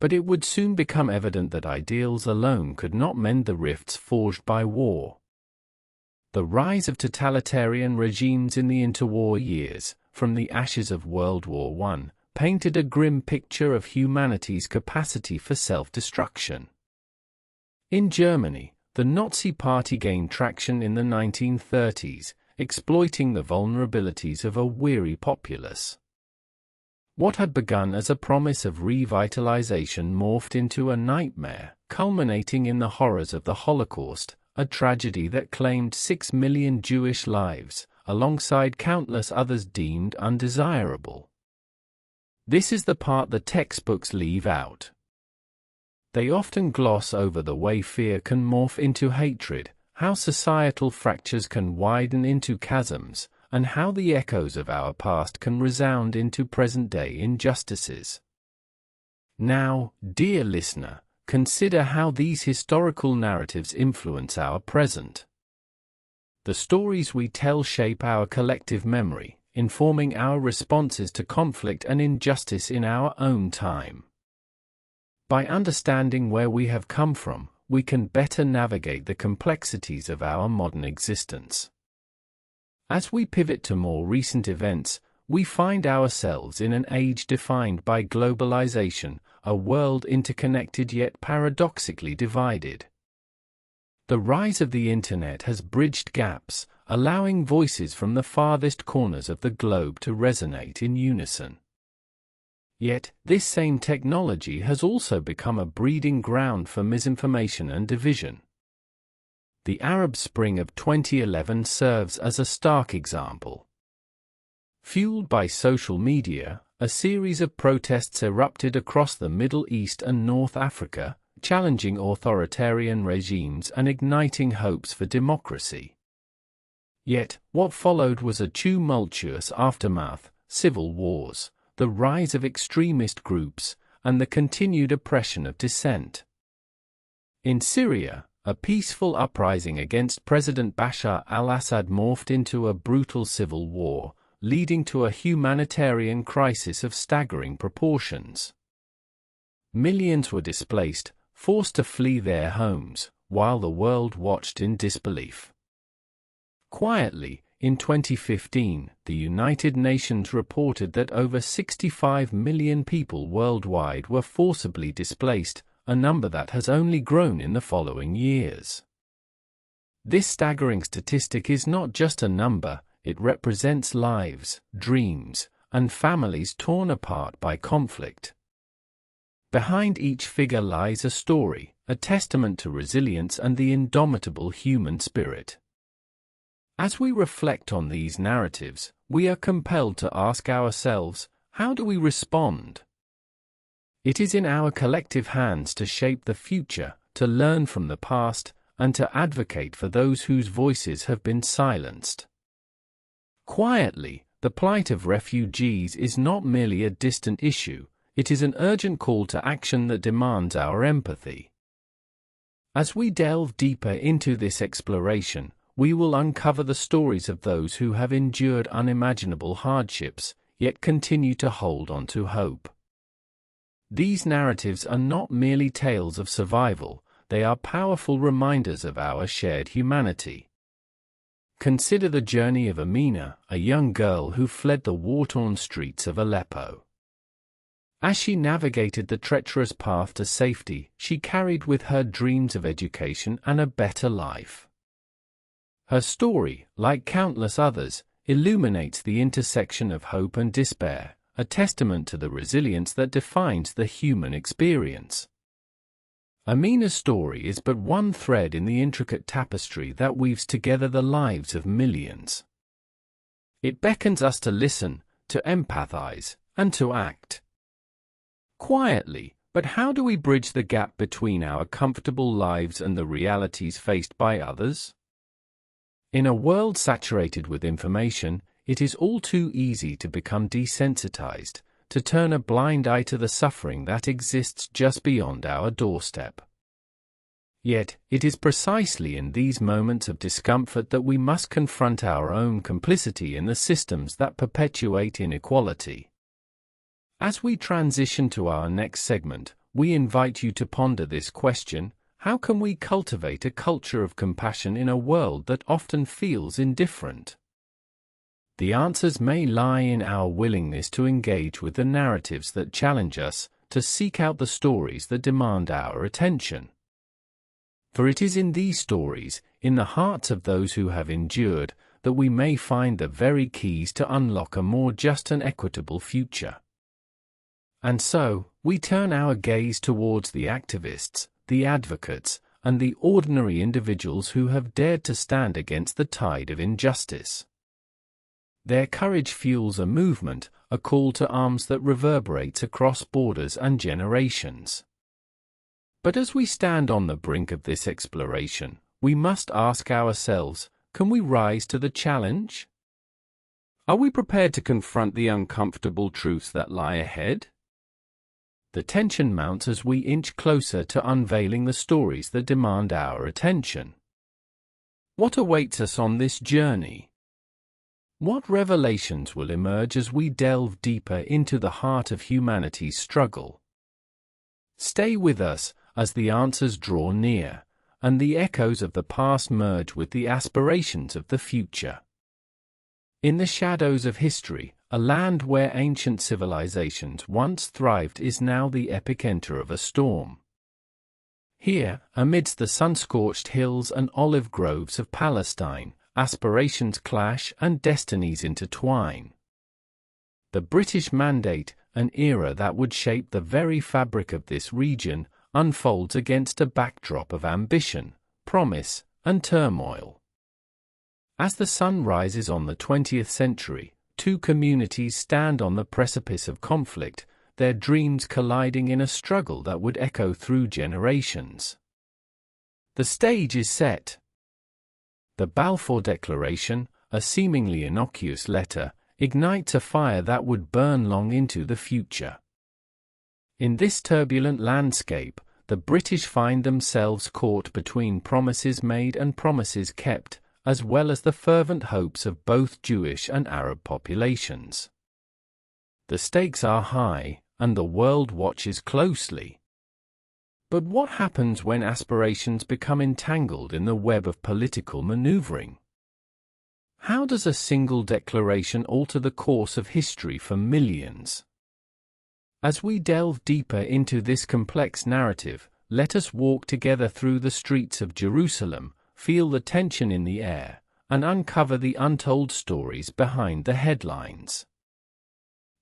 But it would soon become evident that ideals alone could not mend the rifts forged by war. The rise of totalitarian regimes in the interwar years, from the ashes of World War I, painted a grim picture of humanity's capacity for self-destruction. In Germany, the Nazi Party gained traction in the 1930s, exploiting the vulnerabilities of a weary populace. What had begun as a promise of revitalization morphed into a nightmare, culminating in the horrors of the Holocaust, a tragedy that claimed 6 million Jewish lives, alongside countless others deemed undesirable. This is the part the textbooks leave out. They often gloss over the way fear can morph into hatred, how societal fractures can widen into chasms, and how the echoes of our past can resound into present-day injustices. Now, dear listener, consider how these historical narratives influence our present. The stories we tell shape our collective memory, informing our responses to conflict and injustice in our own time. By understanding where we have come from, we can better navigate the complexities of our modern existence. As we pivot to more recent events, we find ourselves in an age defined by globalization, a world interconnected yet paradoxically divided. The rise of the Internet has bridged gaps, allowing voices from the farthest corners of the globe to resonate in unison. Yet, this same technology has also become a breeding ground for misinformation and division. The Arab Spring of 2011 serves as a stark example. Fueled by social media, a series of protests erupted across the Middle East and North Africa, challenging authoritarian regimes and igniting hopes for democracy. Yet, what followed was a tumultuous aftermath: civil wars, the rise of extremist groups, and the continued oppression of dissent. In Syria, a peaceful uprising against President Bashar al-Assad morphed into a brutal civil war, leading to a humanitarian crisis of staggering proportions. Millions were displaced, forced to flee their homes, while the world watched in disbelief. Quietly, in 2015, the United Nations reported that over 65 million people worldwide were forcibly displaced, a number that has only grown in the following years. This staggering statistic is not just a number, it represents lives, dreams, and families torn apart by conflict. Behind each figure lies a story, a testament to resilience and the indomitable human spirit. As we reflect on these narratives, we are compelled to ask ourselves, how do we respond? It is in our collective hands to shape the future, to learn from the past, and to advocate for those whose voices have been silenced. Quietly, the plight of refugees is not merely a distant issue, it is an urgent call to action that demands our empathy. As we delve deeper into this exploration, we will uncover the stories of those who have endured unimaginable hardships, yet continue to hold on to hope. These narratives are not merely tales of survival, they are powerful reminders of our shared humanity. Consider the journey of Amina, a young girl who fled the war-torn streets of Aleppo. As she navigated the treacherous path to safety, she carried with her dreams of education and a better life. Her story, like countless others, illuminates the intersection of hope and despair, a testament to the resilience that defines the human experience. Amina's story is but one thread in the intricate tapestry that weaves together the lives of millions. It beckons us to listen, to empathize, and to act. Quietly, but how do we bridge the gap between our comfortable lives and the realities faced by others? In a world saturated with information, it is all too easy to become desensitized, to turn a blind eye to the suffering that exists just beyond our doorstep. Yet, it is precisely in these moments of discomfort that we must confront our own complicity in the systems that perpetuate inequality. As we transition to our next segment, we invite you to ponder this question: how can we cultivate a culture of compassion in a world that often feels indifferent? The answers may lie in our willingness to engage with the narratives that challenge us, to seek out the stories that demand our attention. For it is in these stories, in the hearts of those who have endured, that we may find the very keys to unlock a more just and equitable future. And so, we turn our gaze towards the activists, the advocates, and the ordinary individuals who have dared to stand against the tide of injustice. Their courage fuels a movement, a call to arms that reverberates across borders and generations. But as we stand on the brink of this exploration, we must ask ourselves, can we rise to the challenge? Are we prepared to confront the uncomfortable truths that lie ahead? The tension mounts as we inch closer to unveiling the stories that demand our attention. What awaits us on this journey? What revelations will emerge as we delve deeper into the heart of humanity's struggle? Stay with us as the answers draw near, and the echoes of the past merge with the aspirations of the future. In the shadows of history, a land where ancient civilizations once thrived is now the epicenter of a storm. Here, amidst the sun-scorched hills and olive groves of Palestine, aspirations clash and destinies intertwine. The British Mandate, an era that would shape the very fabric of this region, unfolds against a backdrop of ambition, promise, and turmoil. As the sun rises on the 20th century, two communities stand on the precipice of conflict, their dreams colliding in a struggle that would echo through generations. The stage is set. The Balfour Declaration, a seemingly innocuous letter, ignites a fire that would burn long into the future. In this turbulent landscape, the British find themselves caught between promises made and promises kept, as well as the fervent hopes of both Jewish and Arab populations. The stakes are high, and the world watches closely. But what happens when aspirations become entangled in the web of political maneuvering? How does a single declaration alter the course of history for millions? As we delve deeper into this complex narrative, let us walk together through the streets of Jerusalem, feel the tension in the air, and uncover the untold stories behind the headlines.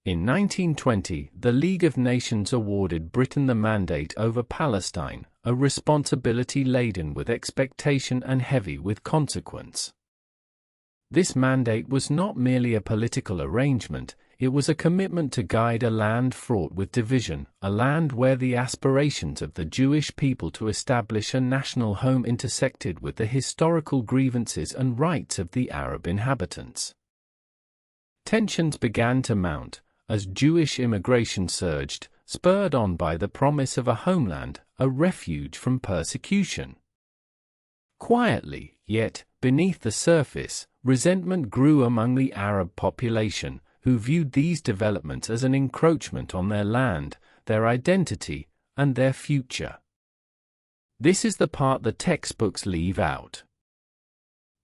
In 1920, the League of Nations awarded Britain the mandate over Palestine, a responsibility laden with expectation and heavy with consequence. This mandate was not merely a political arrangement, it was a commitment to guide a land fraught with division, a land where the aspirations of the Jewish people to establish a national home intersected with the historical grievances and rights of the Arab inhabitants. Tensions began to mount as Jewish immigration surged, spurred on by the promise of a homeland, a refuge from persecution. Quietly, yet, beneath the surface, resentment grew among the Arab population, who viewed these developments as an encroachment on their land, their identity, and their future. This is the part the textbooks leave out.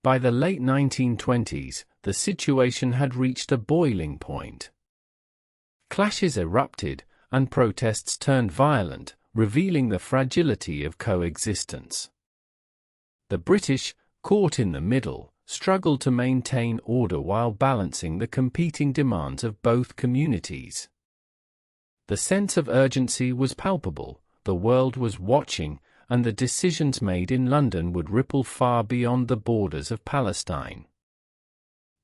By the late 1920s, the situation had reached a boiling point. Clashes erupted, and protests turned violent, revealing the fragility of coexistence. The British, caught in the middle, struggled to maintain order while balancing the competing demands of both communities. The sense of urgency was palpable, the world was watching, and the decisions made in London would ripple far beyond the borders of Palestine.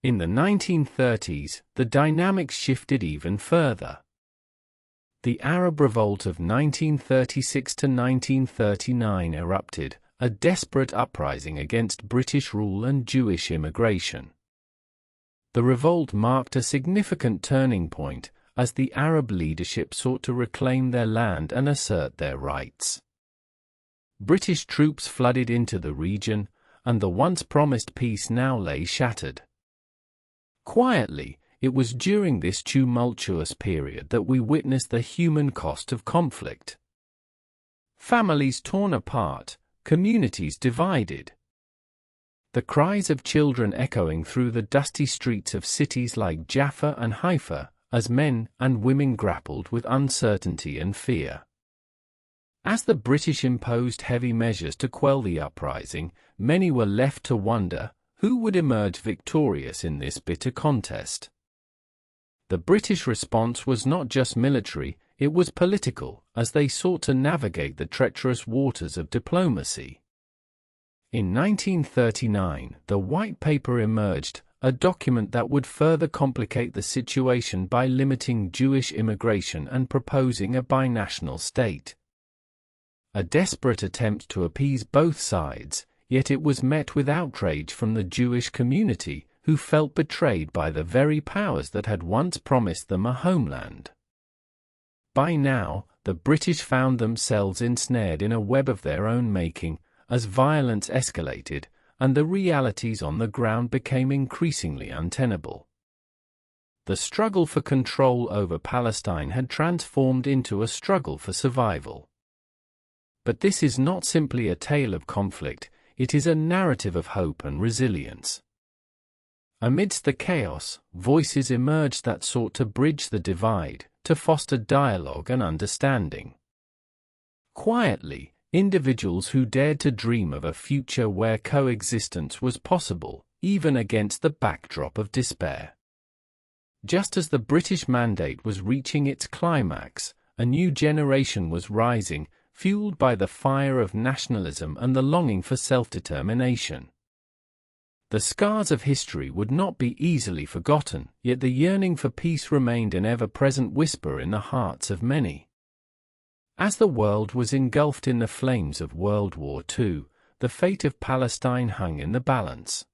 In the 1930s, the dynamics shifted even further. The Arab Revolt of 1936 to 1939 erupted, a desperate uprising against British rule and Jewish immigration. The revolt marked a significant turning point, as the Arab leadership sought to reclaim their land and assert their rights. British troops flooded into the region, and the once promised peace now lay shattered. Quietly, it was during this tumultuous period that we witnessed the human cost of conflict. Families torn apart, communities divided. The cries of children echoing through the dusty streets of cities like Jaffa and Haifa, as men and women grappled with uncertainty and fear. As the British imposed heavy measures to quell the uprising, many were left to wonder who would emerge victorious in this bitter contest. The British response was not just military, it was political, as they sought to navigate the treacherous waters of diplomacy. In 1939, the White Paper emerged, a document that would further complicate the situation by limiting Jewish immigration and proposing a binational state. A desperate attempt to appease both sides, yet it was met with outrage from the Jewish community, who felt betrayed by the very powers that had once promised them a homeland. By now, the British found themselves ensnared in a web of their own making, as violence escalated, and the realities on the ground became increasingly untenable. The struggle for control over Palestine had transformed into a struggle for survival. But this is not simply a tale of conflict, it is a narrative of hope and resilience. Amidst the chaos, voices emerged that sought to bridge the divide, to foster dialogue and understanding. Quietly, individuals who dared to dream of a future where coexistence was possible, even against the backdrop of despair. Just as the British Mandate was reaching its climax, a new generation was rising, fueled by the fire of nationalism and the longing for self-determination. The scars of history would not be easily forgotten, yet the yearning for peace remained an ever-present whisper in the hearts of many. As the world was engulfed in the flames of World War II, the fate of Palestine hung in the balance.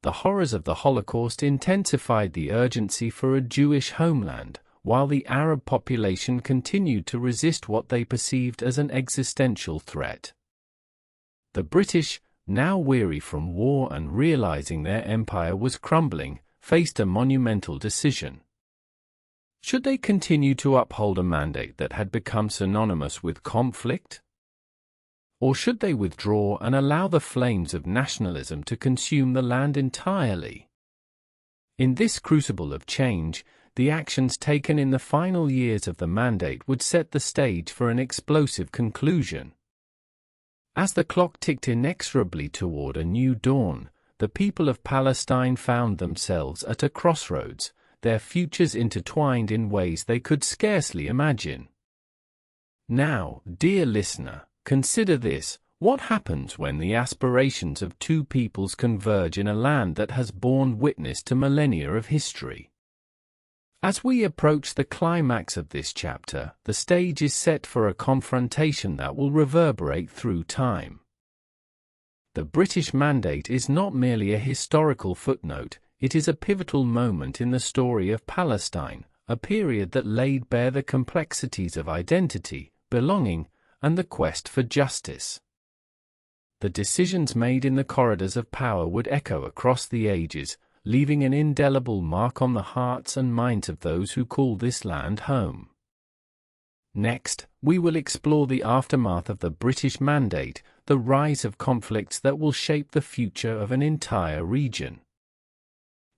The horrors of the Holocaust intensified the urgency for a Jewish homeland, while the Arab population continued to resist what they perceived as an existential threat. The British, now weary from war and realizing their empire was crumbling, faced a monumental decision. Should they continue to uphold a mandate that had become synonymous with conflict? Or should they withdraw and allow the flames of nationalism to consume the land entirely? In this crucible of change, the actions taken in the final years of the mandate would set the stage for an explosive conclusion. As the clock ticked inexorably toward a new dawn, the people of Palestine found themselves at a crossroads, their futures intertwined in ways they could scarcely imagine. Now, dear listener, consider this: what happens when the aspirations of two peoples converge in a land that has borne witness to millennia of history? As we approach the climax of this chapter, the stage is set for a confrontation that will reverberate through time. The British Mandate is not merely a historical footnote, it is a pivotal moment in the story of Palestine, a period that laid bare the complexities of identity, belonging, and the quest for justice. The decisions made in the corridors of power would echo across the ages, leaving an indelible mark on the hearts and minds of those who call this land home. Next, we will explore the aftermath of the British Mandate, the rise of conflicts that will shape the future of an entire region.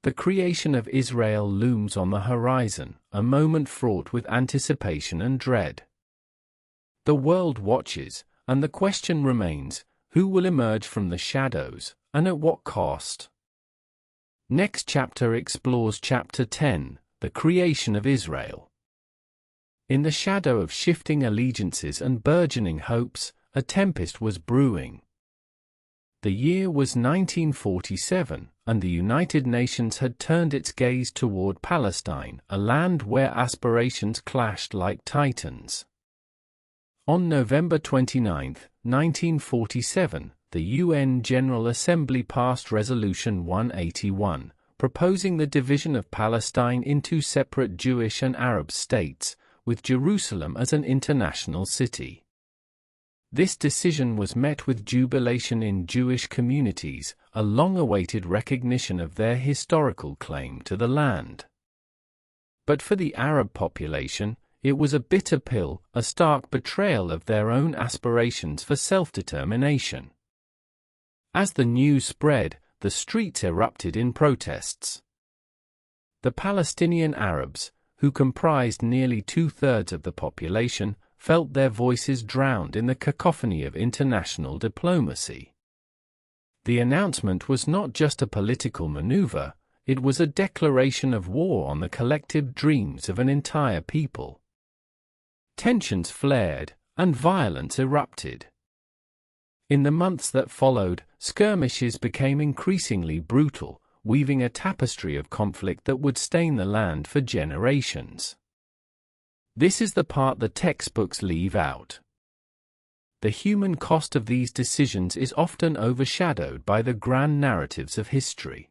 The creation of Israel looms on the horizon, a moment fraught with anticipation and dread. The world watches, and the question remains: who will emerge from the shadows, and at what cost? Next chapter explores Chapter 10, the creation of Israel. In the shadow of shifting allegiances and burgeoning hopes, a tempest was brewing. The year was 1947, and the United Nations had turned its gaze toward Palestine, a land where aspirations clashed like titans. On November 29, 1947, the UN General Assembly passed Resolution 181, proposing the division of Palestine into separate Jewish and Arab states, with Jerusalem as an international city. This decision was met with jubilation in Jewish communities, a long-awaited recognition of their historical claim to the land. But for the Arab population, it was a bitter pill, a stark betrayal of their own aspirations for self-determination. As the news spread, the streets erupted in protests. The Palestinian Arabs, who comprised nearly two-thirds of the population, felt their voices drowned in the cacophony of international diplomacy. The announcement was not just a political maneuver, it was a declaration of war on the collective dreams of an entire people. Tensions flared, and violence erupted. In the months that followed, skirmishes became increasingly brutal, weaving a tapestry of conflict that would stain the land for generations. This is the part the textbooks leave out. The human cost of these decisions is often overshadowed by the grand narratives of history.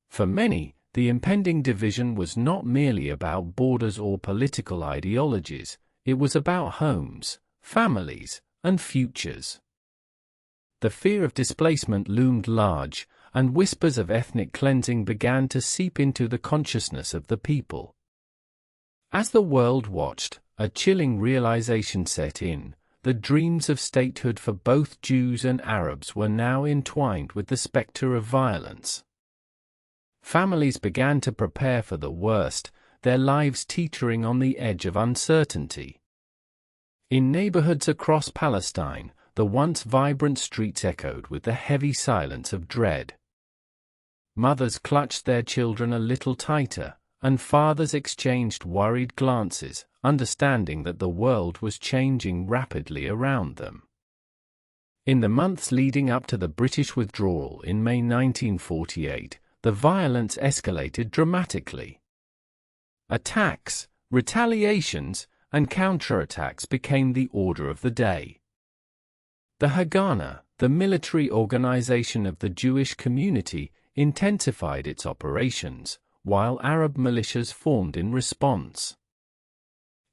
For many, the impending division was not merely about borders or political ideologies, it was about homes, families, and futures. The fear of displacement loomed large, and whispers of ethnic cleansing began to seep into the consciousness of the people. As the world watched, a chilling realization set in. The dreams of statehood for both Jews and Arabs were now entwined with the specter of violence. Families began to prepare for the worst, their lives teetering on the edge of uncertainty. In neighborhoods across Palestine, the once vibrant streets echoed with the heavy silence of dread. Mothers clutched their children a little tighter, and fathers exchanged worried glances, understanding that the world was changing rapidly around them. In the months leading up to the British withdrawal in May 1948, the violence escalated dramatically. Attacks, retaliations, and counterattacks became the order of the day. The Haganah, the military organization of the Jewish community, intensified its operations, while Arab militias formed in response.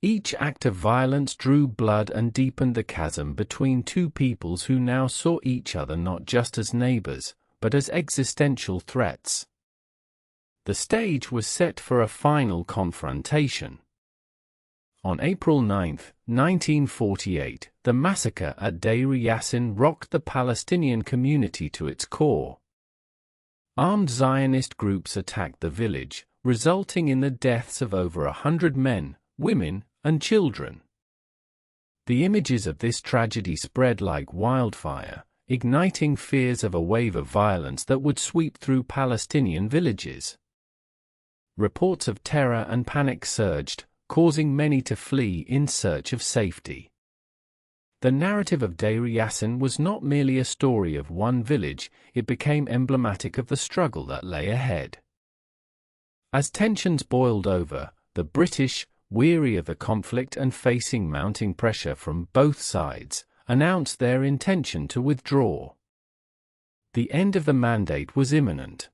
Each act of violence drew blood and deepened the chasm between two peoples who now saw each other not just as neighbors, but as existential threats. The stage was set for a final confrontation. On April 9, 1948, the massacre at Deir Yassin rocked the Palestinian community to its core. Armed Zionist groups attacked the village, resulting in the deaths of over 100 men, women, and children. The images of this tragedy spread like wildfire, igniting fears of a wave of violence that would sweep through Palestinian villages. Reports of terror and panic surged, causing many to flee in search of safety. The narrative of Deir Yassin was not merely a story of one village, it became emblematic of the struggle that lay ahead. As tensions boiled over, the British, weary of the conflict and facing mounting pressure from both sides, announced their intention to withdraw. The end of the mandate was imminent.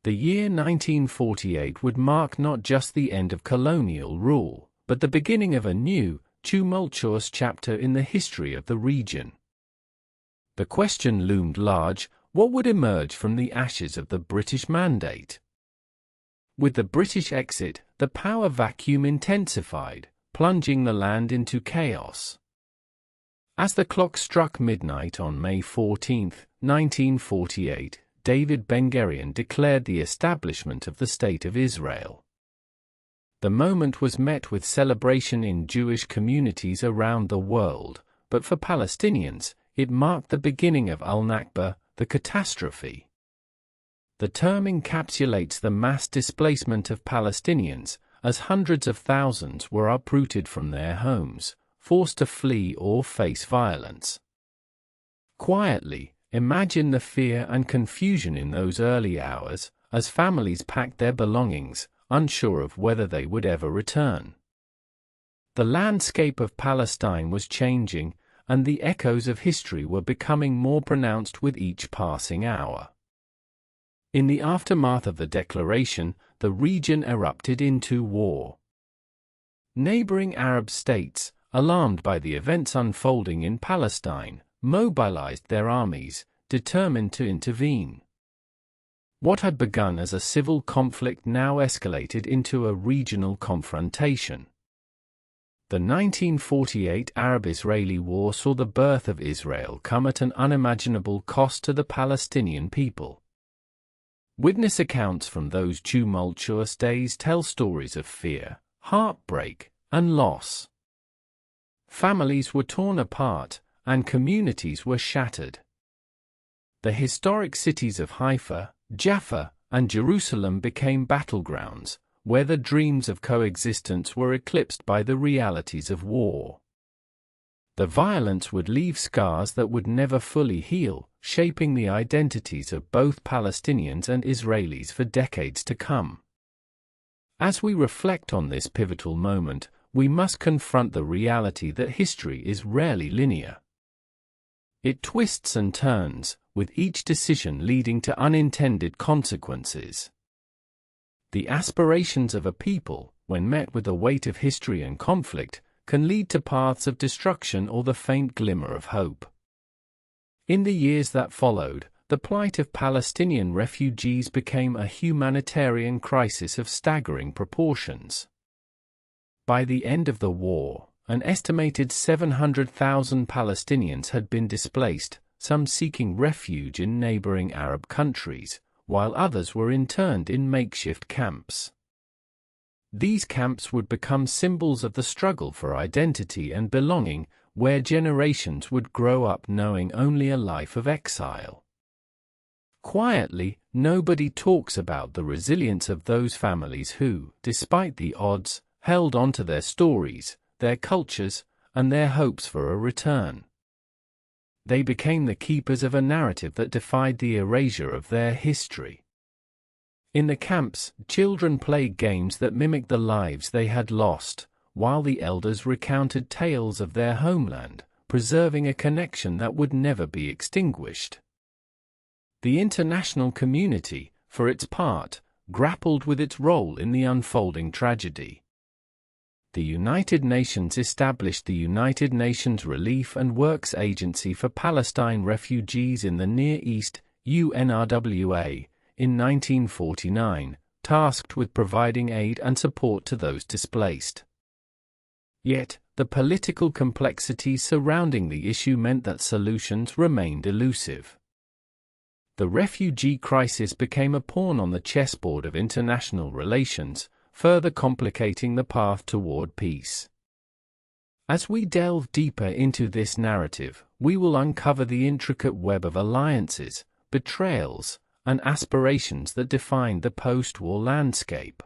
The year 1948 would mark not just the end of colonial rule, but the beginning of a new, tumultuous chapter in the history of the region. The question loomed large: what would emerge from the ashes of the British Mandate? With the British exit, the power vacuum intensified, plunging the land into chaos. As the clock struck midnight on May 14, 1948, David Ben-Gurion declared the establishment of the State of Israel. The moment was met with celebration in Jewish communities around the world, but for Palestinians, it marked the beginning of Al-Nakba, the catastrophe. The term encapsulates the mass displacement of Palestinians, as hundreds of thousands were uprooted from their homes, forced to flee or face violence. Quietly, imagine the fear and confusion in those early hours, as families packed their belongings, unsure of whether they would ever return. The landscape of Palestine was changing, and the echoes of history were becoming more pronounced with each passing hour. In the aftermath of the declaration, the region erupted into war. Neighboring Arab states, alarmed by the events unfolding in Palestine, mobilized their armies, determined to intervene. What had begun as a civil conflict now escalated into a regional confrontation. The 1948 Arab-Israeli War saw the birth of Israel come at an unimaginable cost to the Palestinian people. Witness accounts from those tumultuous days tell stories of fear, heartbreak, and loss. Families were torn apart, and communities were shattered. The historic cities of Haifa, Jaffa, and Jerusalem became battlegrounds, where the dreams of coexistence were eclipsed by the realities of war. The violence would leave scars that would never fully heal, shaping the identities of both Palestinians and Israelis for decades to come. As we reflect on this pivotal moment, we must confront the reality that history is rarely linear. It twists and turns, with each decision leading to unintended consequences. The aspirations of a people, when met with the weight of history and conflict, can lead to paths of destruction or the faint glimmer of hope. In the years that followed, the plight of Palestinian refugees became a humanitarian crisis of staggering proportions. By the end of the war, an estimated 700,000 Palestinians had been displaced, some seeking refuge in neighboring Arab countries, while others were interned in makeshift camps. These camps would become symbols of the struggle for identity and belonging, where generations would grow up knowing only a life of exile. Quietly, nobody talks about the resilience of those families who, despite the odds, held on to their stories, their cultures, and their hopes for a return. They became the keepers of a narrative that defied the erasure of their history. In the camps, children played games that mimicked the lives they had lost, while the elders recounted tales of their homeland, preserving a connection that would never be extinguished. The international community, for its part, grappled with its role in the unfolding tragedy. The United Nations established the United Nations Relief and Works Agency for Palestine Refugees in the Near East, UNRWA, in 1949, tasked with providing aid and support to those displaced. Yet, the political complexities surrounding the issue meant that solutions remained elusive. The refugee crisis became a pawn on the chessboard of international relations, further complicating the path toward peace. As we delve deeper into this narrative, we will uncover the intricate web of alliances, betrayals, and aspirations that defined the post-war landscape.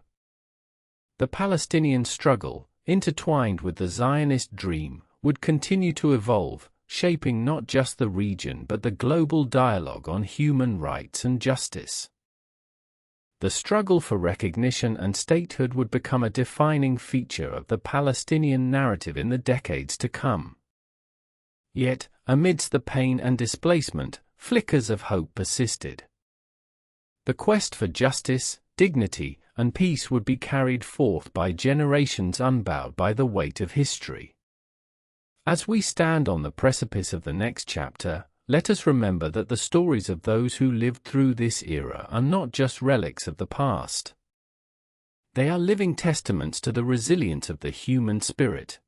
The Palestinian struggle, intertwined with the Zionist dream, would continue to evolve, shaping not just the region but the global dialogue on human rights and justice. The struggle for recognition and statehood would become a defining feature of the Palestinian narrative in the decades to come. Yet, amidst the pain and displacement, flickers of hope persisted. The quest for justice, dignity, and peace would be carried forth by generations unbowed by the weight of history. As we stand on the precipice of the next chapter, let us remember that the stories of those who lived through this era are not just relics of the past. They are living testaments to the resilience of the human spirit.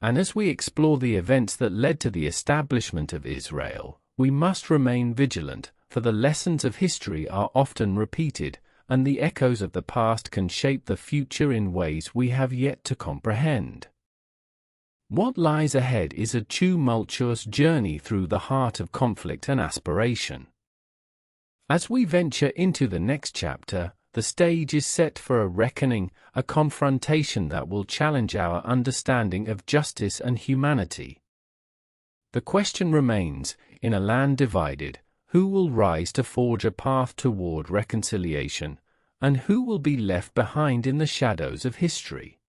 And as we explore the events that led to the establishment of Israel, we must remain vigilant, for the lessons of history are often repeated, and the echoes of the past can shape the future in ways we have yet to comprehend. What lies ahead is a tumultuous journey through the heart of conflict and aspiration. As we venture into the next chapter, the stage is set for a reckoning, a confrontation that will challenge our understanding of justice and humanity. The question remains, in a land divided, who will rise to forge a path toward reconciliation, and who will be left behind in the shadows of history?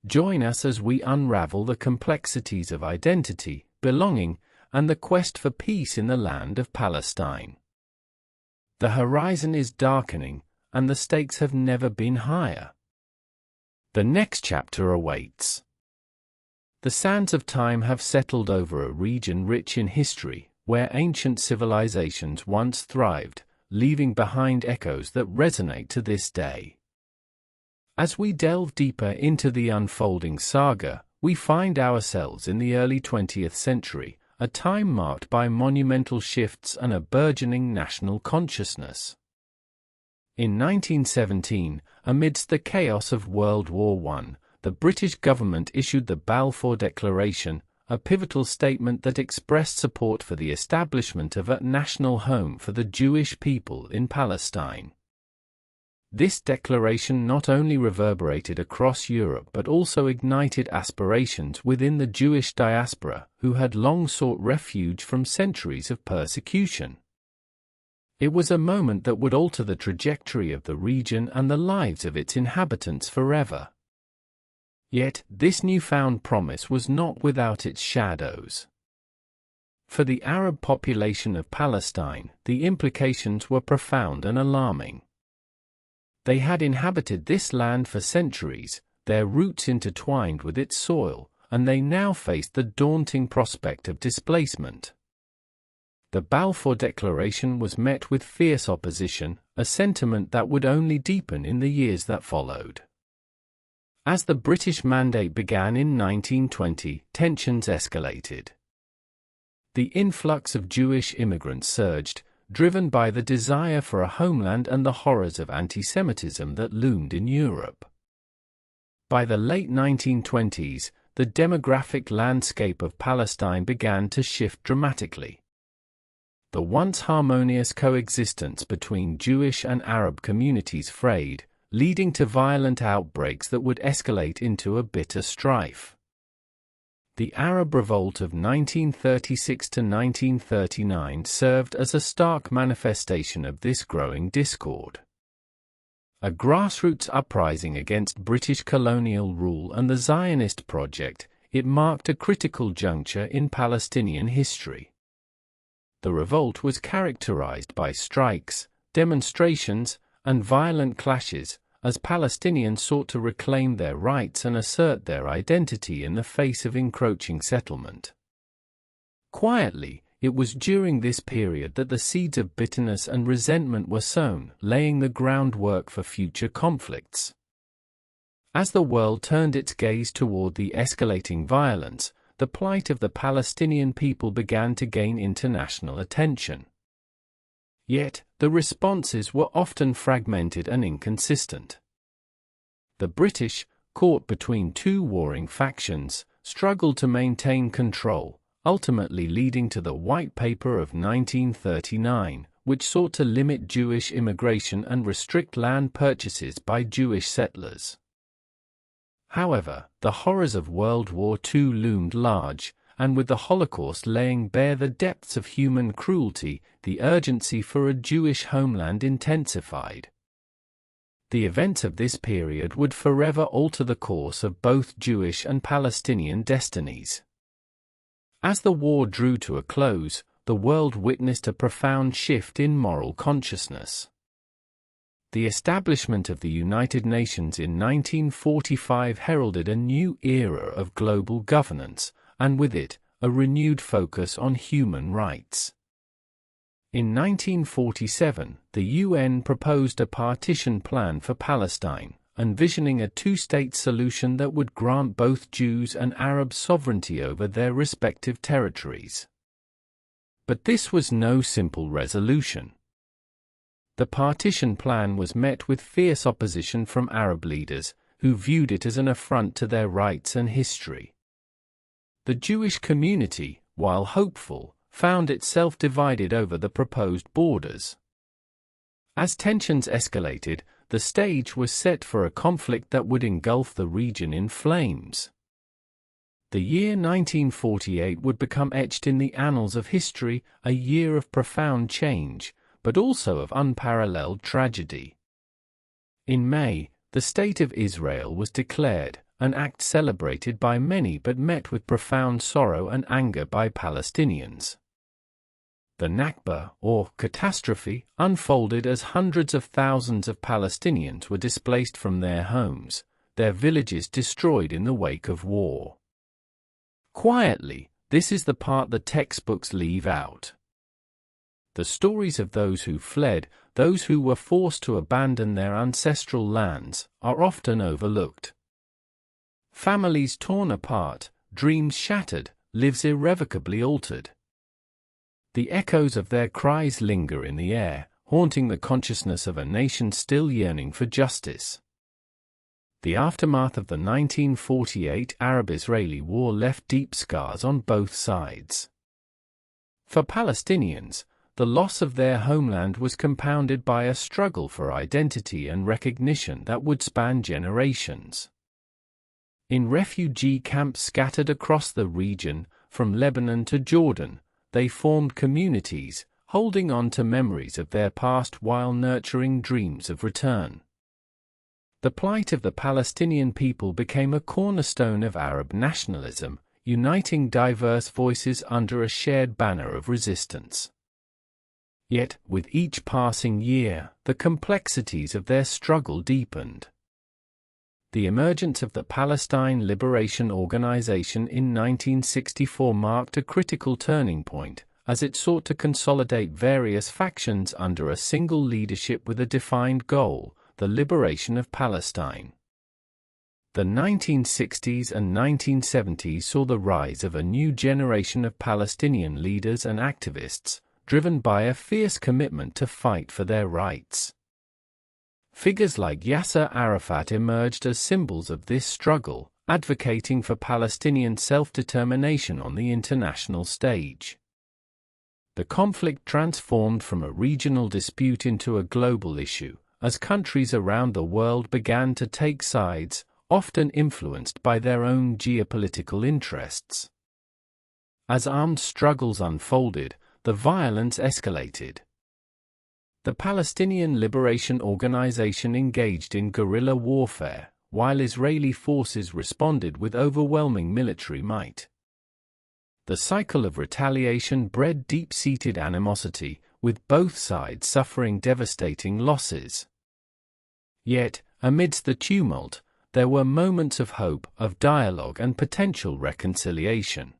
Join us as we unravel the complexities of identity, belonging, and the quest for peace in the land of Palestine. The horizon is darkening, and the stakes have never been higher. The next chapter awaits. The sands of time have settled over a region rich in history, where ancient civilizations once thrived, leaving behind echoes that resonate to this day. As we delve deeper into the unfolding saga, we find ourselves in the early 20th century, a time marked by monumental shifts and a burgeoning national consciousness. In 1917, amidst the chaos of World War I, the British government issued the Balfour Declaration, a pivotal statement that expressed support for the establishment of a national home for the Jewish people in Palestine. This declaration not only reverberated across Europe but also ignited aspirations within the Jewish diaspora, who had long sought refuge from centuries of persecution. It was a moment that would alter the trajectory of the region and the lives of its inhabitants forever. Yet, this newfound promise was not without its shadows. For the Arab population of Palestine, the implications were profound and alarming. They had inhabited this land for centuries, their roots intertwined with its soil, and they now faced the daunting prospect of displacement. The Balfour Declaration was met with fierce opposition, a sentiment that would only deepen in the years that followed. As the British Mandate began in 1920, tensions escalated. The influx of Jewish immigrants surged, driven by the desire for a homeland and the horrors of anti-Semitism that loomed in Europe. By the late 1920s, the demographic landscape of Palestine began to shift dramatically. The once harmonious coexistence between Jewish and Arab communities frayed, leading to violent outbreaks that would escalate into a bitter strife. The Arab Revolt of 1936 to 1939 served as a stark manifestation of this growing discord. A grassroots uprising against British colonial rule and the Zionist project, it marked a critical juncture in Palestinian history. The revolt was characterized by strikes, demonstrations, and violent clashes, as Palestinians sought to reclaim their rights and assert their identity in the face of encroaching settlement. Quietly, it was during this period that the seeds of bitterness and resentment were sown, laying the groundwork for future conflicts. As the world turned its gaze toward the escalating violence, the plight of the Palestinian people began to gain international attention. Yet, the responses were often fragmented and inconsistent. The British, caught between two warring factions, struggled to maintain control, ultimately leading to the White Paper of 1939, which sought to limit Jewish immigration and restrict land purchases by Jewish settlers. However, the horrors of World War II loomed large, and with the Holocaust laying bare the depths of human cruelty, the urgency for a Jewish homeland intensified. The events of this period would forever alter the course of both Jewish and Palestinian destinies. As the war drew to a close, the world witnessed a profound shift in moral consciousness. The establishment of the United Nations in 1945 heralded a new era of global governance, and with it, a renewed focus on human rights. In 1947, the UN proposed a partition plan for Palestine, envisioning a two-state solution that would grant both Jews and Arabs sovereignty over their respective territories. But this was no simple resolution. The partition plan was met with fierce opposition from Arab leaders, who viewed it as an affront to their rights and history. The Jewish community, while hopeful, found itself divided over the proposed borders. As tensions escalated, the stage was set for a conflict that would engulf the region in flames. The year 1948 would become etched in the annals of history, a year of profound change, but also of unparalleled tragedy. In May, the State of Israel was declared, an act celebrated by many but met with profound sorrow and anger by Palestinians. The Nakba, or catastrophe, unfolded as hundreds of thousands of Palestinians were displaced from their homes, their villages destroyed in the wake of war. Quietly, this is the part the textbooks leave out. The stories of those who fled, those who were forced to abandon their ancestral lands, are often overlooked. Families torn apart, dreams shattered, lives irrevocably altered. The echoes of their cries linger in the air, haunting the consciousness of a nation still yearning for justice. The aftermath of the 1948 Arab-Israeli War left deep scars on both sides. For Palestinians, the loss of their homeland was compounded by a struggle for identity and recognition that would span generations. In refugee camps scattered across the region, from Lebanon to Jordan, they formed communities, holding on to memories of their past while nurturing dreams of return. The plight of the Palestinian people became a cornerstone of Arab nationalism, uniting diverse voices under a shared banner of resistance. Yet, with each passing year, the complexities of their struggle deepened. The emergence of the Palestine Liberation Organization in 1964 marked a critical turning point, as it sought to consolidate various factions under a single leadership with a defined goal: the liberation of Palestine. The 1960s and 1970s saw the rise of a new generation of Palestinian leaders and activists, driven by a fierce commitment to fight for their rights. Figures like Yasser Arafat emerged as symbols of this struggle, advocating for Palestinian self-determination on the international stage. The conflict transformed from a regional dispute into a global issue, as countries around the world began to take sides, often influenced by their own geopolitical interests. As armed struggles unfolded, the violence escalated. The Palestinian Liberation Organization engaged in guerrilla warfare, while Israeli forces responded with overwhelming military might. The cycle of retaliation bred deep-seated animosity, with both sides suffering devastating losses. Yet, amidst the tumult, there were moments of hope, of dialogue and potential reconciliation.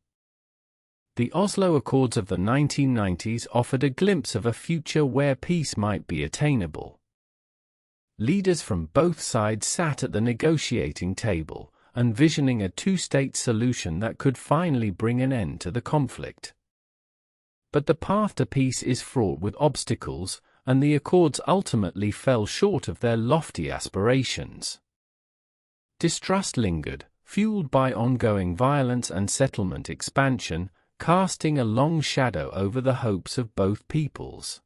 The Oslo Accords of the 1990s offered a glimpse of a future where peace might be attainable. Leaders from both sides sat at the negotiating table, envisioning a two-state solution that could finally bring an end to the conflict. But the path to peace is fraught with obstacles, and the accords ultimately fell short of their lofty aspirations. Distrust lingered, fueled by ongoing violence and settlement expansion, casting a long shadow over the hopes of both peoples.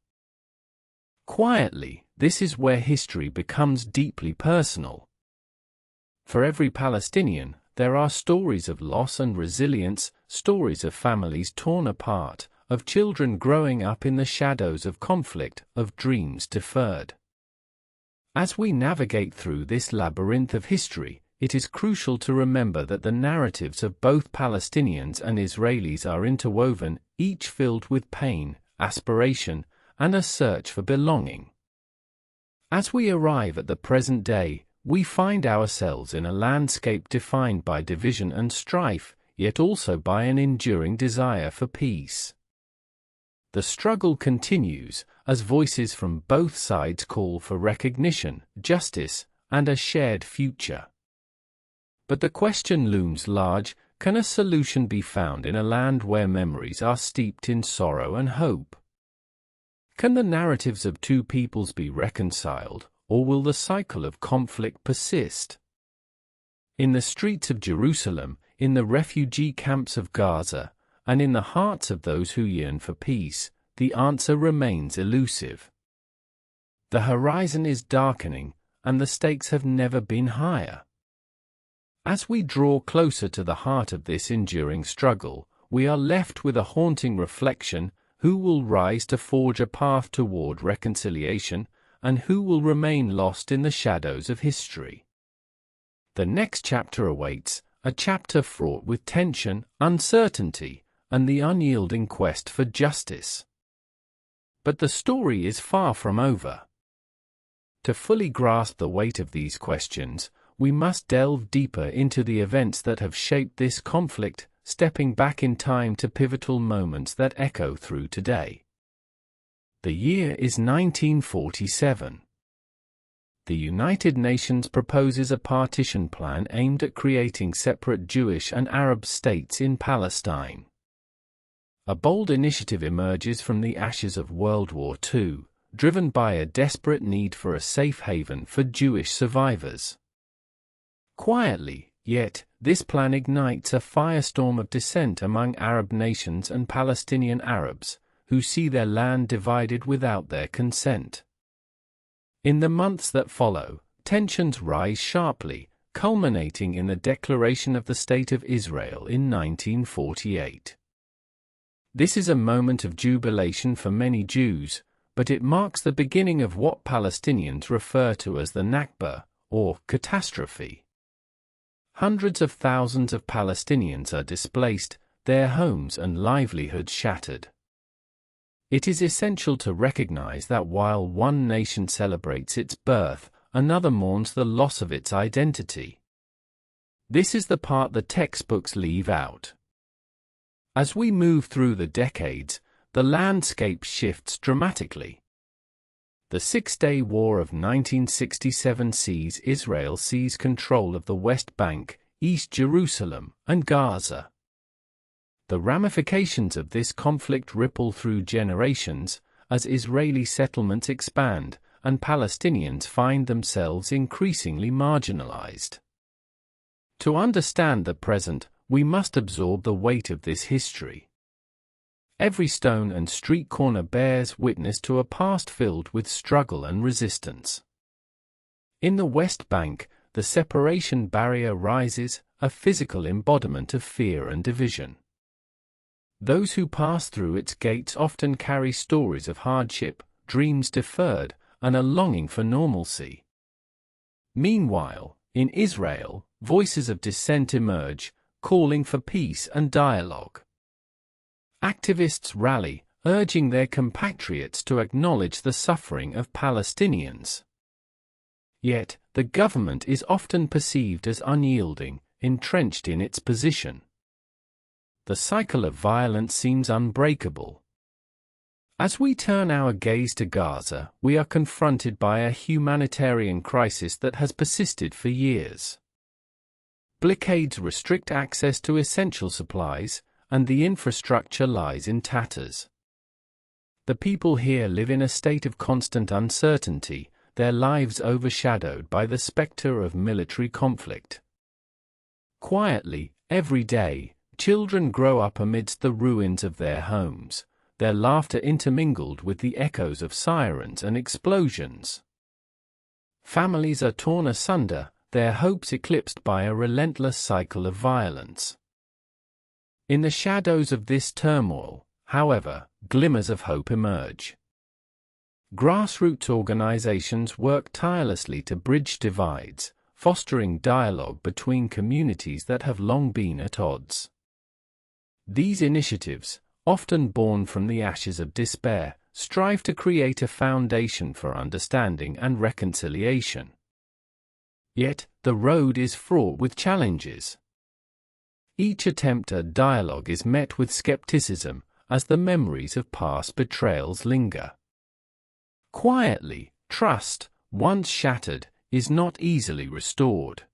Quietly, this is where history becomes deeply personal. For every Palestinian, there are stories of loss and resilience, stories of families torn apart, of children growing up in the shadows of conflict, of dreams deferred. As we navigate through this labyrinth of history, it is crucial to remember that the narratives of both Palestinians and Israelis are interwoven, each filled with pain, aspiration, and a search for belonging. As we arrive at the present day, we find ourselves in a landscape defined by division and strife, yet also by an enduring desire for peace. The struggle continues, as voices from both sides call for recognition, justice, and a shared future. But the question looms large: can a solution be found in a land where memories are steeped in sorrow and hope? Can the narratives of two peoples be reconciled, or will the cycle of conflict persist? In the streets of Jerusalem, in the refugee camps of Gaza, and in the hearts of those who yearn for peace, the answer remains elusive. The horizon is darkening, and the stakes have never been higher. As we draw closer to the heart of this enduring struggle, we are left with a haunting reflection: who will rise to forge a path toward reconciliation, and who will remain lost in the shadows of history? The next chapter awaits, a chapter fraught with tension, uncertainty, and the unyielding quest for justice. But the story is far from over. To fully grasp the weight of these questions, we must delve deeper into the events that have shaped this conflict, stepping back in time to pivotal moments that echo through today. The year is 1947. The United Nations proposes a partition plan aimed at creating separate Jewish and Arab states in Palestine. A bold initiative emerges from the ashes of World War II, driven by a desperate need for a safe haven for Jewish survivors. Quietly, yet, this plan ignites a firestorm of dissent among Arab nations and Palestinian Arabs, who see their land divided without their consent. In the months that follow, tensions rise sharply, culminating in the declaration of the State of Israel in 1948. This is a moment of jubilation for many Jews, but it marks the beginning of what Palestinians refer to as the Nakba, or catastrophe. Hundreds of thousands of Palestinians are displaced, their homes and livelihoods shattered. It is essential to recognize that while one nation celebrates its birth, another mourns the loss of its identity. This is the part the textbooks leave out. As we move through the decades, the landscape shifts dramatically. The Six-Day War of 1967 sees Israel seize control of the West Bank, East Jerusalem, and Gaza. The ramifications of this conflict ripple through generations, as Israeli settlements expand, and Palestinians find themselves increasingly marginalized. To understand the present, we must absorb the weight of this history. Every stone and street corner bears witness to a past filled with struggle and resistance. In the West Bank, the separation barrier rises, a physical embodiment of fear and division. Those who pass through its gates often carry stories of hardship, dreams deferred, and a longing for normalcy. Meanwhile, in Israel, voices of dissent emerge, calling for peace and dialogue. Activists rally, urging their compatriots to acknowledge the suffering of Palestinians. Yet, the government is often perceived as unyielding, entrenched in its position. The cycle of violence seems unbreakable. As we turn our gaze to Gaza, we are confronted by a humanitarian crisis that has persisted for years. Blockades restrict access to essential supplies, and the infrastructure lies in tatters. The people here live in a state of constant uncertainty, their lives overshadowed by the specter of military conflict. Quietly, every day, children grow up amidst the ruins of their homes, their laughter intermingled with the echoes of sirens and explosions. Families are torn asunder, their hopes eclipsed by a relentless cycle of violence. In the shadows of this turmoil, however, glimmers of hope emerge. Grassroots organizations work tirelessly to bridge divides, fostering dialogue between communities that have long been at odds. These initiatives, often born from the ashes of despair, strive to create a foundation for understanding and reconciliation. Yet, the road is fraught with challenges. Each attempt at dialogue is met with skepticism, as the memories of past betrayals linger. Quietly, trust, once shattered, is not easily restored.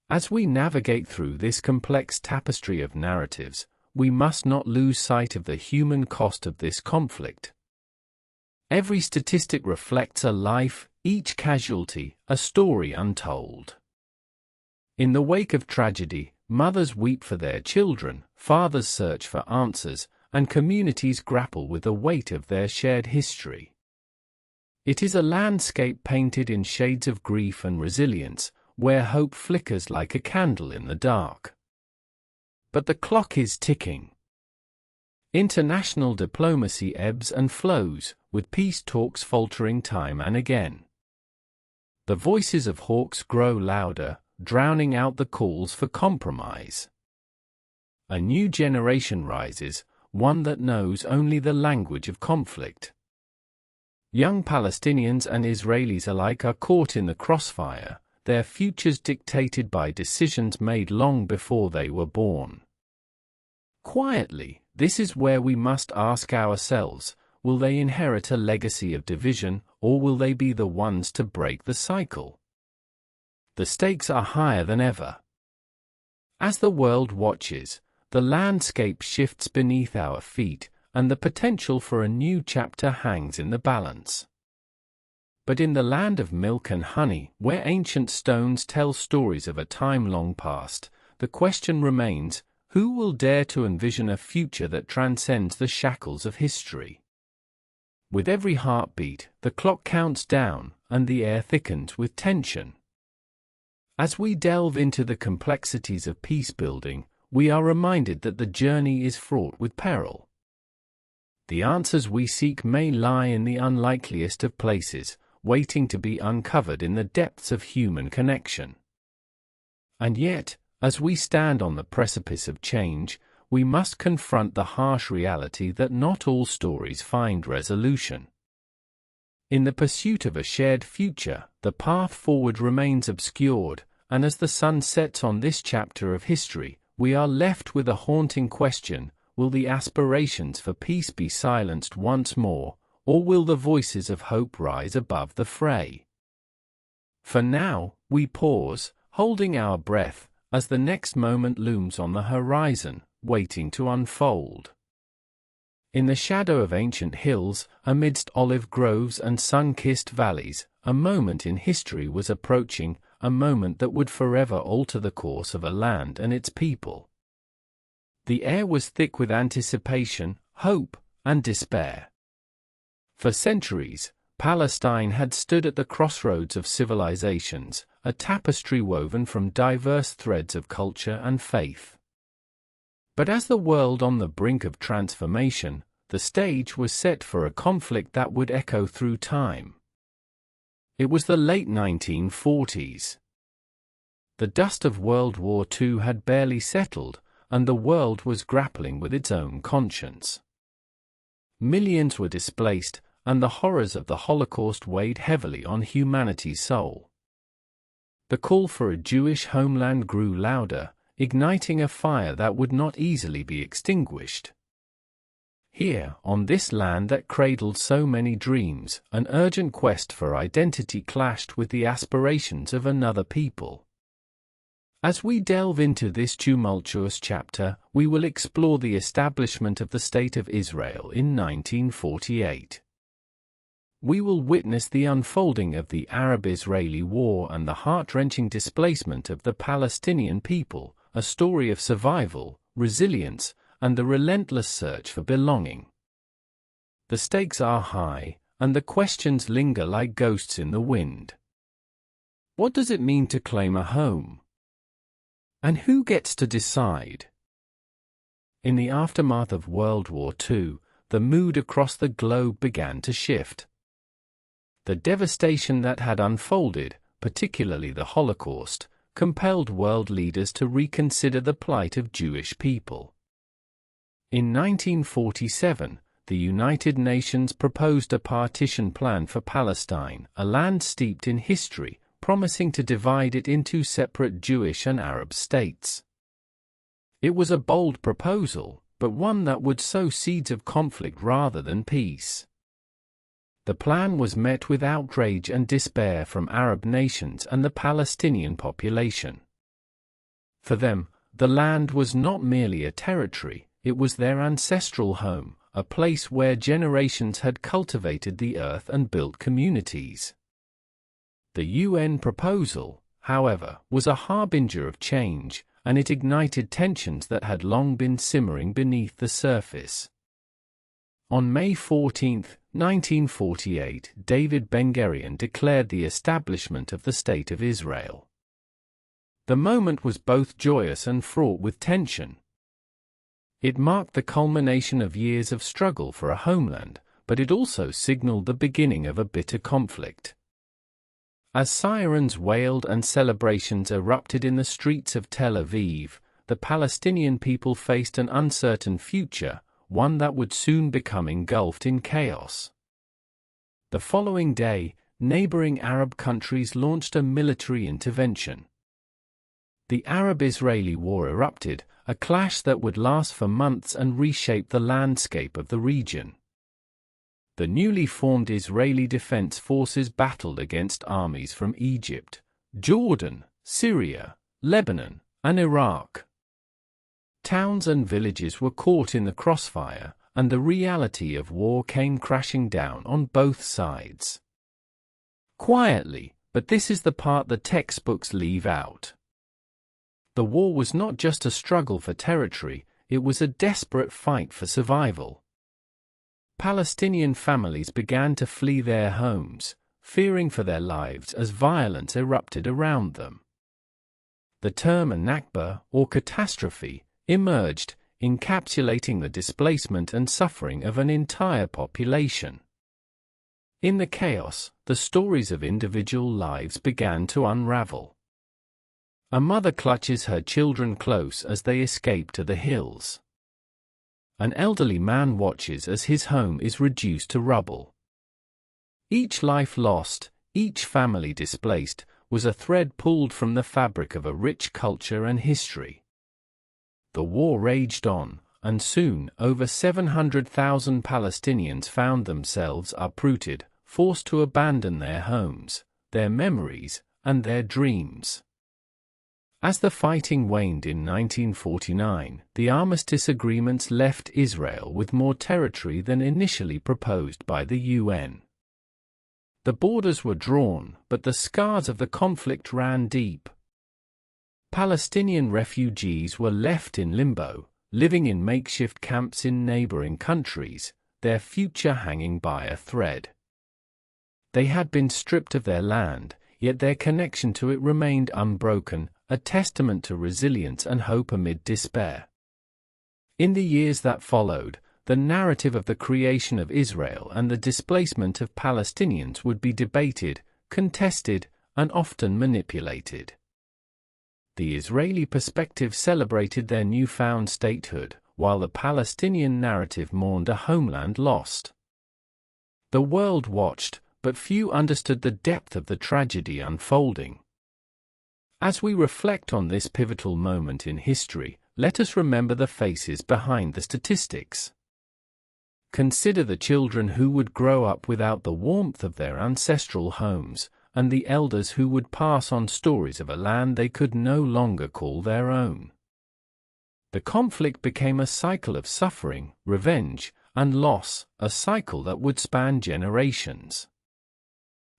As we navigate through this complex tapestry of narratives, we must not lose sight of the human cost of this conflict. Every statistic reflects a life, each casualty, a story untold. In the wake of tragedy, mothers weep for their children, fathers search for answers, and communities grapple with the weight of their shared history. It is a landscape painted in shades of grief and resilience, where hope flickers like a candle in the dark. But the clock is ticking. International diplomacy ebbs and flows, with peace talks faltering time and again. The voices of hawks grow louder, drowning out the calls for compromise. A new generation rises, one that knows only the language of conflict. Young Palestinians and Israelis alike are caught in the crossfire, their futures dictated by decisions made long before they were born. Quietly, this is where we must ask ourselves, will they inherit a legacy of division, or will they be the ones to break the cycle? The stakes are higher than ever. As the world watches, the landscape shifts beneath our feet, and the potential for a new chapter hangs in the balance. But in the land of milk and honey, where ancient stones tell stories of a time long past, the question remains, who will dare to envision a future that transcends the shackles of history? With every heartbeat, the clock counts down, and the air thickens with tension. As we delve into the complexities of peace-building, we are reminded that the journey is fraught with peril. The answers we seek may lie in the unlikeliest of places, waiting to be uncovered in the depths of human connection. And yet, as we stand on the precipice of change, we must confront the harsh reality that not all stories find resolution. In the pursuit of a shared future, the path forward remains obscured, and as the sun sets on this chapter of history, we are left with a haunting question: will the aspirations for peace be silenced once more, or will the voices of hope rise above the fray? For now, we pause, holding our breath, as the next moment looms on the horizon, waiting to unfold. In the shadow of ancient hills, amidst olive groves and sun-kissed valleys, a moment in history was approaching, a moment that would forever alter the course of a land and its people. The air was thick with anticipation, hope, and despair. For centuries, Palestine had stood at the crossroads of civilizations, a tapestry woven from diverse threads of culture and faith. But as the world on the brink of transformation, the stage was set for a conflict that would echo through time. It was the late 1940s. The dust of World War II had barely settled, and the world was grappling with its own conscience. Millions were displaced, and the horrors of the Holocaust weighed heavily on humanity's soul. The call for a Jewish homeland grew louder, igniting a fire that would not easily be extinguished. Here, on this land that cradled so many dreams, an urgent quest for identity clashed with the aspirations of another people. As we delve into this tumultuous chapter, we will explore the establishment of the State of Israel in 1948. We will witness the unfolding of the Arab-Israeli War and the heart-wrenching displacement of the Palestinian people, a story of survival, resilience, and the relentless search for belonging. The stakes are high, and the questions linger like ghosts in the wind. What does it mean to claim a home? And who gets to decide? In the aftermath of World War II, the mood across the globe began to shift. The devastation that had unfolded, particularly the Holocaust, compelled world leaders to reconsider the plight of Jewish people. In 1947, the United Nations proposed a partition plan for Palestine, a land steeped in history, promising to divide it into separate Jewish and Arab states. It was a bold proposal, but one that would sow seeds of conflict rather than peace. The plan was met with outrage and despair from Arab nations and the Palestinian population. For them, the land was not merely a territory, it was their ancestral home, a place where generations had cultivated the earth and built communities. The UN proposal, however, was a harbinger of change, and it ignited tensions that had long been simmering beneath the surface. On May 14, 1948, David Ben-Gurion declared the establishment of the State of Israel. The moment was both joyous and fraught with tension. It marked the culmination of years of struggle for a homeland, but it also signaled the beginning of a bitter conflict. As sirens wailed and celebrations erupted in the streets of Tel Aviv, the Palestinian people faced an uncertain future, one that would soon become engulfed in chaos. The following day, neighboring Arab countries launched a military intervention. The Arab-Israeli War erupted, a clash that would last for months and reshape the landscape of the region. The newly formed Israeli Defense Forces battled against armies from Egypt, Jordan, Syria, Lebanon, and Iraq. Towns and villages were caught in the crossfire, and the reality of war came crashing down on both sides. Quietly, but this is the part the textbooks leave out. The war was not just a struggle for territory, it was a desperate fight for survival. Palestinian families began to flee their homes, fearing for their lives as violence erupted around them. The term Nakba, or catastrophe, emerged, encapsulating the displacement and suffering of an entire population. In the chaos, the stories of individual lives began to unravel. A mother clutches her children close as they escape to the hills. An elderly man watches as his home is reduced to rubble. Each life lost, each family displaced, was a thread pulled from the fabric of a rich culture and history. The war raged on, and soon over 700,000 Palestinians found themselves uprooted, forced to abandon their homes, their memories, and their dreams. As the fighting waned in 1949, the armistice agreements left Israel with more territory than initially proposed by the UN. The borders were drawn, but the scars of the conflict ran deep. Palestinian refugees were left in limbo, living in makeshift camps in neighboring countries, their future hanging by a thread. They had been stripped of their land, yet their connection to it remained unbroken, a testament to resilience and hope amid despair. In the years that followed, the narrative of the creation of Israel and the displacement of Palestinians would be debated, contested, and often manipulated. The Israeli perspective celebrated their newfound statehood, while the Palestinian narrative mourned a homeland lost. The world watched, but few understood the depth of the tragedy unfolding. As we reflect on this pivotal moment in history, let us remember the faces behind the statistics. Consider the children who would grow up without the warmth of their ancestral homes, and the elders who would pass on stories of a land they could no longer call their own. The conflict became a cycle of suffering, revenge, and loss, a cycle that would span generations.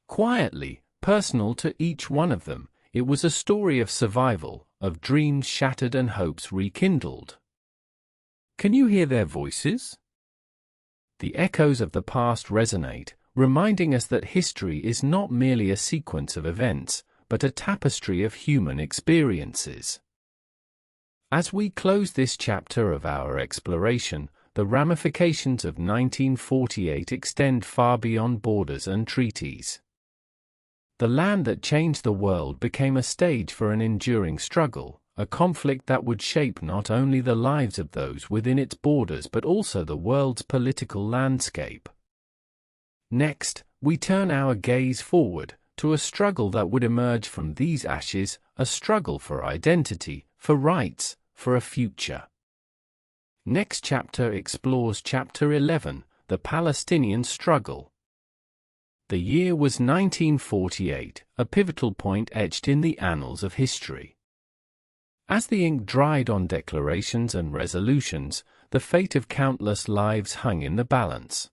Quietly, personal to each one of them, it was a story of survival, of dreams shattered and hopes rekindled. Can you hear their voices? The echoes of the past resonate, reminding us that history is not merely a sequence of events, but a tapestry of human experiences. As we close this chapter of our exploration, the ramifications of 1948 extend far beyond borders and treaties. The land that changed the world became a stage for an enduring struggle, a conflict that would shape not only the lives of those within its borders but also the world's political landscape. Next, we turn our gaze forward, to a struggle that would emerge from these ashes, a struggle for identity, for rights, for a future. Next chapter explores Chapter 11, the Palestinian struggle. The year was 1948, a pivotal point etched in the annals of history. As the ink dried on declarations and resolutions, the fate of countless lives hung in the balance.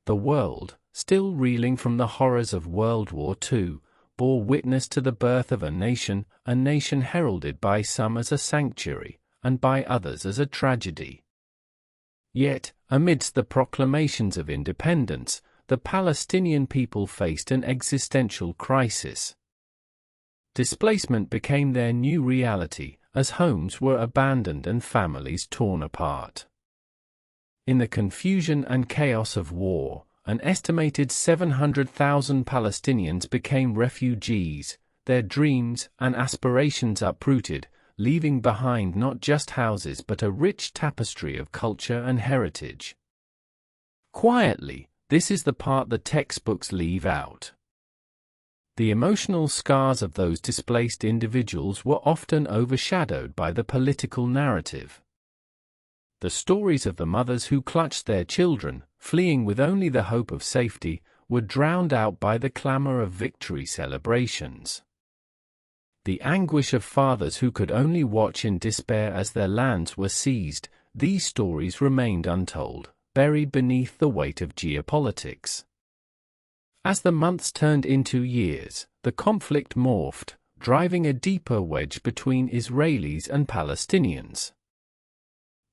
The world, still reeling from the horrors of World War II, bore witness to the birth of a nation heralded by some as a sanctuary, and by others as a tragedy. Yet, amidst the proclamations of independence, the Palestinian people faced an existential crisis. Displacement became their new reality, as homes were abandoned and families torn apart. In the confusion and chaos of war, an estimated 700,000 Palestinians became refugees, their dreams and aspirations uprooted, leaving behind not just houses but a rich tapestry of culture and heritage. Quietly, this is the part the textbooks leave out. The emotional scars of those displaced individuals were often overshadowed by the political narrative. The stories of the mothers who clutched their children, fleeing with only the hope of safety, were drowned out by the clamor of victory celebrations. The anguish of fathers who could only watch in despair as their lands were seized, these stories remained untold, buried beneath the weight of geopolitics. As the months turned into years, the conflict morphed, driving a deeper wedge between Israelis and Palestinians.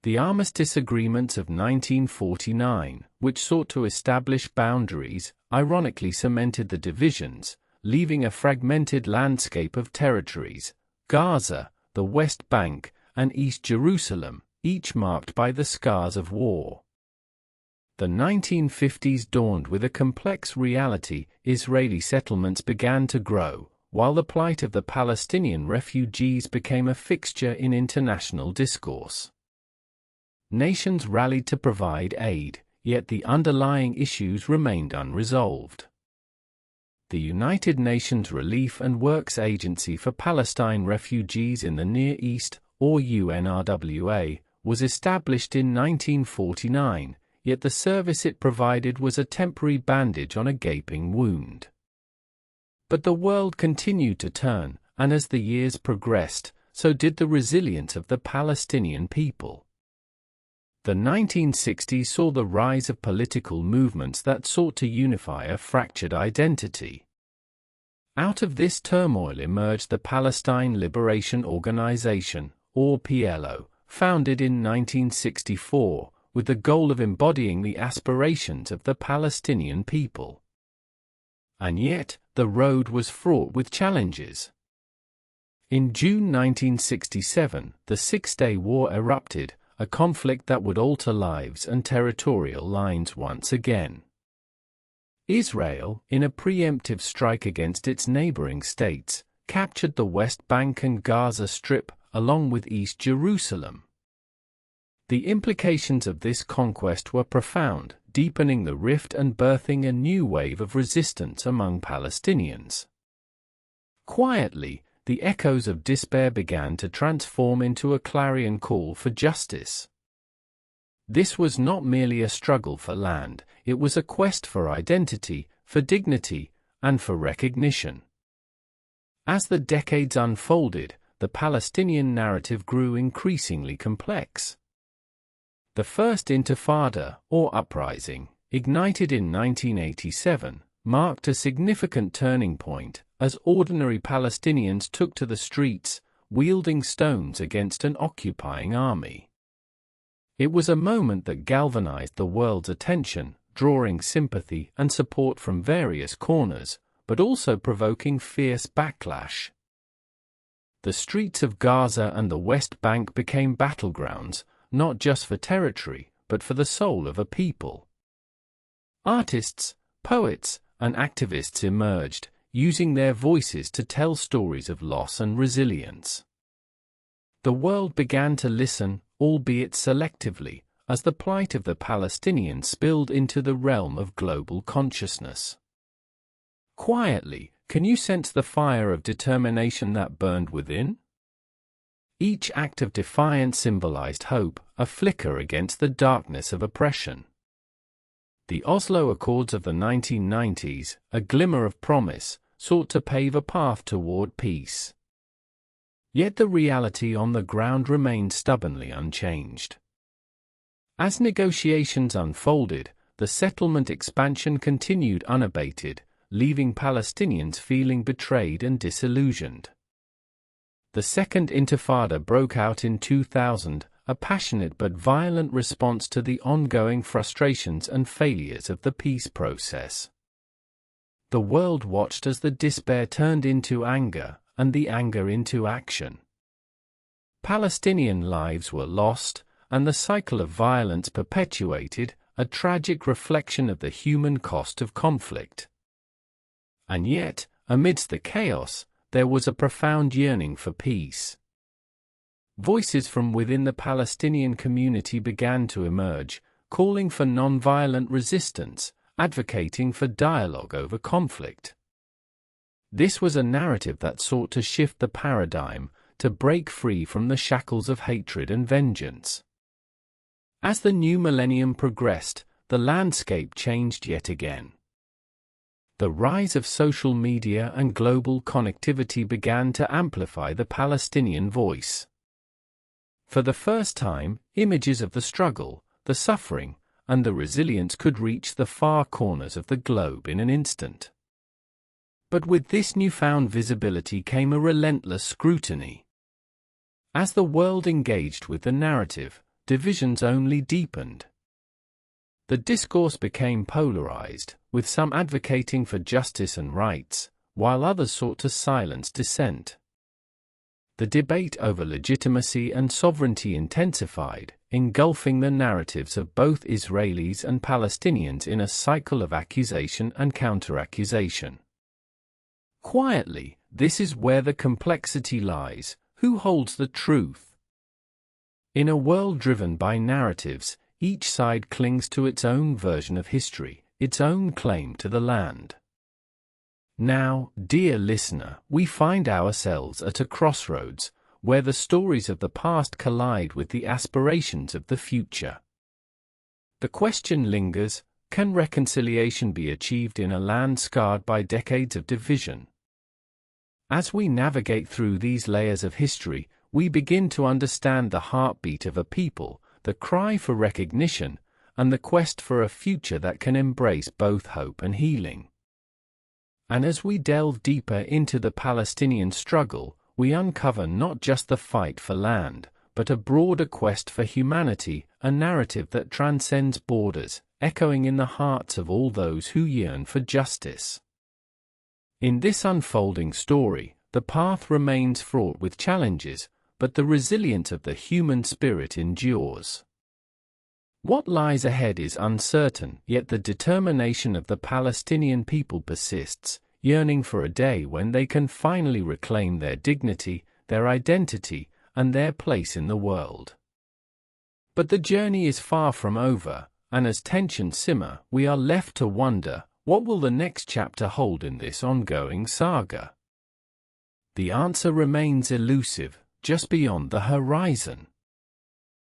The armistice agreements of 1949, which sought to establish boundaries, ironically cemented the divisions, leaving a fragmented landscape of territories: Gaza, the West Bank, and East Jerusalem, each marked by the scars of war. The 1950s dawned with a complex reality. Israeli settlements began to grow, while the plight of the Palestinian refugees became a fixture in international discourse. Nations rallied to provide aid, yet the underlying issues remained unresolved. The United Nations Relief and Works Agency for Palestine Refugees in the Near East, or UNRWA, was established in 1949, yet the service it provided was a temporary bandage on a gaping wound. But the world continued to turn, and as the years progressed, so did the resilience of the Palestinian people. The 1960s saw the rise of political movements that sought to unify a fractured identity. Out of this turmoil emerged the Palestine Liberation Organization, or PLO, founded in 1964, with the goal of embodying the aspirations of the Palestinian people. And yet, the road was fraught with challenges. In June 1967, the Six-Day War erupted, a conflict that would alter lives and territorial lines once again. Israel, in a preemptive strike against its neighboring states, captured the West Bank and Gaza Strip, along with East Jerusalem. The implications of this conquest were profound, deepening the rift and birthing a new wave of resistance among Palestinians. Quietly, the echoes of despair began to transform into a clarion call for justice. This was not merely a struggle for land, it was a quest for identity, for dignity, and for recognition. As the decades unfolded, the Palestinian narrative grew increasingly complex. The First Intifada, or uprising, ignited in 1987, marked a significant turning point, as ordinary Palestinians took to the streets, wielding stones against an occupying army. It was a moment that galvanized the world's attention, drawing sympathy and support from various corners, but also provoking fierce backlash. The streets of Gaza and the West Bank became battlegrounds, not just for territory, but for the soul of a people. Artists, poets, and activists emerged, using their voices to tell stories of loss and resilience. The world began to listen, albeit selectively, as the plight of the Palestinians spilled into the realm of global consciousness. Quietly, can you sense the fire of determination that burned within? Each act of defiance symbolized hope, a flicker against the darkness of oppression. The Oslo Accords of the 1990s, a glimmer of promise, sought to pave a path toward peace. Yet the reality on the ground remained stubbornly unchanged. As negotiations unfolded, the settlement expansion continued unabated, leaving Palestinians feeling betrayed and disillusioned. The Second Intifada broke out in 2000, a passionate but violent response to the ongoing frustrations and failures of the peace process. The world watched as the despair turned into anger, and the anger into action. Palestinian lives were lost, and the cycle of violence perpetuated, a tragic reflection of the human cost of conflict. And yet, amidst the chaos, there was a profound yearning for peace. Voices from within the Palestinian community began to emerge, calling for non-violent resistance, advocating for dialogue over conflict. This was a narrative that sought to shift the paradigm, to break free from the shackles of hatred and vengeance. As the new millennium progressed, the landscape changed yet again. The rise of social media and global connectivity began to amplify the Palestinian voice. For the first time, images of the struggle, the suffering, and the resilience could reach the far corners of the globe in an instant. But with this newfound visibility came a relentless scrutiny. As the world engaged with the narrative, divisions only deepened. The discourse became polarized, with some advocating for justice and rights, while others sought to silence dissent. The debate over legitimacy and sovereignty intensified, engulfing the narratives of both Israelis and Palestinians in a cycle of accusation and counter-accusation. Quietly, this is where the complexity lies. Who holds the truth? In a world driven by narratives, each side clings to its own version of history, its own claim to the land. Now, dear listener, we find ourselves at a crossroads, where the stories of the past collide with the aspirations of the future. The question lingers, can reconciliation be achieved in a land scarred by decades of division? As we navigate through these layers of history, we begin to understand the heartbeat of a people, the cry for recognition, and the quest for a future that can embrace both hope and healing. And as we delve deeper into the Palestinian struggle, we uncover not just the fight for land, but a broader quest for humanity, a narrative that transcends borders, echoing in the hearts of all those who yearn for justice. In this unfolding story, the path remains fraught with challenges, but the resilience of the human spirit endures. What lies ahead is uncertain, yet the determination of the Palestinian people persists, yearning for a day when they can finally reclaim their dignity, their identity, and their place in the world. But the journey is far from over, and as tensions simmer, we are left to wonder, what will the next chapter hold in this ongoing saga? The answer remains elusive, just beyond the horizon.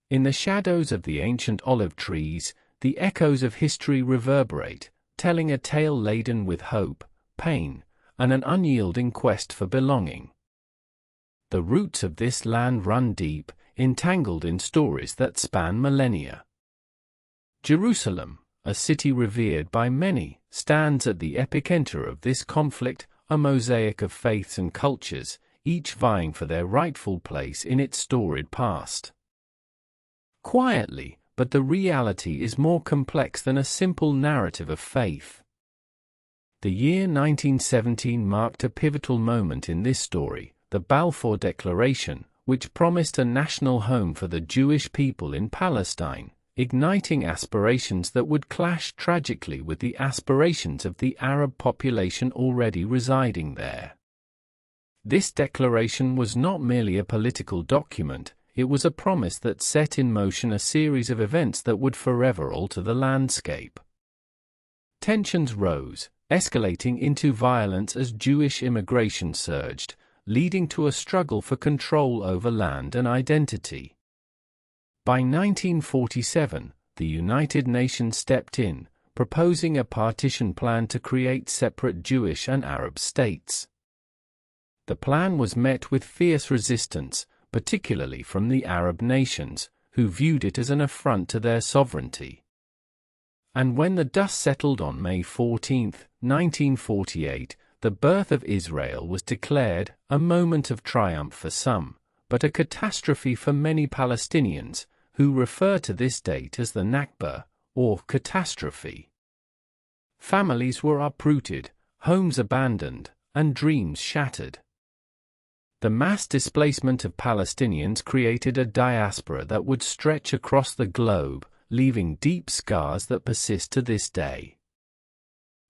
In the shadows of the ancient olive trees, the echoes of history reverberate, telling a tale laden with hope, pain, and an unyielding quest for belonging. The roots of this land run deep, entangled in stories that span millennia. Jerusalem, a city revered by many, stands at the epicenter of this conflict, a mosaic of faiths and cultures, each vying for their rightful place in its storied past. Quietly, but the reality is more complex than a simple narrative of faith. The year 1917 marked a pivotal moment in this story, the Balfour Declaration, which promised a national home for the Jewish people in Palestine, igniting aspirations that would clash tragically with the aspirations of the Arab population already residing there. This declaration was not merely a political document, it was a promise that set in motion a series of events that would forever alter the landscape. Tensions rose, escalating into violence as Jewish immigration surged, leading to a struggle for control over land and identity. By 1947, the United Nations stepped in, proposing a partition plan to create separate Jewish and Arab states. The plan was met with fierce resistance, particularly from the Arab nations, who viewed it as an affront to their sovereignty. And when the dust settled on May 14, 1948, the birth of Israel was declared, a moment of triumph for some, but a catastrophe for many Palestinians, who refer to this date as the Nakba, or catastrophe. Families were uprooted, homes abandoned, and dreams shattered. The mass displacement of Palestinians created a diaspora that would stretch across the globe, leaving deep scars that persist to this day.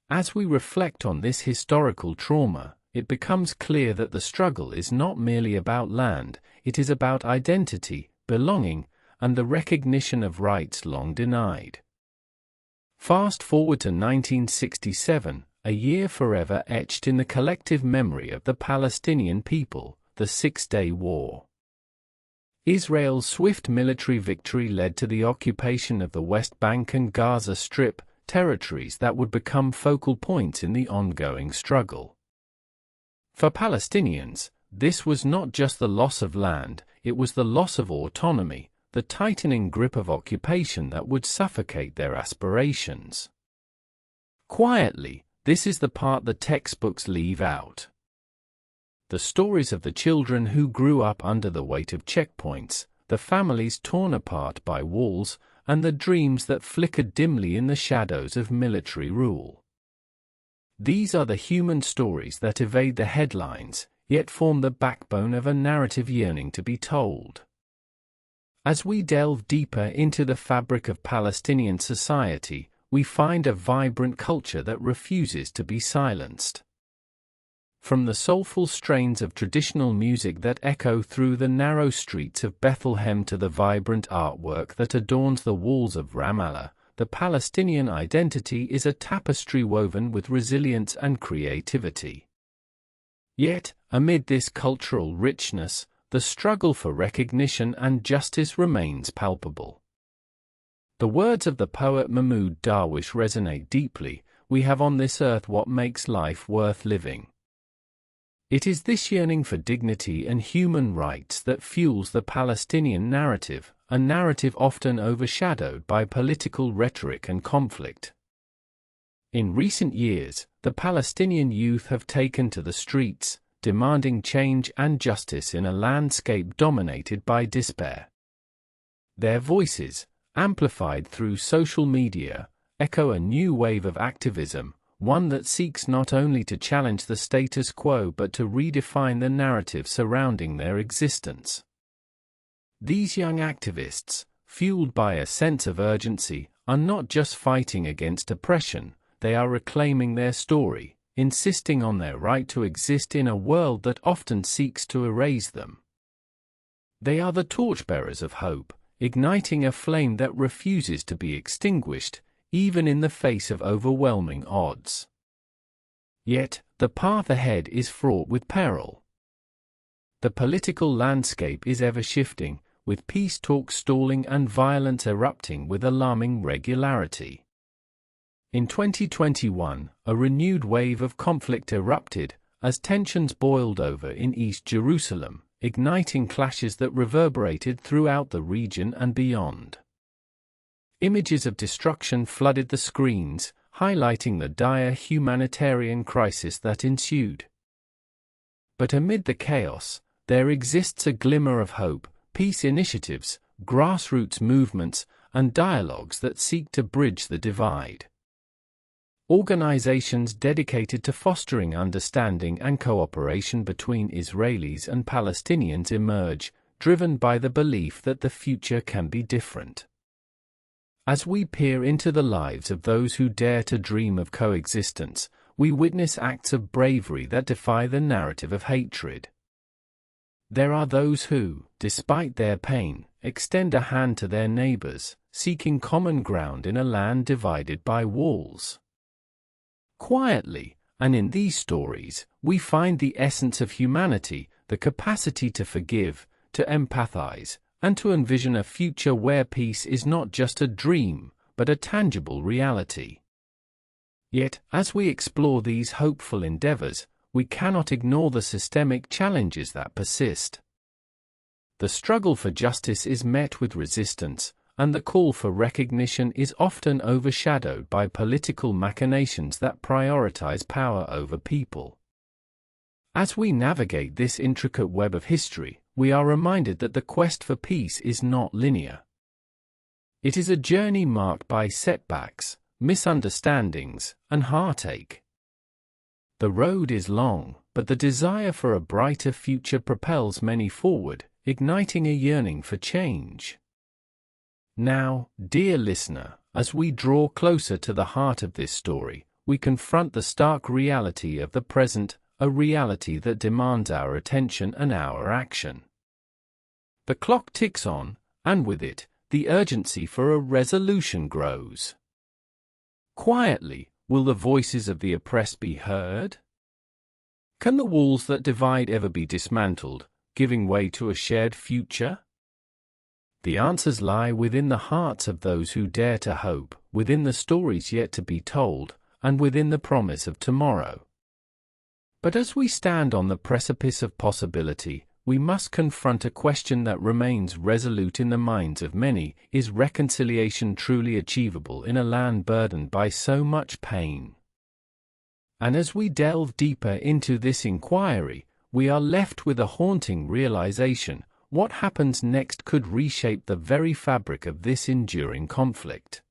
As we reflect on this historical trauma, it becomes clear that the struggle is not merely about land, it is about identity, belonging, and the recognition of rights long denied. Fast forward to 1967, a year forever etched in the collective memory of the Palestinian people, the Six-Day War. Israel's swift military victory led to the occupation of the West Bank and Gaza Strip, territories that would become focal points in the ongoing struggle. For Palestinians, this was not just the loss of land, it was the loss of autonomy, the tightening grip of occupation that would suffocate their aspirations. Quietly, this is the part the textbooks leave out. The stories of the children who grew up under the weight of checkpoints, the families torn apart by walls, and the dreams that flickered dimly in the shadows of military rule. These are the human stories that evade the headlines, yet form the backbone of a narrative yearning to be told. As we delve deeper into the fabric of Palestinian society, we find a vibrant culture that refuses to be silenced. From the soulful strains of traditional music that echo through the narrow streets of Bethlehem to the vibrant artwork that adorns the walls of Ramallah, the Palestinian identity is a tapestry woven with resilience and creativity. Yet, amid this cultural richness, the struggle for recognition and justice remains palpable. The words of the poet Mahmoud Darwish resonate deeply. We have on this earth what makes life worth living. It is this yearning for dignity and human rights that fuels the Palestinian narrative, a narrative often overshadowed by political rhetoric and conflict. In recent years, the Palestinian youth have taken to the streets, demanding change and justice in a landscape dominated by despair. Their voices, amplified through social media, echo a new wave of activism, one that seeks not only to challenge the status quo but to redefine the narrative surrounding their existence. These young activists, fueled by a sense of urgency, are not just fighting against oppression, they are reclaiming their story, insisting on their right to exist in a world that often seeks to erase them. They are the torchbearers of hope, igniting a flame that refuses to be extinguished, even in the face of overwhelming odds. Yet, the path ahead is fraught with peril. The political landscape is ever shifting, with peace talks stalling and violence erupting with alarming regularity. In 2021, a renewed wave of conflict erupted, as tensions boiled over in East Jerusalem, igniting clashes that reverberated throughout the region and beyond. Images of destruction flooded the screens, highlighting the dire humanitarian crisis that ensued. But amid the chaos, there exists a glimmer of hope, peace initiatives, grassroots movements, and dialogues that seek to bridge the divide. Organizations dedicated to fostering understanding and cooperation between Israelis and Palestinians emerge, driven by the belief that the future can be different. As we peer into the lives of those who dare to dream of coexistence, we witness acts of bravery that defy the narrative of hatred. There are those who, despite their pain, extend a hand to their neighbors, seeking common ground in a land divided by walls. Quietly, and in these stories, we find the essence of humanity, the capacity to forgive, to empathize, and to envision a future where peace is not just a dream, but a tangible reality. Yet, as we explore these hopeful endeavors, we cannot ignore the systemic challenges that persist. The struggle for justice is met with resistance, and the call for recognition is often overshadowed by political machinations that prioritize power over people. As we navigate this intricate web of history, we are reminded that the quest for peace is not linear. It is a journey marked by setbacks, misunderstandings, and heartache. The road is long, but the desire for a brighter future propels many forward, igniting a yearning for change. Now, dear listener, as we draw closer to the heart of this story, we confront the stark reality of the present, a reality that demands our attention and our action. The clock ticks on, and with it, the urgency for a resolution grows. Quietly, will the voices of the oppressed be heard? Can the walls that divide ever be dismantled, giving way to a shared future? The answers lie within the hearts of those who dare to hope, within the stories yet to be told, and within the promise of tomorrow. But as we stand on the precipice of possibility, we must confront a question that remains resolute in the minds of many: is reconciliation truly achievable in a land burdened by so much pain? And as we delve deeper into this inquiry, we are left with a haunting realization: what happens next could reshape the very fabric of this enduring conflict.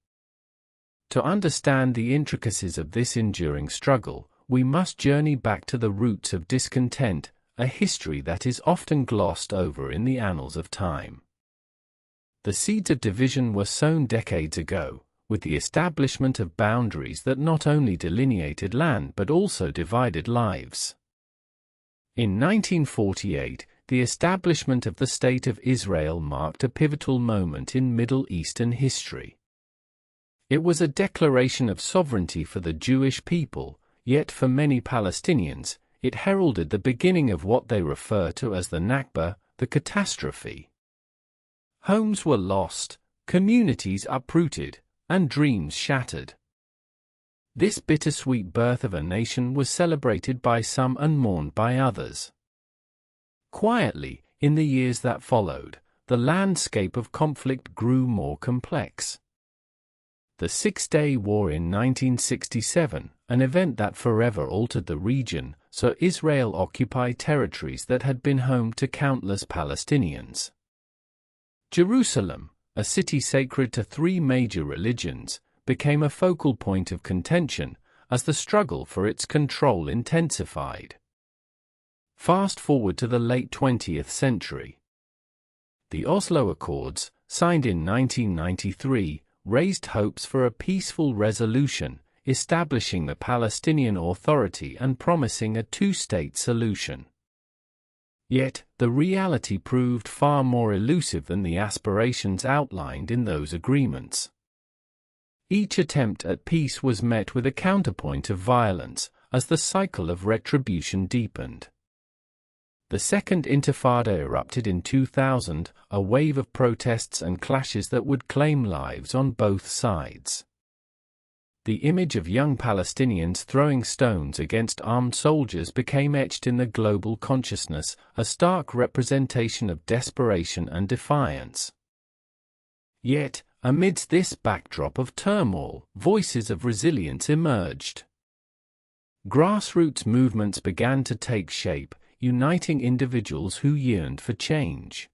To understand the intricacies of this enduring struggle, we must journey back to the roots of discontent, a history that is often glossed over in the annals of time. The seeds of division were sown decades ago, with the establishment of boundaries that not only delineated land but also divided lives. In 1948, the establishment of the State of Israel marked a pivotal moment in Middle Eastern history. It was a declaration of sovereignty for the Jewish people, yet for many Palestinians, it heralded the beginning of what they refer to as the Nakba, the catastrophe. Homes were lost, communities uprooted, and dreams shattered. This bittersweet birth of a nation was celebrated by some and mourned by others. Quietly, in the years that followed, the landscape of conflict grew more complex. The Six-Day War in 1967, an event that forever altered the region, saw Israel occupy territories that had been home to countless Palestinians. Jerusalem, a city sacred to three major religions, became a focal point of contention as the struggle for its control intensified. Fast forward to the late 20th century. The Oslo Accords, signed in 1993, raised hopes for a peaceful resolution, establishing the Palestinian Authority and promising a two-state solution. Yet, the reality proved far more elusive than the aspirations outlined in those agreements. Each attempt at peace was met with a counterpoint of violence, as the cycle of retribution deepened. The Second Intifada erupted in 2000, a wave of protests and clashes that would claim lives on both sides. The image of young Palestinians throwing stones against armed soldiers became etched in the global consciousness, a stark representation of desperation and defiance. Yet, amidst this backdrop of turmoil, voices of resilience emerged. Grassroots movements began to take shape, uniting individuals who yearned for change.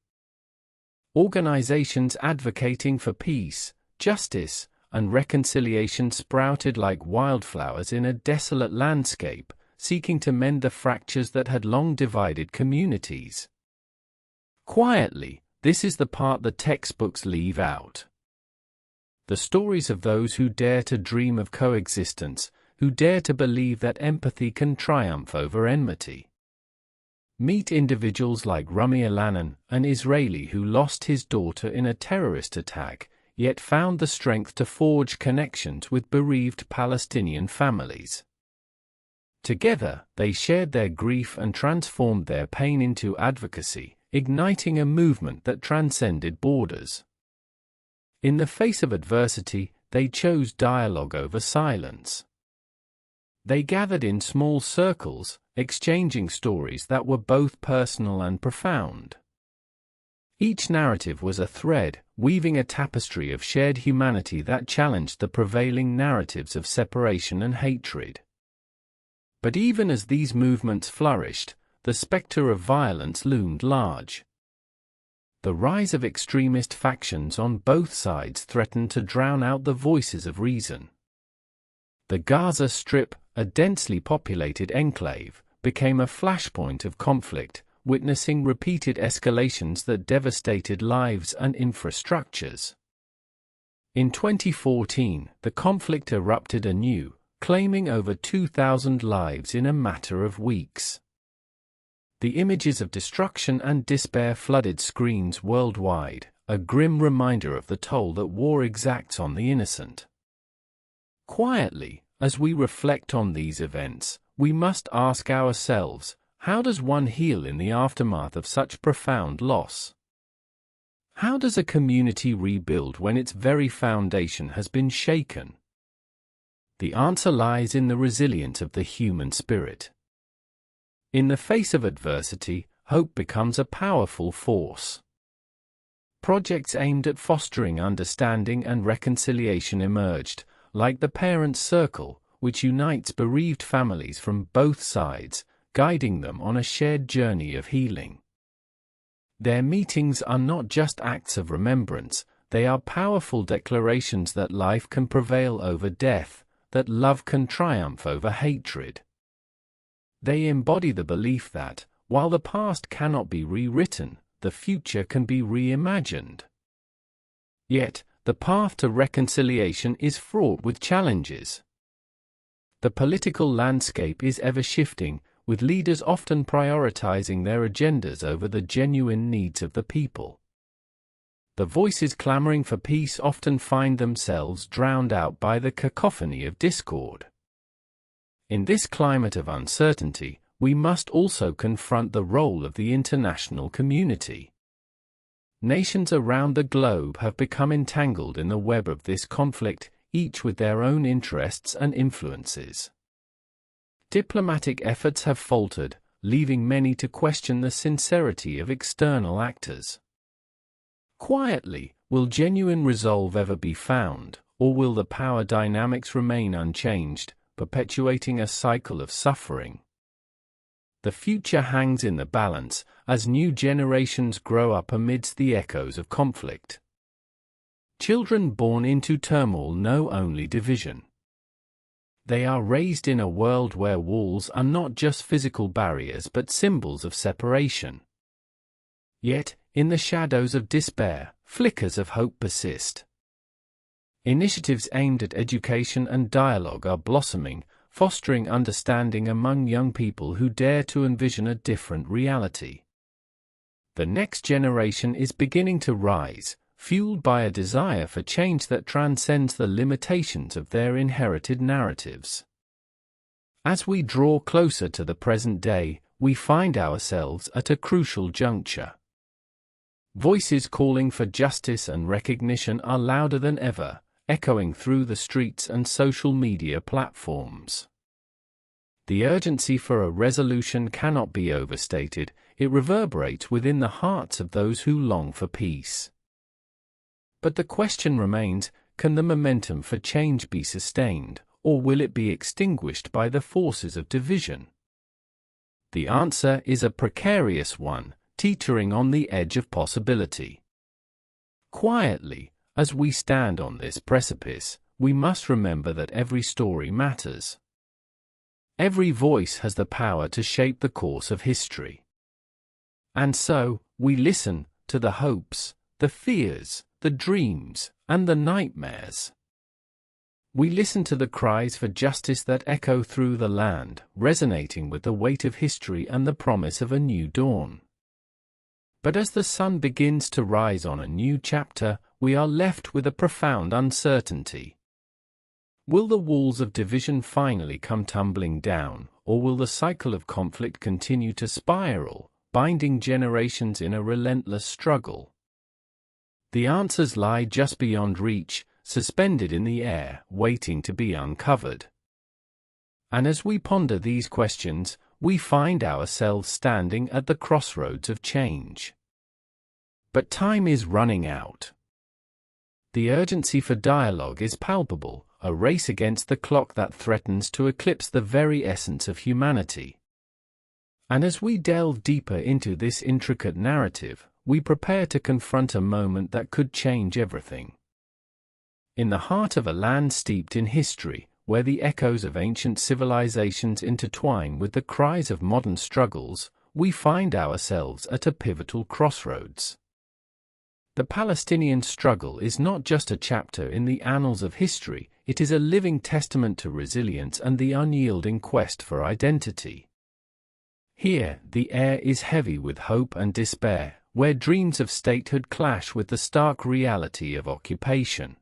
Organizations advocating for peace, justice, and reconciliation sprouted like wildflowers in a desolate landscape, seeking to mend the fractures that had long divided communities. Quietly, this is the part the textbooks leave out. The stories of those who dare to dream of coexistence, who dare to believe that empathy can triumph over enmity. Meet individuals like Rami Alanan, an Israeli who lost his daughter in a terrorist attack, yet found the strength to forge connections with bereaved Palestinian families. Together, they shared their grief and transformed their pain into advocacy, igniting a movement that transcended borders. In the face of adversity, they chose dialogue over silence. They gathered in small circles, exchanging stories that were both personal and profound. Each narrative was a thread, weaving a tapestry of shared humanity that challenged the prevailing narratives of separation and hatred. But even as these movements flourished, the specter of violence loomed large. The rise of extremist factions on both sides threatened to drown out the voices of reason. The Gaza Strip, a densely populated enclave, became a flashpoint of conflict, witnessing repeated escalations that devastated lives and infrastructures. In 2014, the conflict erupted anew, claiming over 2,000 lives in a matter of weeks. The images of destruction and despair flooded screens worldwide, a grim reminder of the toll that war exacts on the innocent. Quietly, as we reflect on these events, we must ask ourselves, how does one heal in the aftermath of such profound loss? How does a community rebuild when its very foundation has been shaken? The answer lies in the resilience of the human spirit. In the face of adversity, hope becomes a powerful force. Projects aimed at fostering understanding and reconciliation emerged, like the Parents' Circle, which unites bereaved families from both sides, guiding them on a shared journey of healing. Their meetings are not just acts of remembrance, they are powerful declarations that life can prevail over death, that love can triumph over hatred. They embody the belief that, while the past cannot be rewritten, the future can be reimagined. Yet, the path to reconciliation is fraught with challenges. The political landscape is ever shifting, with leaders often prioritizing their agendas over the genuine needs of the people. The voices clamoring for peace often find themselves drowned out by the cacophony of discord. In this climate of uncertainty, we must also confront the role of the international community. Nations around the globe have become entangled in the web of this conflict, each with their own interests and influences. Diplomatic efforts have faltered, leaving many to question the sincerity of external actors. Quietly, will genuine resolve ever be found, or will the power dynamics remain unchanged, perpetuating a cycle of suffering? The future hangs in the balance, as new generations grow up amidst the echoes of conflict. Children born into turmoil know only division. They are raised in a world where walls are not just physical barriers but symbols of separation. Yet, in the shadows of despair, flickers of hope persist. Initiatives aimed at education and dialogue are blossoming, fostering understanding among young people who dare to envision a different reality. The next generation is beginning to rise, fueled by a desire for change that transcends the limitations of their inherited narratives. As we draw closer to the present day, we find ourselves at a crucial juncture. Voices calling for justice and recognition are louder than ever, echoing through the streets and social media platforms. The urgency for a resolution cannot be overstated, it reverberates within the hearts of those who long for peace. But the question remains, can the momentum for change be sustained, or will it be extinguished by the forces of division? The answer is a precarious one, teetering on the edge of possibility. Quietly, as we stand on this precipice, we must remember that every story matters. Every voice has the power to shape the course of history. And so, we listen to the hopes, the fears, the dreams, and the nightmares. We listen to the cries for justice that echo through the land, resonating with the weight of history and the promise of a new dawn. But as the sun begins to rise on a new chapter, we are left with a profound uncertainty. Will the walls of division finally come tumbling down, or will the cycle of conflict continue to spiral, binding generations in a relentless struggle? The answers lie just beyond reach, suspended in the air, waiting to be uncovered. And as we ponder these questions, we find ourselves standing at the crossroads of change. But time is running out. The urgency for dialogue is palpable, a race against the clock that threatens to eclipse the very essence of humanity. And as we delve deeper into this intricate narrative, we prepare to confront a moment that could change everything. In the heart of a land steeped in history, where the echoes of ancient civilizations intertwine with the cries of modern struggles, we find ourselves at a pivotal crossroads. The Palestinian struggle is not just a chapter in the annals of history, it is a living testament to resilience and the unyielding quest for identity. Here, the air is heavy with hope and despair, where dreams of statehood clash with the stark reality of occupation.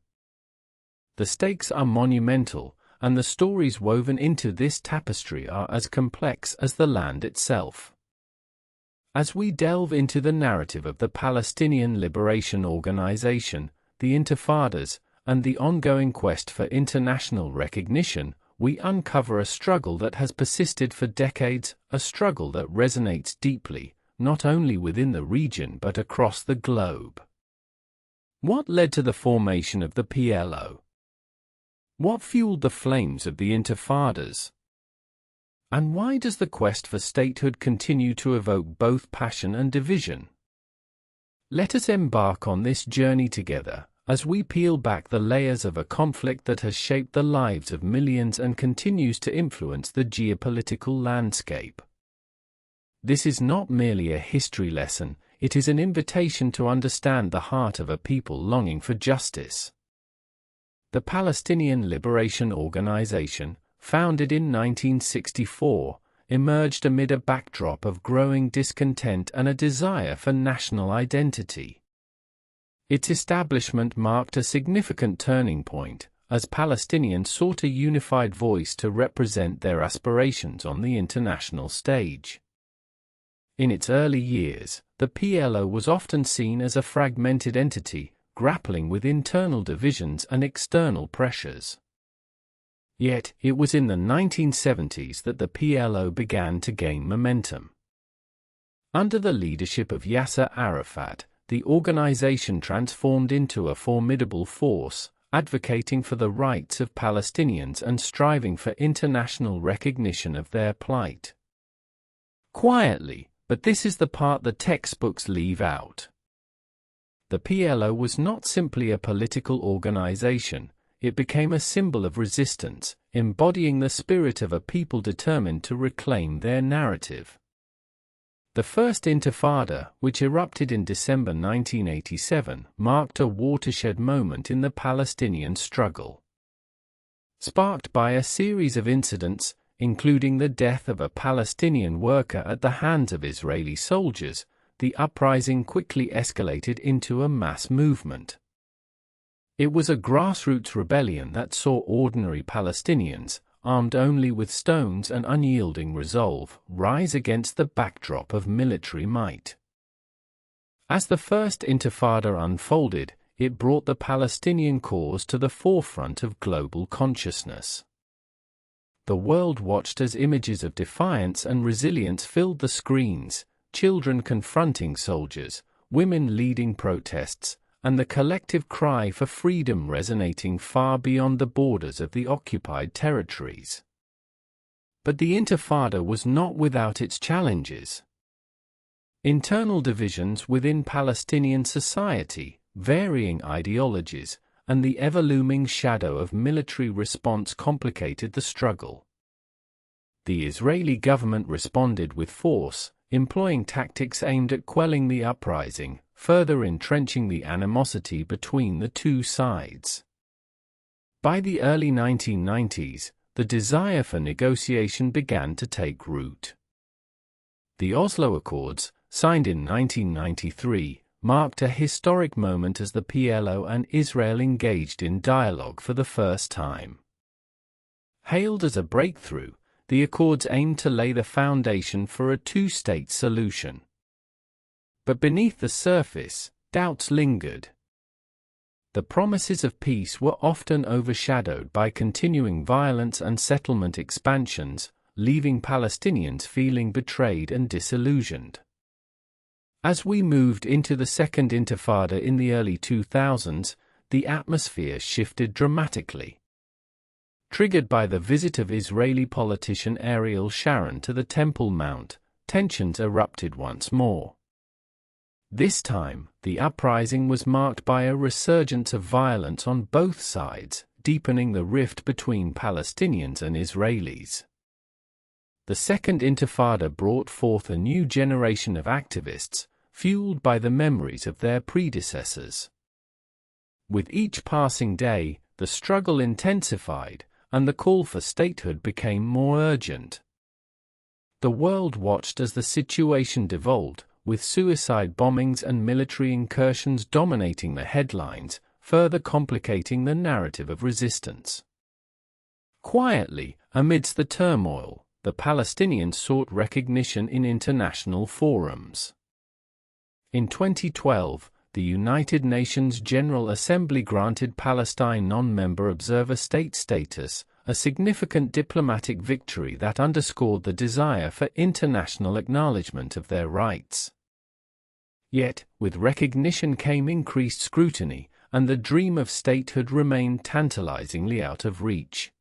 The stakes are monumental, and the stories woven into this tapestry are as complex as the land itself. As we delve into the narrative of the Palestinian Liberation Organization, the Intifadas, and the ongoing quest for international recognition, we uncover a struggle that has persisted for decades, a struggle that resonates deeply, not only within the region but across the globe. What led to the formation of the PLO? What fueled the flames of the Intifadas? And why does the quest for statehood continue to evoke both passion and division? Let us embark on this journey together, as we peel back the layers of a conflict that has shaped the lives of millions and continues to influence the geopolitical landscape. This is not merely a history lesson, it is an invitation to understand the heart of a people longing for justice. The Palestinian Liberation Organization, founded in 1964, emerged amid a backdrop of growing discontent and a desire for national identity. Its establishment marked a significant turning point, as Palestinians sought a unified voice to represent their aspirations on the international stage. In its early years, the PLO was often seen as a fragmented entity, grappling with internal divisions and external pressures. Yet, it was in the 1970s that the PLO began to gain momentum. Under the leadership of Yasser Arafat, the organization transformed into a formidable force, advocating for the rights of Palestinians and striving for international recognition of their plight. Quietly, but this is the part the textbooks leave out. The PLO was not simply a political organization, it became a symbol of resistance, embodying the spirit of a people determined to reclaim their narrative. The First Intifada, which erupted in December 1987, marked a watershed moment in the Palestinian struggle. Sparked by a series of incidents, including the death of a Palestinian worker at the hands of Israeli soldiers, the uprising quickly escalated into a mass movement. It was a grassroots rebellion that saw ordinary Palestinians, armed only with stones and unyielding resolve, rise against the backdrop of military might. As the First Intifada unfolded, it brought the Palestinian cause to the forefront of global consciousness. The world watched as images of defiance and resilience filled the screens, children confronting soldiers, women leading protests, and the collective cry for freedom resonating far beyond the borders of the occupied territories. But the Intifada was not without its challenges. Internal divisions within Palestinian society, varying ideologies, and the ever-looming shadow of military response complicated the struggle. The Israeli government responded with force, employing tactics aimed at quelling the uprising, further entrenching the animosity between the two sides. By the early 1990s, the desire for negotiation began to take root. The Oslo Accords, signed in 1993, marked a historic moment as the PLO and Israel engaged in dialogue for the first time. Hailed as a breakthrough, the accords aimed to lay the foundation for a two-state solution. But beneath the surface, doubts lingered. The promises of peace were often overshadowed by continuing violence and settlement expansions, leaving Palestinians feeling betrayed and disillusioned. As we moved into the Second Intifada in the early 2000s, the atmosphere shifted dramatically. Triggered by the visit of Israeli politician Ariel Sharon to the Temple Mount, tensions erupted once more. This time, the uprising was marked by a resurgence of violence on both sides, deepening the rift between Palestinians and Israelis. The Second Intifada brought forth a new generation of activists, fueled by the memories of their predecessors. With each passing day, the struggle intensified, and the call for statehood became more urgent. The world watched as the situation devolved, with suicide bombings and military incursions dominating the headlines, further complicating the narrative of resistance. Quietly, amidst the turmoil, the Palestinians sought recognition in international forums. In 2012, the United Nations General Assembly granted Palestine non-member observer state status, a significant diplomatic victory that underscored the desire for international acknowledgement of their rights. Yet, with recognition came increased scrutiny, and the dream of statehood remained tantalizingly out of reach.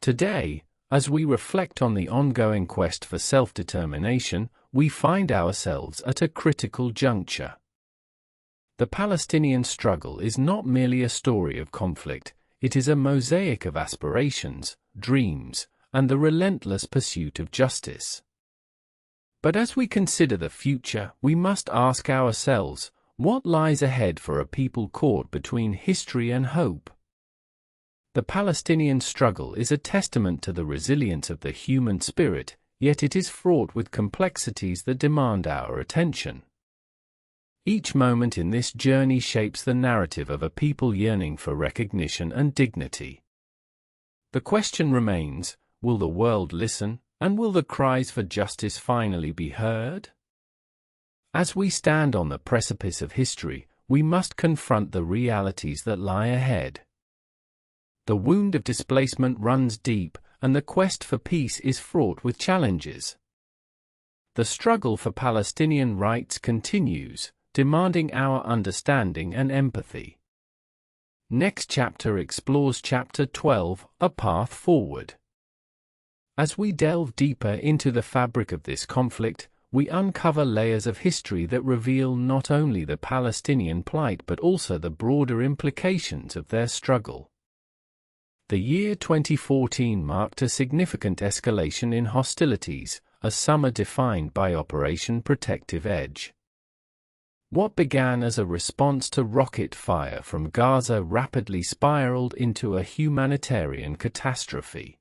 Today, as we reflect on the ongoing quest for self-determination, we find ourselves at a critical juncture. The Palestinian struggle is not merely a story of conflict, it is a mosaic of aspirations, dreams, and the relentless pursuit of justice. But as we consider the future, we must ask ourselves, what lies ahead for a people caught between history and hope? The Palestinian struggle is a testament to the resilience of the human spirit, yet it is fraught with complexities that demand our attention. Each moment in this journey shapes the narrative of a people yearning for recognition and dignity. The question remains, will the world listen, and will the cries for justice finally be heard? As we stand on the precipice of history, we must confront the realities that lie ahead. The wound of displacement runs deep, and the quest for peace is fraught with challenges. The struggle for Palestinian rights continues, demanding our understanding and empathy. Next chapter explores Chapter 12, A Path Forward. As we delve deeper into the fabric of this conflict, we uncover layers of history that reveal not only the Palestinian plight but also the broader implications of their struggle. The year 2014 marked a significant escalation in hostilities, a summer defined by Operation Protective Edge. What began as a response to rocket fire from Gaza rapidly spiraled into a humanitarian catastrophe.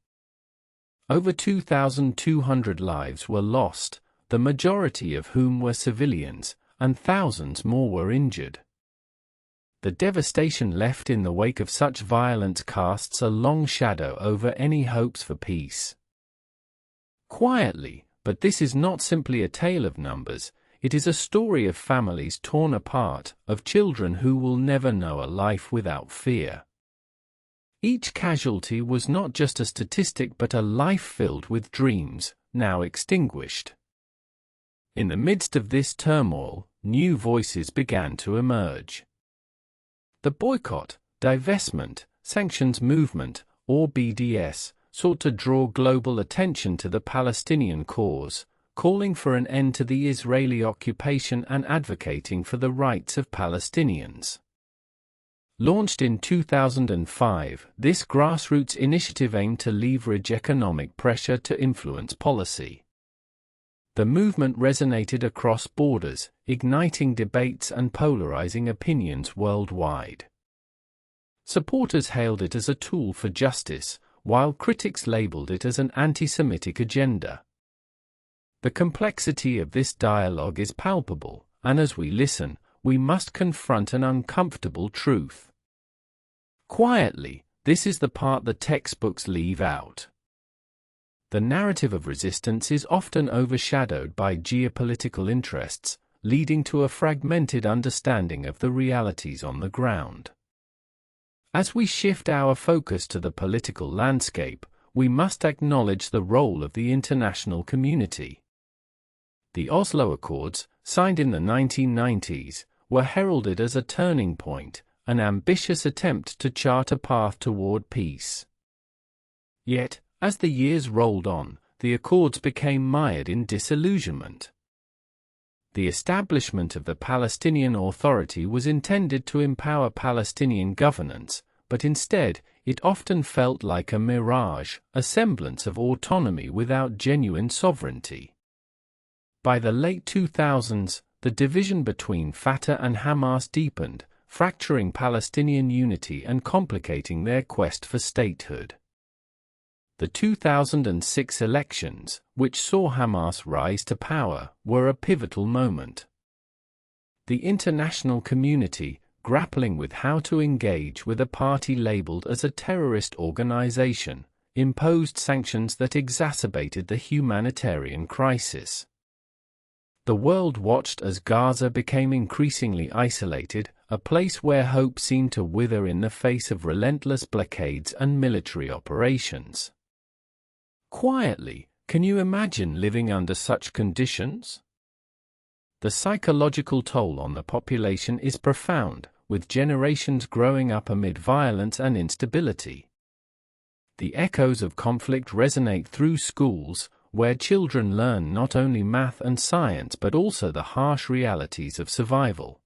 Over 2,200 lives were lost, the majority of whom were civilians, and thousands more were injured. The devastation left in the wake of such violence casts a long shadow over any hopes for peace. Quietly, but this is not simply a tale of numbers, it is a story of families torn apart, of children who will never know a life without fear. Each casualty was not just a statistic but a life filled with dreams, now extinguished. In the midst of this turmoil, new voices began to emerge. The boycott, divestment, sanctions movement, or BDS, sought to draw global attention to the Palestinian cause, calling for an end to the Israeli occupation and advocating for the rights of Palestinians. Launched in 2005, this grassroots initiative aimed to leverage economic pressure to influence policy. The movement resonated across borders, igniting debates and polarizing opinions worldwide. Supporters hailed it as a tool for justice, while critics labeled it as an anti-Semitic agenda. The complexity of this dialogue is palpable, and as we listen, we must confront an uncomfortable truth. Quietly, this is the part the textbooks leave out. The narrative of resistance is often overshadowed by geopolitical interests, leading to a fragmented understanding of the realities on the ground. As we shift our focus to the political landscape, we must acknowledge the role of the international community. The Oslo Accords, signed in the 1990s, were heralded as a turning point, an ambitious attempt to chart a path toward peace. Yet, as the years rolled on, the accords became mired in disillusionment. The establishment of the Palestinian Authority was intended to empower Palestinian governance, but instead, it often felt like a mirage, a semblance of autonomy without genuine sovereignty. By the late 2000s, the division between Fatah and Hamas deepened, fracturing Palestinian unity and complicating their quest for statehood. The 2006 elections, which saw Hamas rise to power, were a pivotal moment. The international community, grappling with how to engage with a party labeled as a terrorist organization, imposed sanctions that exacerbated the humanitarian crisis. The world watched as Gaza became increasingly isolated, a place where hope seemed to wither in the face of relentless blockades and military operations. Quietly, can you imagine living under such conditions? The psychological toll on the population is profound, with generations growing up amid violence and instability. The echoes of conflict resonate through schools, where children learn not only math and science but also the harsh realities of survival.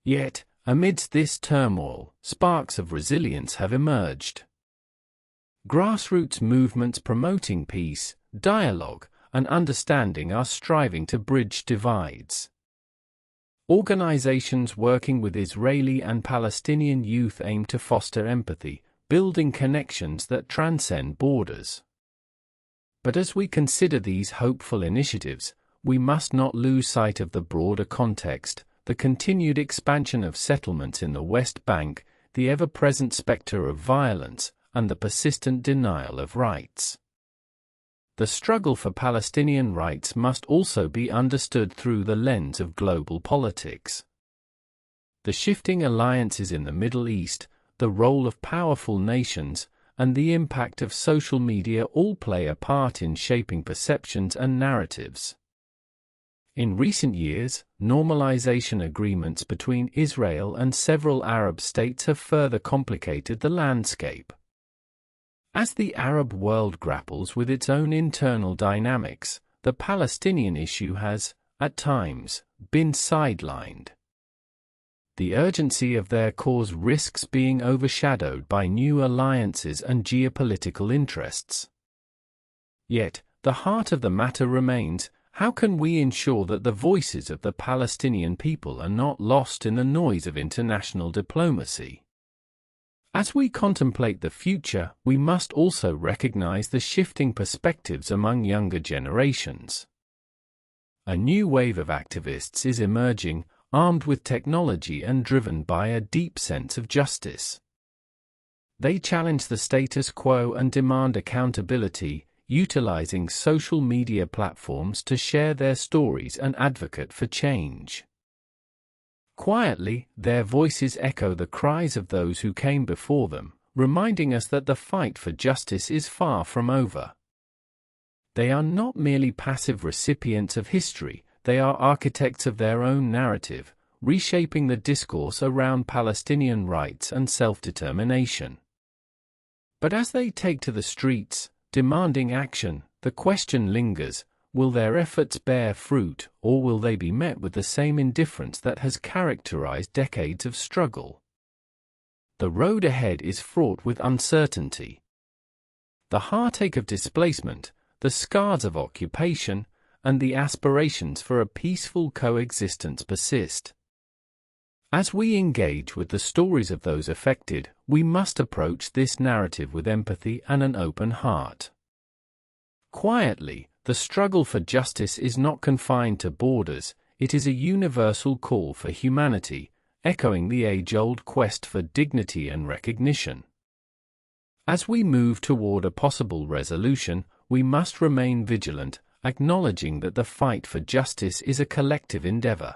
Yet, amidst this turmoil, sparks of resilience have emerged. Grassroots movements promoting peace, dialogue, and understanding are striving to bridge divides. Organizations working with Israeli and Palestinian youth aim to foster empathy, building connections that transcend borders. But as we consider these hopeful initiatives, we must not lose sight of the broader context, the continued expansion of settlements in the West Bank, the ever-present specter of violence, and the persistent denial of rights. The struggle for Palestinian rights must also be understood through the lens of global politics. The shifting alliances in the Middle East, the role of powerful nations, and the impact of social media all play a part in shaping perceptions and narratives. In recent years, normalization agreements between Israel and several Arab states have further complicated the landscape. As the Arab world grapples with its own internal dynamics, the Palestinian issue has, at times, been sidelined. The urgency of their cause risks being overshadowed by new alliances and geopolitical interests. Yet, the heart of the matter remains: how can we ensure that the voices of the Palestinian people are not lost in the noise of international diplomacy? As we contemplate the future, we must also recognize the shifting perspectives among younger generations. A new wave of activists is emerging, armed with technology and driven by a deep sense of justice. They challenge the status quo and demand accountability, utilizing social media platforms to share their stories and advocate for change. Quietly, their voices echo the cries of those who came before them, reminding us that the fight for justice is far from over. They are not merely passive recipients of history, they are architects of their own narrative, reshaping the discourse around Palestinian rights and self-determination. But as they take to the streets, demanding action, the question lingers: will their efforts bear fruit, or will they be met with the same indifference that has characterized decades of struggle? The road ahead is fraught with uncertainty. The heartache of displacement, the scars of occupation, and the aspirations for a peaceful coexistence persist. As we engage with the stories of those affected, we must approach this narrative with empathy and an open heart. Quietly, the struggle for justice is not confined to borders, it is a universal call for humanity, echoing the age-old quest for dignity and recognition. As we move toward a possible resolution, we must remain vigilant, acknowledging that the fight for justice is a collective endeavor.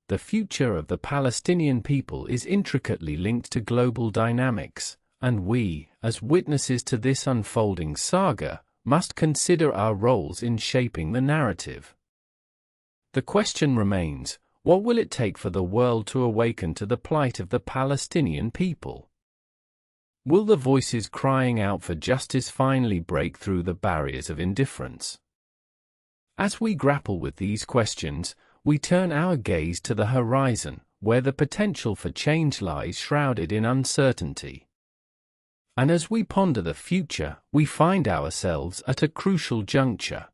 The future of the Palestinian people is intricately linked to global dynamics, and we, as witnesses to this unfolding saga, must consider our roles in shaping the narrative. The question remains: what will it take for the world to awaken to the plight of the Palestinian people? Will the voices crying out for justice finally break through the barriers of indifference? As we grapple with these questions, we turn our gaze to the horizon, where the potential for change lies shrouded in uncertainty. And as we ponder the future, we find ourselves at a crucial juncture.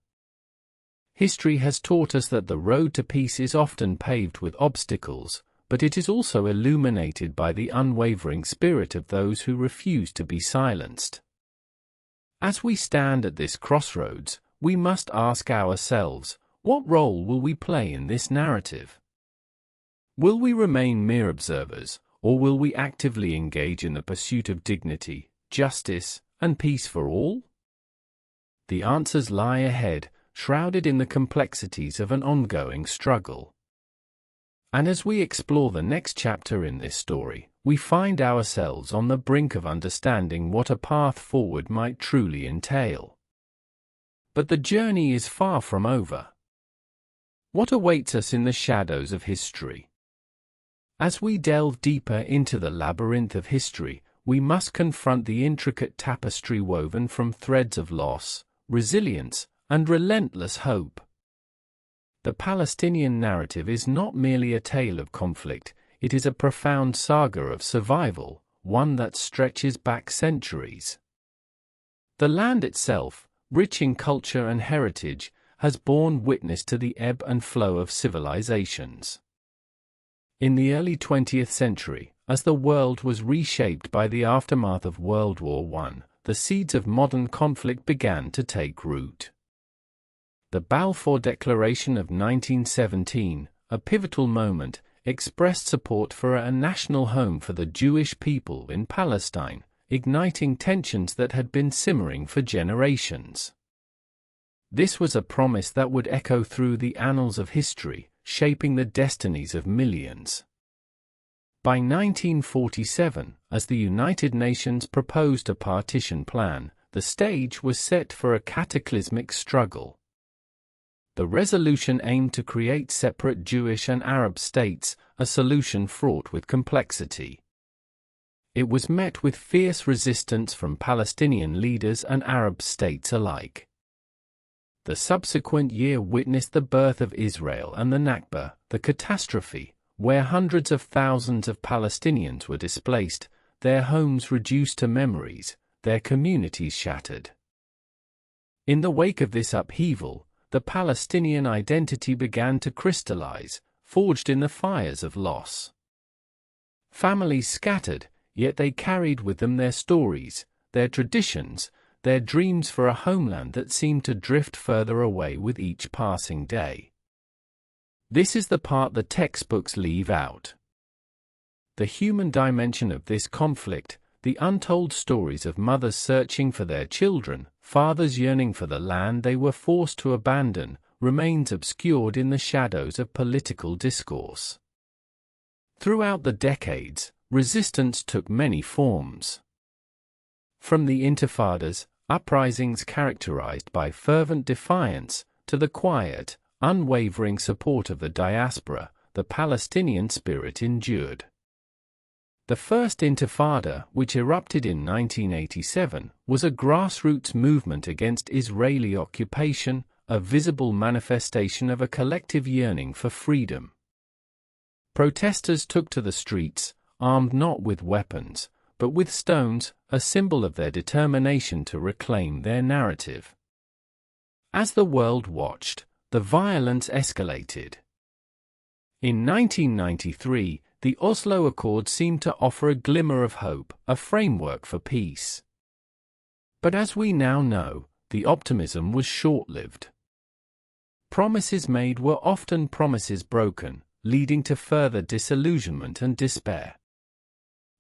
History has taught us that the road to peace is often paved with obstacles, but it is also illuminated by the unwavering spirit of those who refuse to be silenced. As we stand at this crossroads, we must ask ourselves, what role will we play in this narrative? Will we remain mere observers, or will we actively engage in the pursuit of dignity, justice, and peace for all? The answers lie ahead, shrouded in the complexities of an ongoing struggle. And as we explore the next chapter in this story, we find ourselves on the brink of understanding what a path forward might truly entail. But the journey is far from over. What awaits us in the shadows of history? As we delve deeper into the labyrinth of history, we must confront the intricate tapestry woven from threads of loss, resilience, and relentless hope. The Palestinian narrative is not merely a tale of conflict, it is a profound saga of survival, one that stretches back centuries. The land itself, rich in culture and heritage, has borne witness to the ebb and flow of civilizations. In the early 20th century, as the world was reshaped by the aftermath of World War I, the seeds of modern conflict began to take root. The Balfour Declaration of 1917, a pivotal moment, expressed support for a national home for the Jewish people in Palestine, igniting tensions that had been simmering for generations. This was a promise that would echo through the annals of history, shaping the destinies of millions. By 1947, as the United Nations proposed a partition plan, the stage was set for a cataclysmic struggle. The resolution aimed to create separate Jewish and Arab states, a solution fraught with complexity. It was met with fierce resistance from Palestinian leaders and Arab states alike. The subsequent year witnessed the birth of Israel and the Nakba, the catastrophe, where hundreds of thousands of Palestinians were displaced, their homes reduced to memories, their communities shattered. In the wake of this upheaval, the Palestinian identity began to crystallize, forged in the fires of loss. Families scattered, yet they carried with them their stories, their traditions, their dreams for a homeland that seemed to drift further away with each passing day. This is the part the textbooks leave out. The human dimension of this conflict, the untold stories of mothers searching for their children, fathers yearning for the land they were forced to abandon, remains obscured in the shadows of political discourse. Throughout the decades, resistance took many forms. From the intifadas, uprisings characterized by fervent defiance, to the quiet, unwavering support of the diaspora, the Palestinian spirit endured. The First Intifada, which erupted in 1987, was a grassroots movement against Israeli occupation, a visible manifestation of a collective yearning for freedom. Protesters took to the streets, armed not with weapons, but with stones, a symbol of their determination to reclaim their narrative. As the world watched, the violence escalated. In 1993, the Oslo Accord seemed to offer a glimmer of hope, a framework for peace. But as we now know, the optimism was short-lived. Promises made were often promises broken, leading to further disillusionment and despair.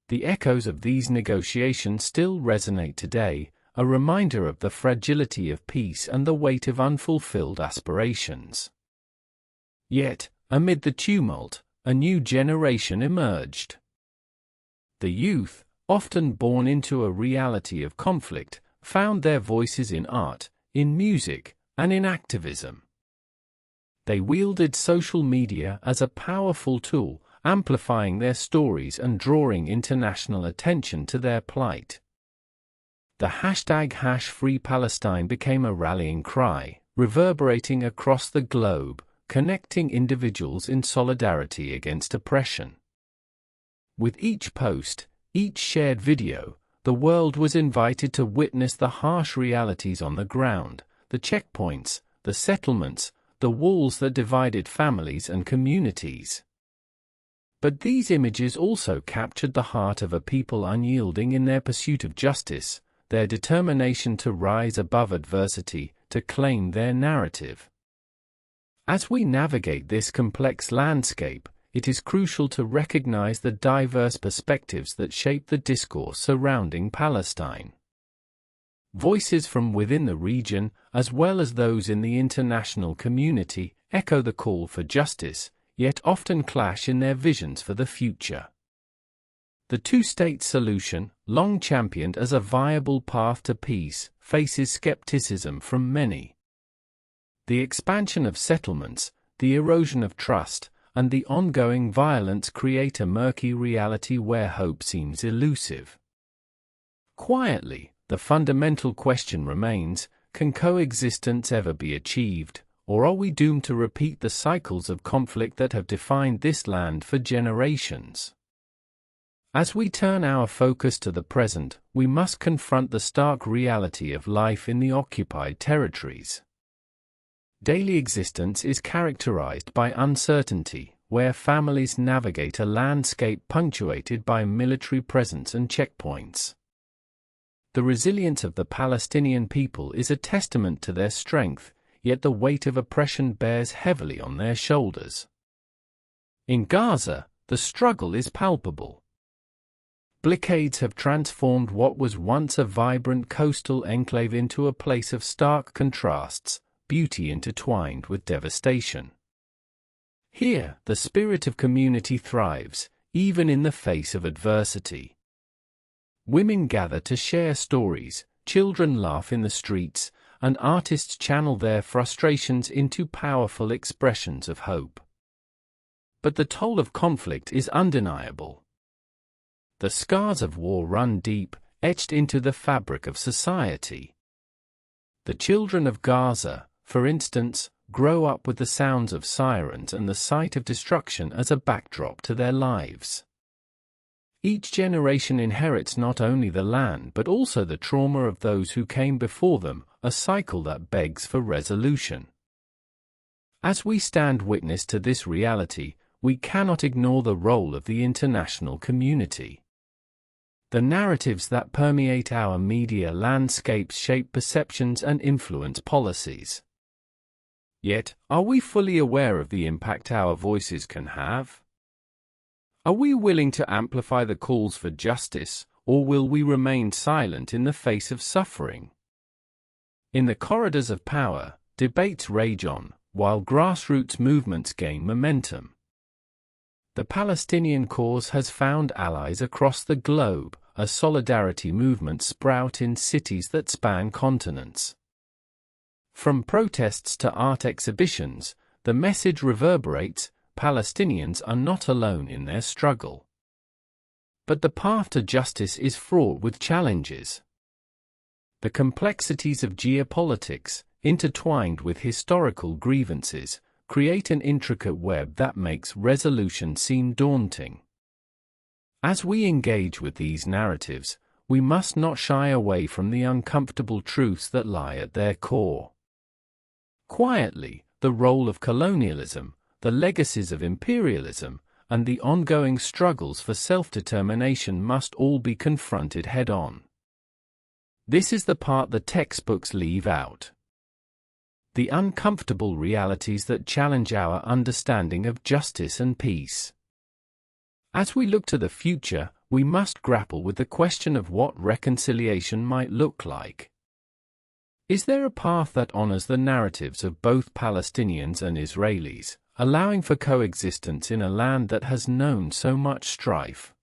The echoes of these negotiations still resonate today, a reminder of the fragility of peace and the weight of unfulfilled aspirations. Yet, amid the tumult, a new generation emerged. The youth, often born into a reality of conflict, found their voices in art, in music, and in activism. They wielded social media as a powerful tool, amplifying their stories and drawing international attention to their plight. The hashtag #FreePalestine became a rallying cry, reverberating across the globe, connecting individuals in solidarity against oppression. With each post, each shared video, the world was invited to witness the harsh realities on the ground, the checkpoints, the settlements, the walls that divided families and communities. But these images also captured the heart of a people unyielding in their pursuit of justice, their determination to rise above adversity, to claim their narrative. As we navigate this complex landscape, it is crucial to recognize the diverse perspectives that shape the discourse surrounding Palestine. Voices from within the region, as well as those in the international community, echo the call for justice, yet often clash in their visions for the future. The two-state solution, long championed as a viable path to peace, faces skepticism from many. The expansion of settlements, the erosion of trust, and the ongoing violence create a murky reality where hope seems elusive. Quietly, the fundamental question remains, can coexistence ever be achieved, or are we doomed to repeat the cycles of conflict that have defined this land for generations? As we turn our focus to the present, we must confront the stark reality of life in the occupied territories. Daily existence is characterized by uncertainty, where families navigate a landscape punctuated by military presence and checkpoints. The resilience of the Palestinian people is a testament to their strength, yet the weight of oppression bears heavily on their shoulders. In Gaza, the struggle is palpable. Blockades have transformed what was once a vibrant coastal enclave into a place of stark contrasts, beauty intertwined with devastation. Here, the spirit of community thrives, even in the face of adversity. Women gather to share stories, children laugh in the streets, and artists channel their frustrations into powerful expressions of hope. But the toll of conflict is undeniable. The scars of war run deep, etched into the fabric of society. The children of Gaza, for instance, grow up with the sounds of sirens and the sight of destruction as a backdrop to their lives. Each generation inherits not only the land but also the trauma of those who came before them, a cycle that begs for resolution. As we stand witness to this reality, we cannot ignore the role of the international community. The narratives that permeate our media landscapes shape perceptions and influence policies. Yet, are we fully aware of the impact our voices can have? Are we willing to amplify the calls for justice, or will we remain silent in the face of suffering? In the corridors of power, debates rage on, while grassroots movements gain momentum. The Palestinian cause has found allies across the globe, a solidarity movement sprout in cities that span continents. From protests to art exhibitions, the message reverberates: Palestinians are not alone in their struggle. But the path to justice is fraught with challenges. The complexities of geopolitics, intertwined with historical grievances, create an intricate web that makes resolution seem daunting. As we engage with these narratives, we must not shy away from the uncomfortable truths that lie at their core. Quietly, the role of colonialism, the legacies of imperialism, and the ongoing struggles for self-determination must all be confronted head-on. This is the part the textbooks leave out. The uncomfortable realities that challenge our understanding of justice and peace. As we look to the future, we must grapple with the question of what reconciliation might look like. Is there a path that honors the narratives of both Palestinians and Israelis, allowing for coexistence in a land that has known so much strife?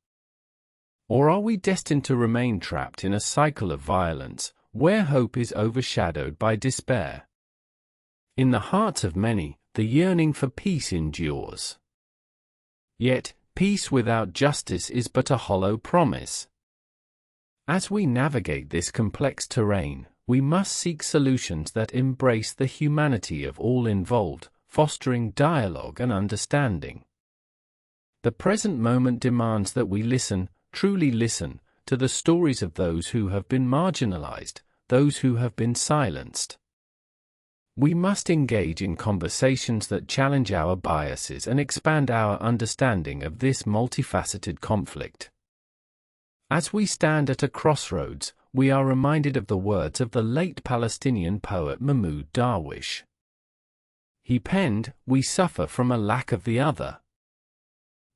Or are we destined to remain trapped in a cycle of violence, where hope is overshadowed by despair? In the hearts of many, the yearning for peace endures. Yet, peace without justice is but a hollow promise. As we navigate this complex terrain, we must seek solutions that embrace the humanity of all involved, fostering dialogue and understanding. The present moment demands that we listen, truly listen, to the stories of those who have been marginalized, those who have been silenced. We must engage in conversations that challenge our biases and expand our understanding of this multifaceted conflict. As we stand at a crossroads, we are reminded of the words of the late Palestinian poet Mahmoud Darwish. He penned, "We suffer from a lack of the other."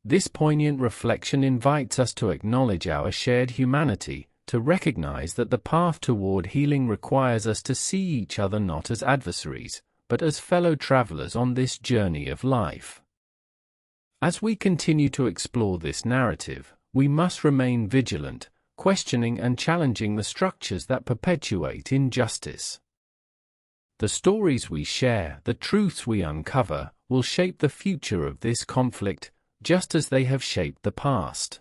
This poignant reflection invites us to acknowledge our shared humanity, to recognize that the path toward healing requires us to see each other not as adversaries, but as fellow travelers on this journey of life. As we continue to explore this narrative, we must remain vigilant, questioning and challenging the structures that perpetuate injustice. The stories we share, the truths we uncover, will shape the future of this conflict, just as they have shaped the past.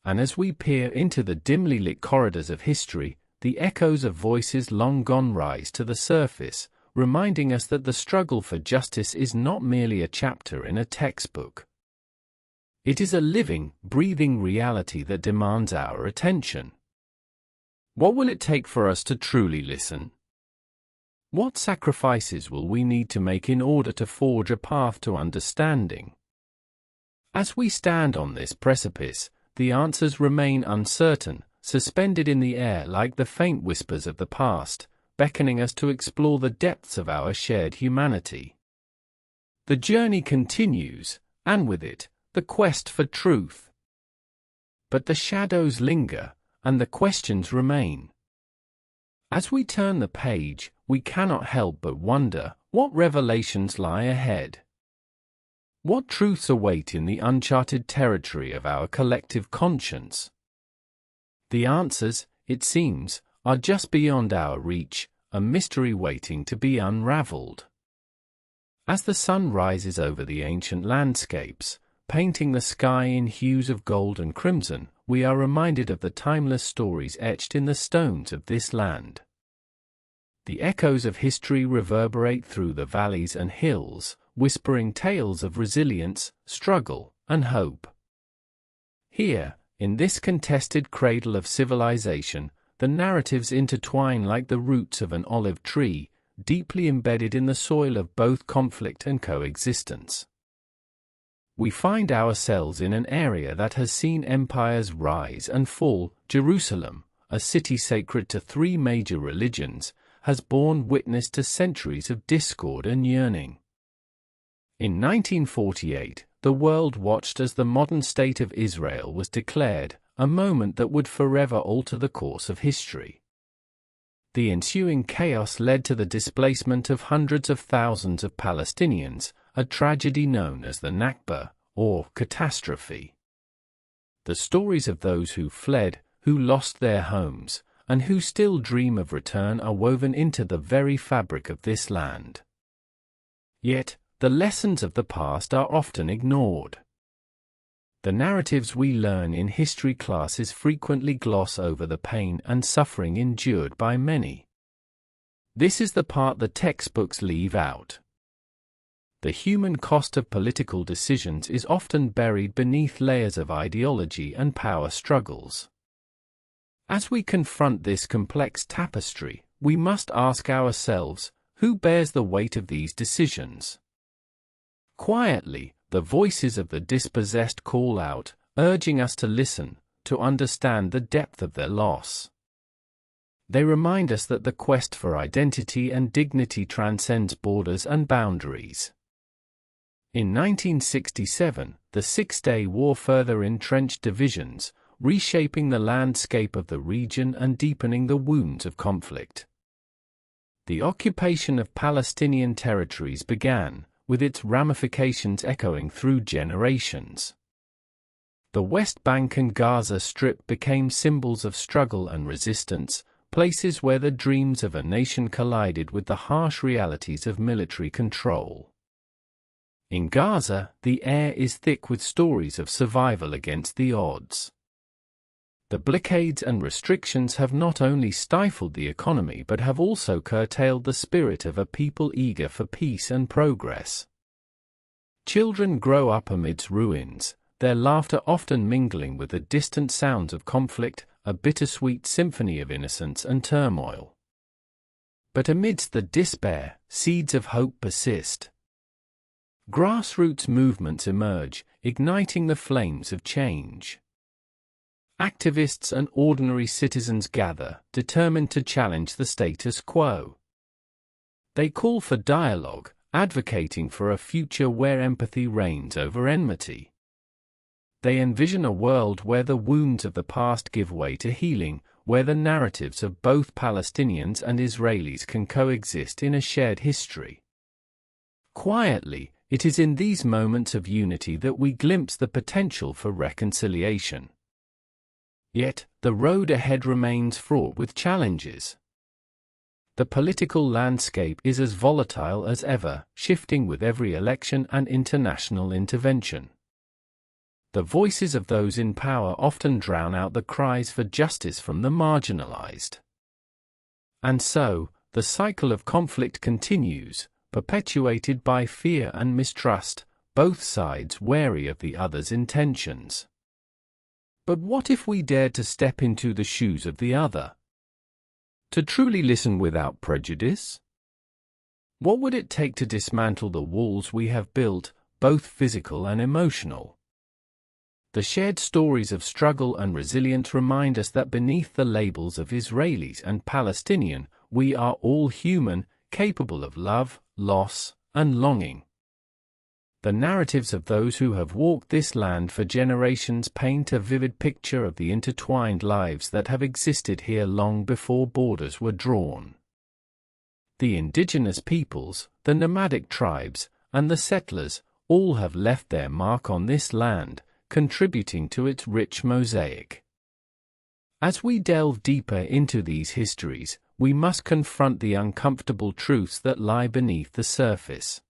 And as we peer into the dimly lit corridors of history, the echoes of voices long gone rise to the surface, reminding us that the struggle for justice is not merely a chapter in a textbook. It is a living, breathing reality that demands our attention. What will it take for us to truly listen? What sacrifices will we need to make in order to forge a path to understanding? As we stand on this precipice, the answers remain uncertain, suspended in the air like the faint whispers of the past, beckoning us to explore the depths of our shared humanity. The journey continues, and with it, the quest for truth. But the shadows linger, and the questions remain. As we turn the page, we cannot help but wonder, what revelations lie ahead? What truths await in the uncharted territory of our collective conscience? The answers, it seems, are just beyond our reach, a mystery waiting to be unraveled. As the sun rises over the ancient landscapes, painting the sky in hues of gold and crimson, we are reminded of the timeless stories etched in the stones of this land. The echoes of history reverberate through the valleys and hills, whispering tales of resilience, struggle, and hope. Here, in this contested cradle of civilization, the narratives intertwine like the roots of an olive tree, deeply embedded in the soil of both conflict and coexistence. We find ourselves in an area that has seen empires rise and fall. Jerusalem, a city sacred to three major religions, has borne witness to centuries of discord and yearning. In 1948, the world watched as the modern state of Israel was declared, a moment that would forever alter the course of history. The ensuing chaos led to the displacement of hundreds of thousands of Palestinians, a tragedy known as the Nakba, or catastrophe. The stories of those who fled, who lost their homes, and who still dream of return are woven into the very fabric of this land. Yet, the lessons of the past are often ignored. The narratives we learn in history classes frequently gloss over the pain and suffering endured by many. This is the part the textbooks leave out. The human cost of political decisions is often buried beneath layers of ideology and power struggles. As we confront this complex tapestry, we must ask ourselves, who bears the weight of these decisions? Quietly, the voices of the dispossessed call out, urging us to listen, to understand the depth of their loss. They remind us that the quest for identity and dignity transcends borders and boundaries. In 1967, the Six-Day War further entrenched divisions, reshaping the landscape of the region and deepening the wounds of conflict. The occupation of Palestinian territories began, with its ramifications echoing through generations. The West Bank and Gaza Strip became symbols of struggle and resistance, places where the dreams of a nation collided with the harsh realities of military control. In Gaza, the air is thick with stories of survival against the odds. The blockades and restrictions have not only stifled the economy but have also curtailed the spirit of a people eager for peace and progress. Children grow up amidst ruins, their laughter often mingling with the distant sounds of conflict, a bittersweet symphony of innocence and turmoil. But amidst the despair, seeds of hope persist. Grassroots movements emerge, igniting the flames of change. Activists and ordinary citizens gather, determined to challenge the status quo. They call for dialogue, advocating for a future where empathy reigns over enmity. They envision a world where the wounds of the past give way to healing, where the narratives of both Palestinians and Israelis can coexist in a shared history. Quietly, it is in these moments of unity that we glimpse the potential for reconciliation. Yet, the road ahead remains fraught with challenges. The political landscape is as volatile as ever, shifting with every election and international intervention. The voices of those in power often drown out the cries for justice from the marginalized. And so, the cycle of conflict continues, perpetuated by fear and mistrust, both sides wary of the other's intentions. But what if we dared to step into the shoes of the other? To truly listen without prejudice? What would it take to dismantle the walls we have built, both physical and emotional? The shared stories of struggle and resilience remind us that beneath the labels of Israelis and Palestinian, we are all human, capable of love, loss, and longing. The narratives of those who have walked this land for generations paint a vivid picture of the intertwined lives that have existed here long before borders were drawn. The indigenous peoples, the nomadic tribes, and the settlers all have left their mark on this land, contributing to its rich mosaic. As we delve deeper into these histories, we must confront the uncomfortable truths that lie beneath the surface.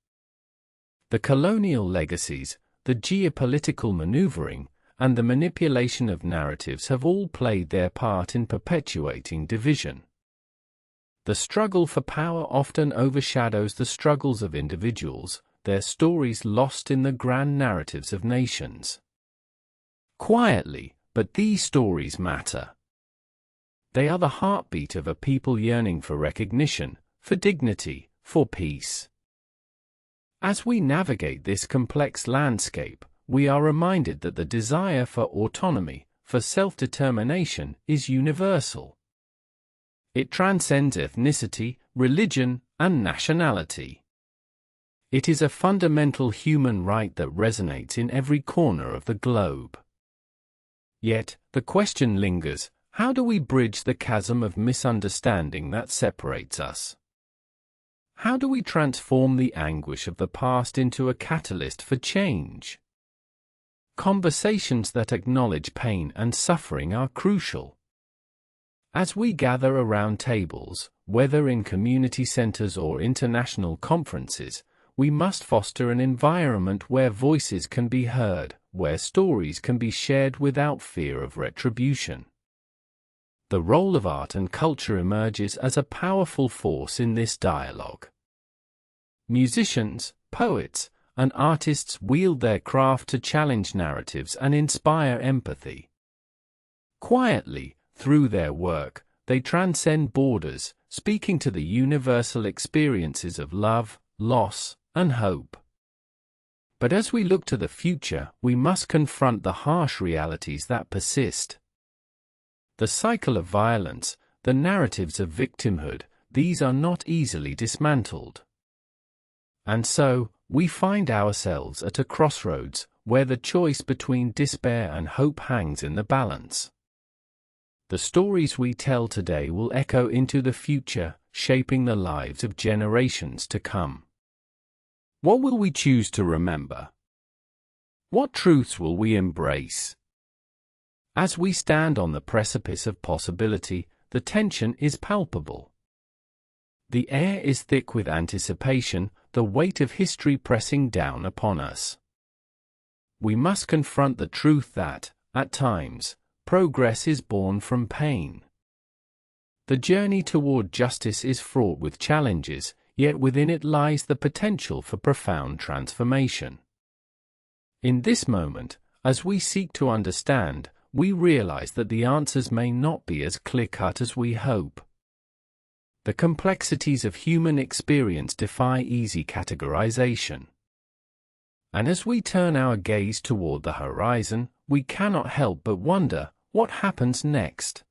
The colonial legacies, the geopolitical maneuvering, and the manipulation of narratives have all played their part in perpetuating division. The struggle for power often overshadows the struggles of individuals, their stories lost in the grand narratives of nations. Quietly, but these stories matter. They are the heartbeat of a people yearning for recognition, for dignity, for peace. As we navigate this complex landscape, we are reminded that the desire for autonomy, for self-determination, is universal. It transcends ethnicity, religion, and nationality. It is a fundamental human right that resonates in every corner of the globe. Yet, the question lingers, how do we bridge the chasm of misunderstanding that separates us? How do we transform the anguish of the past into a catalyst for change? Conversations that acknowledge pain and suffering are crucial. As we gather around tables, whether in community centers or international conferences, we must foster an environment where voices can be heard, where stories can be shared without fear of retribution. The role of art and culture emerges as a powerful force in this dialogue. Musicians, poets, and artists wield their craft to challenge narratives and inspire empathy. Quietly, through their work, they transcend borders, speaking to the universal experiences of love, loss, and hope. But as we look to the future, we must confront the harsh realities that persist. The cycle of violence, the narratives of victimhood, these are not easily dismantled. And so, we find ourselves at a crossroads, where the choice between despair and hope hangs in the balance. The stories we tell today will echo into the future, shaping the lives of generations to come. What will we choose to remember? What truths will we embrace? As we stand on the precipice of possibility, the tension is palpable. The air is thick with anticipation, the weight of history pressing down upon us. We must confront the truth that, at times, progress is born from pain. The journey toward justice is fraught with challenges, yet within it lies the potential for profound transformation. In this moment, as we seek to understand, we realize that the answers may not be as clear-cut as we hope. The complexities of human experience defy easy categorization. And as we turn our gaze toward the horizon, we cannot help but wonder, what happens next?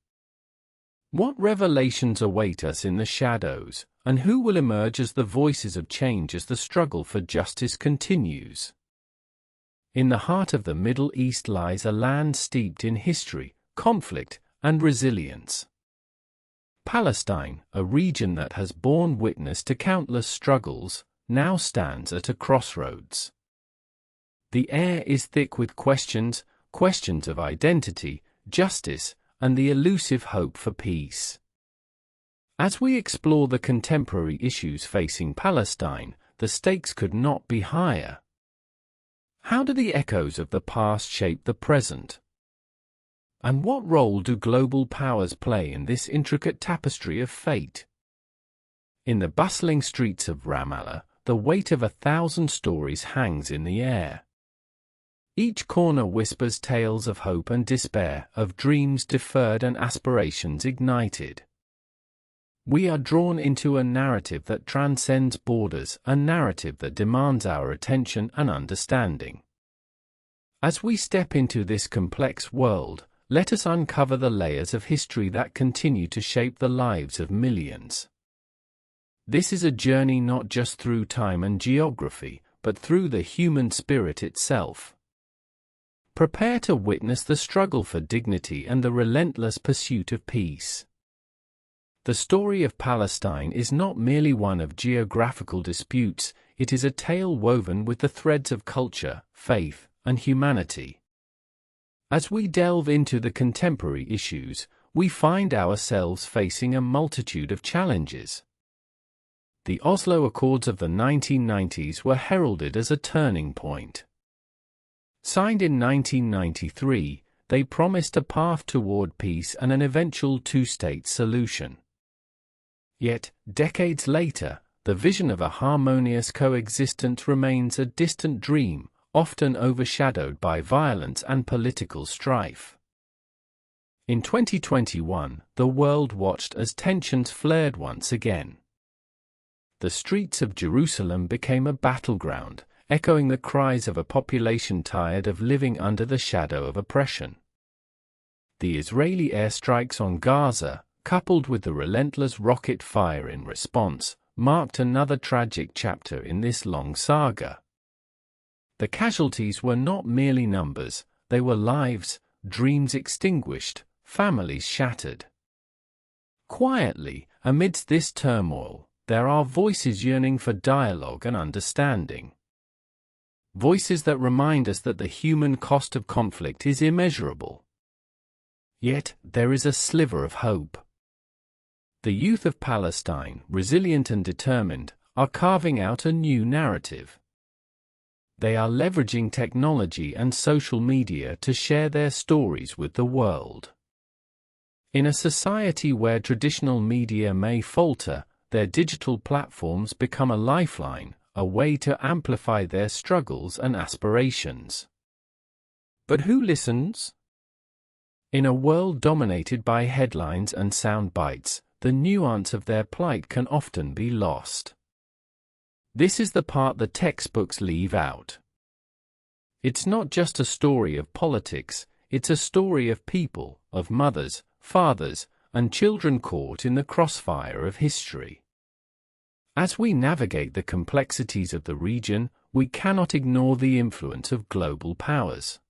What revelations await us in the shadows, and who will emerge as the voices of change as the struggle for justice continues? in the heart of the Middle East lies a land steeped in history, conflict, and resilience. Palestine, a region that has borne witness to countless struggles, now stands at a crossroads. The air is thick with questions of identity, justice, and the elusive hope for peace. As we explore the contemporary issues facing Palestine, the stakes could not be higher. How do the echoes of the past shape the present? And what role do global powers play in this intricate tapestry of fate? In the bustling streets of Ramallah, the weight of 1,000 stories hangs in the air. Each corner whispers tales of hope and despair, of dreams deferred and aspirations ignited. We are drawn into a narrative that transcends borders, a narrative that demands our attention and understanding. As we step into this complex world, let us uncover the layers of history that continue to shape the lives of millions. This is a journey not just through time and geography, but through the human spirit itself. Prepare to witness the struggle for dignity and the relentless pursuit of peace. The story of Palestine is not merely one of geographical disputes, it is a tale woven with the threads of culture, faith, and humanity. As we delve into the contemporary issues, we find ourselves facing a multitude of challenges. The Oslo Accords of the 1990s were heralded as a turning point. Signed in 1993, they promised a path toward peace and an eventual two-state solution. Yet, decades later, the vision of a harmonious coexistence remains a distant dream, often overshadowed by violence and political strife. In 2021, the world watched as tensions flared once again. The streets of Jerusalem became a battleground, echoing the cries of a population tired of living under the shadow of oppression. The Israeli airstrikes on Gaza, coupled with the relentless rocket fire in response, marked another tragic chapter in this long saga. The casualties were not merely numbers, they were lives, dreams extinguished, families shattered. Quietly, amidst this turmoil, there are voices yearning for dialogue and understanding. Voices that remind us that the human cost of conflict is immeasurable. Yet, there is a sliver of hope. The youth of Palestine, resilient and determined, are carving out a new narrative. They are leveraging technology and social media to share their stories with the world. In a society where traditional media may falter, their digital platforms become a lifeline, a way to amplify their struggles and aspirations. But who listens? In a world dominated by headlines and sound bites, the nuance of their plight can often be lost. This is the part the textbooks leave out. It's not just a story of politics, it's a story of people, of mothers, fathers, and children caught in the crossfire of history. As we navigate the complexities of the region, we cannot ignore the influence of global powers.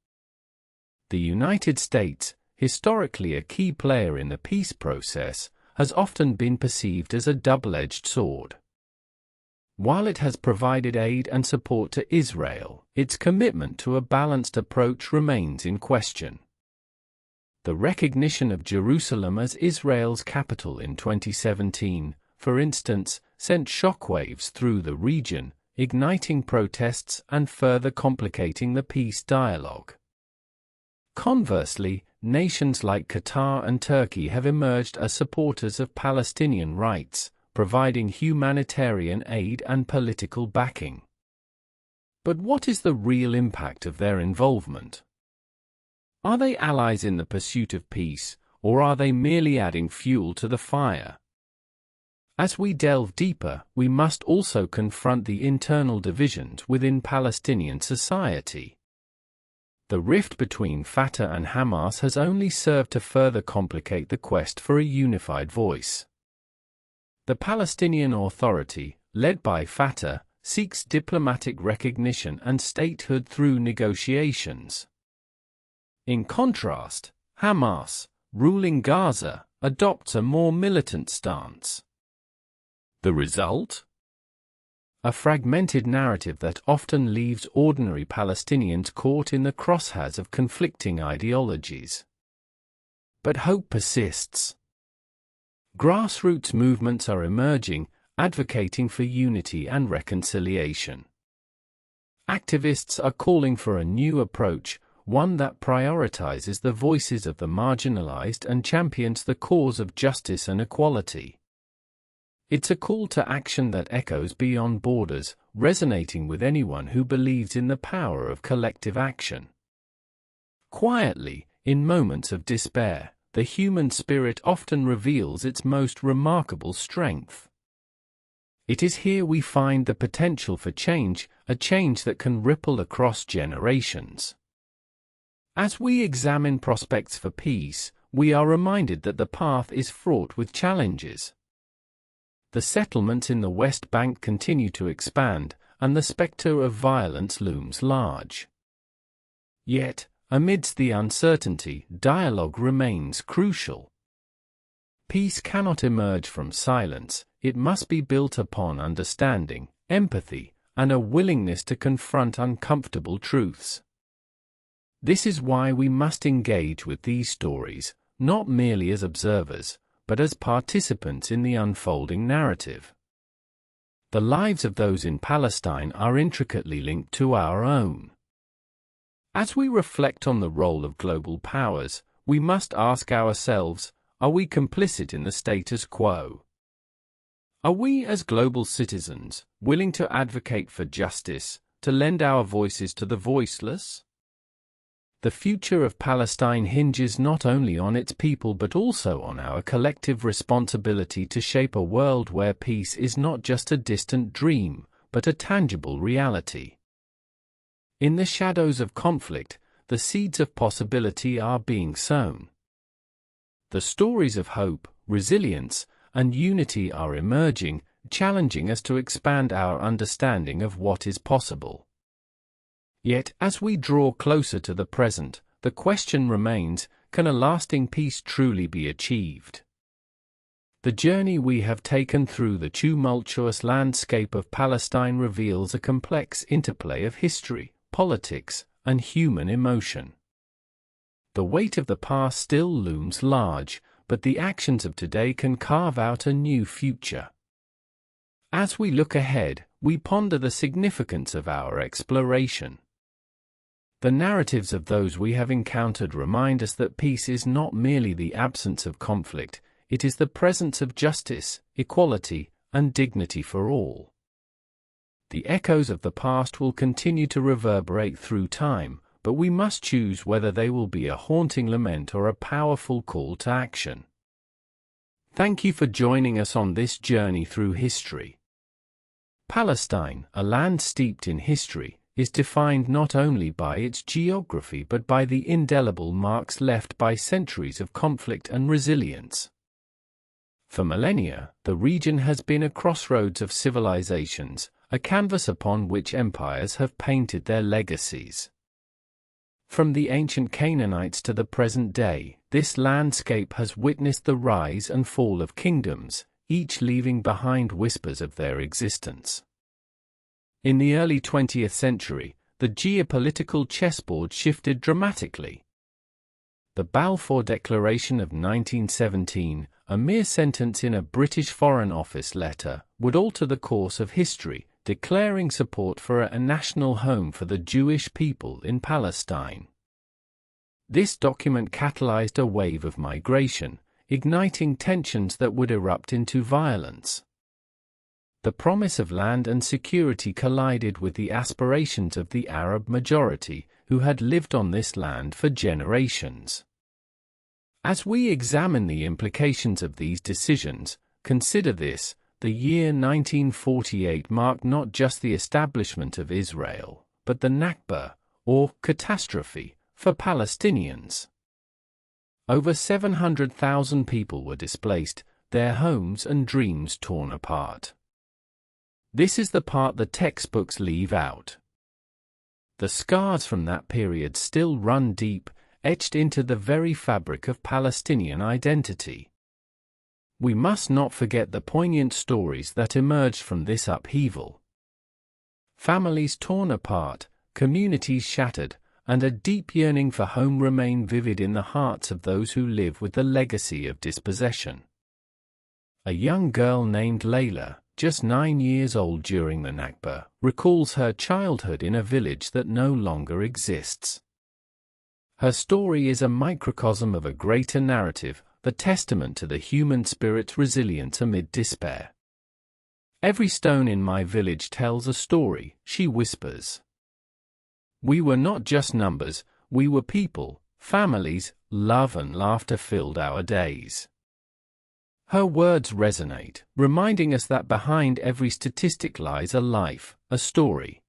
The United States, historically a key player in the peace process, has often been perceived as a double-edged sword. While it has provided aid and support to Israel, its commitment to a balanced approach remains in question. The recognition of Jerusalem as Israel's capital in 2017, for instance, sent shockwaves through the region, igniting protests and further complicating the peace dialogue. Conversely, nations like Qatar and Turkey have emerged as supporters of Palestinian rights, providing humanitarian aid and political backing. But what is the real impact of their involvement? Are they allies in the pursuit of peace, or are they merely adding fuel to the fire? As we delve deeper, we must also confront the internal divisions within Palestinian society. The rift between Fatah and Hamas has only served to further complicate the quest for a unified voice. The Palestinian Authority, led by Fatah, seeks diplomatic recognition and statehood through negotiations. In contrast, Hamas, ruling Gaza, adopts a more militant stance. The result? A fragmented narrative that often leaves ordinary Palestinians caught in the crosshairs of conflicting ideologies. But hope persists. Grassroots movements are emerging, advocating for unity and reconciliation. Activists are calling for a new approach, one that prioritizes the voices of the marginalized and champions the cause of justice and equality. It's a call to action that echoes beyond borders, resonating with anyone who believes in the power of collective action. Quietly, in moments of despair, the human spirit often reveals its most remarkable strength. It is here we find the potential for change, a change that can ripple across generations. As we examine prospects for peace, we are reminded that the path is fraught with challenges. The settlements in the West Bank continue to expand, and the specter of violence looms large. Yet, amidst the uncertainty, dialogue remains crucial. Peace cannot emerge from silence, it must be built upon understanding, empathy, and a willingness to confront uncomfortable truths. This is why we must engage with these stories, not merely as observers, but as participants in the unfolding narrative. The lives of those in Palestine are intricately linked to our own. As we reflect on the role of global powers, we must ask ourselves, are we complicit in the status quo? Are we, as global citizens, willing to advocate for justice, to lend our voices to the voiceless? The future of Palestine hinges not only on its people but also on our collective responsibility to shape a world where peace is not just a distant dream, but a tangible reality. In the shadows of conflict, the seeds of possibility are being sown. The stories of hope, resilience, and unity are emerging, challenging us to expand our understanding of what is possible. Yet, as we draw closer to the present, the question remains, can a lasting peace truly be achieved? The journey we have taken through the tumultuous landscape of Palestine reveals a complex interplay of history, politics, and human emotion. The weight of the past still looms large, but the actions of today can carve out a new future. As we look ahead, we ponder the significance of our exploration. The narratives of those we have encountered remind us that peace is not merely the absence of conflict, it is the presence of justice, equality, and dignity for all. The echoes of the past will continue to reverberate through time, but we must choose whether they will be a haunting lament or a powerful call to action. Thank you for joining us on this journey through history. Palestine, a land steeped in history, is defined not only by its geography but by the indelible marks left by centuries of conflict and resilience. For millennia, the region has been a crossroads of civilizations, a canvas upon which empires have painted their legacies. From the ancient Canaanites to the present day, this landscape has witnessed the rise and fall of kingdoms, each leaving behind whispers of their existence. In the early 20th century, the geopolitical chessboard shifted dramatically. The Balfour Declaration of 1917, a mere sentence in a British Foreign Office letter, would alter the course of history, declaring support for a national home for the Jewish people in Palestine. This document catalyzed a wave of migration, igniting tensions that would erupt into violence. The promise of land and security collided with the aspirations of the Arab majority, who had lived on this land for generations. As we examine the implications of these decisions, consider this: the year 1948 marked not just the establishment of Israel, but the Nakba, or catastrophe, for Palestinians. Over 700,000 people were displaced, their homes and dreams torn apart. This is the part the textbooks leave out. The scars from that period still run deep, etched into the very fabric of Palestinian identity. We must not forget the poignant stories that emerged from this upheaval. Families torn apart, communities shattered, and a deep yearning for home remain vivid in the hearts of those who live with the legacy of dispossession. A young girl named Layla, just 9 years old during the Nakba, recalls her childhood in a village that no longer exists. Her story is a microcosm of a greater narrative, the testament to the human spirit's resilience amid despair. "Every stone in my village tells a story," she whispers. "We were not just numbers, we were people, families, love and laughter filled our days." Her words resonate, reminding us that behind every statistic lies a life, a story.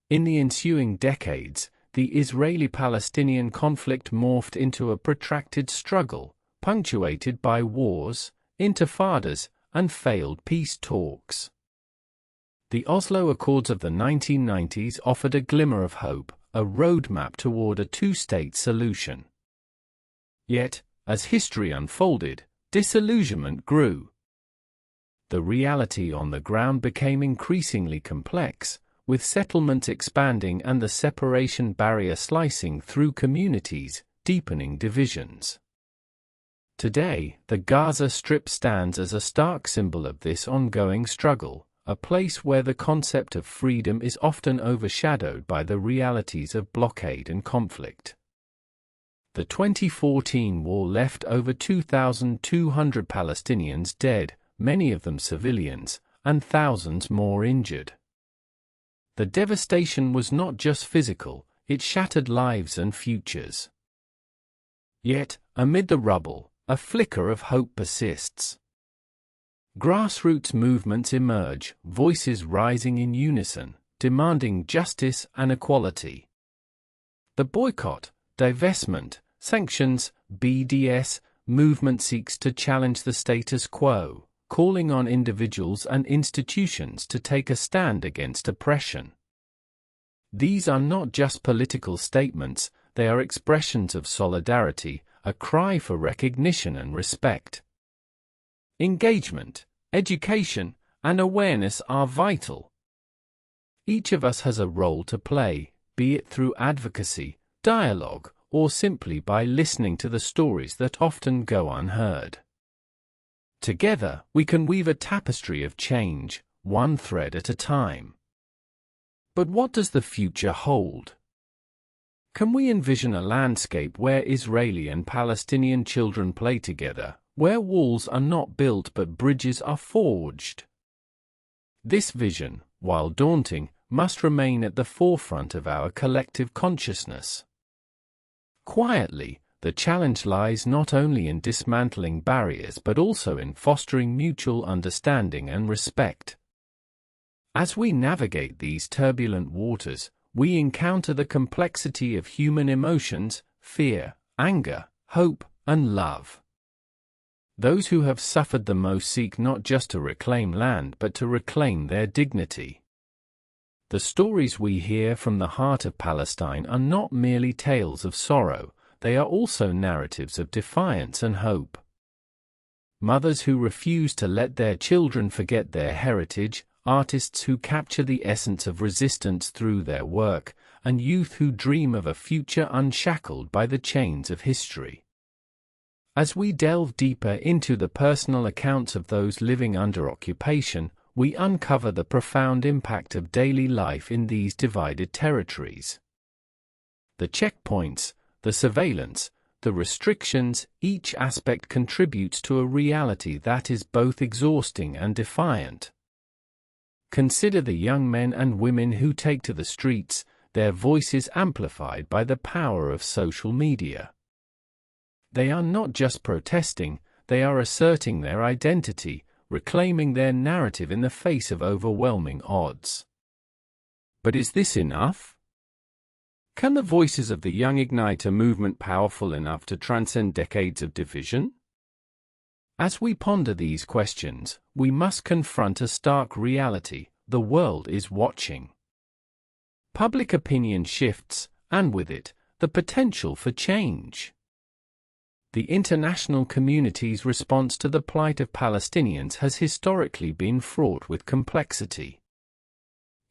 In the ensuing decades, the Israeli-Palestinian conflict morphed into a protracted struggle, punctuated by wars, intifadas, and failed peace talks. The Oslo Accords of the 1990s offered a glimmer of hope, a roadmap toward a two-state solution. Yet, as history unfolded, disillusionment grew. The reality on the ground became increasingly complex, with settlements expanding and the separation barrier slicing through communities, deepening divisions. Today, the Gaza Strip stands as a stark symbol of this ongoing struggle, a place where the concept of freedom is often overshadowed by the realities of blockade and conflict. The 2014 war left over 2,200 Palestinians dead, many of them civilians, and thousands more injured. The devastation was not just physical, it shattered lives and futures. Yet, amid the rubble, a flicker of hope persists. Grassroots movements emerge, voices rising in unison, demanding justice and equality. The boycott, divestment, sanctions, BDS, movement seeks to challenge the status quo, calling on individuals and institutions to take a stand against oppression. These are not just political statements, they are expressions of solidarity, a cry for recognition and respect. Engagement, education, and awareness are vital. Each of us has a role to play, be it through advocacy, dialogue, or simply by listening to the stories that often go unheard. Together, we can weave a tapestry of change, one thread at a time. But what does the future hold? Can we envision a landscape where Israeli and Palestinian children play together, where walls are not built but bridges are forged? This vision, while daunting, must remain at the forefront of our collective consciousness. Quietly, the challenge lies not only in dismantling barriers but also in fostering mutual understanding and respect. As we navigate these turbulent waters, we encounter the complexity of human emotions, fear, anger, hope, and love. Those who have suffered the most seek not just to reclaim land but to reclaim their dignity. The stories we hear from the heart of Palestine are not merely tales of sorrow, they are also narratives of defiance and hope. Mothers who refuse to let their children forget their heritage, artists who capture the essence of resistance through their work, and youth who dream of a future unshackled by the chains of history. As we delve deeper into the personal accounts of those living under occupation, we uncover the profound impact of daily life in these divided territories. The checkpoints, the surveillance, the restrictions, each aspect contributes to a reality that is both exhausting and defiant. Consider the young men and women who take to the streets, their voices amplified by the power of social media. They are not just protesting, they are asserting their identity, reclaiming their narrative in the face of overwhelming odds. But is this enough? Can the voices of the young ignite a movement powerful enough to transcend decades of division? As we ponder these questions, we must confront a stark reality: the world is watching. Public opinion shifts, and with it, the potential for change. The international community's response to the plight of Palestinians has historically been fraught with complexity.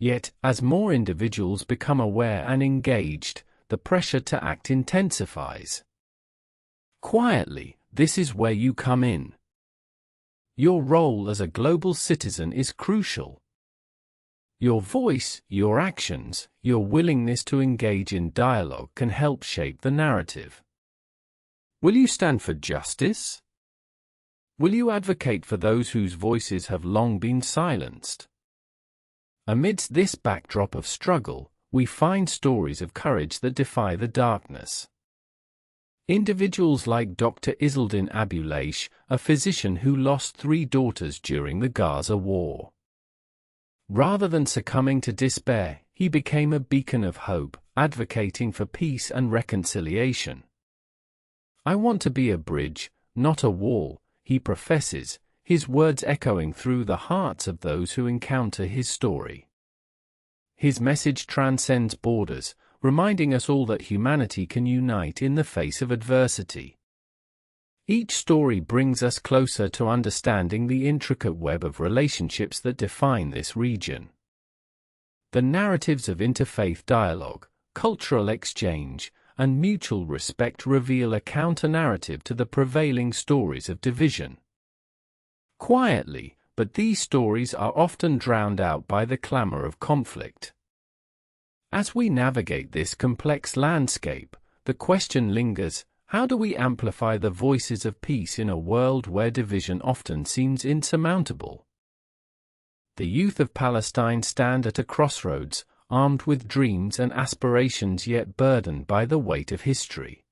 Yet, as more individuals become aware and engaged, the pressure to act intensifies. Quietly, this is where you come in. Your role as a global citizen is crucial. Your voice, your actions, your willingness to engage in dialogue can help shape the narrative. Will you stand for justice? Will you advocate for those whose voices have long been silenced? Amidst this backdrop of struggle, we find stories of courage that defy the darkness. Individuals like Dr. Izzeldin Abuleish, a physician who lost 3 daughters during the Gaza war. Rather than succumbing to despair, he became a beacon of hope, advocating for peace and reconciliation. "I want to be a bridge, not a wall," he professes, his words echoing through the hearts of those who encounter his story. His message transcends borders, reminding us all that humanity can unite in the face of adversity. Each story brings us closer to understanding the intricate web of relationships that define this region. The narratives of interfaith dialogue, cultural exchange, and mutual respect reveal a counter-narrative to the prevailing stories of division. Quietly, but these stories are often drowned out by the clamor of conflict. As we navigate this complex landscape, the question lingers: how do we amplify the voices of peace in a world where division often seems insurmountable? The youth of Palestine stand at a crossroads, armed with dreams and aspirations yet burdened by the weight of history.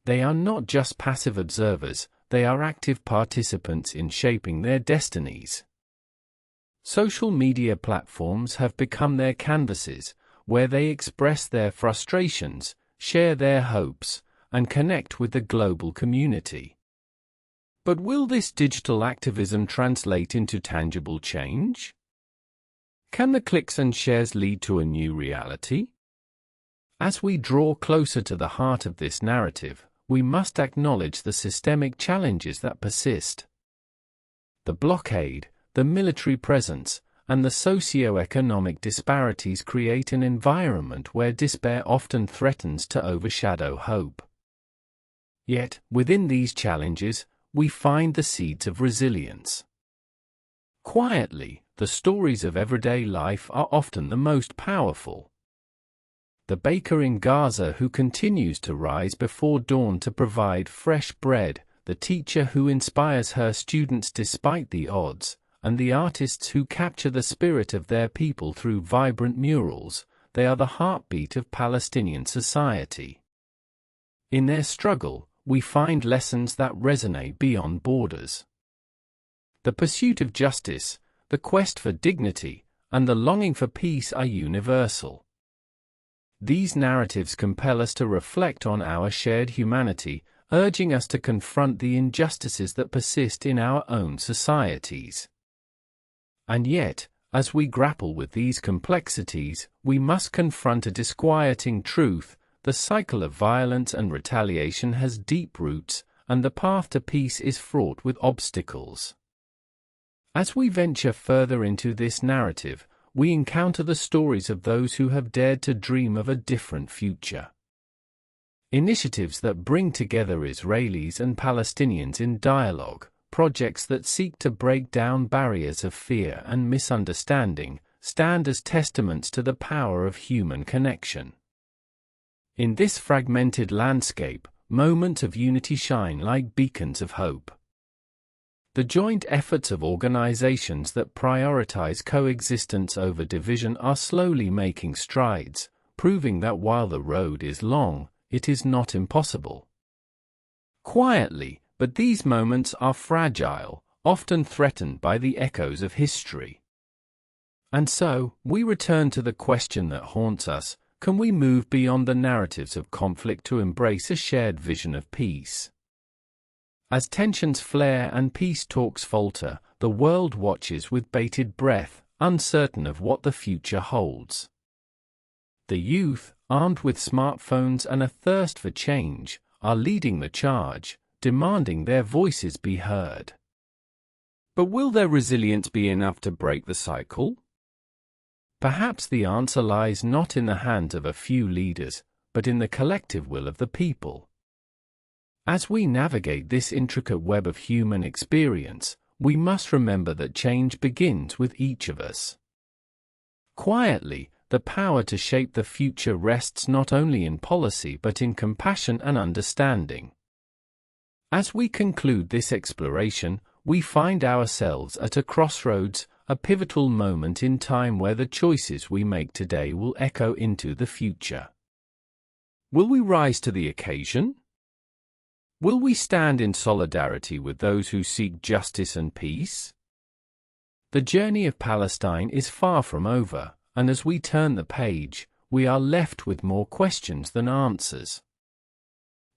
They are not just passive observers, they are active participants in shaping their destinies. Social media platforms have become their canvases, where they express their frustrations, share their hopes, and connect with the global community. But will this digital activism translate into tangible change? Can the clicks and shares lead to a new reality? As we draw closer to the heart of this narrative, we must acknowledge the systemic challenges that persist. The blockade, the military presence, and the socio-economic disparities create an environment where despair often threatens to overshadow hope. Yet, within these challenges, we find the seeds of resilience. Quietly, the stories of everyday life are often the most powerful. The baker in Gaza who continues to rise before dawn to provide fresh bread, the teacher who inspires her students despite the odds, and the artists who capture the spirit of their people through vibrant murals, they are the heartbeat of Palestinian society. In their struggle, we find lessons that resonate beyond borders. The pursuit of justice, the quest for dignity, and the longing for peace are universal. These narratives compel us to reflect on our shared humanity, urging us to confront the injustices that persist in our own societies. And yet, as we grapple with these complexities, we must confront a disquieting truth: the cycle of violence and retaliation has deep roots, and the path to peace is fraught with obstacles. As we venture further into this narrative, we encounter the stories of those who have dared to dream of a different future. Initiatives that bring together Israelis and Palestinians in dialogue, projects that seek to break down barriers of fear and misunderstanding, stand as testaments to the power of human connection. In this fragmented landscape, moments of unity shine like beacons of hope. The joint efforts of organizations that prioritize coexistence over division are slowly making strides, proving that while the road is long, it is not impossible. Quietly, but these moments are fragile, often threatened by the echoes of history. And so, we return to the question that haunts us: can we move beyond the narratives of conflict to embrace a shared vision of peace? As tensions flare and peace talks falter, the world watches with bated breath, uncertain of what the future holds. The youth, armed with smartphones and a thirst for change, are leading the charge, demanding their voices be heard. But will their resilience be enough to break the cycle? Perhaps the answer lies not in the hands of a few leaders, but in the collective will of the people. As we navigate this intricate web of human experience, we must remember that change begins with each of us. Quietly, the power to shape the future rests not only in policy but in compassion and understanding. As we conclude this exploration, we find ourselves at a crossroads, a pivotal moment in time where the choices we make today will echo into the future. Will we rise to the occasion? Will we stand in solidarity with those who seek justice and peace? The journey of Palestine is far from over, and as we turn the page, we are left with more questions than answers.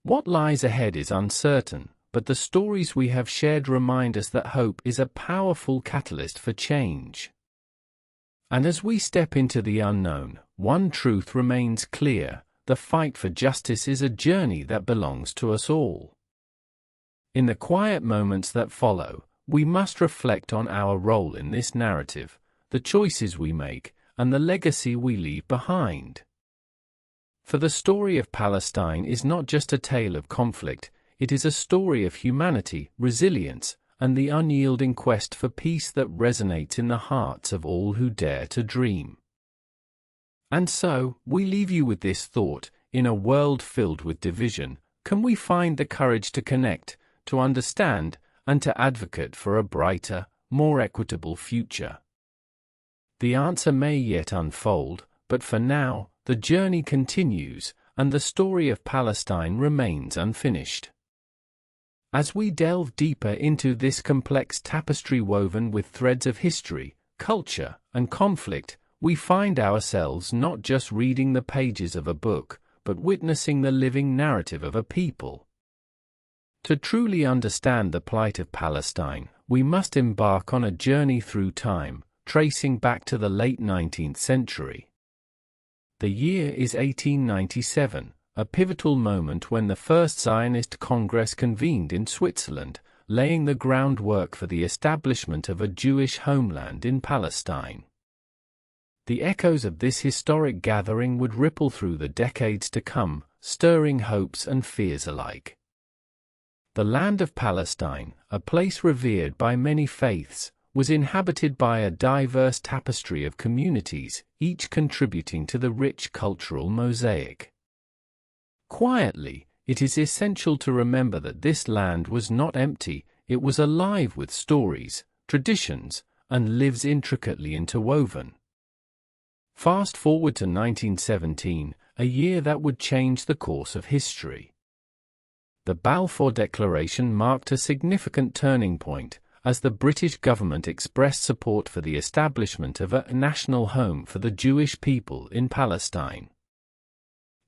What lies ahead is uncertain, but the stories we have shared remind us that hope is a powerful catalyst for change. And as we step into the unknown, one truth remains clear: the fight for justice is a journey that belongs to us all. In the quiet moments that follow, we must reflect on our role in this narrative, the choices we make, and the legacy we leave behind. For the story of Palestine is not just a tale of conflict, it is a story of humanity, resilience, and the unyielding quest for peace that resonates in the hearts of all who dare to dream. And so, we leave you with this thought: in a world filled with division, can we find the courage to connect, to understand, and to advocate for a brighter, more equitable future? The answer may yet unfold, but for now, the journey continues, and the story of Palestine remains unfinished. As we delve deeper into this complex tapestry woven with threads of history, culture, and conflict, we find ourselves not just reading the pages of a book, but witnessing the living narrative of a people. To truly understand the plight of Palestine, we must embark on a journey through time, tracing back to the late 19th century. The year is 1897, a pivotal moment when the First Zionist Congress convened in Switzerland, laying the groundwork for the establishment of a Jewish homeland in Palestine. The echoes of this historic gathering would ripple through the decades to come, stirring hopes and fears alike. The land of Palestine, a place revered by many faiths, was inhabited by a diverse tapestry of communities, each contributing to the rich cultural mosaic. Quietly, it is essential to remember that this land was not empty, it was alive with stories, traditions, and lives intricately interwoven. Fast forward to 1917, a year that would change the course of history. The Balfour Declaration marked a significant turning point, as the British government expressed support for the establishment of a national home for the Jewish people in Palestine.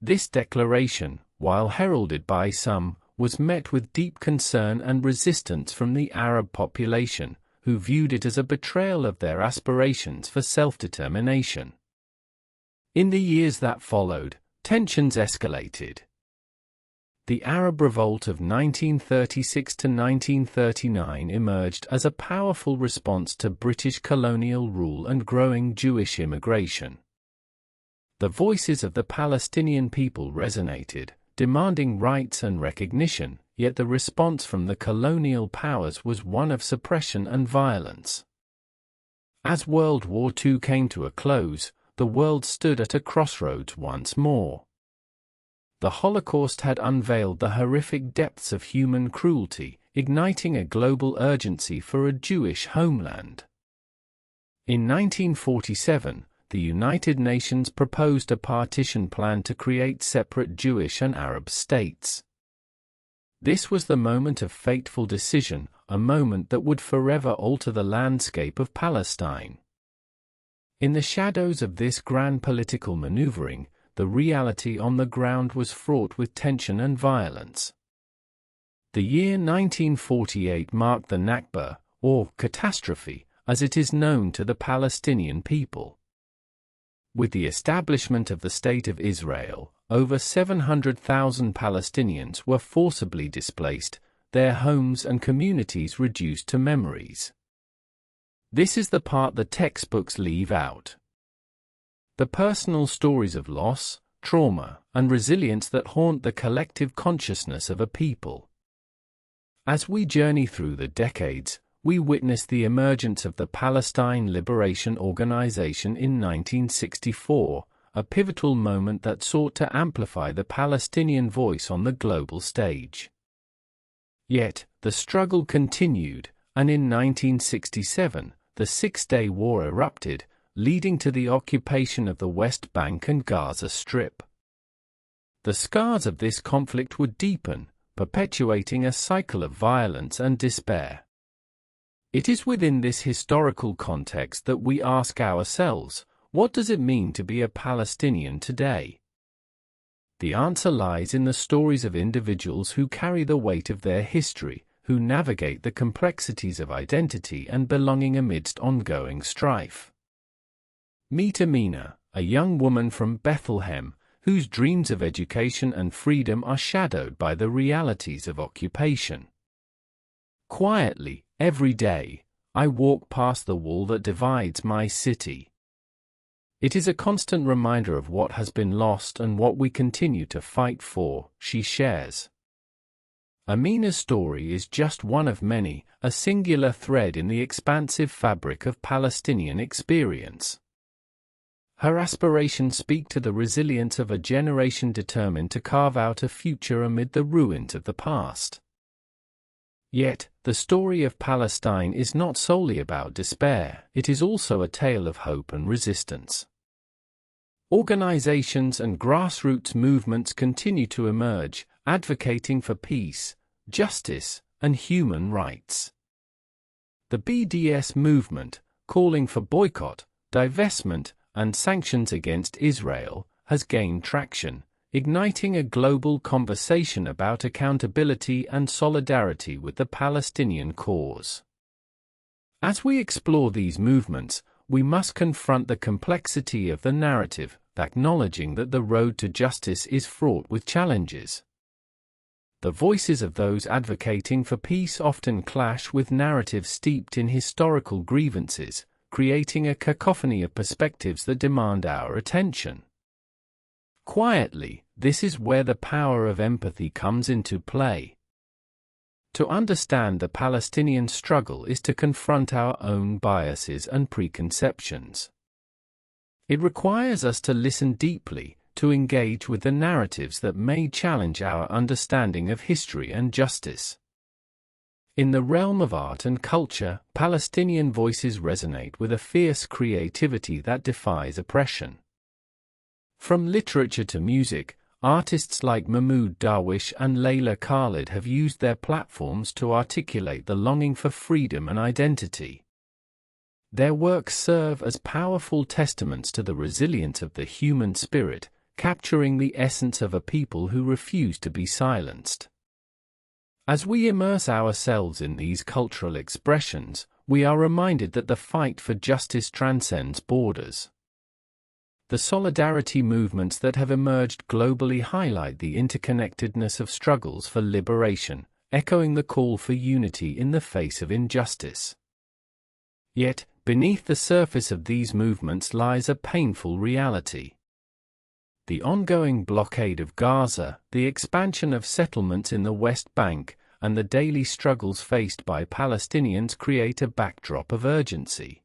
This declaration, while heralded by some, was met with deep concern and resistance from the Arab population, who viewed it as a betrayal of their aspirations for self-determination. In the years that followed, tensions escalated. The Arab Revolt of 1936 to 1939 emerged as a powerful response to British colonial rule and growing Jewish immigration. The voices of the Palestinian people resonated, demanding rights and recognition, yet the response from the colonial powers was one of suppression and violence. As World War II came to a close, the world stood at a crossroads once more. The Holocaust had unveiled the horrific depths of human cruelty, igniting a global urgency for a Jewish homeland. In 1947, the United Nations proposed a partition plan to create separate Jewish and Arab states. This was the moment of fateful decision, a moment that would forever alter the landscape of Palestine. In the shadows of this grand political maneuvering, the reality on the ground was fraught with tension and violence. The year 1948 marked the Nakba, or catastrophe, as it is known to the Palestinian people. With the establishment of the State of Israel, over 700,000 Palestinians were forcibly displaced, their homes and communities reduced to memories. This is the part the textbooks leave out. The personal stories of loss, trauma, and resilience that haunt the collective consciousness of a people. As we journey through the decades, we witness the emergence of the Palestine Liberation Organization in 1964, a pivotal moment that sought to amplify the Palestinian voice on the global stage. Yet, the struggle continued, and in 1967, the Six-Day War erupted, leading to the occupation of the West Bank and Gaza Strip. The scars of this conflict would deepen, perpetuating a cycle of violence and despair. It is within this historical context that we ask ourselves, what does it mean to be a Palestinian today? The answer lies in the stories of individuals who carry the weight of their history, who navigate the complexities of identity and belonging amidst ongoing strife. Meet Amina, a young woman from Bethlehem, whose dreams of education and freedom are shadowed by the realities of occupation. Quietly, every day, I walk past the wall that divides my city. It is a constant reminder of what has been lost and what we continue to fight for, she shares. Amina's story is just one of many, a singular thread in the expansive fabric of Palestinian experience. Her aspirations speak to the resilience of a generation determined to carve out a future amid the ruins of the past. Yet, the story of Palestine is not solely about despair, it is also a tale of hope and resistance. Organizations and grassroots movements continue to emerge, advocating for peace, justice, and human rights. The BDS movement, calling for boycott, divestment, and sanctions against Israel, has gained traction, igniting a global conversation about accountability and solidarity with the Palestinian cause. As we explore these movements, we must confront the complexity of the narrative, acknowledging that the road to justice is fraught with challenges. The voices of those advocating for peace often clash with narratives steeped in historical grievances, creating a cacophony of perspectives that demand our attention. Quietly, this is where the power of empathy comes into play. To understand the Palestinian struggle is to confront our own biases and preconceptions. It requires us to listen deeply, to engage with the narratives that may challenge our understanding of history and justice. In the realm of art and culture, Palestinian voices resonate with a fierce creativity that defies oppression. From literature to music, artists like Mahmoud Darwish and Layla Khalid have used their platforms to articulate the longing for freedom and identity. Their works serve as powerful testaments to the resilience of the human spirit, capturing the essence of a people who refuse to be silenced. As we immerse ourselves in these cultural expressions, we are reminded that the fight for justice transcends borders. The solidarity movements that have emerged globally highlight the interconnectedness of struggles for liberation, echoing the call for unity in the face of injustice. Yet, beneath the surface of these movements lies a painful reality. The ongoing blockade of Gaza, the expansion of settlements in the West Bank, and the daily struggles faced by Palestinians create a backdrop of urgency.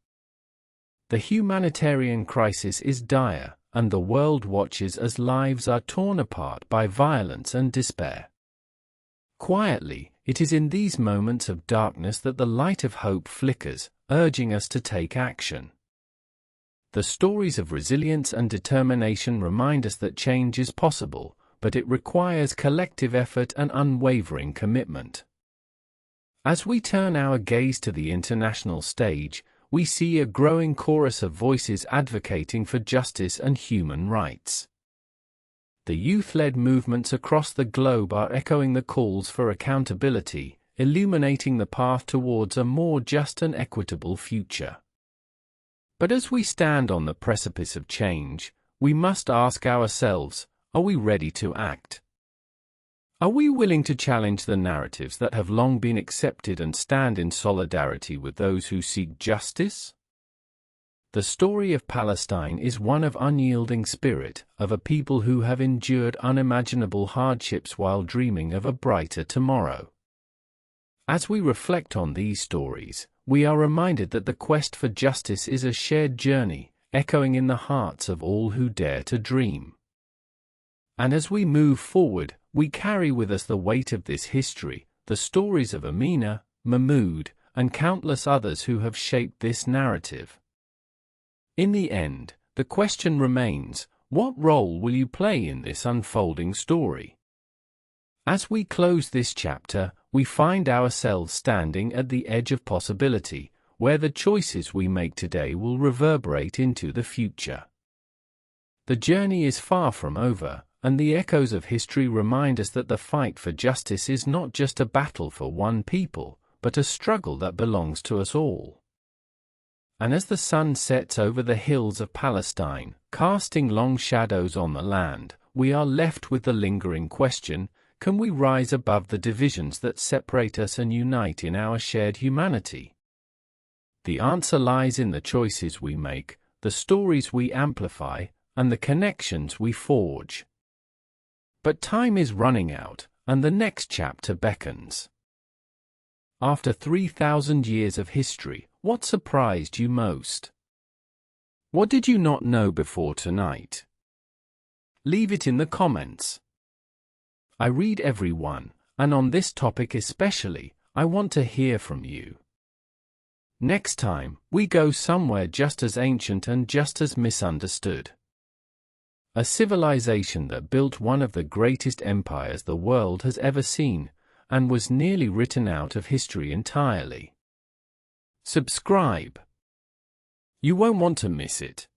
The humanitarian crisis is dire, and the world watches as lives are torn apart by violence and despair. Quietly, it is in these moments of darkness that the light of hope flickers, urging us to take action. The stories of resilience and determination remind us that change is possible, but it requires collective effort and unwavering commitment. As we turn our gaze to the international stage, we see a growing chorus of voices advocating for justice and human rights. The youth-led movements across the globe are echoing the calls for accountability, illuminating the path towards a more just and equitable future. But as we stand on the precipice of change, we must ask ourselves, are we ready to act? Are we willing to challenge the narratives that have long been accepted and stand in solidarity with those who seek justice? The story of Palestine is one of unyielding spirit, of a people who have endured unimaginable hardships while dreaming of a brighter tomorrow. As we reflect on these stories, we are reminded that the quest for justice is a shared journey, echoing in the hearts of all who dare to dream. And as we move forward, we carry with us the weight of this history, the stories of Amina, Mahmoud, and countless others who have shaped this narrative. In the end, the question remains, what role will you play in this unfolding story? As we close this chapter, we find ourselves standing at the edge of possibility, where the choices we make today will reverberate into the future. The journey is far from over, and the echoes of history remind us that the fight for justice is not just a battle for one people, but a struggle that belongs to us all. And as the sun sets over the hills of Palestine, casting long shadows on the land, we are left with the lingering question, can we rise above the divisions that separate us and unite in our shared humanity? The answer lies in the choices we make, the stories we amplify, and the connections we forge. But time is running out, and the next chapter beckons. After 3,000 years of history, what surprised you most? What did you not know before tonight? Leave it in the comments. I read every one, and on this topic especially, I want to hear from you. Next time, we go somewhere just as ancient and just as misunderstood. A civilization that built one of the greatest empires the world has ever seen, and was nearly written out of history entirely. Subscribe. You won't want to miss it.